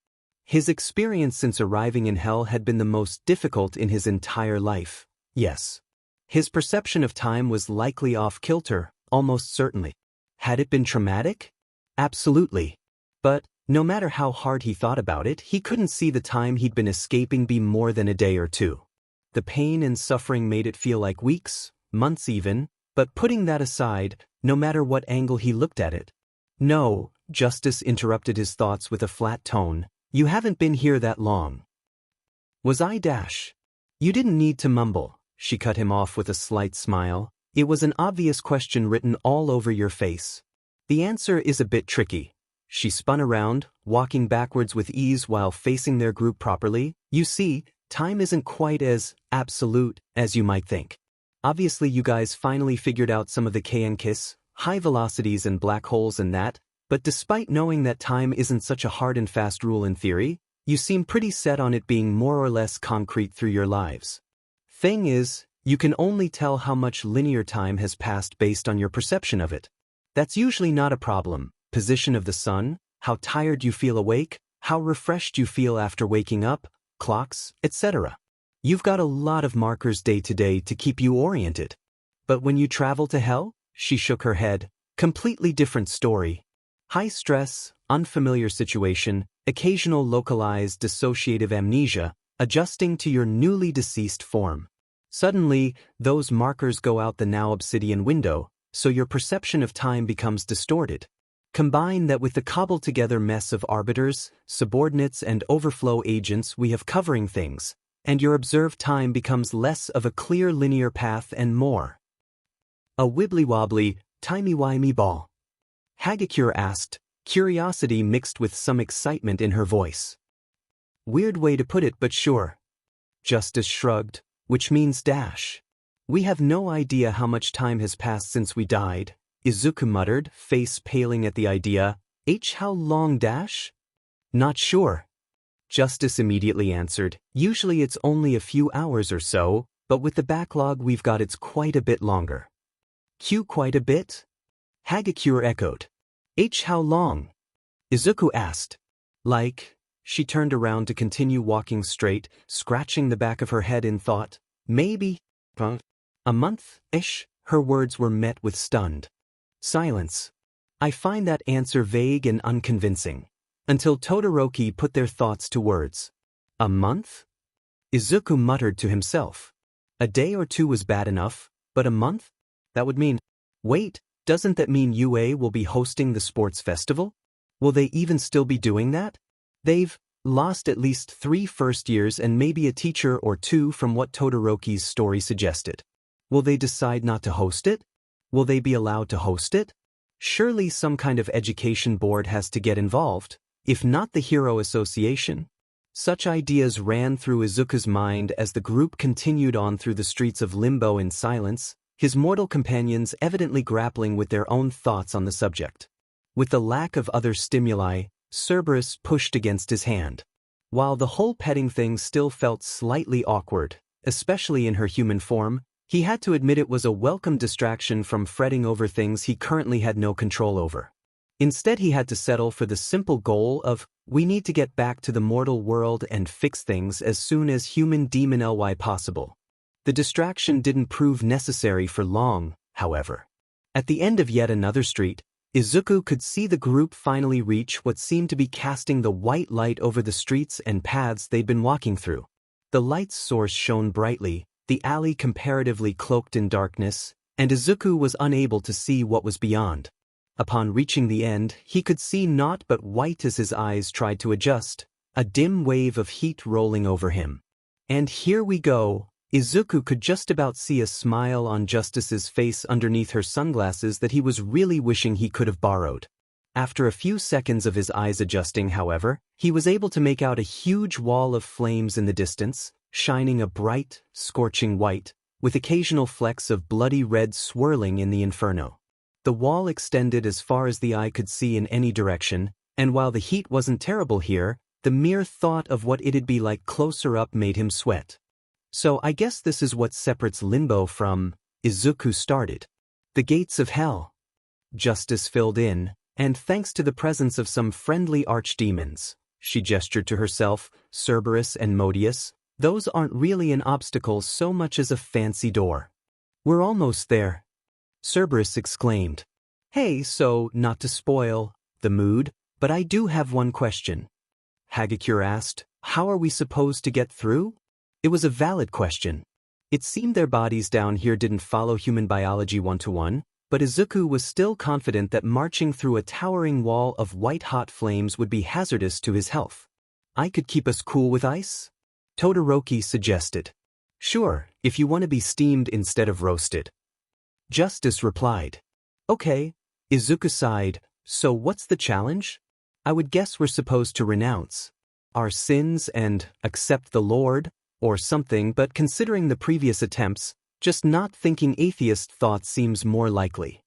His experience since arriving in hell had been the most difficult in his entire life. Yes. His perception of time was likely off-kilter, almost certainly. Had it been traumatic? Absolutely. But, no matter how hard he thought about it, he couldn't see the time he'd been escaping be more than a day or two. The pain and suffering made it feel like weeks, months even, but putting that aside, no matter what angle he looked at it. No, Justice interrupted his thoughts with a flat tone. You haven't been here that long. Was I? You didn't need to mumble, she cut him off with a slight smile. It was an obvious question written all over your face. The answer is a bit tricky. She spun around, walking backwards with ease while facing their group properly. You see, time isn't quite as absolute as you might think. Obviously you guys finally figured out some of the Kiss, high velocities and black holes and that, but despite knowing that time isn't such a hard and fast rule in theory, you seem pretty set on it being more or less concrete through your lives. Thing is, you can only tell how much linear time has passed based on your perception of it. That's usually not a problem. Position of the sun, how tired you feel awake, how refreshed you feel after waking up, clocks, etc. You've got a lot of markers day to day to keep you oriented. But when you travel to hell, she shook her head, completely different story. High stress, unfamiliar situation, occasional localized dissociative amnesia, adjusting to your newly deceased form. Suddenly, those markers go out the now obsidian window, so your perception of time becomes distorted. Combine that with the cobbled-together mess of arbiters, subordinates and overflow agents we have covering things, and your observed time becomes less of a clear linear path and more a wibbly-wobbly, timey-wimey ball. Hagakure asked, curiosity mixed with some excitement in her voice. Weird way to put it, but sure. Justice shrugged, which means we have no idea how much time has passed since we died. Izuku muttered, face paling at the idea. How long? Not sure. Justice immediately answered, usually it's only a few hours or so, but with the backlog we've got it's quite a bit longer. Quite a bit? Hagakure echoed. How long? Izuku asked. She turned around to continue walking straight, scratching the back of her head in thought. Maybe a month-ish? Her words were met with stunned silence. I find that answer vague and unconvincing. Until Todoroki put their thoughts to words. A month? Izuku muttered to himself. A day or two was bad enough, but a month? That would mean... Wait, doesn't that mean UA will be hosting the sports festival? Will they even still be doing that? They've lost at least 3 first years and maybe a teacher or 2 from what Todoroki's story suggested. Will they decide not to host it? Will they be allowed to host it? Surely some kind of education board has to get involved, if not the Hero Association. Such ideas ran through Izuku's mind as the group continued on through the streets of Limbo in silence, his mortal companions evidently grappling with their own thoughts on the subject. With the lack of other stimuli, Cerberus pushed against his hand. While the whole petting thing still felt slightly awkward, especially in her human form, he had to admit it was a welcome distraction from fretting over things he currently had no control over. Instead he had to settle for the simple goal of, we need to get back to the mortal world and fix things as soon as human demon ly possible. The distraction didn't prove necessary for long, however. At the end of yet another street, Izuku could see the group finally reach what seemed to be casting the white light over the streets and paths they'd been walking through. The light's source shone brightly, the alley comparatively cloaked in darkness, and Izuku was unable to see what was beyond. Upon reaching the end, he could see naught but white as his eyes tried to adjust, a dim wave of heat rolling over him. And here we go. Izuku could just about see a smile on Justice's face underneath her sunglasses that he was really wishing he could have borrowed. After a few seconds of his eyes adjusting, however, he was able to make out a huge wall of flames in the distance, shining a bright, scorching white, with occasional flecks of bloody red swirling in the inferno. The wall extended as far as the eye could see in any direction, and while the heat wasn't terrible here, the mere thought of what it'd be like closer up made him sweat. So I guess this is what separates Limbo from... Izuku started. The gates of hell. Justice filled in, and thanks to the presence of some friendly archdemons, She gestured to herself, Cerberus and Modius. Those aren't really an obstacle so much as a fancy door. We're almost there. Cerberus exclaimed. Hey, so, not to spoil the mood, but I do have one question. Hagakure asked, how are we supposed to get through? It was a valid question. It seemed their bodies down here didn't follow human biology one-to-one, but Izuku was still confident that marching through a towering wall of white-hot flames would be hazardous to his health. I could keep us cool with ice? Todoroki suggested. Sure, if you want to be steamed instead of roasted. Justice replied. Okay. Izuku sighed, so what's the challenge? I would guess we're supposed to renounce our sins and accept the Lord, or something, but considering the previous attempts, just not thinking atheist thought seems more likely.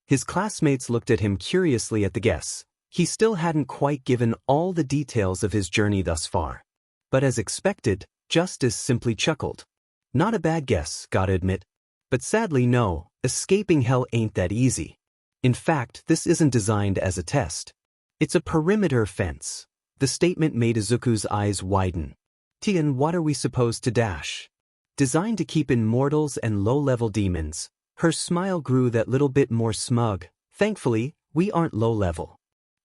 His classmates looked at him curiously at the guess. He still hadn't quite given all the details of his journey thus far. But as expected, Justice simply chuckled. Not a bad guess, gotta admit. But sadly no, escaping hell ain't that easy. In fact, this isn't designed as a test. It's a perimeter fence. The statement made Izuku's eyes widen. Tien, what are we supposed to dash? Designed to keep in mortals and low-level demons. Her smile grew that little bit more smug. Thankfully, we aren't low-level.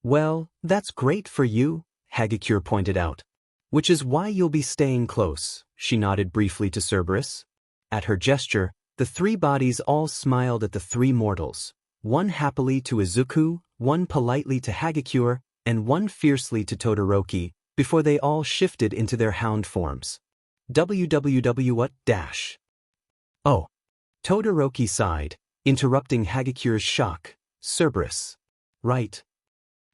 Well, that's great for you, Hagakure pointed out. Which is why you'll be staying close, she nodded briefly to Cerberus. At her gesture, the three bodies all smiled at the three mortals. One happily to Izuku, one politely to Hagakure, and one fiercely to Todoroki, before they all shifted into their hound forms. WWW what dash? Oh. Todoroki sighed, interrupting Hagakure's shock. Cerberus. Right.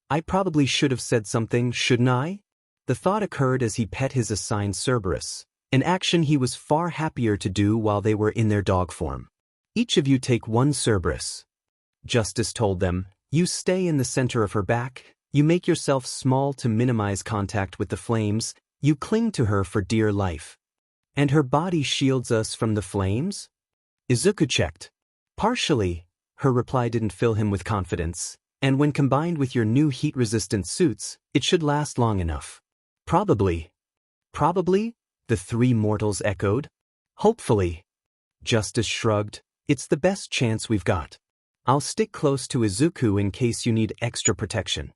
I probably should have said something, shouldn't I? The thought occurred as he pet his assigned Cerberus, an action he was far happier to do while they were in their dog form. Each of you take one Cerberus. Justice told them, you stay in the center of her back, you make yourself small to minimize contact with the flames, you cling to her for dear life. And her body shields us from the flames? Izuku checked. Partially. Her reply didn't fill him with confidence, and when combined with your new heat-resistant suits, it should last long enough. Probably. Probably? The three mortals echoed. Hopefully. Justice shrugged. It's the best chance we've got. I'll stick close to Izuku in case you need extra protection.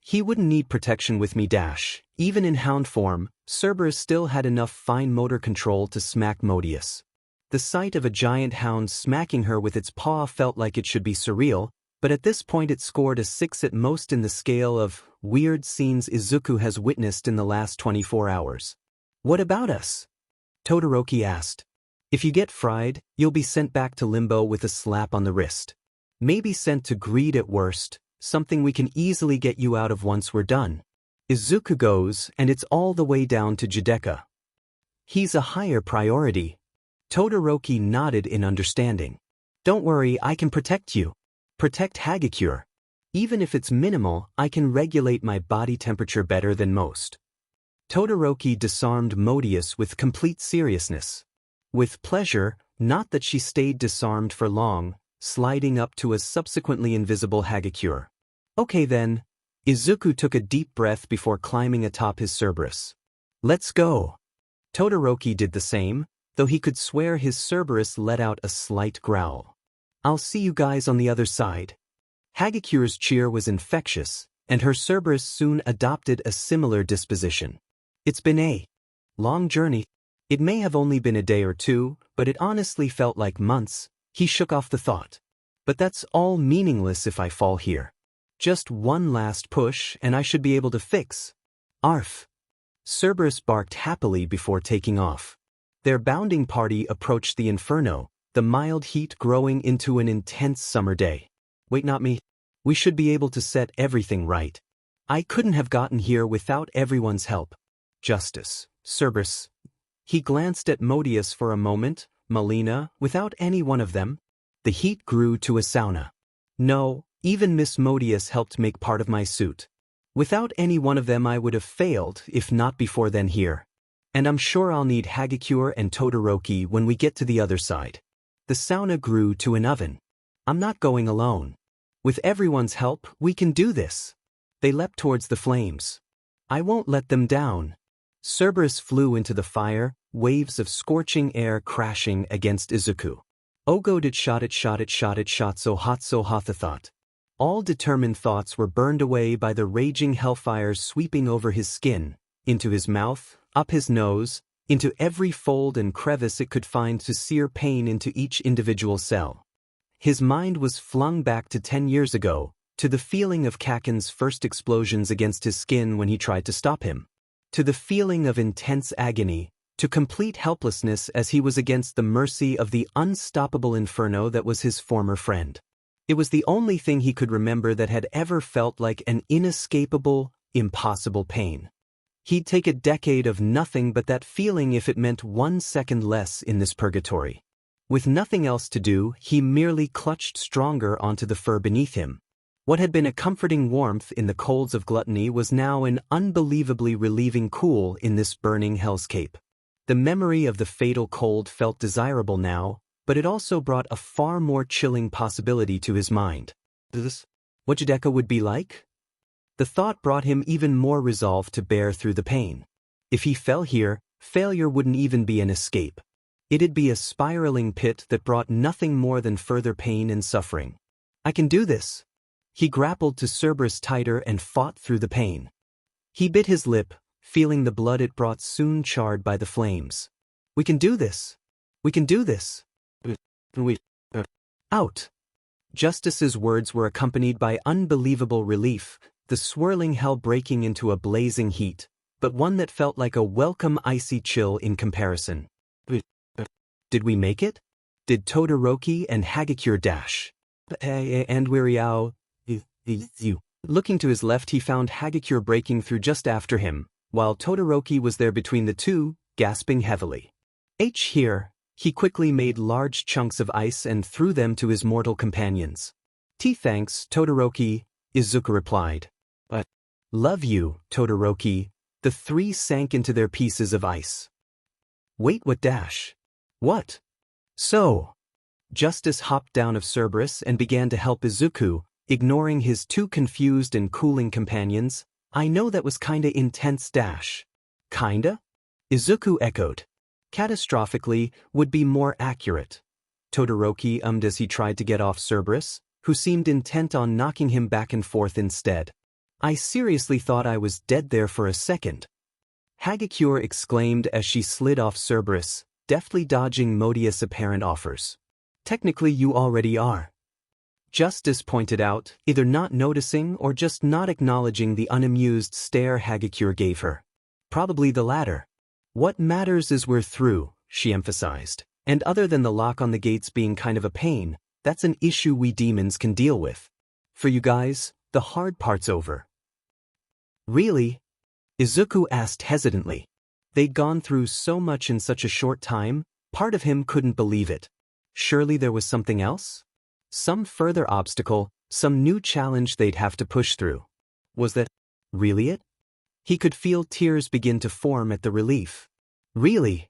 He wouldn't need protection with me dash. Even in hound form, Cerberus still had enough fine motor control to smack Modius. The sight of a giant hound smacking her with its paw felt like it should be surreal, but at this point it scored a 6 at most in the scale of weird scenes Izuku has witnessed in the last 24 hours. What about us? Todoroki asked. If you get fried, you'll be sent back to Limbo with a slap on the wrist. Maybe sent to Greed at worst, something we can easily get you out of once we're done. Izuku goes, and it's all the way down to Judeka. He's a higher priority. Todoroki nodded in understanding. Don't worry, I can protect you. Protect Hagakure. Even if it's minimal, I can regulate my body temperature better than most. Todoroki disarmed Modius with complete seriousness. With pleasure, not that she stayed disarmed for long, sliding up to a subsequently invisible Hagakure. Okay then. Izuku took a deep breath before climbing atop his Cerberus. Let's go. Todoroki did the same, though he could swear his Cerberus let out a slight growl. I'll see you guys on the other side. Hagakure's cheer was infectious, and her Cerberus soon adopted a similar disposition. It's been a long journey. It may have only been a day or two, but it honestly felt like months. He shook off the thought. But that's all meaningless if I fall here. Just one last push and I should be able to fix. Arf. Cerberus barked happily before taking off. Their bounding party approached the inferno, the mild heat growing into an intense summer day. Wait, not me. We should be able to set everything right. I couldn't have gotten here without everyone's help. Justice, Cerberus. He glanced at Modius for a moment, Melina, without any one of them. The heat grew to a sauna. No, even Miss Modius helped make part of my suit. Without any one of them I would have failed, if not before then here. And I'm sure I'll need Hagakure and Todoroki when we get to the other side. The sauna grew to an oven. I'm not going alone. With everyone's help, we can do this. They leapt towards the flames. I won't let them down. Cerberus flew into the fire, waves of scorching air crashing against Izuku. Ogo did shot so hot the thought. All determined thoughts were burned away by the raging hellfires sweeping over his skin, into his mouth, up his nose, into every fold and crevice it could find to sear pain into each individual cell. His mind was flung back to 10 years ago, to the feeling of Kaken's first explosions against his skin when he tried to stop him. To the feeling of intense agony, to complete helplessness as he was against the mercy of the unstoppable inferno that was his former friend. It was the only thing he could remember that had ever felt like an inescapable, impossible pain. He'd take a decade of nothing but that feeling if it meant 1 second less in this purgatory. With nothing else to do, he merely clutched stronger onto the fur beneath him. What had been a comforting warmth in the colds of gluttony was now an unbelievably relieving cool in this burning hellscape. The memory of the fatal cold felt desirable now, but it also brought a far more chilling possibility to his mind. This? What Deku would be like? The thought brought him even more resolve to bear through the pain. If he fell here, failure wouldn't even be an escape. It'd be a spiraling pit that brought nothing more than further pain and suffering. I can do this. He grappled to Cerberus tighter and fought through the pain. He bit his lip, feeling the blood it brought soon charred by the flames. We can do this. We can do this. Out. Justice's words were accompanied by unbelievable relief, the swirling hell breaking into a blazing heat, but one that felt like a welcome icy chill in comparison. Did we make it? Did Todoroki and Hagakure dash? And Wiriao. Looking to his left, he found Hagakure breaking through just after him, while Todoroki was there between the two, gasping heavily. Here, he quickly made large chunks of ice and threw them to his mortal companions. Thanks, Todoroki, Izuku replied. But love you, Todoroki. The three sank into their pieces of ice. Wait, what dash? What? So. Justice hopped down of Cerberus and began to help Izuku, ignoring his two confused and cooling companions. I know that was kinda intense dash. Kinda? Izuku echoed. Catastrophically would be more accurate. Todoroki ummed as he tried to get off Cerberus, who seemed intent on knocking him back and forth instead. I seriously thought I was dead there for a second. Hagakure exclaimed as she slid off Cerberus, deftly dodging Modius' apparent offers. Technically you already are. Justice pointed out, either not noticing or just not acknowledging the unamused stare Hagakure gave her. Probably the latter. What matters is we're through, she emphasized, and other than the lock on the gates being kind of a pain, that's an issue we demons can deal with. For you guys, the hard part's over. Really? Izuku asked hesitantly. They'd gone through so much in such a short time, part of him couldn't believe it. Surely there was something else? Some further obstacle, some new challenge they'd have to push through. Was that really it? He could feel tears begin to form at the relief. Really?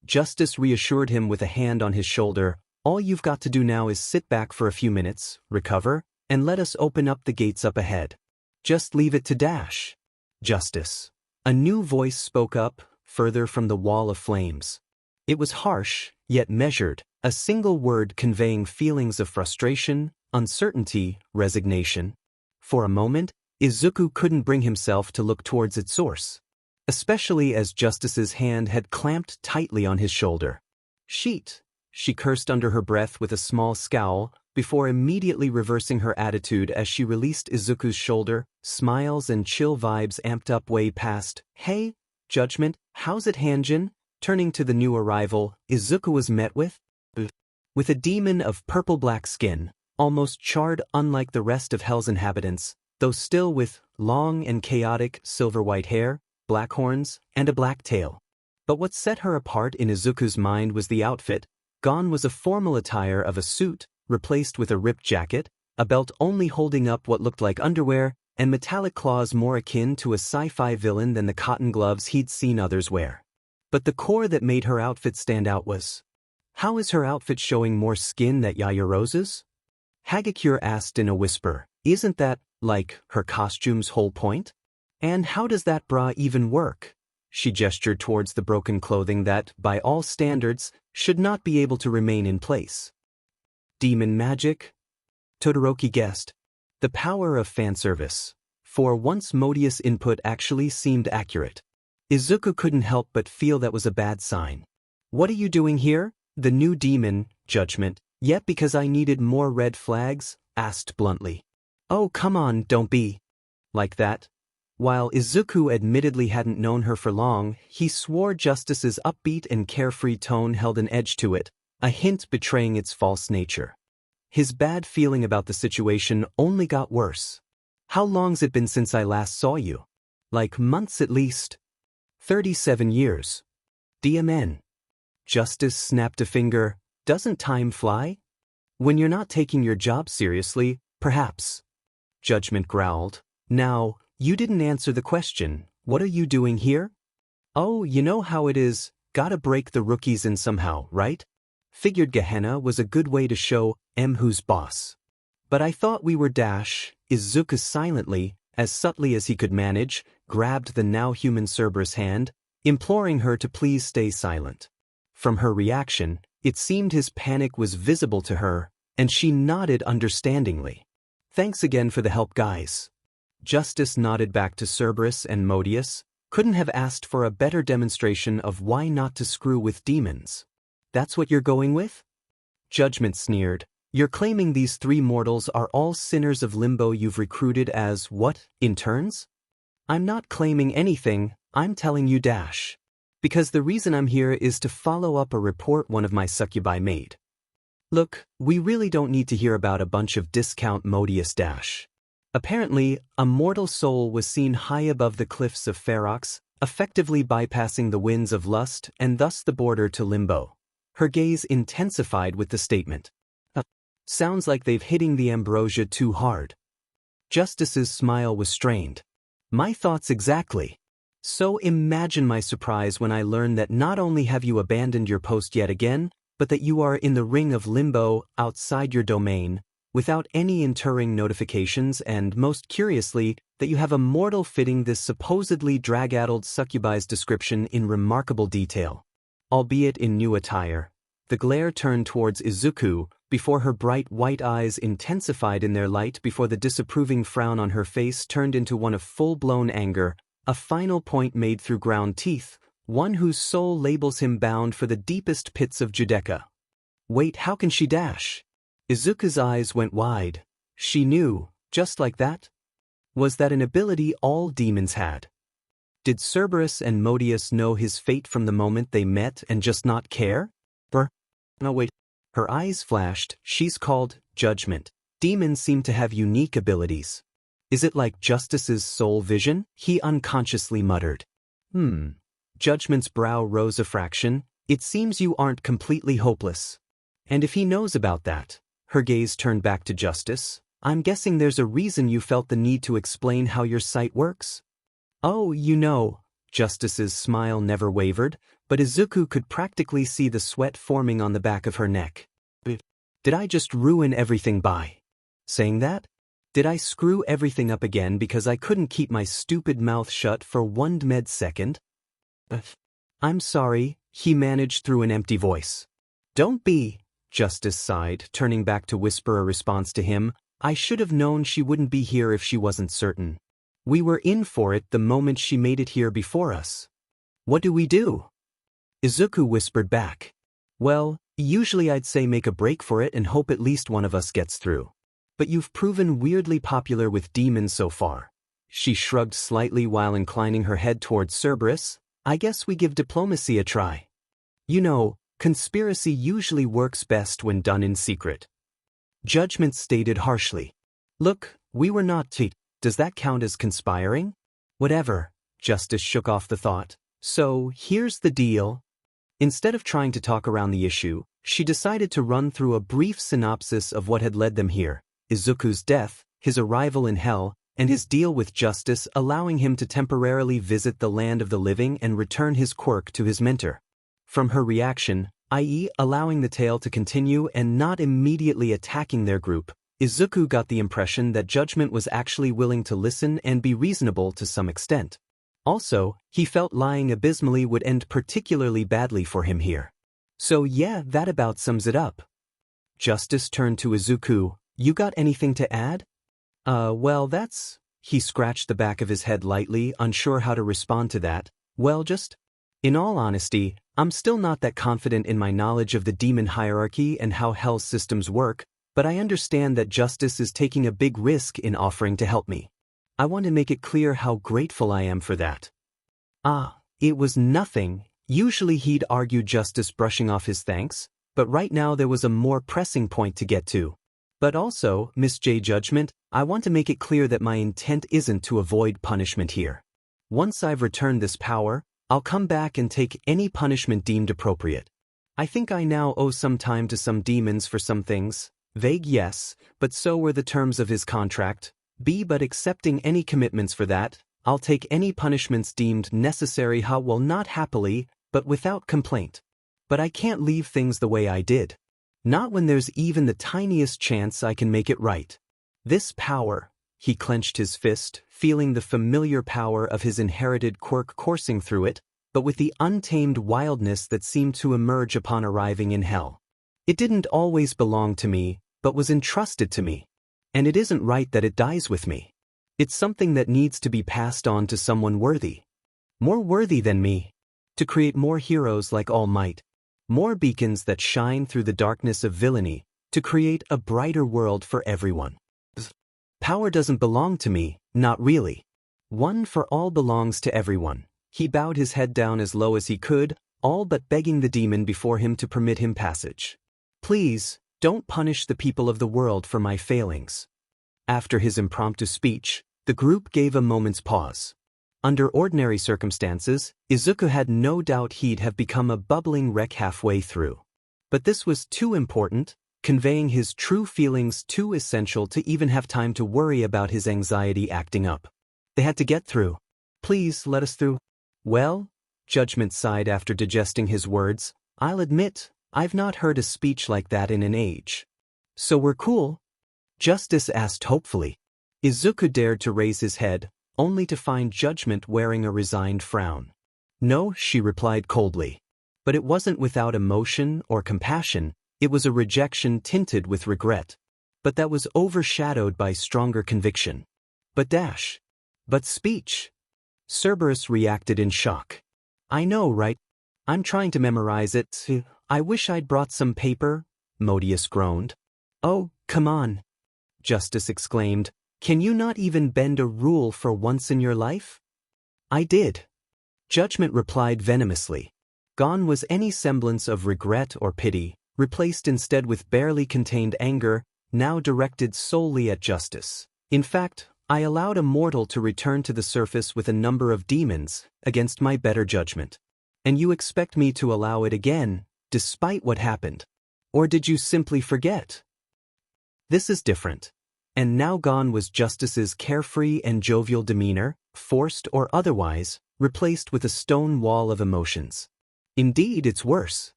Justice reassured him with a hand on his shoulder. All you've got to do now is sit back for a few minutes, recover, and let us open up the gates up ahead. Just leave it to Dash. Justice. A new voice spoke up, further from the wall of flames. It was harsh, yet measured, a single word conveying feelings of frustration, uncertainty, resignation. For a moment, Izuku couldn't bring himself to look towards its source, especially as Justice's hand had clamped tightly on his shoulder. Sheet, she cursed under her breath with a small scowl, before immediately reversing her attitude as she released Izuku's shoulder, smiles and chill vibes amped up way past, "Hey, Judgment, how's it Hanjin?" Turning to the new arrival, Izuku was met with a demon of purple-black skin, almost charred unlike the rest of Hell's inhabitants, though still with long and chaotic silver-white hair, black horns, and a black tail. But what set her apart in Izuku's mind was the outfit. Gone was a formal attire of a suit, replaced with a ripped jacket, a belt only holding up what looked like underwear, and metallic claws more akin to a sci-fi villain than the cotton gloves he'd seen others wear. But the core that made her outfit stand out was, how is her outfit showing more skin than Yaoyorozu's? Hagakure asked in a whisper, isn't that, like, her costume's whole point? And how does that bra even work? She gestured towards the broken clothing that, by all standards, should not be able to remain in place. Demon magic? Todoroki guessed. The power of fanservice. For once Modius' input actually seemed accurate. Izuku couldn't help but feel that was a bad sign. What are you doing here? The new demon, Judgment, yet because I needed more red flags? Asked bluntly. Oh come on, don't be like that. While Izuku admittedly hadn't known her for long, he swore Justice's upbeat and carefree tone held an edge to it, a hint betraying its false nature. His bad feeling about the situation only got worse. How long's it been since I last saw you? Like months at least. 37 years. DMN. Justice snapped a finger. Doesn't time fly? When you're not taking your job seriously, perhaps. Judgment growled. Now, you didn't answer the question. What are you doing here? Oh, you know how it is, gotta break the rookies in somehow, right? Figured Gehenna was a good way to show who's boss. But I thought we were dash. Izuku silently, as subtly as he could manage, grabbed the now human Cerberus hand, imploring her to please stay silent. From her reaction, it seemed his panic was visible to her, and she nodded understandingly. Thanks again for the help, guys. Justice nodded back to Cerberus and Modius, couldn't have asked for a better demonstration of why not to screw with demons. That's what you're going with? Judgment sneered. You're claiming these three mortals are all sinners of limbo you've recruited as, what, interns? I'm not claiming anything, I'm telling you dash. Because the reason I'm here is to follow up a report one of my succubi made. Look, we really don't need to hear about a bunch of discount Modius dash. Apparently, a mortal soul was seen high above the cliffs of Ferox, effectively bypassing the winds of lust and thus the border to limbo. Her gaze intensified with the statement. Sounds like they've hitting the ambrosia too hard. Justice's smile was strained. My thoughts exactly. So imagine my surprise when I learned that not only have you abandoned your post yet again, but that you are in the ring of limbo, outside your domain, without any interring notifications, and most curiously, that you have a mortal fitting this supposedly drag-addled succubi's description in remarkable detail. Albeit in new attire. The glare turned towards Izuku, before her bright white eyes intensified in their light before the disapproving frown on her face turned into one of full-blown anger, a final point made through ground teeth, one whose soul labels him bound for the deepest pits of Judecca. Wait, how can she dash? Izuku's eyes went wide. She knew, just like that? Was that an ability all demons had? Did Cerberus and Modius know his fate from the moment they met and just not care? No wait. Her eyes flashed. She's called Judgment. Demons seem to have unique abilities. Is it like Justice's soul vision? He unconsciously muttered. Judgment's brow rose a fraction. It seems you aren't completely hopeless. And if he knows about that, her gaze turned back to Justice, I'm guessing there's a reason you felt the need to explain how your sight works? Oh, you know. Justice's smile never wavered, but Izuku could practically see the sweat forming on the back of her neck. Did I just ruin everything by saying that? Did I screw everything up again because I couldn't keep my stupid mouth shut for 1 med-second? I'm sorry, he managed through an empty voice. Don't be, Justice sighed, turning back to whisper a response to him. I should have known she wouldn't be here if she wasn't certain. We were in for it the moment she made it here before us. What do we do? Izuku whispered back. Well, usually I'd say make a break for it and hope at least one of us gets through. But you've proven weirdly popular with demons so far. She shrugged slightly while inclining her head towards Cerberus. I guess we give diplomacy a try. You know, conspiracy usually works best when done in secret. Judgment stated harshly. Look, we were not Does that count as conspiring? Whatever, Justice shook off the thought. So, here's the deal. Instead of trying to talk around the issue, she decided to run through a brief synopsis of what had led them here. Izuku's death, his arrival in Hell, and his deal with Justice allowing him to temporarily visit the land of the living and return his quirk to his mentor. From her reaction, i.e. allowing the tale to continue and not immediately attacking their group, Izuku got the impression that Judgment was actually willing to listen and be reasonable to some extent. Also, he felt lying abysmally would end particularly badly for him here. So yeah, that about sums it up. Justice turned to Izuku. You got anything to add? Well that's... He scratched the back of his head lightly, unsure how to respond to that. Well, just... In all honesty, I'm still not that confident in my knowledge of the demon hierarchy and how Hell's systems work, but I understand that Justice is taking a big risk in offering to help me. I want to make it clear how grateful I am for that. It was nothing. Usually he'd argue Justice, brushing off his thanks, but right now there was a more pressing point to get to. But also, Miss J. Judgment, I want to make it clear that my intent isn't to avoid punishment here. Once I've returned this power, I'll come back and take any punishment deemed appropriate. I think I now owe some time to some demons for some things. Vague, yes, but so were the terms of his contract. But accepting any commitments for that, I'll take any punishments deemed necessary. Well, not happily, but without complaint. But I can't leave things the way I did. Not when there's even the tiniest chance I can make it right. This power, he clenched his fist, feeling the familiar power of his inherited quirk coursing through it, but with the untamed wildness that seemed to emerge upon arriving in Hell. It didn't always belong to me, but was entrusted to me. And it isn't right that it dies with me. It's something that needs to be passed on to someone worthy. More worthy than me. To create more heroes like All Might. More beacons that shine through the darkness of villainy, to create a brighter world for everyone. Power doesn't belong to me, not really. One for all belongs to everyone. He bowed his head down as low as he could, all but begging the demon before him to permit him passage. Please, don't punish the people of the world for my failings. After his impromptu speech, the group gave a moment's pause. Under ordinary circumstances, Izuku had no doubt he'd have become a bubbling wreck halfway through. But this was too important, conveying his true feelings too essential to even have time to worry about his anxiety acting up. They had to get through. Please let us through. Well, Judgment sighed after digesting his words, I'll admit, I've not heard a speech like that in an age. So we're cool? Justice asked hopefully. Izuku dared to raise his head, only to find Judgment wearing a resigned frown. No, she replied coldly. But it wasn't without emotion or compassion, it was a rejection tinted with regret. But that was overshadowed by stronger conviction. But speech. Cerberus reacted in shock. I know, right? I'm trying to memorize it. I wish I'd brought some paper, Modius groaned. Oh, come on, Justice exclaimed. Can you not even bend a rule for once in your life? I did. Judgment replied venomously. Gone was any semblance of regret or pity, replaced instead with barely contained anger, now directed solely at Justice. In fact, I allowed a mortal to return to the surface with a number of demons, against my better judgment. And you expect me to allow it again, despite what happened? Or did you simply forget? This is different. And now gone was Justice's carefree and jovial demeanor, forced or otherwise, replaced with a stone wall of emotions. Indeed, it's worse.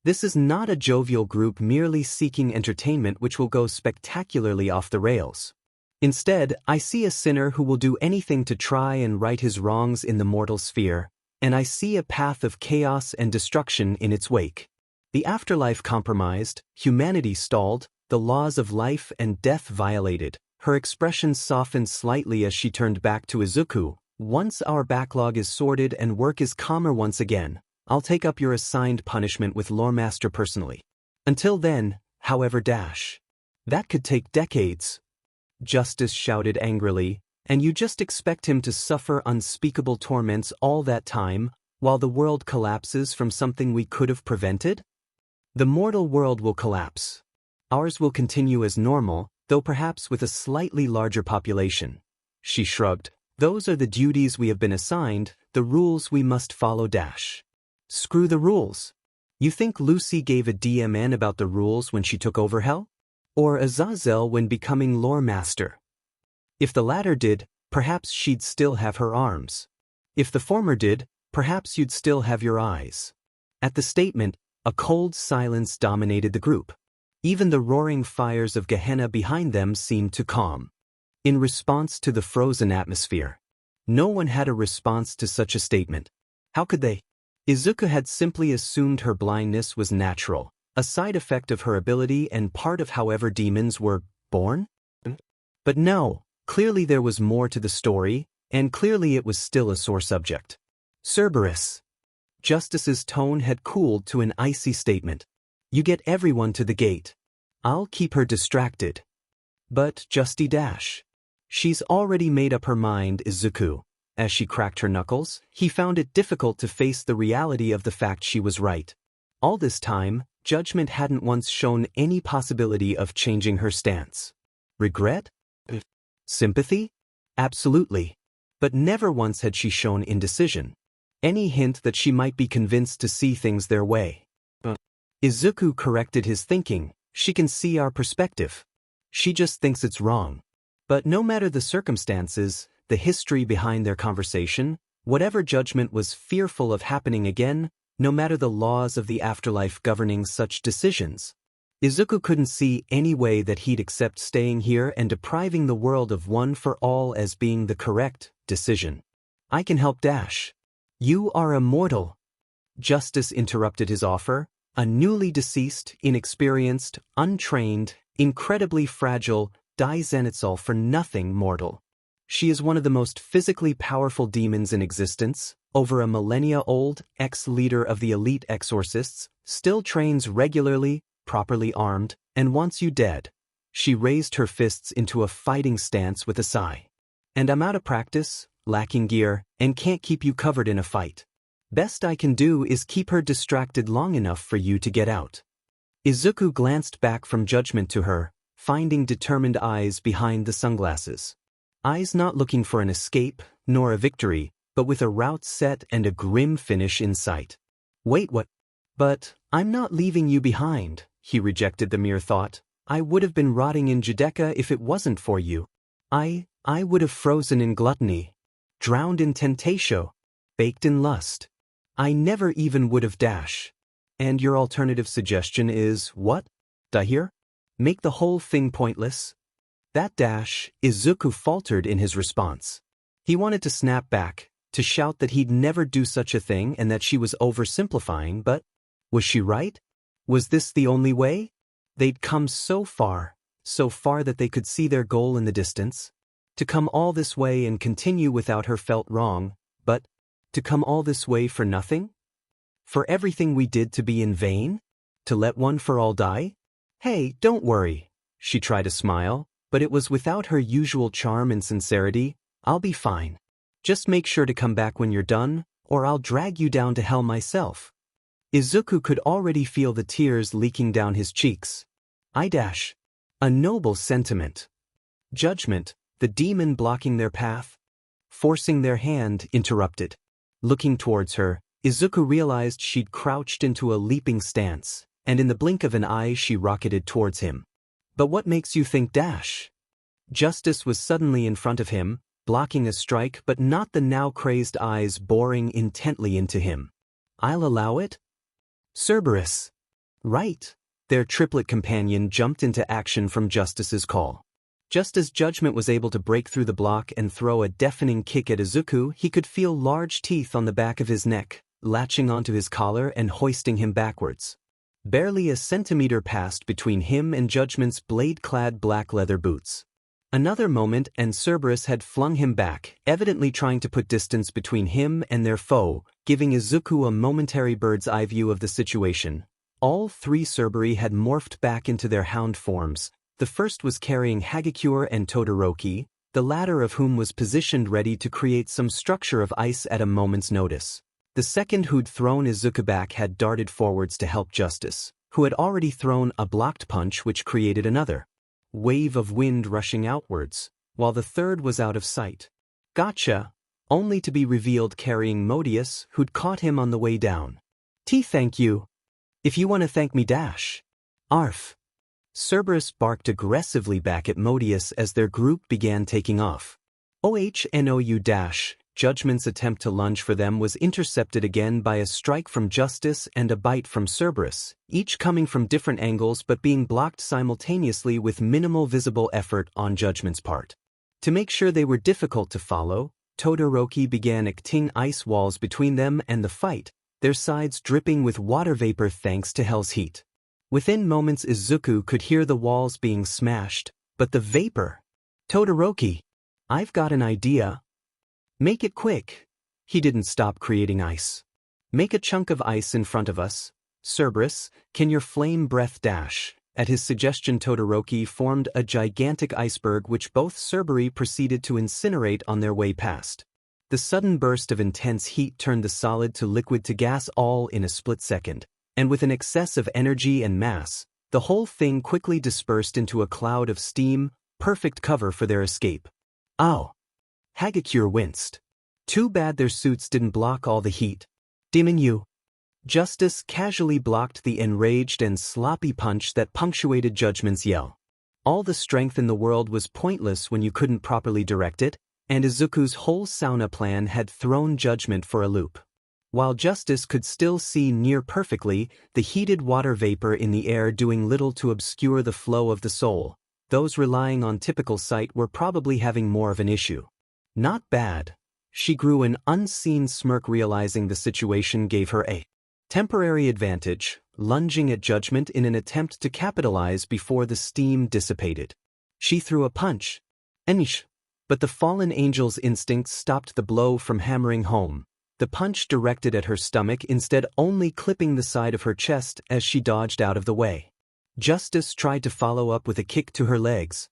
This is not a jovial group merely seeking entertainment which will go spectacularly off the rails. Instead, I see a sinner who will do anything to try and right his wrongs in the mortal sphere, and I see a path of chaos and destruction in its wake. The afterlife compromised, humanity stalled, the laws of life and death violated. Her expression softened slightly as she turned back to Izuku. Once our backlog is sorted and work is calmer once again, I'll take up your assigned punishment with Loremaster personally. Until then, however, that could take decades. Justice shouted angrily, and you just expect him to suffer unspeakable torments all that time, while the world collapses from something we could have prevented? The mortal world will collapse. Ours will continue as normal, though perhaps with a slightly larger population. She shrugged. Those are the duties we have been assigned, the rules we must follow. Screw the rules. You think Lucy gave a DMN about the rules when she took over Hell? Or Azazel when becoming Lore Master? If the latter did, perhaps she'd still have her arms. If the former did, perhaps you'd still have your eyes. At the statement, a cold silence dominated the group. Even the roaring fires of Gehenna behind them seemed to calm. In response to the frozen atmosphere. No one had a response to such a statement. How could they? Izuku had simply assumed her blindness was natural, a side effect of her ability and part of however demons were born? But no, clearly there was more to the story, and clearly it was still a sore subject. Cerberus. Justice's tone had cooled to an icy statement. You get everyone to the gate. I'll keep her distracted. But Justy Dash. She's already made up her mind, Izuku. As she cracked her knuckles, he found it difficult to face the reality of the fact she was right. All this time, Judgment hadn't once shown any possibility of changing her stance. Regret? Sympathy? Absolutely. But never once had she shown indecision. Any hint that she might be convinced to see things their way. Izuku corrected his thinking. She can see our perspective. She just thinks it's wrong. But no matter the circumstances, the history behind their conversation, whatever Judgment was fearful of happening again, no matter the laws of the afterlife governing such decisions, Izuku couldn't see any way that he'd accept staying here and depriving the world of one for all as being the correct decision. I can help Dash. You are immortal. Justice interrupted his offer, a newly deceased, inexperienced, untrained, incredibly fragile, Zenitsul for nothing mortal. She is one of the most physically powerful demons in existence, over a millennia-old, ex-leader of the elite exorcists, still trains regularly, properly armed, and wants you dead. She raised her fists into a fighting stance with a sigh. And I'm out of practice, lacking gear, and can't keep you covered in a fight. Best I can do is keep her distracted long enough for you to get out. Izuku glanced back from Judgment to her, finding determined eyes behind the sunglasses. Eyes not looking for an escape, nor a victory, but with a route set and a grim finish in sight. Wait, what? But I'm not leaving you behind, he rejected the mere thought. I would have been rotting in Judecca if it wasn't for you. I would have frozen in gluttony, drowned in temptation, baked in lust. I never even would have Dash. And your alternative suggestion is, what? Dahir? Make the whole thing pointless? That Dash, Izuku faltered in his response. He wanted to snap back, to shout that he'd never do such a thing and that she was oversimplifying, but was she right? Was this the only way? They'd come so far that they could see their goal in the distance. To come all this way and continue without her felt wrong, but to come all this way for nothing? For everything we did to be in vain? To let one for all die? Hey, don't worry. She tried to smile, but it was without her usual charm and sincerity. I'll be fine. Just make sure to come back when you're done, or I'll drag you down to hell myself. Izuku could already feel the tears leaking down his cheeks. Dash. A noble sentiment. Judgment, the demon blocking their path, forcing their hand, interrupted. Looking towards her, Izuku realized she'd crouched into a leaping stance, and in the blink of an eye she rocketed towards him. But what makes you think Dash? Justice was suddenly in front of him, blocking a strike but not the now crazed eyes boring intently into him. I'll allow it? Cerberus. Right. Their triplet companion jumped into action from Justice's call. Just as Judgment was able to break through the block and throw a deafening kick at Izuku, he could feel large teeth on the back of his neck, latching onto his collar and hoisting him backwards. Barely a centimeter passed between him and Judgment's blade-clad black leather boots. Another moment and Cerberus had flung him back, evidently trying to put distance between him and their foe, giving Izuku a momentary bird's-eye view of the situation. All three Cerberi had morphed back into their hound forms. The first was carrying Hagakure and Todoroki, the latter of whom was positioned ready to create some structure of ice at a moment's notice. The second who'd thrown Izuku back had darted forwards to help Justice, who had already thrown a blocked punch which created another wave of wind rushing outwards, while the third was out of sight. Gotcha, only to be revealed carrying Modius, who'd caught him on the way down. Thank you. If you want to thank me Dash. Arf. Cerberus barked aggressively back at Modius as their group began taking off. OHNOU Dash, Judgment's attempt to lunge for them was intercepted again by a strike from Justice and a bite from Cerberus, each coming from different angles but being blocked simultaneously with minimal visible effort on Judgment's part. To make sure they were difficult to follow, Todoroki began acting ice walls between them and the fight, their sides dripping with water vapor thanks to Hell's heat. Within moments Izuku could hear the walls being smashed, but the vapor… Todoroki, I've got an idea. Make it quick. He didn't stop creating ice. Make a chunk of ice in front of us. Cerberus, can your flame breath dash? At his suggestion Todoroki formed a gigantic iceberg which both Cerberus proceeded to incinerate on their way past. The sudden burst of intense heat turned the solid to liquid to gas all in a split second, and with an excess of energy and mass, the whole thing quickly dispersed into a cloud of steam, perfect cover for their escape. Ow! Hagakure winced. Too bad their suits didn't block all the heat. Demon you. Justice casually blocked the enraged and sloppy punch that punctuated Judgment's yell. All the strength in the world was pointless when you couldn't properly direct it, and Izuku's whole sauna plan had thrown Judgment for a loop. While Justice could still see near perfectly, the heated water vapor in the air doing little to obscure the flow of the soul, those relying on typical sight were probably having more of an issue. Not bad. She grew an unseen smirk realizing the situation gave her a temporary advantage, lunging at Judgment in an attempt to capitalize before the steam dissipated. She threw a punch. Enish. But the fallen angel's instincts stopped the blow from hammering home. The punch directed at her stomach instead only clipping the side of her chest as she dodged out of the way. Justice tried to follow up with a kick to her legs.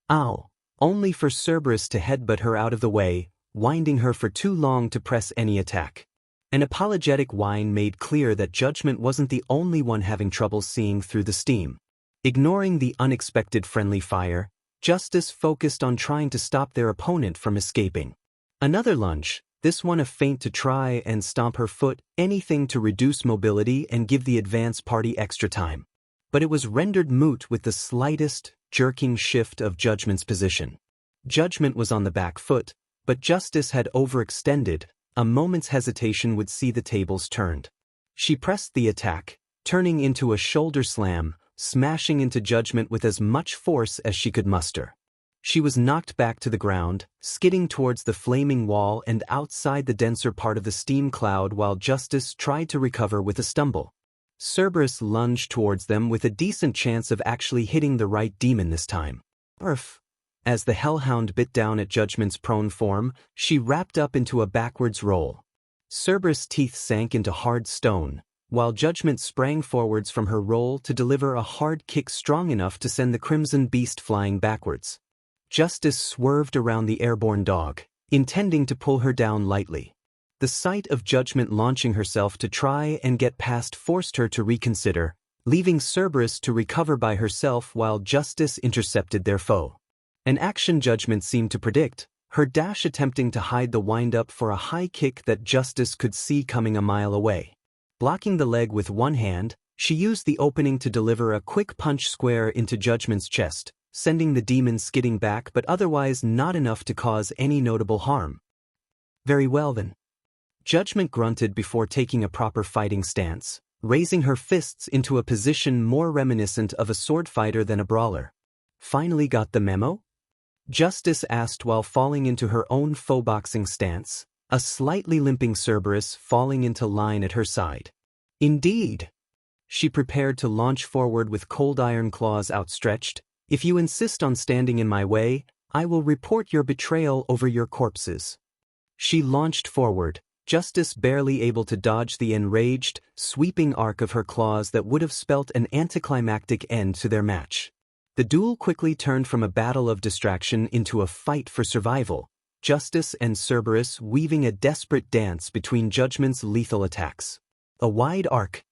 Ow! Only for Cerberus to headbutt her out of the way, winding her for too long to press any attack. An apologetic whine made clear that Judgment wasn't the only one having trouble seeing through the steam. Ignoring the unexpected friendly fire, Justice focused on trying to stop their opponent from escaping. Another lunge, this one a feint to try and stomp her foot, anything to reduce mobility and give the advance party extra time. But it was rendered moot with the slightest, jerking shift of Judgment's position. Judgment was on the back foot, but Justice had overextended. A moment's hesitation would see the tables turned. She pressed the attack, turning into a shoulder slam, smashing into Judgment with as much force as she could muster. She was knocked back to the ground, skidding towards the flaming wall and outside the denser part of the steam cloud while Justice tried to recover with a stumble. Cerberus lunged towards them with a decent chance of actually hitting the right demon this time. Urf! As the hellhound bit down at Judgment's prone form, she wrapped up into a backwards roll. Cerberus' teeth sank into hard stone, while Judgment sprang forwards from her roll to deliver a hard kick strong enough to send the crimson beast flying backwards. Justice swerved around the airborne dog, intending to pull her down lightly. The sight of Judgment launching herself to try and get past forced her to reconsider, leaving Cerberus to recover by herself while Justice intercepted their foe. An action Judgment seemed to predict, her dash attempting to hide the wind-up for a high kick that Justice could see coming a mile away. Blocking the leg with one hand, she used the opening to deliver a quick punch square into Judgment's chest, sending the demon skidding back but otherwise not enough to cause any notable harm. Very well then. Judgment grunted before taking a proper fighting stance, raising her fists into a position more reminiscent of a sword fighter than a brawler. Finally got the memo? Justice asked while falling into her own faux boxing stance, a slightly limping Cerberus falling into line at her side. Indeed. She prepared to launch forward with cold iron claws outstretched. If you insist on standing in my way, I will report your betrayal over your corpses. She launched forward, Justice barely able to dodge the enraged, sweeping arc of her claws that would have spelt an anticlimactic end to their match. The duel quickly turned from a battle of distraction into a fight for survival, Justice and Cerberus weaving a desperate dance between Judgment's lethal attacks. A wide arc,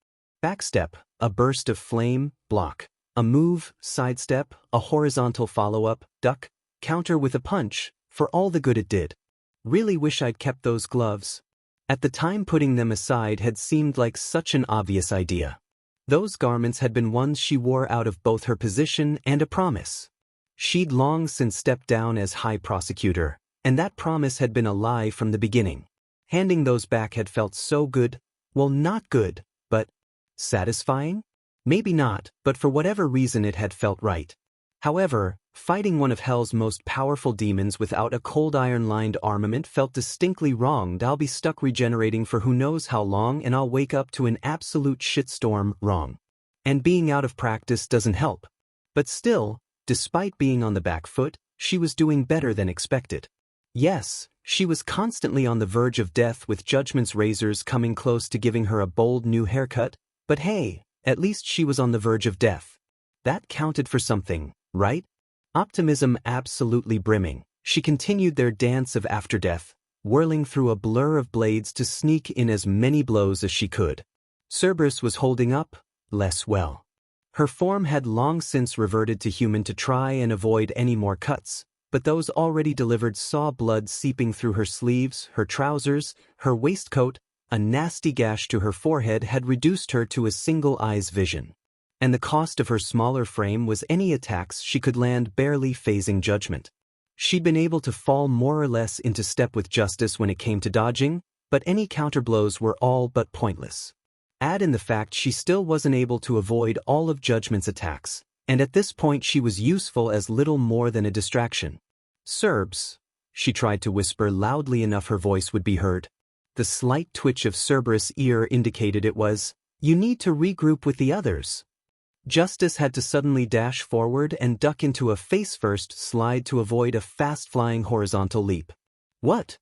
backstep, a burst of flame, block, a move, sidestep, a horizontal follow-up, duck, counter with a punch, for all the good it did. Really wish I'd kept those gloves. At the time putting them aside had seemed like such an obvious idea. Those garments had been ones she wore out of both her position and a promise. She'd long since stepped down as High Prosecutor, And that promise had been a lie from the beginning. Handing those back had felt so good. Well, not good, but satisfying? Maybe not, but for whatever reason it had felt right. However, fighting one of Hell's most powerful demons without a cold iron-lined armament felt distinctly wrong. I'll be stuck regenerating for who knows how long and I'll wake up to an absolute shitstorm wrong. And being out of practice doesn't help. But still, despite being on the back foot, she was doing better than expected. Yes, she was constantly on the verge of death with Judgment's razors coming close to giving her a bold new haircut, but hey, at least she was on the verge of death. That counted for something, right? Optimism absolutely brimming, she continued their dance of after death, whirling through a blur of blades to sneak in as many blows as she could. Cerberus was holding up less well. Her form had long since reverted to human to try and avoid any more cuts, but those already delivered saw blood seeping through her sleeves, her trousers, her waistcoat. A nasty gash to her forehead had reduced her to a single eye's vision. And the cost of her smaller frame was any attacks she could land barely phasing Judgment. She'd been able to fall more or less into step with Justice when it came to dodging, but any counterblows were all but pointless. Add in the fact she still wasn't able to avoid all of Judgment's attacks, and at this point she was useful as little more than a distraction. "Cerbs," she tried to whisper loudly enough her voice would be heard. The slight twitch of Cerberus' ear indicated it was, "You need to regroup with the others." Justice had to suddenly dash forward and duck into a face-first slide to avoid a fast-flying horizontal leap. "What?"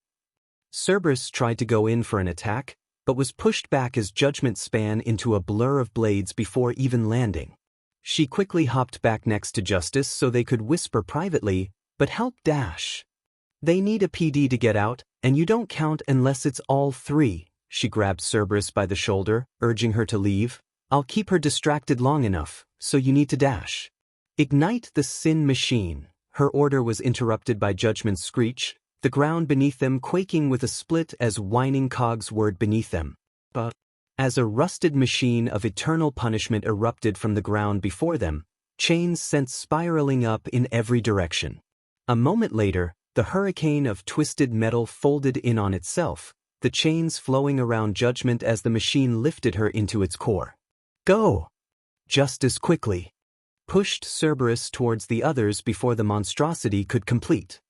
Cerberus tried to go in for an attack, but was pushed back as Judgment span into a blur of blades before even landing. She quickly hopped back next to Justice so they could whisper privately, but help dash. "They need a PD to get out, and you don't count unless it's all three." She grabbed Cerberus by the shoulder, urging her to leave. "I'll keep her distracted long enough, so you need to dash." "Ignite the sin machine." Her order was interrupted by Judgment's screech, the ground beneath them quaking with a split as whining cogs whirred beneath them. But as a rusted machine of eternal punishment erupted from the ground before them, chains sent spiraling up in every direction. A moment later, the hurricane of twisted metal folded in on itself, the chains flowing around Judgment as the machine lifted her into its core. "Go!" Justice quickly pushed Cerberus towards the others before the monstrosity could complete.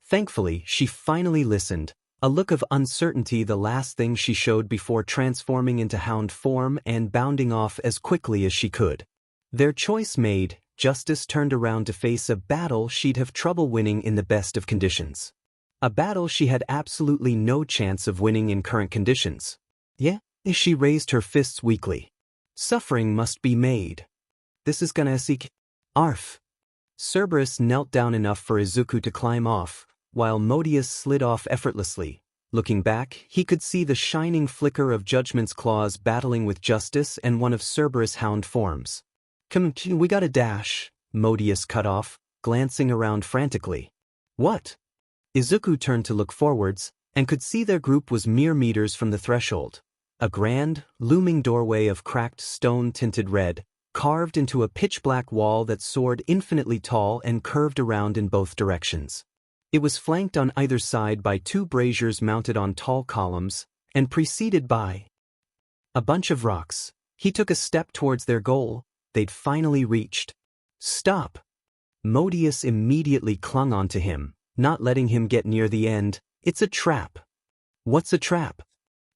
Thankfully, she finally listened, a look of uncertainty the last thing she showed before transforming into hound form and bounding off as quickly as she could. Their choice made, Justice turned around to face a battle she'd have trouble winning in the best of conditions. A battle she had absolutely no chance of winning in current conditions. "Yeah?" She raised her fists weakly. "Suffering must be made. This is gonna seek." "Arf." Cerberus knelt down enough for Izuku to climb off, while Modius slid off effortlessly. Looking back, he could see the shining flicker of Judgment's claws battling with Justice and one of Cerberus' hound forms. "Come, we gotta dash," Modius cut off, glancing around frantically. "What?" Izuku turned to look forwards, and could see their group was mere meters from the threshold. A grand, looming doorway of cracked stone tinted red, carved into a pitch-black wall that soared infinitely tall and curved around in both directions. It was flanked on either side by two braziers mounted on tall columns, and preceded by a bunch of rocks. He took a step towards their goal. They'd finally reached. "Stop!" Modius immediately clung onto him, not letting him get near the end. "It's a trap." "What's a trap?"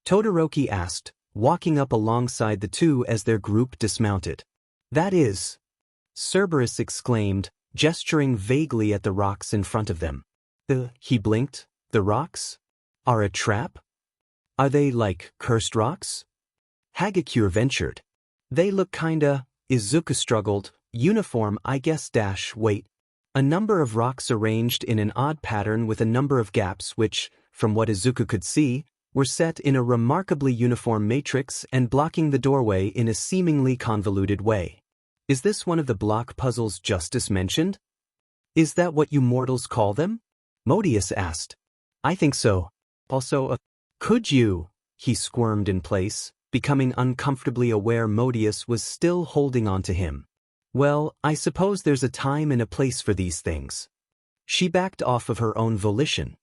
Todoroki asked, walking up alongside the two as their group dismounted. "That is," Cerberus exclaimed, gesturing vaguely at the rocks in front of them. He blinked. "The rocks? Are a trap? Are they like cursed rocks?" Hagakure ventured. "They look kinda," Izuku struggled, "uniform I guess wait." A number of rocks arranged in an odd pattern with a number of gaps which, from what Izuku could see, were set in a remarkably uniform matrix and blocking the doorway in a seemingly convoluted way. "Is this one of the block puzzles Justice mentioned? Is that what you mortals call them?" Modius asked. "I think so. Also, could you?" He squirmed in place, becoming uncomfortably aware Modius was still holding on to him. "Well, I suppose there's a time and a place for these things." She backed off of her own volition.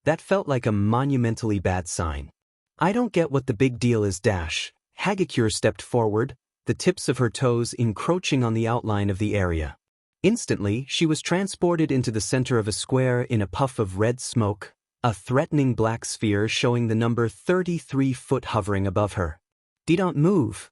That felt like a monumentally bad sign. I don't get what the big deal is. Hagakure stepped forward, the tips of her toes encroaching on the outline of the area. Instantly, she was transported into the center of a square in a puff of red smoke, a threatening black sphere showing the number 33 foot hovering above her. "Don't move,"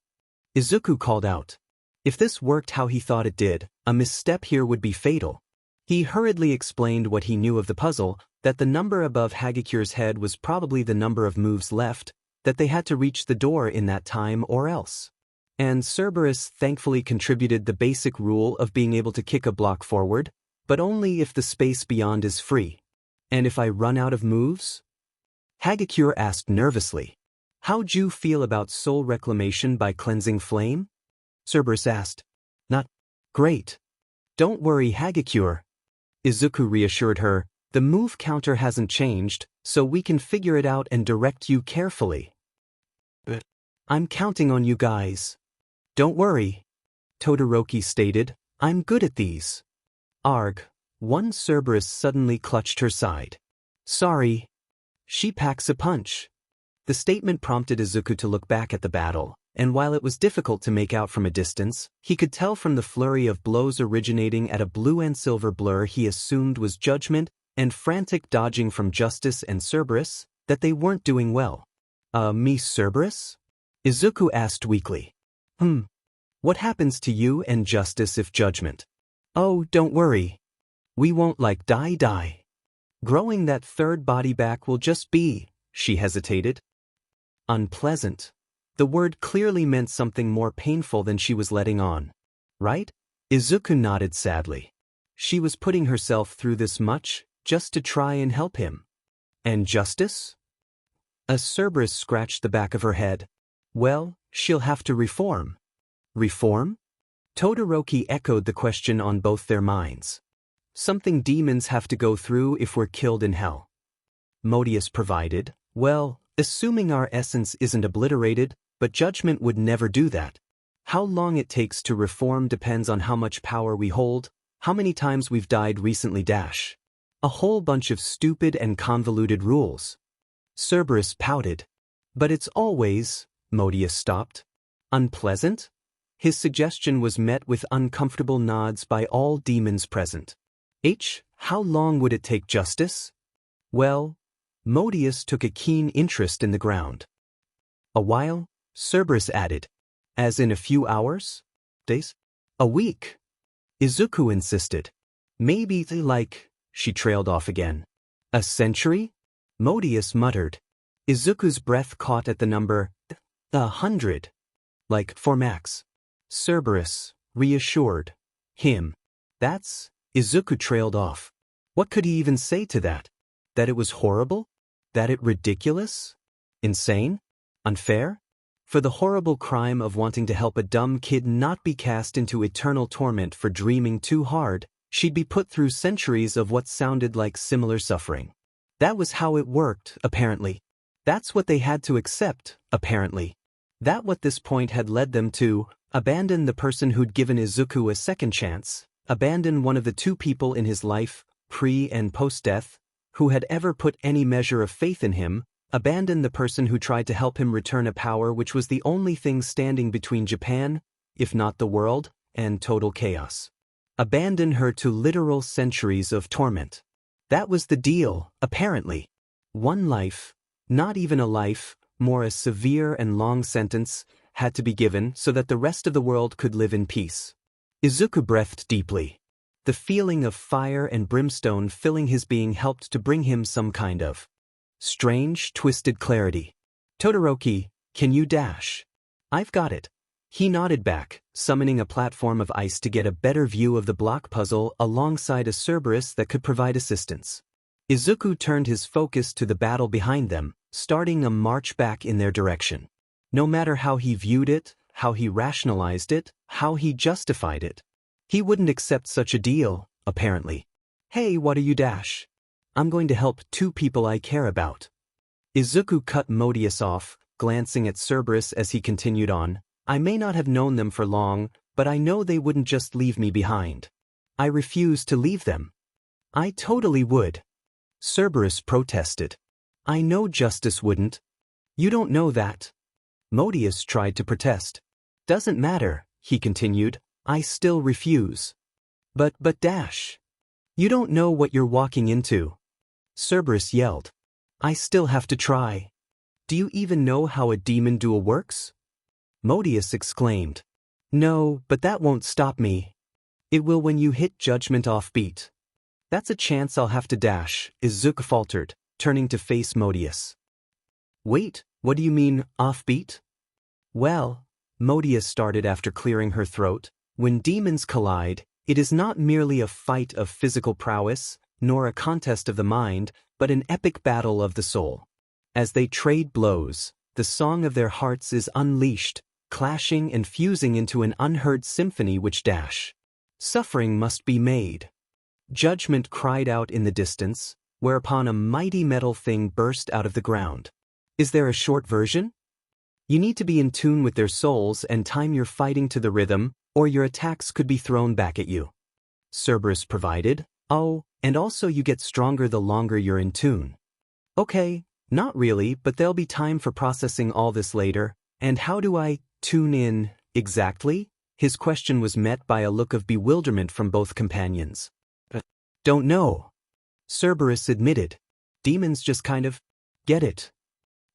Izuku called out. If this worked how he thought it did, a misstep here would be fatal. He hurriedly explained what he knew of the puzzle, that the number above Hagakure's head was probably the number of moves left, that they had to reach the door in that time or else. And Cerberus thankfully contributed the basic rule of being able to kick a block forward, but only if the space beyond is free. "And if I run out of moves?" Hagakure asked nervously. "How'd you feel about soul reclamation by cleansing flame?" Cerberus asked. "Not great." "Don't worry, Hagakure," Izuku reassured her. "The move counter hasn't changed, so we can figure it out and direct you carefully." "But I'm counting on you guys." "Don't worry," Todoroki stated. "I'm good at these." "Arg." One Cerberus suddenly clutched her side. "Sorry." "She packs a punch." The statement prompted Izuku to look back at the battle, and while it was difficult to make out from a distance, he could tell from the flurry of blows originating at a blue and silver blur he assumed was Judgment and frantic dodging from Justice and Cerberus, that they weren't doing well. Me Cerberus?" Izuku asked weakly. What happens to you and Justice if Judgment?" "Oh, don't worry. We won't die. Growing that third body back will just be," she hesitated. "Unpleasant." The word clearly meant something more painful than she was letting on. "Right?" Izuku nodded sadly. She was putting herself through this much, just to try and help him. "And Justice?" A Cerberus scratched the back of her head. "Well, she'll have to reform." "Reform?" Todoroki echoed the question on both their minds. "Something demons have to go through if we're killed in hell." Modius provided. "Well, assuming our essence isn't obliterated, but Judgment would never do that. How long it takes to reform depends on how much power we hold, how many times we've died recently. A whole bunch of stupid and convoluted rules." Cerberus pouted. "But it's always," Modius stopped. "Unpleasant?" His suggestion was met with uncomfortable nods by all demons present. How long would it take, Justice?" "Well," Modius took a keen interest in the ground. "A while," Cerberus added. "As in a few hours? Days? A week?" Izuku insisted. "Maybe she trailed off again. "A century?" Modius muttered. Izuku's breath caught at the number 100. For max. Cerberus reassured him. "That's..." Izuku trailed off. What could he even say to that? That it was horrible? That it ridiculous? Insane? Unfair? For the horrible crime of wanting to help a dumb kid not be cast into eternal torment for dreaming too hard, she'd be put through centuries of what sounded like similar suffering. That was how it worked, apparently. That's what they had to accept, apparently. That what this point had led them to abandon the person who'd given Izuku a second chance, abandon one of the two people in his life, pre- and post-death, who had ever put any measure of faith in him, abandon the person who tried to help him return a power which was the only thing standing between Japan, if not the world, and total chaos. Abandon her to literal centuries of torment. That was the deal, apparently. One life, not even a life, more a severe and long sentence, had to be given so that the rest of the world could live in peace. Izuku breathed deeply. The feeling of fire and brimstone filling his being helped to bring him some kind of strange, twisted clarity. "Todoroki, can you dash?" "I've got it." He nodded back, summoning a platform of ice to get a better view of the block puzzle alongside a Cerberus that could provide assistance. Izuku turned his focus to the battle behind them, starting a march back in their direction. No matter how he viewed it, how he rationalized it, how he justified it, he wouldn't accept such a deal, apparently. "Hey, what are you? I'm going to help two people I care about." Izuku cut Modius off, glancing at Cerberus as he continued on. "I may not have known them for long, but I know they wouldn't just leave me behind. I refuse to leave them." "I totally would." Cerberus protested. I know Justice wouldn't. You don't know that. Modius tried to protest. Doesn't matter, he continued, I still refuse. But Dash. You don't know what you're walking into. Cerberus yelled. I still have to try. Do you even know how a demon duel works? Modius exclaimed. No, but that won't stop me. It will when you hit judgment offbeat. That's a chance I'll have to dash, Izuku faltered, turning to face Modius. Wait, what do you mean, offbeat? Well, Modius started after clearing her throat, when demons collide, it is not merely a fight of physical prowess, nor a contest of the mind, but an epic battle of the soul. As they trade blows, the song of their hearts is unleashed, clashing and fusing into an unheard symphony which dash. Suffering must be made. Judgment cried out in the distance, whereupon a mighty metal thing burst out of the ground. Is there a short version? You need to be in tune with their souls and time your fighting to the rhythm, or your attacks could be thrown back at you. Cerberus provided. Oh, and also you get stronger the longer you're in tune. Okay, not really, but there'll be time for processing all this later. And how do I tune in, exactly? His question was met by a look of bewilderment from both companions. Don't know. Cerberus admitted. Demons just kind of get it.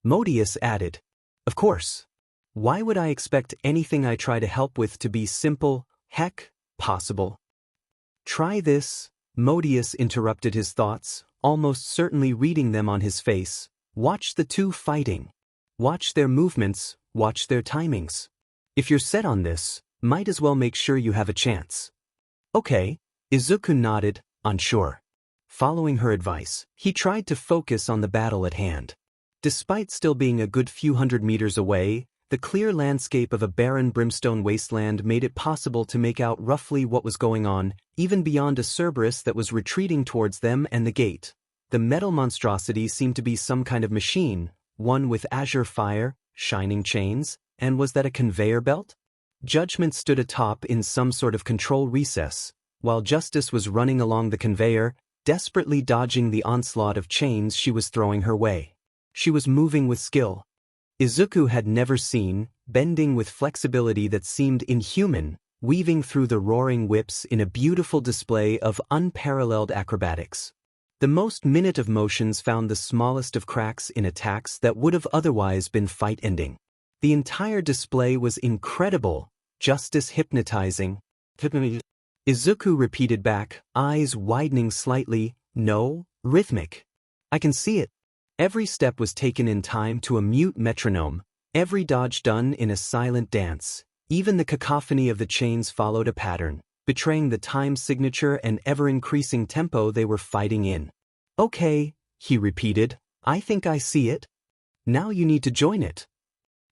Modius added. Of course. Why would I expect anything I try to help with to be simple, heck, possible? Try this, Modius interrupted his thoughts, almost certainly reading them on his face. Watch the two fighting. Watch their movements, watch their timings. If you're set on this, might as well make sure you have a chance. Okay, Izuku nodded, unsure. Following her advice, he tried to focus on the battle at hand. Despite still being a good few hundred meters away, the clear landscape of a barren brimstone wasteland made it possible to make out roughly what was going on, even beyond a Cerberus that was retreating towards them and the gate. The metal monstrosity seemed to be some kind of machine, one with azure fire, shining chains, and was that a conveyor belt? Judgment stood atop in some sort of control recess, while Justice was running along the conveyor, desperately dodging the onslaught of chains she was throwing her way. She was moving with skill. Izuku had never seen, bending with flexibility that seemed inhuman, weaving through the roaring whips in a beautiful display of unparalleled acrobatics. The most minute of motions found the smallest of cracks in attacks that would have otherwise been fight-ending. The entire display was incredible, Justice hypnotizing. Izuku repeated back, eyes widening slightly, no, rhythmic. I can see it. Every step was taken in time to a mute metronome, every dodge done in a silent dance. Even the cacophony of the chains followed a pattern, betraying the time signature and ever-increasing tempo they were fighting in. Okay, he repeated, I think I see it. Now you need to join it.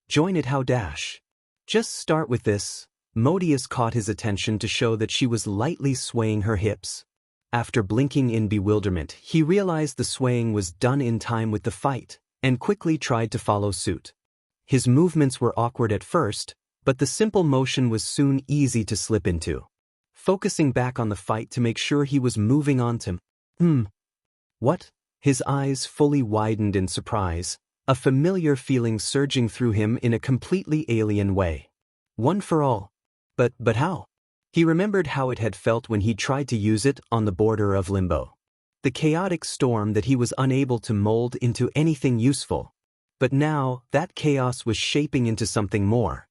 Join it how dash? Just start with this. Modius caught his attention to show that she was lightly swaying her hips. After blinking in bewilderment, he realized the swaying was done in time with the fight, and quickly tried to follow suit. His movements were awkward at first, but the simple motion was soon easy to slip into. Focusing back on the fight to make sure he was moving on to What? His eyes fully widened in surprise, a familiar feeling surging through him in a completely alien way. One for all. But how? He remembered how it had felt when he tried to use it on the border of limbo. The chaotic storm that he was unable to mold into anything useful. But now, that chaos was shaping into something more.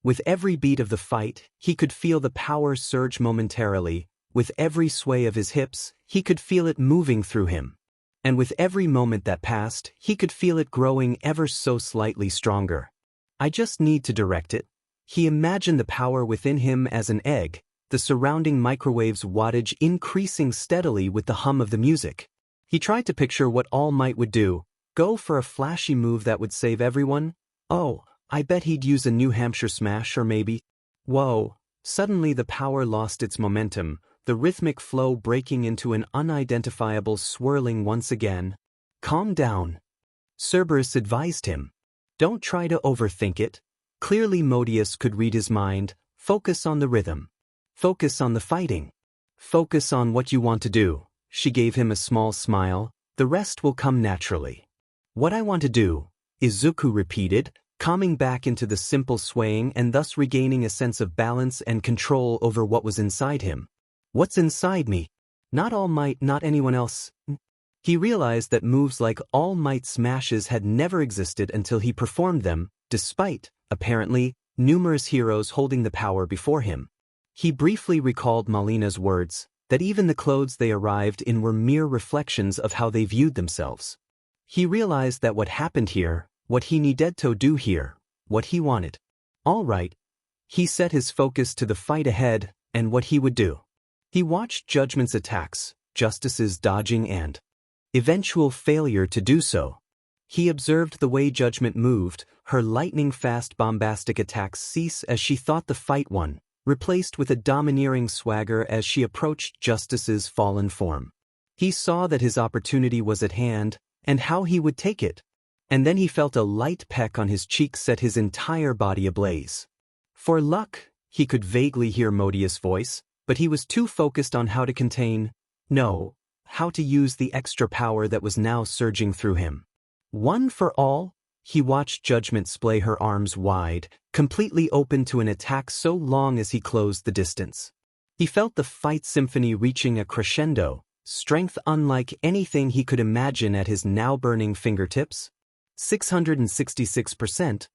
With every beat of the fight, he could feel the power surge momentarily. With every sway of his hips, he could feel it moving through him. And with every moment that passed, he could feel it growing ever so slightly stronger. I just need to direct it. He imagined the power within him as an egg, the surrounding microwave's wattage increasing steadily with the hum of the music. He tried to picture what All Might would do, go for a flashy move that would save everyone. Oh, I bet he'd use a New Hampshire smash or maybe. Whoa, suddenly the power lost its momentum, the rhythmic flow breaking into an unidentifiable swirling once again. Calm down. Cerberus advised him. Don't try to overthink it. Clearly Modius could read his mind. Focus on the rhythm. Focus on the fighting. Focus on what you want to do. She gave him a small smile. The rest will come naturally. What I want to do, Izuku repeated, calming back into the simple swaying and thus regaining a sense of balance and control over what was inside him. What's inside me? Not All Might, not anyone else. He realized that moves like All Might smashes had never existed until he performed them, despite, apparently, numerous heroes holding the power before him. He briefly recalled Malina's words, that even the clothes they arrived in were mere reflections of how they viewed themselves. He realized that what happened here, what he needed to do here, what he wanted. All right. He set his focus to the fight ahead and what he would do. He watched Judgment's attacks, Justice's dodging and eventual failure to do so. He observed the way Judgment moved, her lightning-fast bombastic attacks cease as she thought the fight won, replaced with a domineering swagger as she approached Justice's fallen form. He saw that his opportunity was at hand, and how he would take it. And then he felt a light peck on his cheek set his entire body ablaze. For luck, he could vaguely hear Modius' voice, but he was too focused on how to how to use the extra power that was now surging through him. One for all, he watched Judgment splay her arms wide, completely open to an attack so long as he closed the distance. He felt the fight symphony reaching a crescendo, strength unlike anything he could imagine at his now burning fingertips. 666%.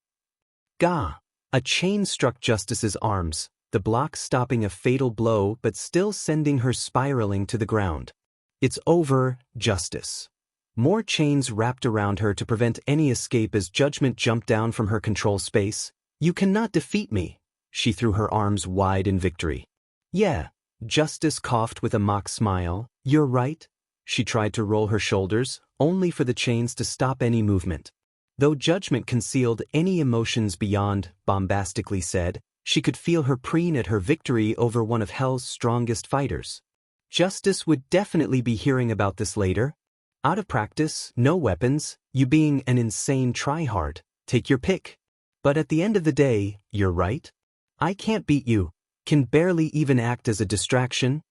Gah! A chain struck Justice's arms, the block stopping a fatal blow but still sending her spiraling to the ground. It's over, Justice. More chains wrapped around her to prevent any escape as Judgment jumped down from her control space. You cannot defeat me. She threw her arms wide in victory. Yeah, Justice coughed with a mock smile. You're right. She tried to roll her shoulders, only for the chains to stop any movement. Though Judgment concealed any emotions beyond, bombastically said, she could feel her preen at her victory over one of Hell's strongest fighters. Justice would definitely be hearing about this later. Out of practice, no weapons, you being an insane tryhard, take your pick. But at the end of the day, you're right. I can't beat you, can barely even act as a distraction.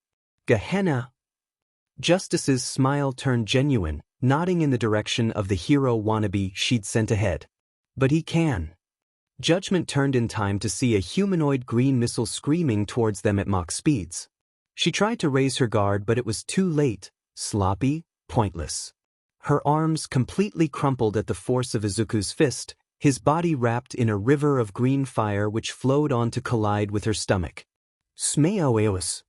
Gehenna. Justice's smile turned genuine, nodding in the direction of the hero wannabe she'd sent ahead. But he can. Judgment turned in time to see a humanoid green missile screaming towards them at Mach speeds. She tried to raise her guard but it was too late, sloppy, pointless. Her arms completely crumpled at the force of Izuku's fist, his body wrapped in a river of green fire which flowed on to collide with her stomach. Smeoeos.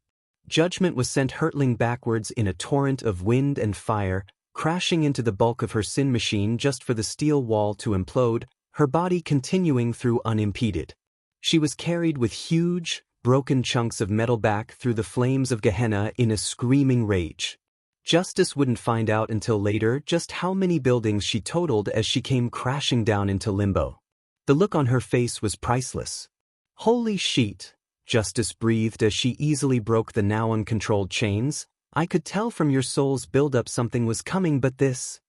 Judgment was sent hurtling backwards in a torrent of wind and fire, crashing into the bulk of her sin machine just for the steel wall to implode, her body continuing through unimpeded. She was carried with huge, broken chunks of metal back through the flames of Gehenna in a screaming rage. Justice wouldn't find out until later just how many buildings she totaled as she came crashing down into limbo. The look on her face was priceless. Holy shit, Justice breathed as she easily broke the now uncontrolled chains. I could tell from your soul's buildup something was coming but this.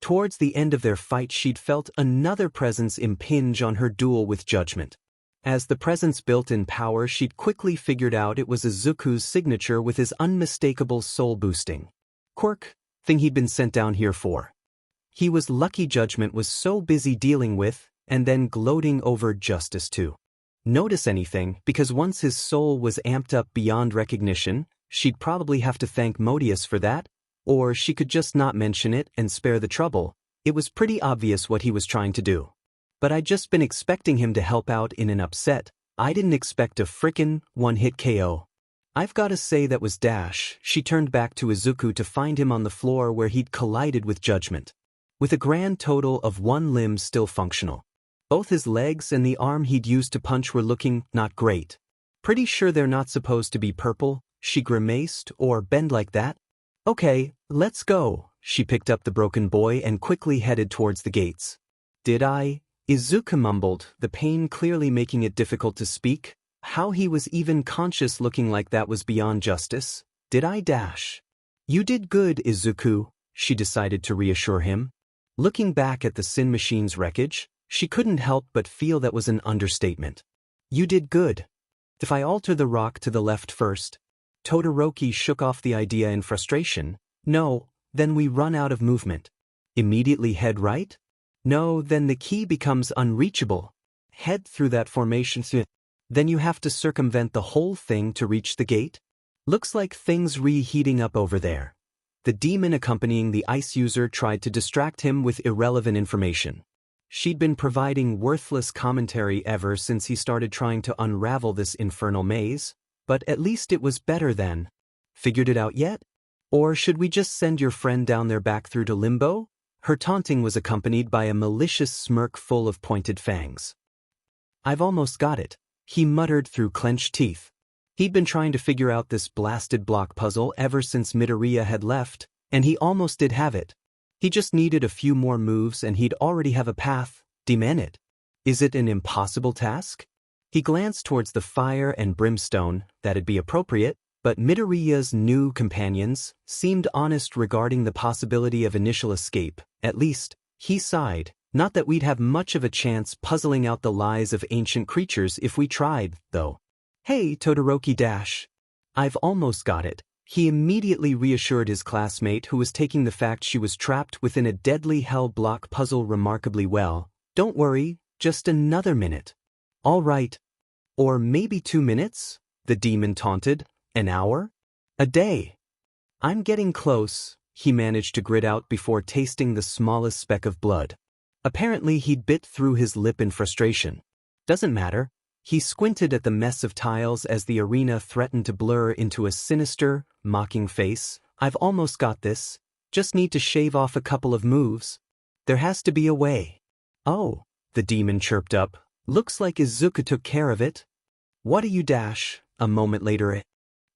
Towards the end of their fight she'd felt another presence impinge on her duel with Judgment. As the presence built in power she'd quickly figured out it was Izuku's signature with his unmistakable soul-boosting quirk, thing he'd been sent down here for. He was lucky Judgment was so busy dealing with, and then gloating over Justice to notice anything, because once his soul was amped up beyond recognition, she'd probably have to thank Modius for that, or she could just not mention it and spare the trouble. It was pretty obvious what he was trying to do. But I'd just been expecting him to help out in an upset. I didn't expect a frickin' one-hit KO. I've gotta say that was Dash. She turned back to Izuku to find him on the floor where he'd collided with Judgment. With a grand total of one limb still functional. Both his legs and the arm he'd used to punch were looking not great. Pretty sure they're not supposed to be purple, she grimaced, or bend like that. Okay, let's go. She picked up the broken boy and quickly headed towards the gates. Did I? Izuku mumbled, the pain clearly making it difficult to speak. How he was even conscious looking like that was beyond Justice. Did I? Dash. You did good, Izuku, she decided to reassure him. Looking back at the Sin Machine's wreckage, she couldn't help but feel that was an understatement. You did good. If I alter the rock to the left first. Todoroki shook off the idea in frustration. No, Then we run out of movement. Immediately head right? No, then the key becomes unreachable. Head through that formation. Then you have to circumvent the whole thing to reach the gate? Looks like things reheating up over there. The demon accompanying the ice user tried to distract him with irrelevant information. She'd been providing worthless commentary ever since he started trying to unravel this infernal maze, but at least it was better than. Figured it out yet? Or should we just send your friend down there back through to limbo? Her taunting was accompanied by a malicious smirk full of pointed fangs. I've almost got it, he muttered through clenched teeth. He'd been trying to figure out this blasted block puzzle ever since Midoriya had left, and he almost did have it. He just needed a few more moves and he'd already have a path. Demon it. Is it an impossible task? He glanced towards the fire and brimstone, that'd be appropriate, but Midoriya's new companions seemed honest regarding the possibility of initial escape. At least, he sighed. Not that we'd have much of a chance puzzling out the lies of ancient creatures if we tried, though. Hey, Todoroki Dash. I've almost got it. He immediately reassured his classmate who was taking the fact she was trapped within a deadly hell block puzzle remarkably well. Don't worry, just another minute. All right. Or maybe 2 minutes? The demon taunted. An hour? A day. I'm getting close, he managed to grit out before tasting the smallest speck of blood. Apparently he'd bit through his lip in frustration. Doesn't matter. He squinted at the mess of tiles as the arena threatened to blur into a sinister, mocking face. I've almost got this. Just need to shave off a couple of moves. There has to be a way. Oh, the demon chirped up. Looks like Izuku took care of it. What do you dash? A moment later, a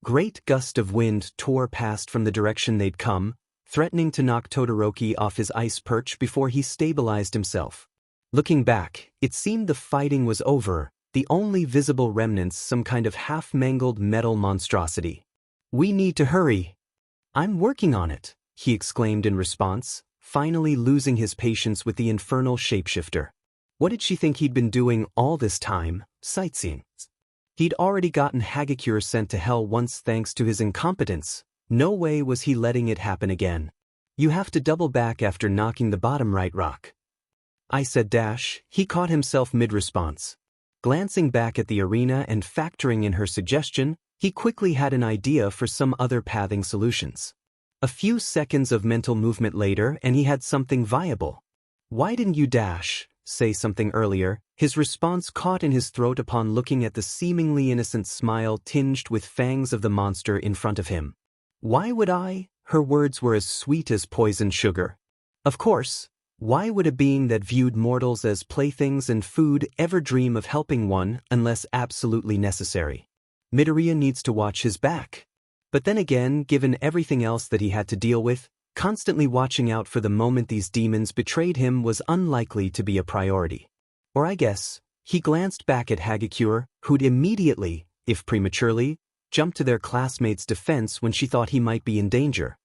great gust of wind tore past from the direction they'd come, threatening to knock Todoroki off his ice perch before he stabilized himself. Looking back, it seemed the fighting was over. The only visible remnants some kind of half-mangled metal monstrosity. We need to hurry. I'm working on it, he exclaimed in response, finally losing his patience with the infernal shapeshifter. What did she think he'd been doing all this time? Sightseeing. He'd already gotten Hagakure sent to hell once thanks to his incompetence. No way was he letting it happen again. You have to double back after knocking the bottom right rock. I said dash. He caught himself mid-response. Glancing back at the arena and factoring in her suggestion, he quickly had an idea for some other pathing solutions. A few seconds of mental movement later and he had something viable. Why didn't you dash, say something earlier? His response caught in his throat upon looking at the seemingly innocent smile tinged with fangs of the monster in front of him. Why would I? Her words were as sweet as poisoned sugar. Of course. Why would a being that viewed mortals as playthings and food ever dream of helping one unless absolutely necessary? Midoriya needs to watch his back. But then again, given everything else that he had to deal with, constantly watching out for the moment these demons betrayed him was unlikely to be a priority. Or I guess, he glanced back at Hagakure, who'd immediately, if prematurely, jumped to their classmate's defense when she thought he might be in danger.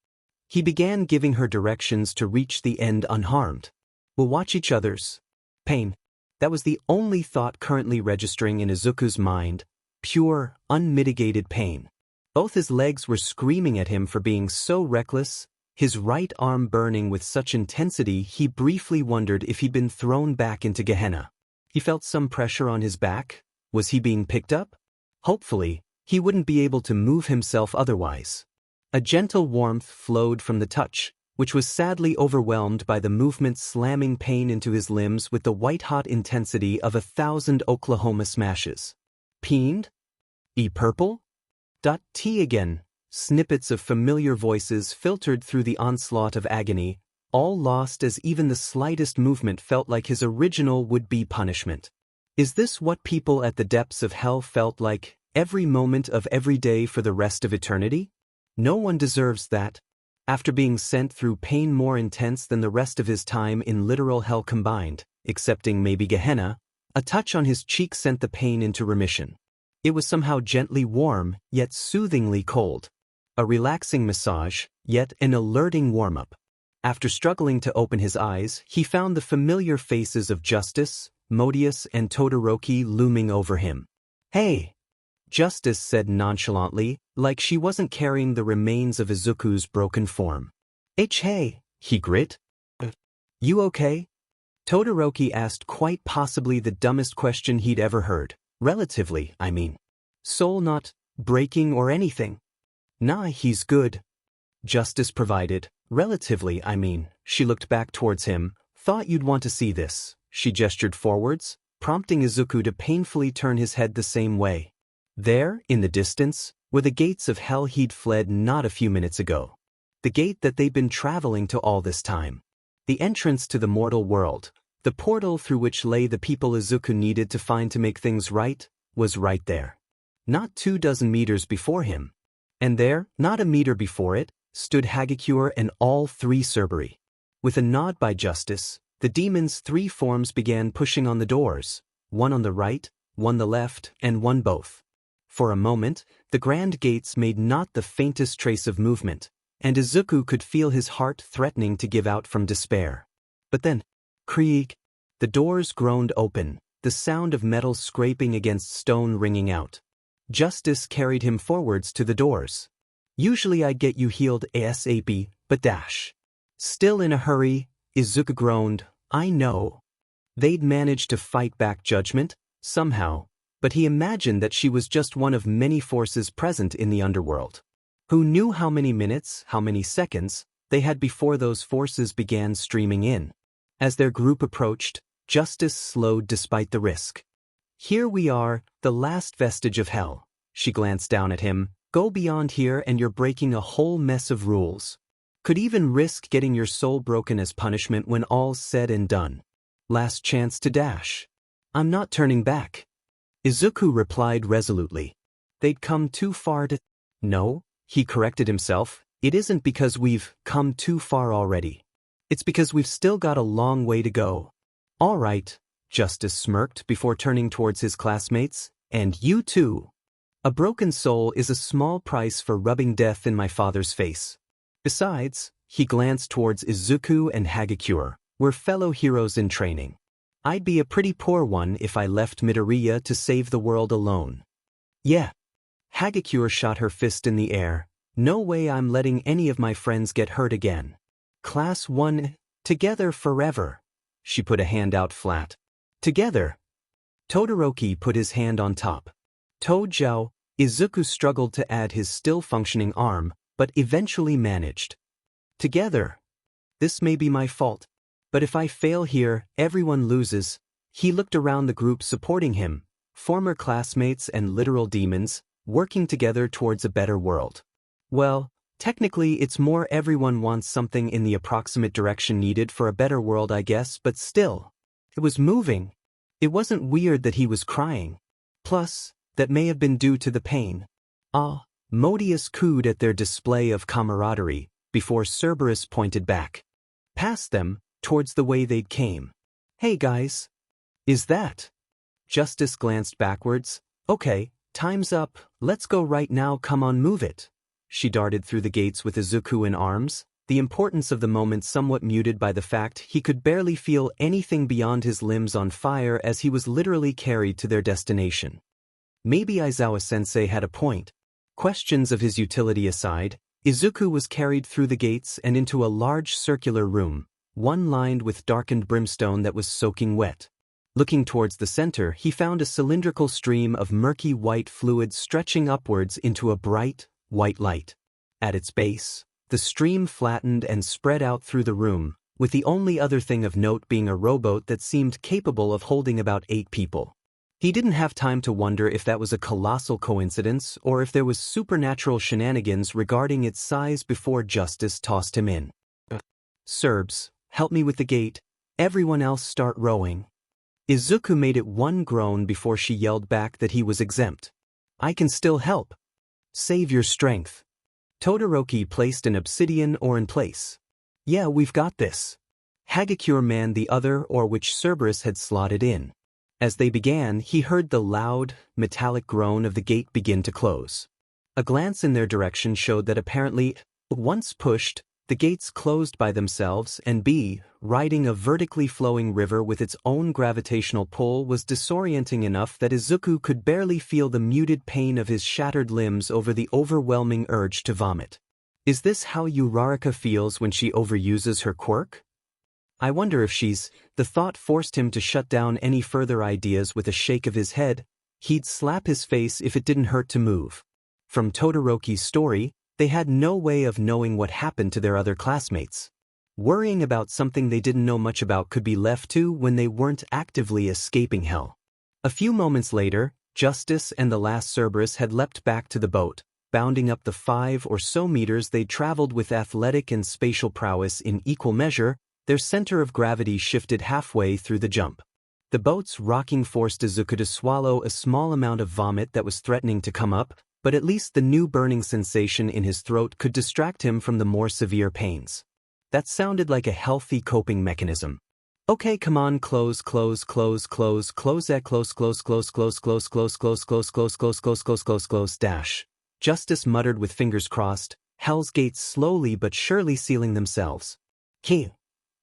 He began giving her directions to reach the end unharmed. We'll watch each other's pain. That was the only thought currently registering in Izuku's mind. Pure, unmitigated pain. Both his legs were screaming at him for being so reckless, his right arm burning with such intensity he briefly wondered if he'd been thrown back into Gehenna. He felt some pressure on his back. Was he being picked up? Hopefully, he wouldn't be able to move himself otherwise. A gentle warmth flowed from the touch, which was sadly overwhelmed by the movement slamming pain into his limbs with the white-hot intensity of 1,000 Oklahoma smashes. Peened? E-purple? T again. Snippets of familiar voices filtered through the onslaught of agony, all lost as even the slightest movement felt like his original would-be punishment. Is this what people at the depths of hell felt like, every moment of every day for the rest of eternity? No one deserves that. After being sent through pain more intense than the rest of his time in literal hell combined, excepting maybe Gehenna, a touch on his cheek sent the pain into remission. It was somehow gently warm, yet soothingly cold. A relaxing massage, yet an alerting warm-up. After struggling to open his eyes, he found the familiar faces of Justice, Modius, and Todoroki looming over him. Hey! Justice said nonchalantly, like she wasn't carrying the remains of Izuku's broken form. Hey, he grit. You okay? Todoroki asked quite possibly the dumbest question he'd ever heard. Relatively, I mean. Soul not breaking or anything. Nah, he's good. Justice provided. Relatively, I mean. She looked back towards him. Thought you'd want to see this. She gestured forwards, prompting Izuku to painfully turn his head the same way. There, in the distance, were the gates of hell he'd fled not a few minutes ago. The gate that they'd been traveling to all this time. The entrance to the mortal world, the portal through which lay the people Izuku needed to find to make things right, was right there. Not 24 meters before him. And there, not a meter before it, stood Hagakure and all three Cerberi. With a nod by Justice, the demon's three forms began pushing on the doors, one on the right, one the left, and one both. For a moment, the grand gates made not the faintest trace of movement, and Izuku could feel his heart threatening to give out from despair. But then, creak, the doors groaned open, the sound of metal scraping against stone ringing out. Justice carried him forwards to the doors. Usually I'd get you healed ASAP, but dash. Still in a hurry, Izuku groaned, I know. They'd managed to fight back judgment, somehow, but he imagined that she was just one of many forces present in the underworld. Who knew how many minutes, how many seconds, they had before those forces began streaming in. As their group approached, Justice slowed despite the risk. Here we are, the last vestige of hell. She glanced down at him. Go beyond here and you're breaking a whole mess of rules. Could even risk getting your soul broken as punishment when all's said and done. Last chance to dash. I'm not turning back. Izuku replied resolutely. They'd come too far to... No, he corrected himself, it isn't because we've come too far already. It's because we've still got a long way to go. All right, Justice smirked before turning towards his classmates, and you too. A broken soul is a small price for rubbing death in my father's face. Besides, he glanced towards Izuku and Hagakure, we're fellow heroes in training. I'd be a pretty poor one if I left Midoriya to save the world alone. Yeah. Hagakure shot her fist in the air. No way I'm letting any of my friends get hurt again. Class 1, together forever. She put a hand out flat. Together. Todoroki put his hand on top. Toujou, Izuku struggled to add his still-functioning arm, but eventually managed. Together. This may be my fault. But if I fail here, everyone loses. He looked around the group supporting him, former classmates and literal demons, working together towards a better world. Well, technically it's more everyone wants something in the approximate direction needed for a better world, I guess, but still. It was moving. It wasn't weird that he was crying. Plus, that may have been due to the pain. Modius cooed at their display of camaraderie, before Cerberus pointed back. Past them, towards the way they'd came. Hey guys. Is that? Justice glanced backwards. Okay, time's up, let's go right now, come on, move it. She darted through the gates with Izuku in arms, the importance of the moment somewhat muted by the fact he could barely feel anything beyond his limbs on fire as he was literally carried to their destination. Maybe Aizawa-sensei had a point. Questions of his utility aside, Izuku was carried through the gates and into a large circular room, one lined with darkened brimstone that was soaking wet. Looking towards the center, he found a cylindrical stream of murky white fluid stretching upwards into a bright, white light. At its base, the stream flattened and spread out through the room, with the only other thing of note being a rowboat that seemed capable of holding about 8 people. He didn't have time to wonder if that was a colossal coincidence or if there was supernatural shenanigans regarding its size before Justice tossed him in. Serbs, help me with the gate. Everyone else start rowing. Izuku made it one groan before she yelled back that he was exempt. I can still help. Save your strength. Todoroki placed an obsidian ore in place. Yeah, we've got this. Hagakure manned the other ore which Cerberus had slotted in. As they began, he heard the loud, metallic groan of the gate begin to close. A glance in their direction showed that apparently, once pushed, the gates closed by themselves, and riding a vertically flowing river with its own gravitational pull was disorienting enough that Izuku could barely feel the muted pain of his shattered limbs over the overwhelming urge to vomit. Is this how Uraraka feels when she overuses her quirk? I wonder if she's... The thought forced him to shut down any further ideas with a shake of his head. He'd slap his face if it didn't hurt to move. From Todoroki's story, they had no way of knowing what happened to their other classmates. Worrying about something they didn't know much about could be left to when they weren't actively escaping hell. A few moments later, Justice and the last Cerberus had leapt back to the boat, bounding up the 5 or so meters they'd traveled with athletic and spatial prowess in equal measure. Their center of gravity shifted halfway through the jump. The boat's rocking forced Izuku to swallow a small amount of vomit that was threatening to come up, but at least the new burning sensation in his throat could distract him from the more severe pains. That sounded like a healthy coping mechanism. Okay, come on, close dash. Justice muttered with fingers crossed, Hell's gates slowly but surely sealing themselves. Key.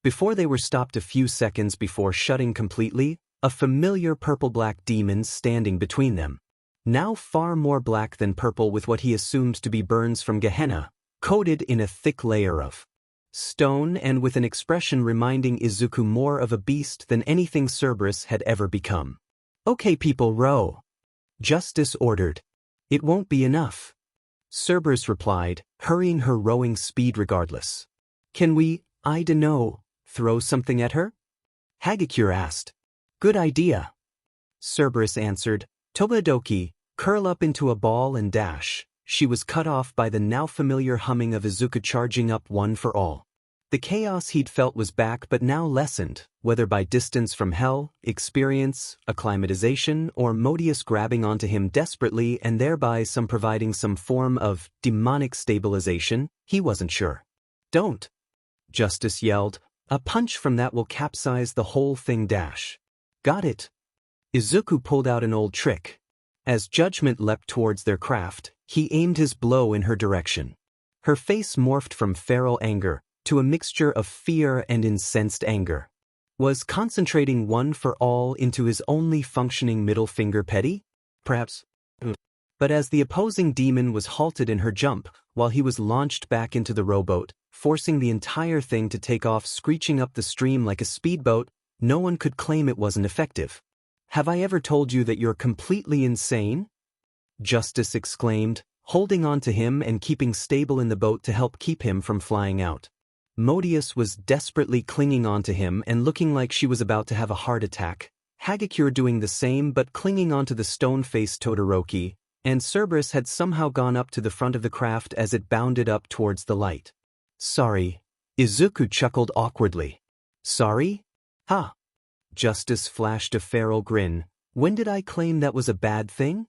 Before they were stopped a few seconds before shutting completely, a familiar purple-black demon standing between them. Now far more black than purple with what he assumed to be burns from Gehenna, coated in a thick layer of stone and with an expression reminding Izuku more of a beast than anything Cerberus had ever become. Okay people, row. Justice ordered. It won't be enough. Cerberus replied, hurrying her rowing speed regardless. Can we, I dunno, throw something at her? Hagakure asked. Good idea. Cerberus answered, Tomodoki, curl up into a ball and dash. She was cut off by the now familiar humming of Izuku charging up one for all. The chaos he'd felt was back but now lessened, whether by distance from hell, experience, acclimatization, or Modius grabbing onto him desperately and thereby providing some form of demonic stabilization, he wasn't sure. Don't! Justice yelled. A punch from that will capsize the whole thing dash. Got it. Izuku pulled out an old trick. As Judgment leapt towards their craft, he aimed his blow in her direction. Her face morphed from feral anger to a mixture of fear and incensed anger. Was concentrating one for all into his only functioning middle finger petty? Perhaps. But as the opposing demon was halted in her jump, while he was launched back into the rowboat, forcing the entire thing to take off screeching up the stream like a speedboat, no one could claim it wasn't effective. Have I ever told you that you're completely insane? Justice exclaimed, holding on to him and keeping stable in the boat to help keep him from flying out. Modius was desperately clinging onto him and looking like she was about to have a heart attack, Hagakure doing the same but clinging onto the stone-faced Todoroki, and Cerberus had somehow gone up to the front of the craft as it bounded up towards the light. Sorry. Izuku chuckled awkwardly. Sorry? Ha! Justice flashed a feral grin. When did I claim that was a bad thing?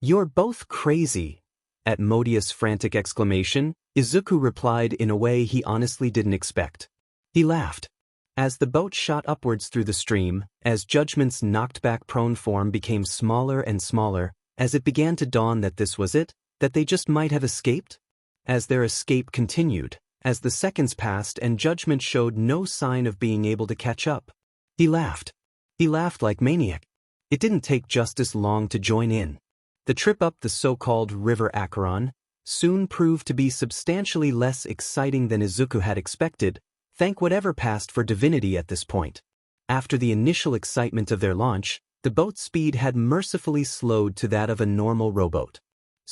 You're both crazy. At Modius' frantic exclamation, Izuku replied in a way he honestly didn't expect. He laughed. As the boat shot upwards through the stream, as Judgment's knocked-back prone form became smaller and smaller, as it began to dawn that this was it, that they just might have escaped? As their escape continued, as the seconds passed and Judgment showed no sign of being able to catch up. He laughed. He laughed like maniac. It didn't take Justice long to join in. The trip up the so-called River Acheron soon proved to be substantially less exciting than Izuku had expected, thank whatever passed for divinity at this point. After the initial excitement of their launch, the boat's speed had mercifully slowed to that of a normal rowboat.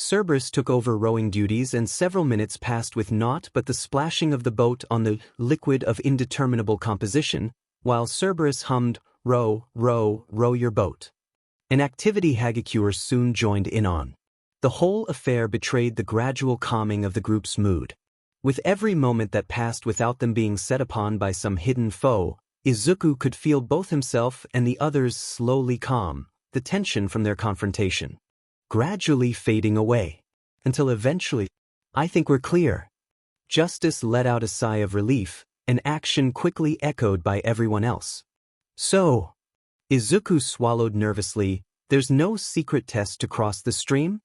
Cerberus took over rowing duties and several minutes passed with naught but the splashing of the boat on the liquid of indeterminable composition, while Cerberus hummed, "Row, row, row your boat." An activity Hagakure soon joined in on. The whole affair betrayed the gradual calming of the group's mood. With every moment that passed without them being set upon by some hidden foe, Izuku could feel both himself and the others slowly calm, the tension from their confrontation gradually fading away, until eventually, I think we're clear. Justice let out a sigh of relief, an action quickly echoed by everyone else. So, Izuku swallowed nervously, there's no secret test to cross the stream?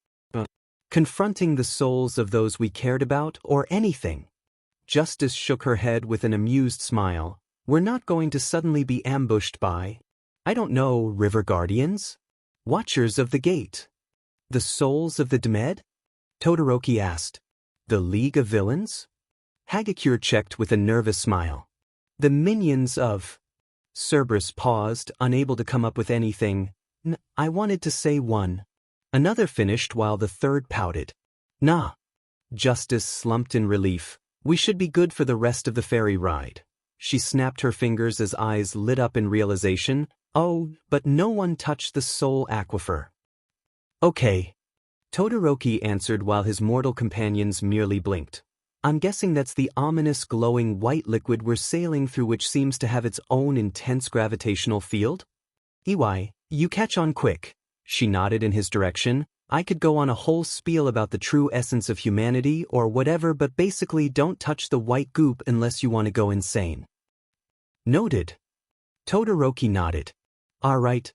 Confronting the souls of those we cared about or anything? Justice shook her head with an amused smile. We're not going to suddenly be ambushed by, I don't know, river guardians? Watchers of the gate? The souls of the dead? Todoroki asked. The League of Villains? Hagakure checked with a nervous smile. The minions of... Cerberus paused, unable to come up with anything. I wanted to say one. Another finished while the third pouted. Nah. Justice slumped in relief. We should be good for the rest of the ferry ride. She snapped her fingers as eyes lit up in realization. Oh, but no one touched the soul aquifer. Okay. Todoroki answered while his mortal companions merely blinked. I'm guessing that's the ominous glowing white liquid we're sailing through, which seems to have its own intense gravitational field? Iwai, you catch on quick. She nodded in his direction. I could go on a whole spiel about the true essence of humanity or whatever, but basically don't touch the white goop unless you want to go insane. Noted. Todoroki nodded. All right.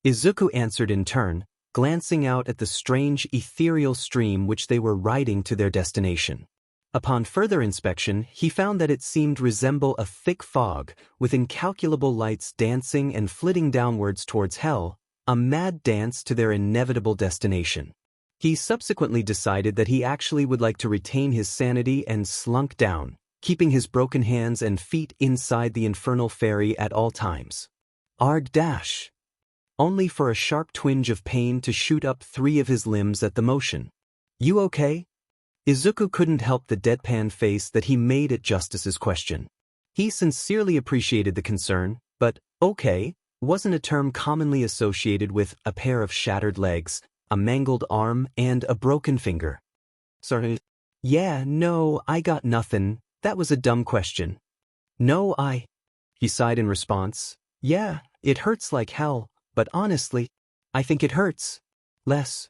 Izuku answered in turn, glancing out at the strange ethereal stream which they were riding to their destination. Upon further inspection, he found that it seemed resemble a thick fog, with incalculable lights dancing and flitting downwards towards hell, a mad dance to their inevitable destination. He subsequently decided that he actually would like to retain his sanity and slunk down, keeping his broken hands and feet inside the infernal ferry at all times. Arg dash! Only for a sharp twinge of pain to shoot up 3 of his limbs at the motion. You okay? Izuku couldn't help the deadpan face that he made at Justice's question. He sincerely appreciated the concern, but okay wasn't a term commonly associated with a pair of shattered legs, a mangled arm, and a broken finger. Sorry. Yeah, no, I got nothing. That was a dumb question. No, he sighed in response. Yeah, it hurts like hell, but honestly, I think it hurts less.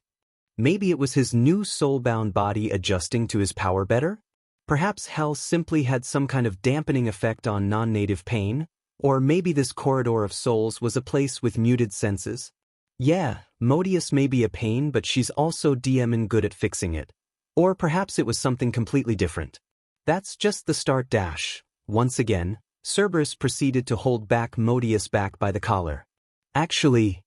Maybe it was his new soul-bound body adjusting to his power better? Perhaps hell simply had some kind of dampening effect on non-native pain? Or maybe this corridor of souls was a place with muted senses? Yeah, Modius may be a pain, but she's also DMing good at fixing it. Or perhaps it was something completely different. That's just the start dash. Once again, Cerberus proceeded to hold back Modius back by the collar. Actually...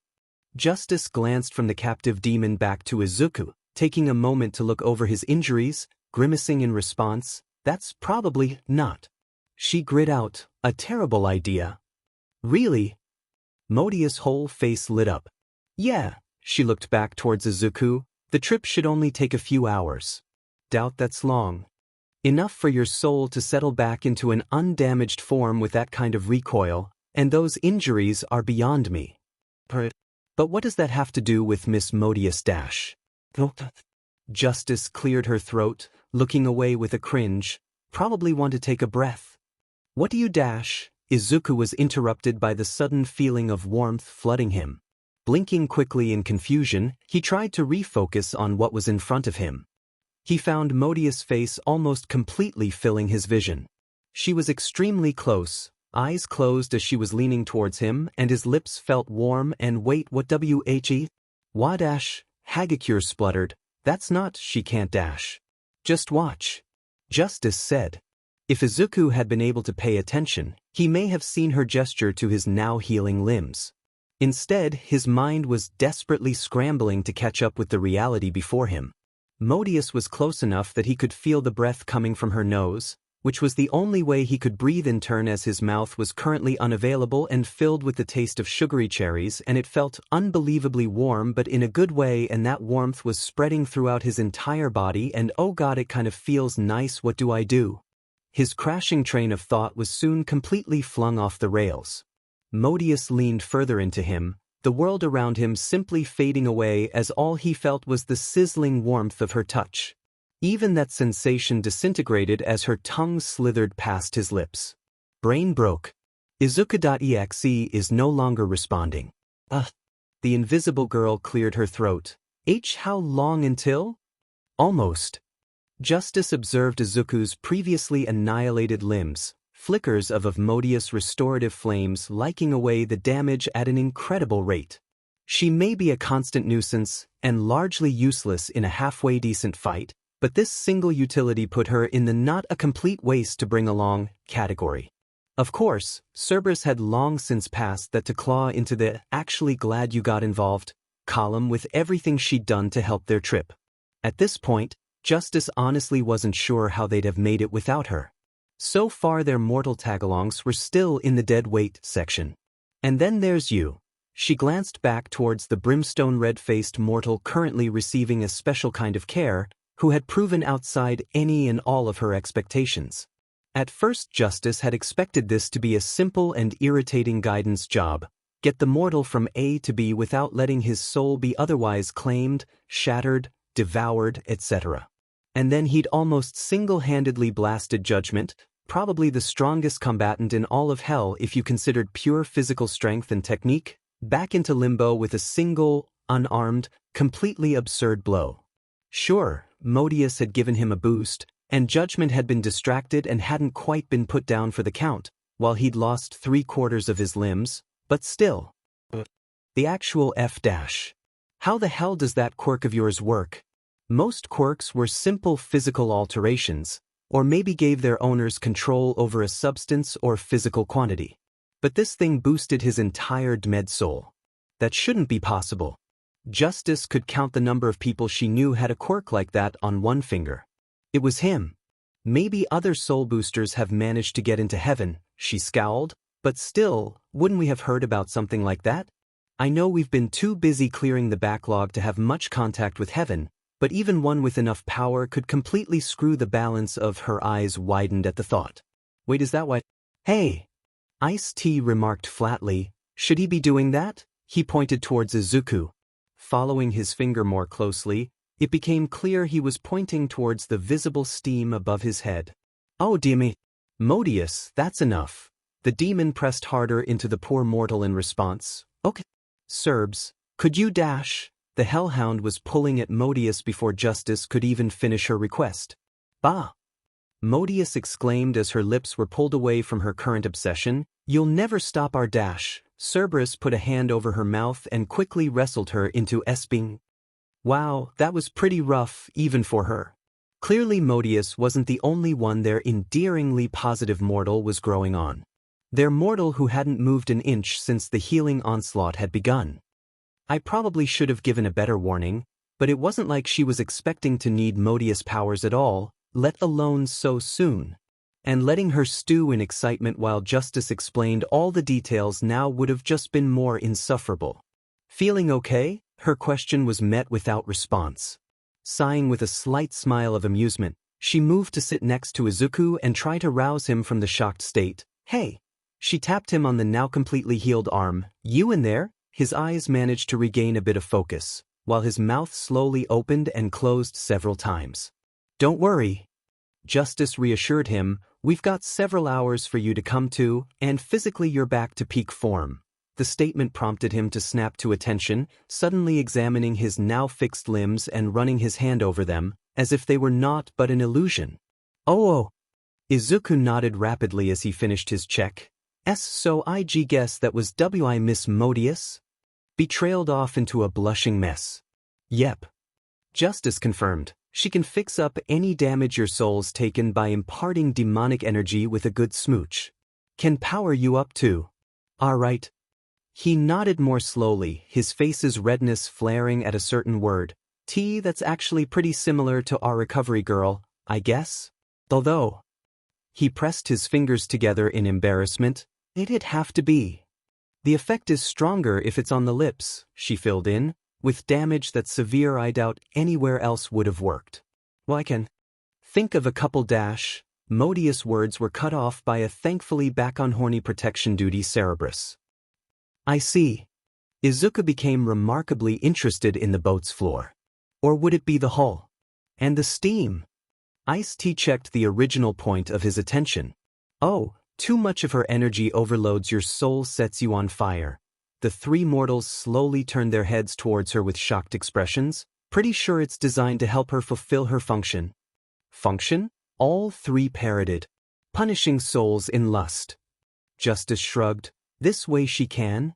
Justice glanced from the captive demon back to Izuku, taking a moment to look over his injuries, grimacing in response. That's probably not. She grit out, a terrible idea. Really? Modius' whole face lit up. Yeah, she looked back towards Izuku. The trip should only take a few hours. Doubt that's long. Enough for your soul to settle back into an undamaged form with that kind of recoil, and those injuries are beyond me. But what does that have to do with Miss Modius Dash? Justice cleared her throat, looking away with a cringe. Probably want to take a breath. What do you dash? Izuku was interrupted by the sudden feeling of warmth flooding him. Blinking quickly in confusion, he tried to refocus on what was in front of him. He found Modius' face almost completely filling his vision. She was extremely close, eyes closed as she was leaning towards him, and his lips felt warm and wait, what whe? Wadash, Hagakure spluttered. That's not, she can't dash. Just watch. Justice said. If Izuku had been able to pay attention, he may have seen her gesture to his now healing limbs. Instead, his mind was desperately scrambling to catch up with the reality before him. Modius was close enough that he could feel the breath coming from her nose, which was the only way he could breathe in turn, as his mouth was currently unavailable and filled with the taste of sugary cherries, and it felt unbelievably warm, but in a good way, and that warmth was spreading throughout his entire body, and oh god, it kind of feels nice. What do I do? His crashing train of thought was soon completely flung off the rails. Modius leaned further into him, the world around him simply fading away as all he felt was the sizzling warmth of her touch. Even that sensation disintegrated as her tongue slithered past his lips. Brain broke. Izuku.exe is no longer responding. The invisible girl cleared her throat. How long until? Almost. Justice observed Izuku's previously annihilated limbs, flickers of Modius' restorative flames liking away the damage at an incredible rate. She may be a constant nuisance and largely useless in a halfway decent fight, but this single utility put her in the not a complete waste to bring along category. Of course, Cerberus had long since passed that to claw into the actually glad you got involved column with everything she'd done to help their trip. At this point, Justice honestly wasn't sure how they'd have made it without her. So far their mortal tagalongs were still in the dead weight section. And then there's you. She glanced back towards the brimstone red-faced mortal currently receiving a special kind of care, who had proven outside any and all of her expectations. At first Justice had expected this to be a simple and irritating guidance job, get the mortal from A to B without letting his soul be otherwise claimed, shattered, devoured, etc. And then he'd almost single-handedly blasted Judgment, probably the strongest combatant in all of hell if you considered pure physical strength and technique, back into limbo with a single, unarmed, completely absurd blow. Sure, Modius had given him a boost, and Judgment had been distracted and hadn't quite been put down for the count, while he'd lost 3/4 of his limbs, but still. The actual F-dash. How the hell does that quirk of yours work? Most quirks were simple physical alterations, or maybe gave their owners control over a substance or physical quantity. But this thing boosted his entire Dmed soul. That shouldn't be possible. Justice could count the number of people she knew had a quirk like that on one finger. It was him. Maybe other soul boosters have managed to get into heaven, she scowled, but still, wouldn't we have heard about something like that? I know we've been too busy clearing the backlog to have much contact with heaven, but even one with enough power could completely screw the balance of. Her eyes widened at the thought. Wait, is that what? Hey! Ice-T remarked flatly, should he be doing that? He pointed towards Izuku. Following his finger more closely, it became clear he was pointing towards the visible steam above his head. Oh dear me. Modius, that's enough. The demon pressed harder into the poor mortal in response. Okay. Serbs, could you dash? The hellhound was pulling at Modius before Justice could even finish her request. Bah! Modius exclaimed as her lips were pulled away from her current obsession. You'll never stop our dash. Cerberus put a hand over her mouth and quickly wrestled her into esping. Wow, that was pretty rough, even for her. Clearly Modius wasn't the only one their endearingly positive mortal was growing on. Their mortal who hadn't moved an inch since the healing onslaught had begun. I probably should have given a better warning, but it wasn't like she was expecting to need Modius powers at all, let alone so soon. And letting her stew in excitement while Justice explained all the details now would have just been more insufferable. Feeling okay? Her question was met without response. Sighing with a slight smile of amusement, she moved to sit next to Izuku and try to rouse him from the shocked state. Hey! She tapped him on the now completely healed arm. You in there? His eyes managed to regain a bit of focus, while his mouth slowly opened and closed several times. Don't worry. Justice reassured him, we've got several hours for you to come to, and physically you're back to peak form. The statement prompted him to snap to attention, suddenly examining his now fixed limbs and running his hand over them, as if they were naught but an illusion. Oh. Izuku nodded rapidly as he finished his check. So I guess that was Wi Miss Modius? Be trailed off into a blushing mess. Yep. Justice confirmed. She can fix up any damage your soul's taken by imparting demonic energy with a good smooch. Can power you up too. Alright. He nodded more slowly, his face's redness flaring at a certain word. That's actually pretty similar to our recovery girl, I guess? Although. He pressed his fingers together in embarrassment. It'd have to be. The effect is stronger if it's on the lips, she filled in, with damage that's severe I doubt anywhere else would have worked. Well, I can think of a couple dash. Modius' words were cut off by a thankfully back on horny protection duty Cerberus. I see. Izuku became remarkably interested in the boat's floor. Or would it be the hull? And the steam? Ice-T checked the original point of his attention. Oh, too much of her energy overloads your soul, sets you on fire. The three mortals slowly turned their heads towards her with shocked expressions. Pretty sure it's designed to help her fulfill her function. Function? All three parroted. Punishing souls in lust. Justice shrugged. This way she can?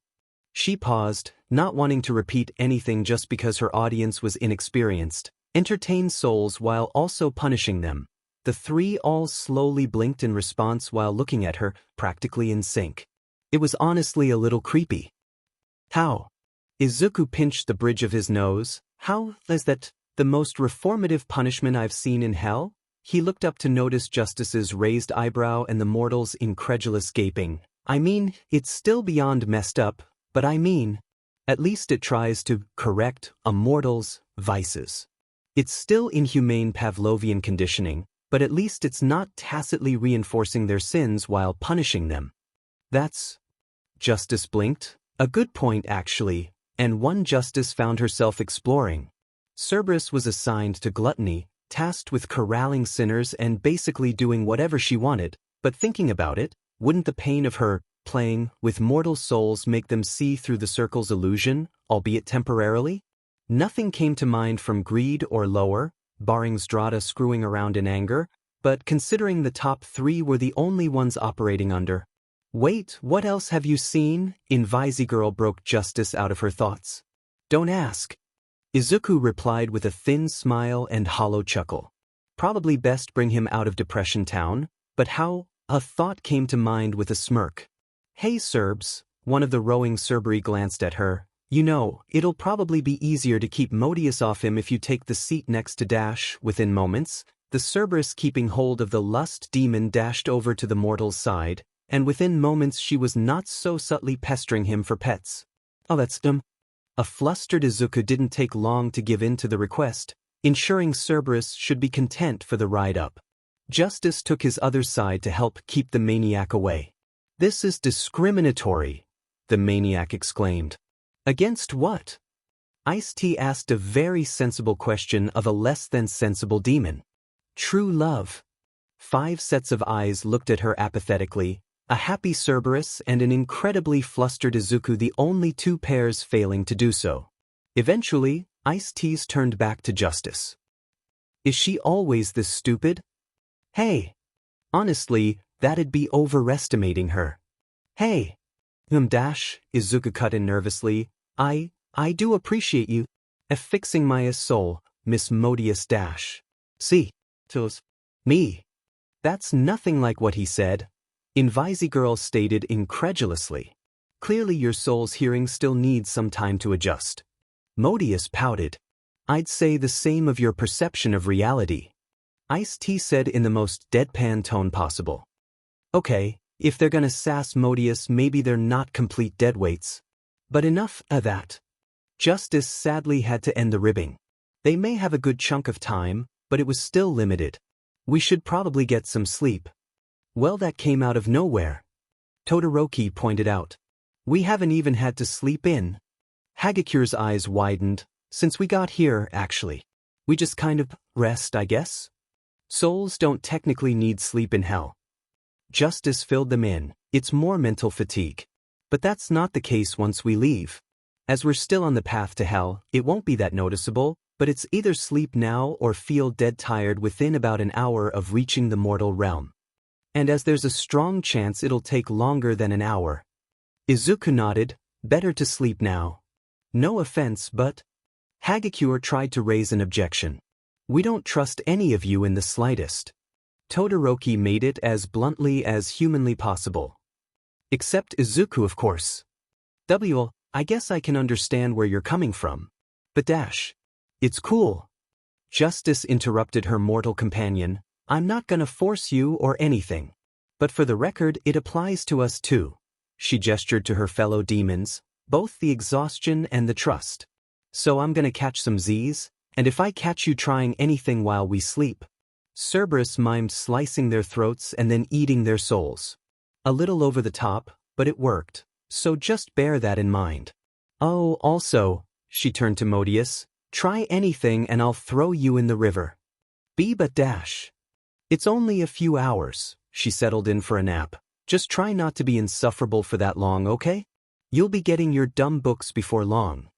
She paused, not wanting to repeat anything just because her audience was inexperienced. Entertain souls while also punishing them. The three all slowly blinked in response while looking at her, practically in sync. It was honestly a little creepy. How? Izuku pinched the bridge of his nose. How is that The most reformative punishment I've seen in hell? He looked up to notice Justice's raised eyebrow and the mortal's incredulous gaping. I mean, it's still beyond messed up, but I mean, at least it tries to correct a mortal's vices. It's still inhumane Pavlovian conditioning, but at least it's not tacitly reinforcing their sins while punishing them. That's... Justice blinked. A good point, actually, and one Justice found herself exploring. Cerberus was assigned to gluttony, tasked with corralling sinners and basically doing whatever she wanted, but thinking about it, wouldn't the pain of her playing with mortal souls make them see through the circle's illusion, albeit temporarily? Nothing came to mind from greed or lower, barring Zdrada screwing around in anger, but considering the top three were the only ones operating under. Wait, what else have you seen? Girl broke Justice out of her thoughts. Don't ask. Izuku replied with a thin smile and hollow chuckle. Probably best bring him out of Depression Town, but how? A thought came to mind with a smirk. Hey Cerbs, one of the rowing Cerberi glanced at her. You know, it'll probably be easier to keep Modius off him if you take the seat next to Dash. Within moments, the Cerberus keeping hold of the lust demon dashed over to the mortal's side, and within moments she was not so subtly pestering him for pets. Oh, that's dumb. A flustered Izuku didn't take long to give in to the request, ensuring Cerberus should be content for the ride up. Justice took his other side to help keep the maniac away. This is discriminatory, the maniac exclaimed. Against what? Ice-T asked a very sensible question of a less than sensible demon. True love. 5 sets of eyes looked at her apathetically, a happy Cerberus and an incredibly flustered Izuku, the only 2 pairs failing to do so. Eventually, Ice-T's turned back to Justice. Is she always this stupid? Hey. Honestly, that'd be overestimating her. Hey. Dash, Izuku cut in nervously. I do appreciate you. Affixing my soul, Miss Modius Dash. See. Tos. Me. That's nothing like what he said. Girl stated incredulously. Clearly your soul's hearing still needs some time to adjust. Modius pouted. I'd say the same of your perception of reality. Ice-T said in the most deadpan tone possible. Okay, if they're gonna sass Modius, maybe they're not complete deadweights. But enough of that. Justice sadly had to end the ribbing. They may have a good chunk of time, but it was still limited. We should probably get some sleep. Well, that came out of nowhere. Todoroki pointed out. We haven't even had to sleep in. Hagakure's eyes widened. Since we got here, actually. We just kind of rest, I guess? Souls don't technically need sleep in hell. Justice filled them in. It's more mental fatigue. But that's not the case once we leave. As we're still on the path to hell, it won't be that noticeable, but it's either sleep now or feel dead tired within about an hour of reaching the mortal realm. And as there's a strong chance it'll take longer than an hour. Izuku nodded. Better to sleep now. No offense, but... Hagakure tried to raise an objection. We don't trust any of you in the slightest. Todoroki made it as bluntly as humanly possible. Except Izuku, of course. I guess I can understand where you're coming from. But Dash. It's cool. Justice interrupted her mortal companion. I'm not gonna force you or anything. But for the record, it applies to us too. She gestured to her fellow demons, both the exhaustion and the trust. So I'm gonna catch some Z's, and if I catch you trying anything while we sleep. Cerberus mimed slicing their throats and then eating their souls. A little over the top, but it worked, so just bear that in mind. Oh, also, she turned to Modius, try anything and I'll throw you in the river. But Dash. It's only a few hours, she settled in for a nap. Just try not to be insufferable for that long, okay? You'll be getting your dumb books before long.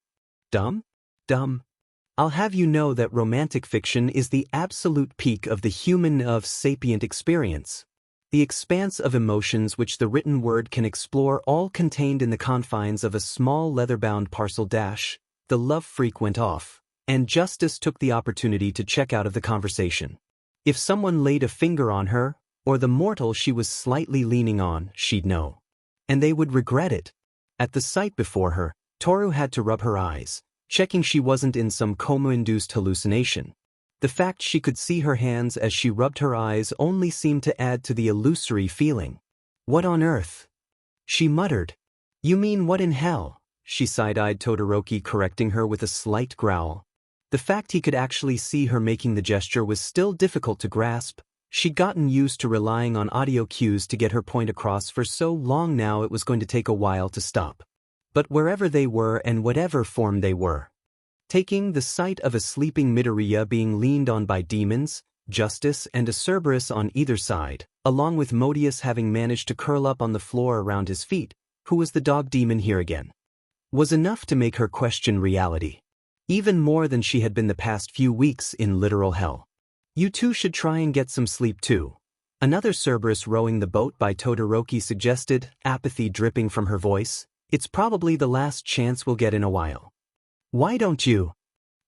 Dumb? Dumb. I'll have you know that romantic fiction is the absolute peak of the human sapient experience. The expanse of emotions which the written word can explore, all contained in the confines of a small leather-bound parcel. Dash. The love freak went off, and Justice took the opportunity to check out of the conversation. If someone laid a finger on her, or the mortal she was slightly leaning on, she'd know. And they would regret it. At the sight before her, Toru had to rub her eyes. checking she wasn't in some coma-induced hallucination. The fact she could see her hands as she rubbed her eyes only seemed to add to the illusory feeling. What on earth? She muttered. You mean what in hell? She side-eyed Todoroki, correcting her with a slight growl. The fact he could actually see her making the gesture was still difficult to grasp. She'd gotten used to relying on audio cues to get her point across for so long now it was going to take a while to stop. But wherever they were and whatever form they were, taking the sight of a sleeping Midoriya being leaned on by demons, Justice and a Cerberus on either side, along with Modius having managed to curl up on the floor around his feet, who was the dog demon here again, was enough to make her question reality. Even more than she had been the past few weeks in literal hell. You two should try and get some sleep too. Another Cerberus rowing the boat by Todoroki suggested, apathy dripping from her voice. It's probably the last chance we'll get in a while. Why don't you?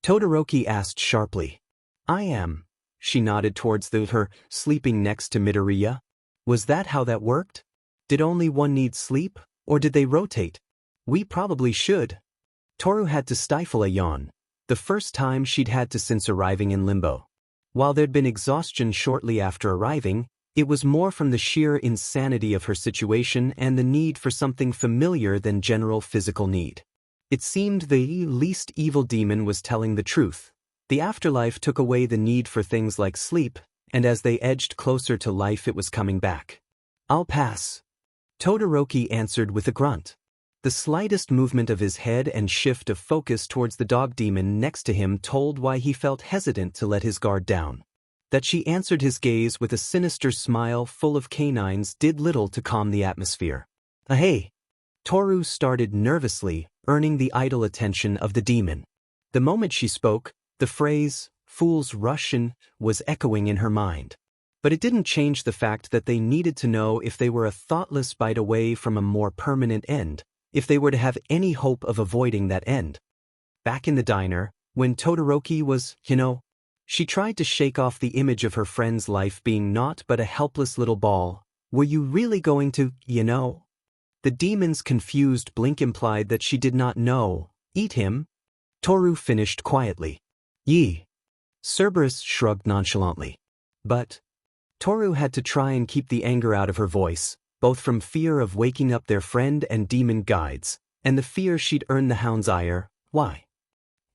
Todoroki asked sharply. I am. She nodded towards her sleeping next to Midoriya. Was that how that worked? Did only one need sleep, or did they rotate? We probably should. Toru had to stifle a yawn, the first time she'd had to since arriving in Limbo. While there'd been exhaustion shortly after arriving, it was more from the sheer insanity of her situation and the need for something familiar than general physical need. It seemed the least evil demon was telling the truth. The afterlife took away the need for things like sleep, and as they edged closer to life it was coming back. I'll pass. Todoroki answered with a grunt. The slightest movement of his head and shift of focus towards the dog demon next to him told why he felt hesitant to let his guard down. That she answered his gaze with a sinister smile full of canines did little to calm the atmosphere. Hey! Toru started nervously, earning the idle attention of the demon. The moment she spoke, the phrase, "Fool's Russian," was echoing in her mind. But it didn't change the fact that they needed to know if they were a thoughtless bite away from a more permanent end, if they were to have any hope of avoiding that end. Back in the diner, when Todoroki was, she tried to shake off the image of her friend's life being naught but a helpless little ball. Were you really going to, The demon's confused blink implied that she did not know. Eat him? Toru finished quietly. Yee. Cerberus shrugged nonchalantly. But Toru had to try and keep the anger out of her voice, both from fear of waking up their friend and demon guides, and the fear she'd earned the hound's ire. Why?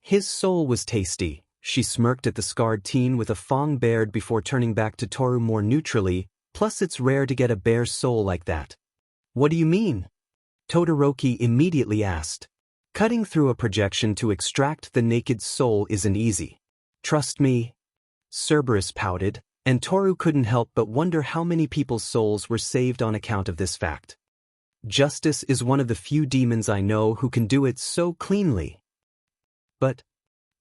His soul was tasty. She smirked at the scarred teen with a fang bared before turning back to Toru more neutrally, plus it's rare to get a bear's soul like that. What do you mean? Todoroki immediately asked. Cutting through a projection to extract the naked soul isn't easy. Trust me. Cerberus pouted, and Toru couldn't help but wonder how many people's souls were saved on account of this fact. Justice is one of the few demons I know who can do it so cleanly. But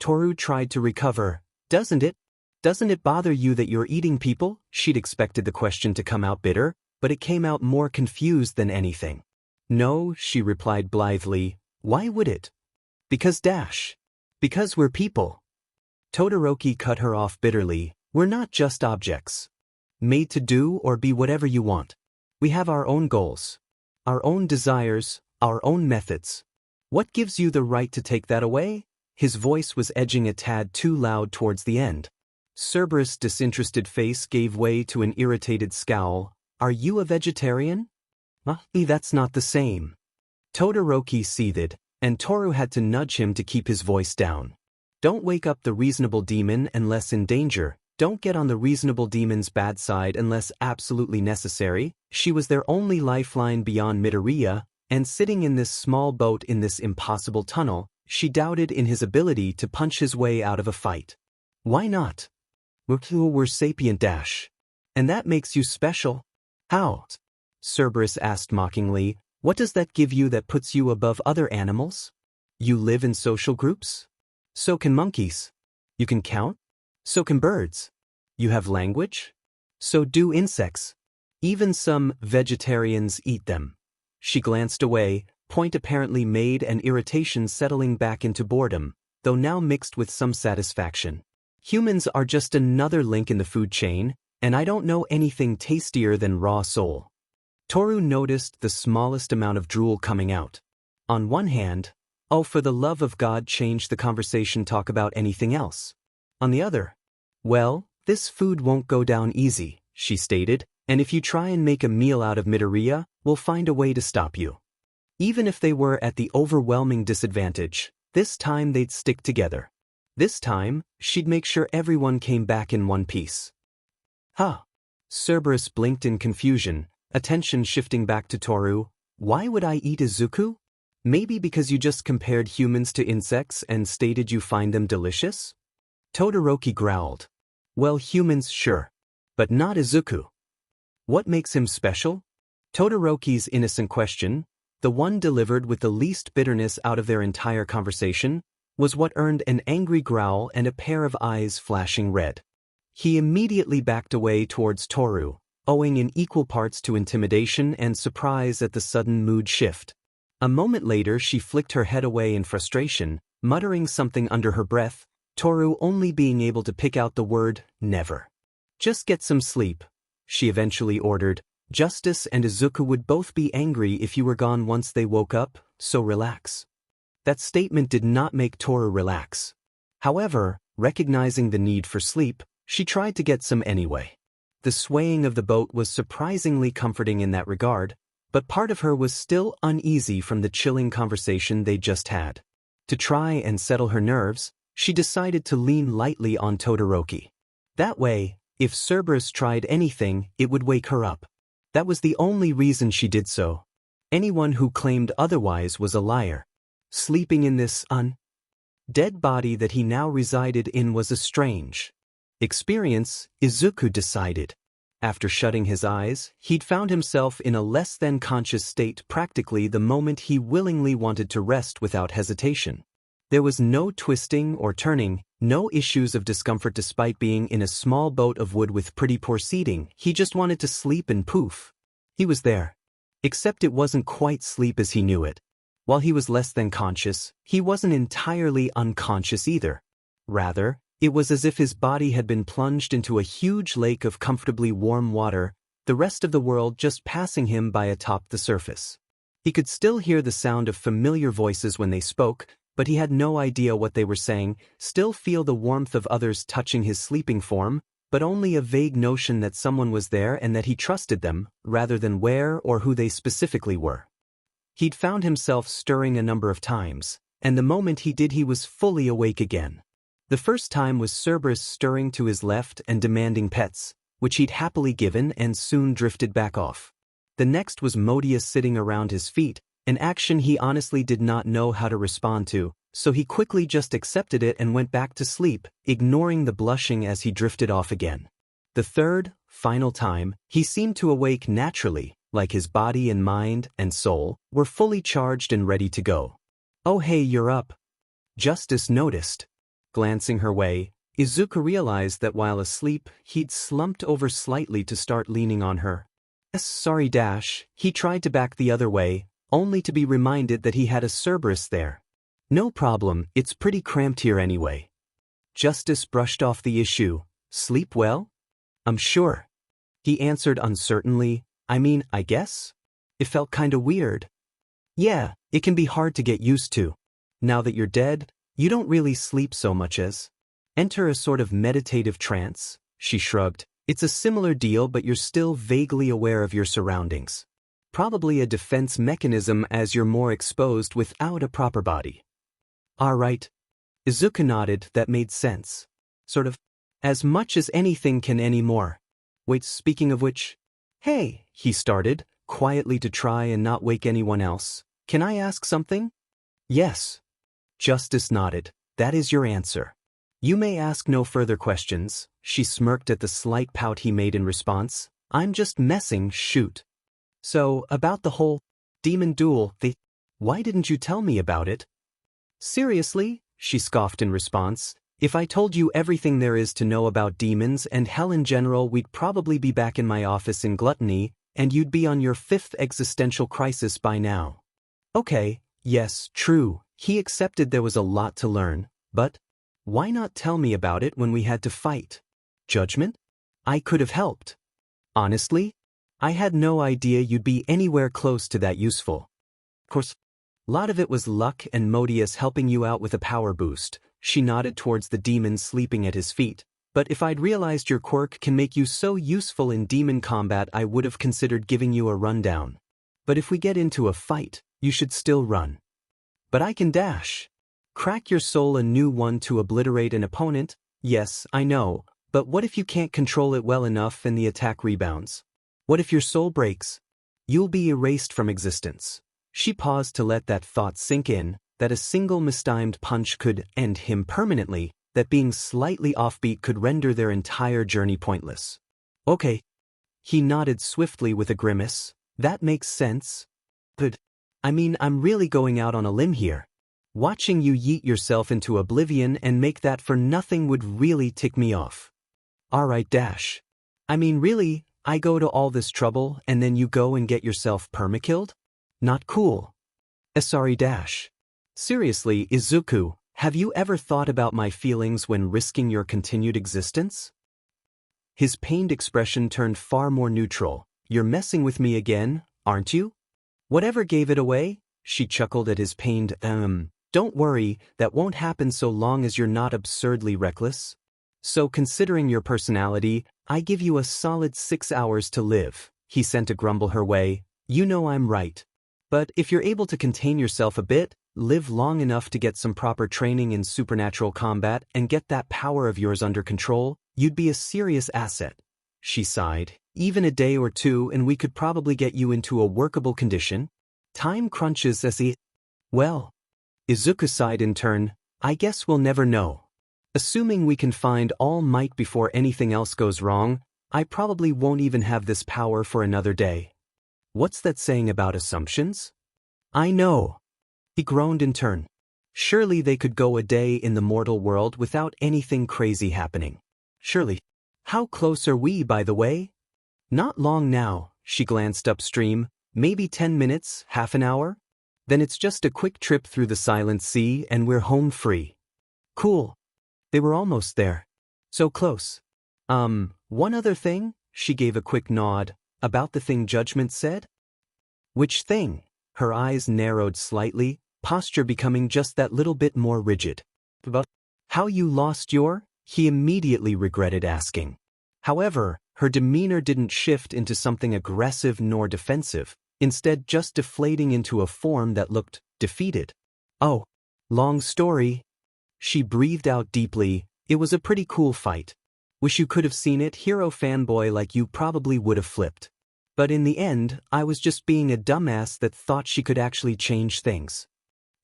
Toru tried to recover. Doesn't it? Doesn't it bother you that you're eating people? She'd expected the question to come out bitter, but it came out more confused than anything. No, she replied blithely. Why would it? Because we're people. Todoroki cut her off bitterly. We're not just objects. Made to do or be whatever you want. We have our own goals. Our own desires, our own methods. What gives you the right to take that away? His voice was edging a tad too loud towards the end. Cerberus' disinterested face gave way to an irritated scowl. Are you a vegetarian? That's not the same. Todoroki seethed, and Toru had to nudge him to keep his voice down. Don't wake up the reasonable demon unless in danger. Don't get on the reasonable demon's bad side unless absolutely necessary. She was their only lifeline beyond Midoriya, and sitting in this small boat in this impossible tunnel, she doubted in his ability to punch his way out of a fight. Why not? We're sapient dash. And that makes you special? How? Cerberus asked mockingly. What does that give you that puts you above other animals? You live in social groups? So can monkeys. You can count? So can birds. You have language? So do insects. Even some vegetarians eat them. She glanced away, point apparently made and irritation settling back into boredom, though now mixed with some satisfaction. Humans are just another link in the food chain, and I don't know anything tastier than raw soul. Toru noticed the smallest amount of drool coming out. On one hand, Oh, for the love of God, change the conversation, talk about anything else. On the other, well, this food won't go down easy, she stated, and if you try and make a meal out of Midoriya, we'll find a way to stop you. Even if they were at the overwhelming disadvantage, this time they'd stick together. This time, she'd make sure everyone came back in one piece. Huh. Cerberus blinked in confusion, attention shifting back to Toru. Why would I eat Izuku? Maybe because you just compared humans to insects and stated you find them delicious? Todoroki growled. Well, humans, sure. But not Izuku. What makes him special? Todoroki's innocent question, the one delivered with the least bitterness out of their entire conversation, was what earned an angry growl and a pair of eyes flashing red. He immediately backed away towards Toru, owing in equal parts to intimidation and surprise at the sudden mood shift. A moment later she flicked her head away in frustration, muttering something under her breath, Toru only being able to pick out the word, never. Just get some sleep, she eventually ordered. Justice and Izuku would both be angry if you were gone once they woke up, so relax. That statement did not make Toru relax. However, recognizing the need for sleep, she tried to get some anyway. The swaying of the boat was surprisingly comforting in that regard, but part of her was still uneasy from the chilling conversation they just had. To try and settle her nerves, she decided to lean lightly on Todoroki. That way, if Cerberus tried anything, it would wake her up. That was the only reason she did so. Anyone who claimed otherwise was a liar. Sleeping in this dead body that he now resided in was a strange experience, Izuku decided. After shutting his eyes, he'd found himself in a less-than-conscious state practically the moment he willingly wanted to rest without hesitation. There was no twisting or turning, no issues of discomfort despite being in a small boat of wood with pretty poor seating. He just wanted to sleep and poof. He was there. Except it wasn't quite sleep as he knew it. While he was less than conscious, he wasn't entirely unconscious either. Rather, it was as if his body had been plunged into a huge lake of comfortably warm water, the rest of the world just passing him by atop the surface. He could still hear the sound of familiar voices when they spoke, but he had no idea what they were saying, still feel the warmth of others touching his sleeping form, but only a vague notion that someone was there and that he trusted them, rather than where or who they specifically were. He'd found himself stirring a number of times, and the moment he did he was fully awake again. The first time was Cerberus stirring to his left and demanding pets, which he'd happily given and soon drifted back off. The next was Modius sitting around his feet, an action he honestly did not know how to respond to, so he quickly just accepted it and went back to sleep, ignoring the blushing as he drifted off again. The third, final time, he seemed to awake naturally, like his body and mind and soul were fully charged and ready to go. Oh hey, you're up. Justice noticed. Glancing her way, Izuku realized that while asleep, he'd slumped over slightly to start leaning on her. Sorry dash, he tried to back the other way, only to be reminded that he had a Cerberus there. No problem, it's pretty cramped here anyway. Justice brushed off the issue. Sleep well? I'm sure. He answered uncertainly, I guess? It felt kinda weird. Yeah, it can be hard to get used to. Now that you're dead, you don't really sleep so much as enter a sort of meditative trance, she shrugged. It's a similar deal but you're still vaguely aware of your surroundings. Probably a defense mechanism as you're more exposed without a proper body. Alright. Izuku nodded, that made sense. Sort of. As much as anything can anymore. Wait, speaking of which. Hey, he started, quietly to try and not wake anyone else. Can I ask something? Yes. Justice nodded. That is your answer. You may ask no further questions, she smirked at the slight pout he made in response. I'm just messing, shoot. So, about the whole demon duel, why didn't you tell me about it? Seriously? She scoffed in response. If I told you everything there is to know about demons and hell in general, we'd probably be back in my office in Gluttony, and you'd be on your 5th existential crisis by now. Okay, yes, true. He accepted there was a lot to learn, but why not tell me about it when we had to fight? Judgment? I could have helped. Honestly, I had no idea you'd be anywhere close to that useful. Of course, Lot of it was luck and Modius helping you out with a power boost. She nodded towards the demon sleeping at his feet. But if I'd realized your quirk can make you so useful in demon combat, I would have considered giving you a rundown. But if we get into a fight, you should still run. But I can dash. Crack your soul a new one to obliterate an opponent? Yes, I know, but what if you can't control it well enough and the attack rebounds? What if your soul breaks? You'll be erased from existence. She paused to let that thought sink in, that a single mistimed punch could end him permanently, that being slightly offbeat could render their entire journey pointless. Okay. He nodded swiftly with a grimace. That makes sense. But, I'm really going out on a limb here. Watching you yeet yourself into oblivion and make that for nothing would really tick me off. Alright, Dash. Really, I go to all this trouble and then you go and get yourself permakilled? Not cool. Sorry, Dash. Seriously, Izuku, have you ever thought about my feelings when risking your continued existence? His pained expression turned far more neutral. You're messing with me again, aren't you? Whatever gave it away? She chuckled at his pained, Don't worry, that won't happen so long as you're not absurdly reckless. So considering your personality, I give you a solid 6 hours to live. He sent a grumble her way. You know I'm right. But if you're able to contain yourself a bit, live long enough to get some proper training in supernatural combat and get that power of yours under control, you'd be a serious asset. She sighed. Even a day or two and we could probably get you into a workable condition. Time crunches as he... Well, Izuku sighed in turn. I guess we'll never know. Assuming we can find All Might before anything else goes wrong, I probably won't even have this power for another day. What's that saying about assumptions? I know. He groaned in turn. Surely they could go a day in the mortal world without anything crazy happening. Surely. How close are we, by the way? Not long now, she glanced upstream. Maybe 10 minutes, half an hour? Then it's just a quick trip through the silent sea and we're home free. Cool. They were almost there. So close. One other thing? She gave a quick nod. About the thing Judgment said? Which thing? Her eyes narrowed slightly, posture becoming just that little bit more rigid. About how you lost your? He immediately regretted asking. However, her demeanor didn't shift into something aggressive nor defensive, instead just deflating into a form that looked defeated. Oh, long story. She breathed out deeply. It was a pretty cool fight. Wish you could have seen it. Hero fanboy like you probably would have flipped. But in the end, I was just being a dumbass that thought she could actually change things.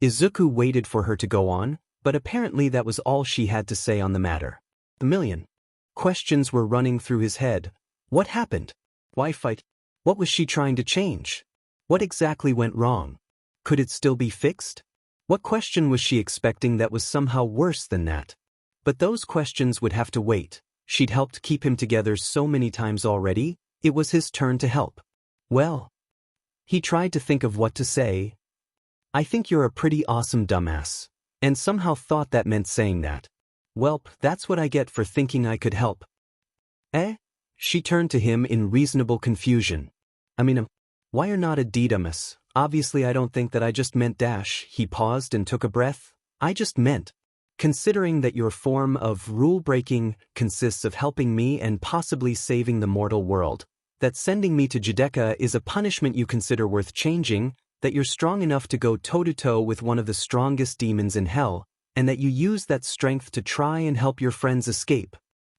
Izuku waited for her to go on, but apparently that was all she had to say on the matter. A million questions were running through his head. What happened? Why fight? What was she trying to change? What exactly went wrong? Could it still be fixed? What question was she expecting that was somehow worse than that? But those questions would have to wait. She'd helped keep him together so many times already, it was his turn to help. Well, he tried to think of what to say. I think you're a pretty awesome dumbass. And somehow thought that meant saying that. Welp, that's what I get for thinking I could help. Eh? She turned to him in reasonable confusion. Why are not a dumbass? Obviously I don't think that I just meant dash. He paused and took a breath. I just meant. Considering that your form of rule-breaking consists of helping me and possibly saving the mortal world, that sending me to Judecca is a punishment you consider worth changing, that you're strong enough to go toe-to-toe with one of the strongest demons in hell, and that you use that strength to try and help your friends escape.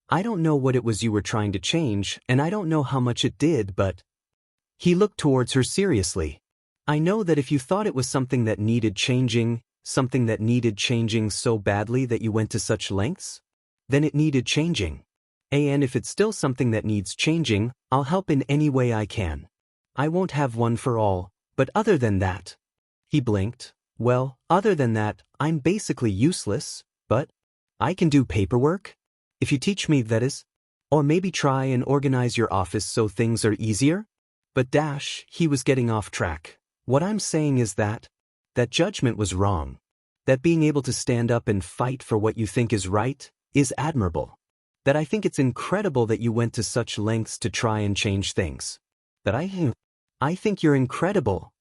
I don't know what it was you were trying to change, and I don't know how much it did, but... He looked towards her seriously. I know that if you thought it was something that needed changing so badly that you went to such lengths, then it needed changing. And if it's still something that needs changing, I'll help in any way I can. I won't have one for all, but other than that... He blinked. Well, other than that, I'm basically useless, but I can do paperwork. If you teach me, that is. Or maybe try and organize your office so things are easier. But dash, he was getting off track. What I'm saying is that Judgment was wrong. That being able to stand up and fight for what you think is right is admirable. That I think it's incredible that you went to such lengths to try and change things. That I think you're incredible.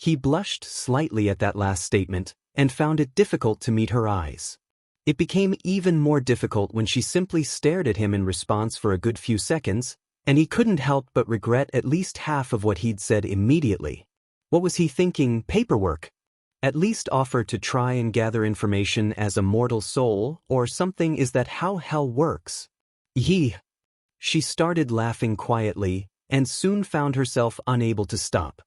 He blushed slightly at that last statement, and found it difficult to meet her eyes. It became even more difficult when she simply stared at him in response for a good few seconds, and he couldn't help but regret at least half of what he'd said immediately. What was he thinking? Paperwork? At least offer to try and gather information as a mortal soul, or something. Is that how hell works? Yee. She started laughing quietly, and soon found herself unable to stop.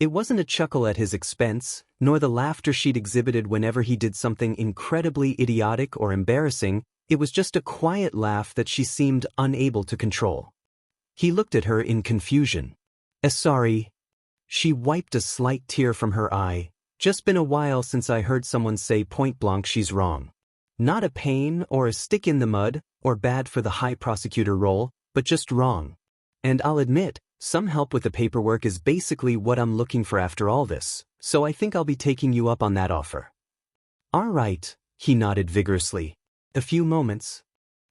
It wasn't a chuckle at his expense, nor the laughter she'd exhibited whenever he did something incredibly idiotic or embarrassing. It was just a quiet laugh that she seemed unable to control. He looked at her in confusion. Sorry. She wiped a slight tear from her eye. Just been a while since I heard someone say point blank she's wrong. Not a pain or a stick in the mud, or bad for the high prosecutor role, but just wrong. And I'll admit, some help with the paperwork is basically what I'm looking for after all this, so I think I'll be taking you up on that offer. All right, he nodded vigorously. A few moments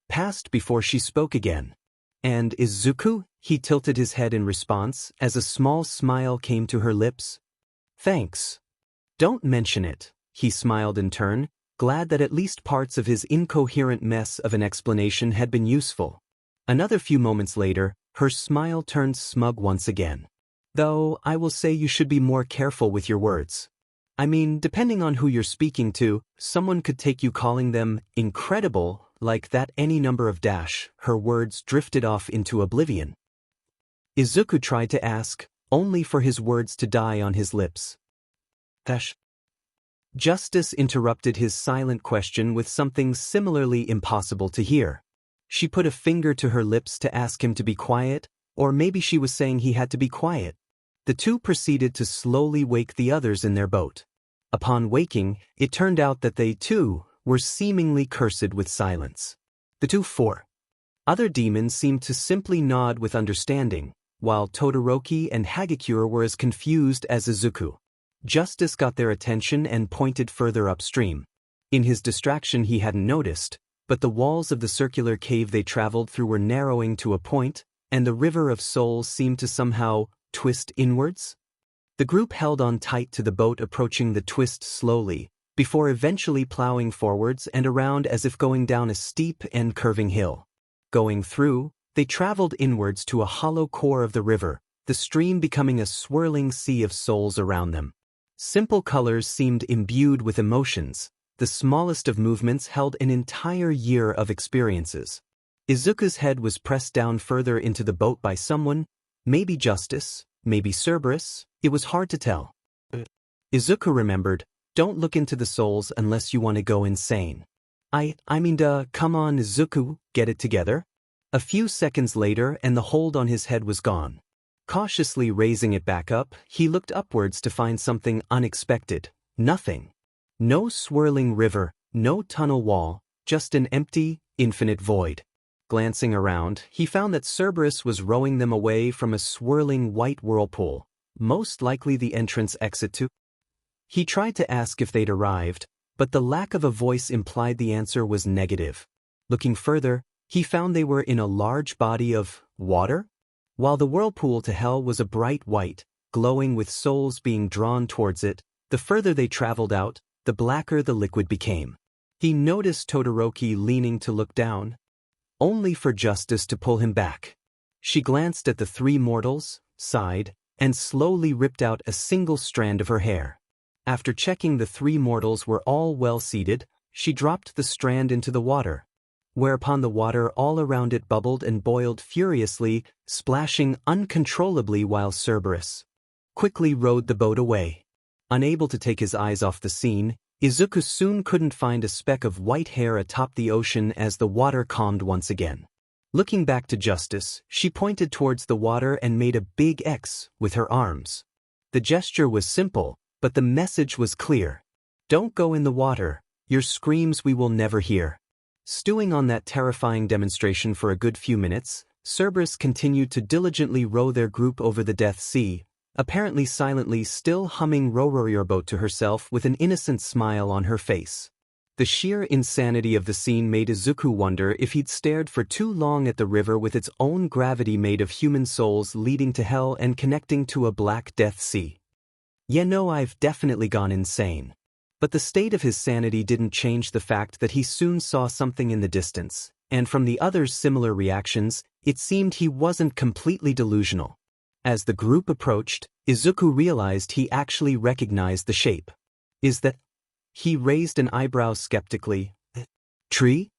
passed before she spoke again. And Izuku? He tilted his head in response as a small smile came to her lips. Thanks. Don't mention it, he smiled in turn, glad that at least parts of his incoherent mess of an explanation had been useful. Another few moments later, her smile turned smug once again. Though, I will say you should be more careful with your words. I mean, depending on who you're speaking to, someone could take you calling them incredible like that any number of dash. Her words drifted off into oblivion. Izuku tried to ask, only for his words to die on his lips. Dash. Justice interrupted his silent question with something similarly impossible to hear. She put a finger to her lips to ask him to be quiet, or maybe she was saying he had to be quiet. The two proceeded to slowly wake the others in their boat. Upon waking, it turned out that they, too, were seemingly cursed with silence. The four other demons seemed to simply nod with understanding, while Todoroki and Hagakure were as confused as Izuku. Justice got their attention and pointed further upstream. In his distraction he hadn't noticed, but the walls of the circular cave they traveled through were narrowing to a point, and the river of souls seemed to somehow twist inwards. The group held on tight to the boat, approaching the twist slowly, before eventually plowing forwards and around as if going down a steep and curving hill. Going through, they traveled inwards to a hollow core of the river, the stream becoming a swirling sea of souls around them. Simple colors seemed imbued with emotions. The smallest of movements held an entire year of experiences. Izuku's head was pressed down further into the boat by someone, maybe Justice, maybe Cerberus, it was hard to tell. Izuku remembered, don't look into the souls unless you want to go insane. I mean, come on Izuku, get it together? A few seconds later and the hold on his head was gone. Cautiously raising it back up, he looked upwards to find something unexpected. Nothing. No swirling river, no tunnel wall, just an empty, infinite void. Glancing around, he found that Cerberus was rowing them away from a swirling white whirlpool, most likely the entrance exit to. He tried to ask if they'd arrived, but the lack of a voice implied the answer was negative. Looking further, he found they were in a large body of water, while the whirlpool to hell was a bright white, glowing with souls being drawn towards it. The further they traveled out, the blacker the liquid became. He noticed Todoroki leaning to look down, only for Justice to pull him back. She glanced at the three mortals, sighed, and slowly ripped out a single strand of her hair. After checking the three mortals were all well seated, she dropped the strand into the water, whereupon the water all around it bubbled and boiled furiously, splashing uncontrollably while Cerberus quickly rowed the boat away. Unable to take his eyes off the scene, Izuku soon couldn't find a speck of white hair atop the ocean as the water calmed once again. Looking back to Justice, she pointed towards the water and made a big X with her arms. The gesture was simple, but the message was clear. Don't go in the water, your screams we will never hear. Stewing on that terrifying demonstration for a good few minutes, Cerberus continued to diligently row their group over the Death Sea, apparently silently still humming "Row Your Boat" to herself with an innocent smile on her face. The sheer insanity of the scene made Izuku wonder if he'd stared for too long at the river with its own gravity made of human souls leading to hell and connecting to a black Death Sea. Yeah, no, I've definitely gone insane. But the state of his sanity didn't change the fact that he soon saw something in the distance, and from the others' similar reactions, it seemed he wasn't completely delusional. As the group approached, Izuku realized he actually recognized the shape. Is that? He raised an eyebrow skeptically. Tree?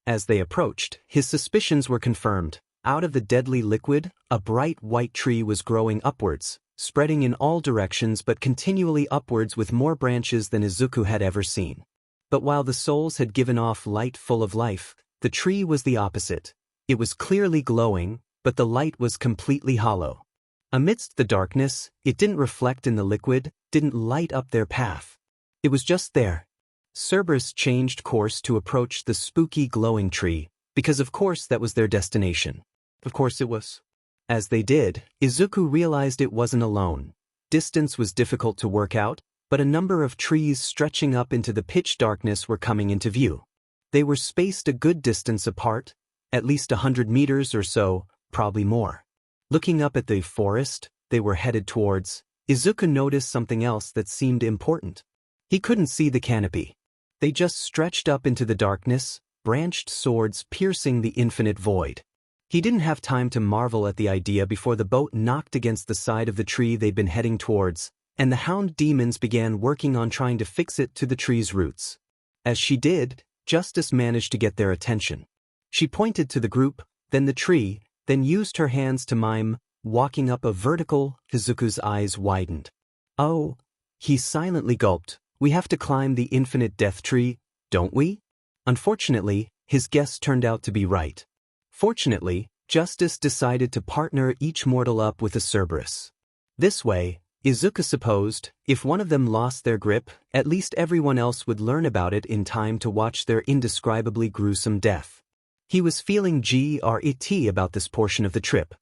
As they approached, his suspicions were confirmed. Out of the deadly liquid, a bright white tree was growing upwards, spreading in all directions but continually upwards with more branches than Izuku had ever seen. But while the souls had given off light full of life, the tree was the opposite. It was clearly glowing, but the light was completely hollow. Amidst the darkness, it didn't reflect in the liquid, didn't light up their path. It was just there. Cerberus changed course to approach the spooky glowing tree, because of course that was their destination. Of course it was. As they did, Izuku realized it wasn't alone. Distance was difficult to work out, but a number of trees stretching up into the pitch darkness were coming into view. They were spaced a good distance apart, at least 100 meters or so, probably more. Looking up at the forest they were headed towards, Izuku noticed something else that seemed important. He couldn't see the canopy. They just stretched up into the darkness, branched swords piercing the infinite void. He didn't have time to marvel at the idea before the boat knocked against the side of the tree they'd been heading towards, and the hound demons began working on trying to fix it to the tree's roots. As she did, Justice managed to get their attention. She pointed to the group, then the tree, then used her hands to mime, walking up a vertical. Izuku's eyes widened. Oh, he silently gulped. We have to climb the infinite death tree, don't we? Unfortunately, his guess turned out to be right. Fortunately, Justice decided to partner each mortal up with a Cerberus. This way, Izuku supposed, if one of them lost their grip, at least everyone else would learn about it in time to watch their indescribably gruesome death. He was feeling grit about this portion of the trip.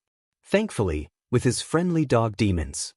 Thankfully, with his friendly dog demons.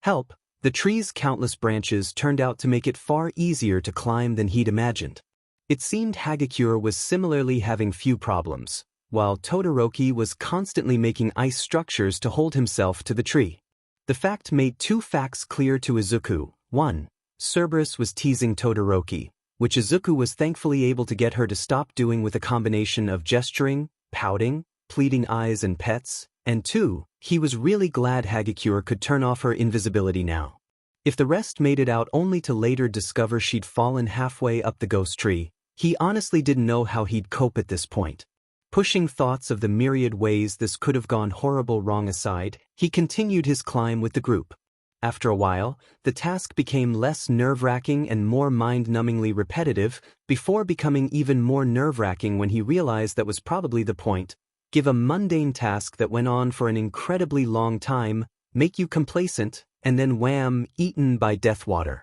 Help, the tree's countless branches turned out to make it far easier to climb than he'd imagined. It seemed Hagakure was similarly having few problems, while Todoroki was constantly making ice structures to hold himself to the tree. The fact made two facts clear to Izuku. 1. Cerberus was teasing Todoroki, which Izuku was thankfully able to get her to stop doing with a combination of gesturing, pouting, pleading eyes and pets, and 2. He was really glad Hagakure could turn off her invisibility now. If the rest made it out only to later discover she'd fallen halfway up the ghost tree, he honestly didn't know how he'd cope at this point. Pushing thoughts of the myriad ways this could have gone horrible wrong aside, he continued his climb with the group. After a while, the task became less nerve-wracking and more mind-numbingly repetitive, before becoming even more nerve-wracking when he realized that was probably the point. Give a mundane task that went on for an incredibly long time, make you complacent, and then wham, eaten by deathwater.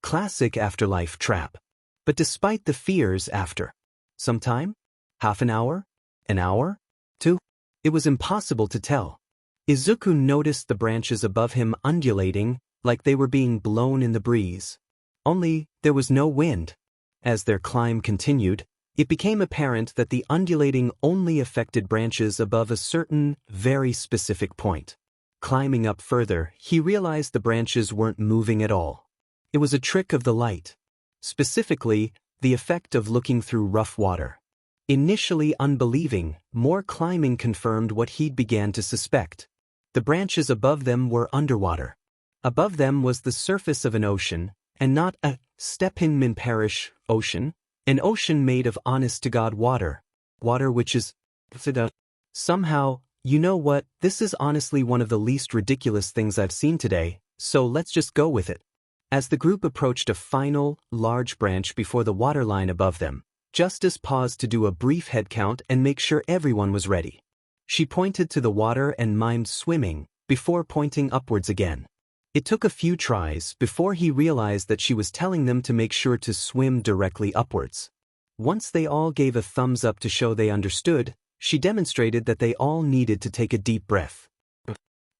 Classic afterlife trap. But despite the fears after some time, half an hour, an hour, 2, it was impossible to tell. Izuku noticed the branches above him undulating, like they were being blown in the breeze. Only, there was no wind. As their climb continued, it became apparent that the undulating only affected branches above a certain, very specific point. Climbing up further, he realized the branches weren't moving at all. It was a trick of the light. Specifically, the effect of looking through rough water. Initially unbelieving, more climbing confirmed what he'd began to suspect. The branches above them were underwater. Above them was the surface of an ocean, and not a Stepinman Parish ocean, an ocean made of honest-to-God water. Water which is... Somehow, you know what, this is honestly one of the least ridiculous things I've seen today, so let's just go with it. As the group approached a final, large branch before the waterline above them, Justice paused to do a brief head count and make sure everyone was ready. She pointed to the water and mimed swimming, before pointing upwards again. It took a few tries before he realized that she was telling them to make sure to swim directly upwards. Once they all gave a thumbs up to show they understood, she demonstrated that they all needed to take a deep breath.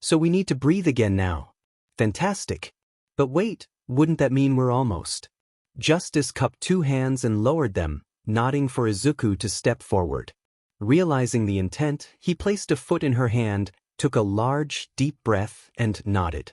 So we need to breathe again now. Fantastic. But wait, wouldn't that mean we're almost? Justice cupped two hands and lowered them, nodding for Izuku to step forward. Realizing the intent, he placed a foot in her hand, took a large, deep breath, and nodded.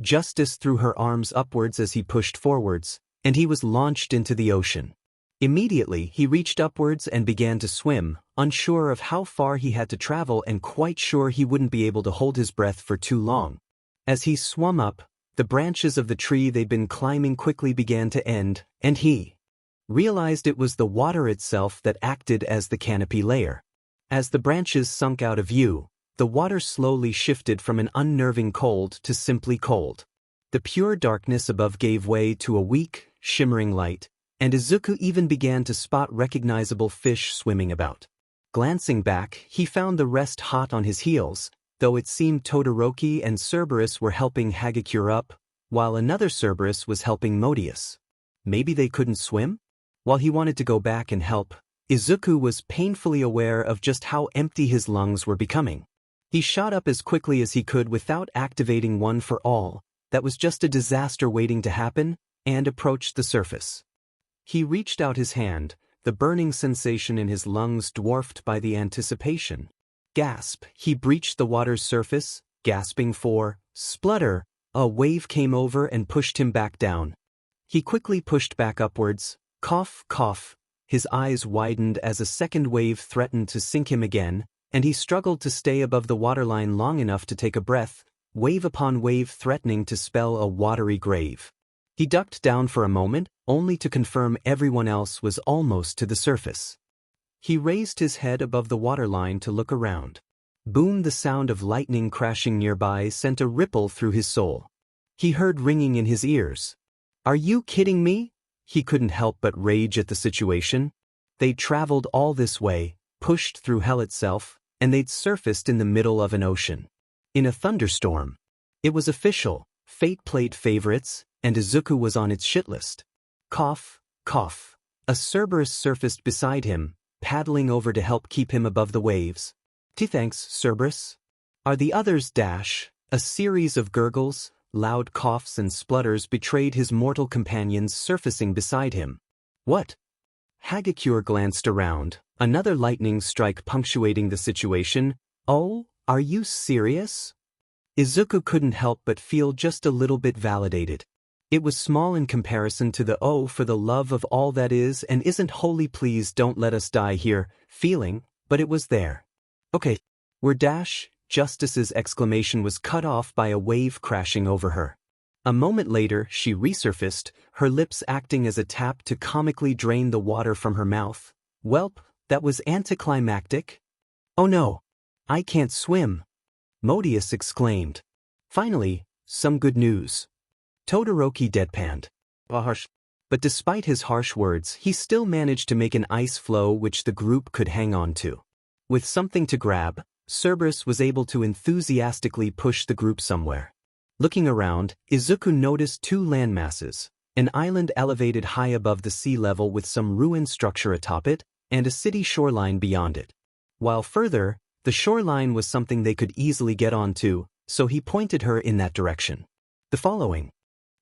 Justice threw her arms upwards as he pushed forwards, and he was launched into the ocean. Immediately, he reached upwards and began to swim, unsure of how far he had to travel and quite sure he wouldn't be able to hold his breath for too long. As he swam up, the branches of the tree they'd been climbing quickly began to end, and he realized it was the water itself that acted as the canopy layer. As the branches sunk out of view, the water slowly shifted from an unnerving cold to simply cold. The pure darkness above gave way to a weak, shimmering light, and Izuku even began to spot recognizable fish swimming about. Glancing back, he found the rest hot on his heels, though it seemed Todoroki and Cerberus were helping Hagakure up, while another Cerberus was helping Modius. Maybe they couldn't swim? While he wanted to go back and help, Izuku was painfully aware of just how empty his lungs were becoming. He shot up as quickly as he could without activating one for all, that was just a disaster waiting to happen, and approached the surface. He reached out his hand, the burning sensation in his lungs dwarfed by the anticipation. Gasp! He breached the water's surface, gasping for splutter. A wave came over and pushed him back down. He quickly pushed back upwards. Cough, cough. His eyes widened as a second wave threatened to sink him again, and he struggled to stay above the waterline long enough to take a breath, wave upon wave threatening to spell a watery grave. He ducked down for a moment, only to confirm everyone else was almost to the surface. He raised his head above the waterline to look around. Boom! The sound of lightning crashing nearby sent a ripple through his soul. He heard ringing in his ears. "Are you kidding me?" He couldn't help but rage at the situation. They'd traveled all this way, pushed through hell itself, and they'd surfaced in the middle of an ocean. In a thunderstorm. It was official, fate played favorites, and Izuku was on its shit list. Cough, cough. A Cerberus surfaced beside him, paddling over to help keep him above the waves. Thanks, Cerberus. Are the others dash? A series of gurgles, loud coughs and splutters betrayed his mortal companions surfacing beside him. What? Hagakure glanced around, another lightning strike punctuating the situation. Oh, are you serious? Izuku couldn't help but feel just a little bit validated. It was small in comparison to the "oh, for the love of all that is and isn't holy, please don't let us die here" feeling, but it was there. Okay, we're dash. Justice's exclamation was cut off by a wave crashing over her. A moment later, she resurfaced, her lips acting as a tap to comically drain the water from her mouth. Welp, that was anticlimactic. Oh no, I can't swim, Modius exclaimed. Finally, some good news. Todoroki deadpanned. But despite his harsh words, he still managed to make an ice floe which the group could hang on to. With something to grab, Cerberus was able to enthusiastically push the group somewhere. Looking around, Izuku noticed two landmasses, an island elevated high above the sea level with some ruined structure atop it, and a city shoreline beyond it. While further, the shoreline was something they could easily get onto, so he pointed her in that direction. The following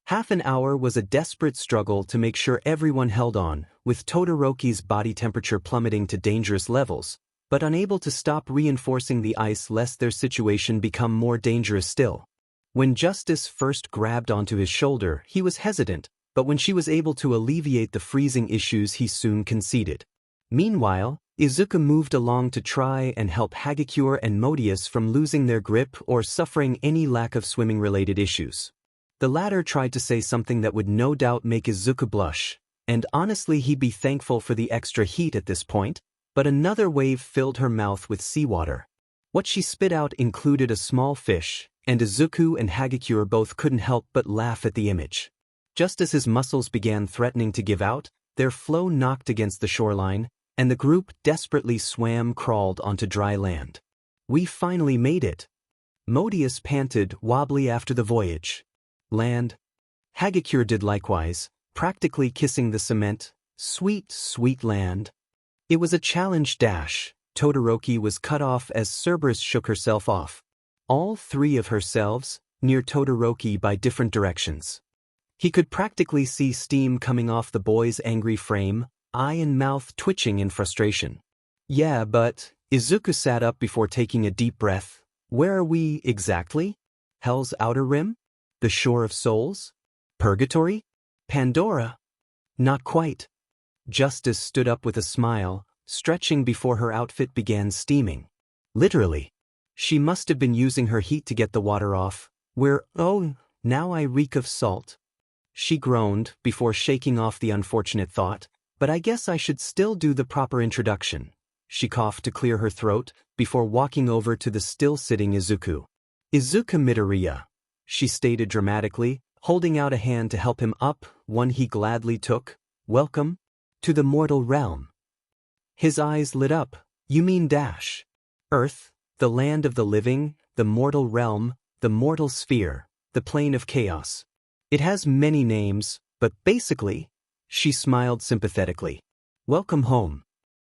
half an hour was a desperate struggle to make sure everyone held on, with Todoroki's body temperature plummeting to dangerous levels, but unable to stop reinforcing the ice lest their situation become more dangerous still. When Justice first grabbed onto his shoulder, he was hesitant, but when she was able to alleviate the freezing issues, he soon conceded. Meanwhile, Izuku moved along to try and help Hagakure and Modius from losing their grip or suffering any lack of swimming-related issues. The latter tried to say something that would no doubt make Izuku blush, and honestly he'd be thankful for the extra heat at this point, but another wave filled her mouth with seawater. What she spit out included a small fish, and Izuku and Hagakure both couldn't help but laugh at the image. Just as his muscles began threatening to give out, their floe knocked against the shoreline, and the group desperately crawled onto dry land. We finally made it. Modius panted, wobbly after the voyage. Land. Hagakure did likewise, practically kissing the cement. Sweet, sweet land. It was a challenge dash. Todoroki was cut off as Cerberus shook herself off. All three of herselves, near Todoroki by different directions. He could practically see steam coming off the boy's angry frame, eye and mouth twitching in frustration. Yeah, but, Izuku sat up before taking a deep breath. Where are we exactly? Hell's outer rim? The shore of souls? Purgatory? Pandora? Not quite. Justice stood up with a smile, stretching before her outfit began steaming. Literally. She must have been using her heat to get the water off. Oh, now I reek of salt. She groaned before shaking off the unfortunate thought, but I guess I should still do the proper introduction. She coughed to clear her throat before walking over to the still-sitting Izuku. Izuku Midoriya, she stated dramatically, holding out a hand to help him up, one he gladly took. Welcome to the mortal realm. His eyes lit up. You mean Dash? Earth, the land of the living, the mortal realm, the mortal sphere, the plane of chaos. It has many names, but basically, she smiled sympathetically. Welcome home.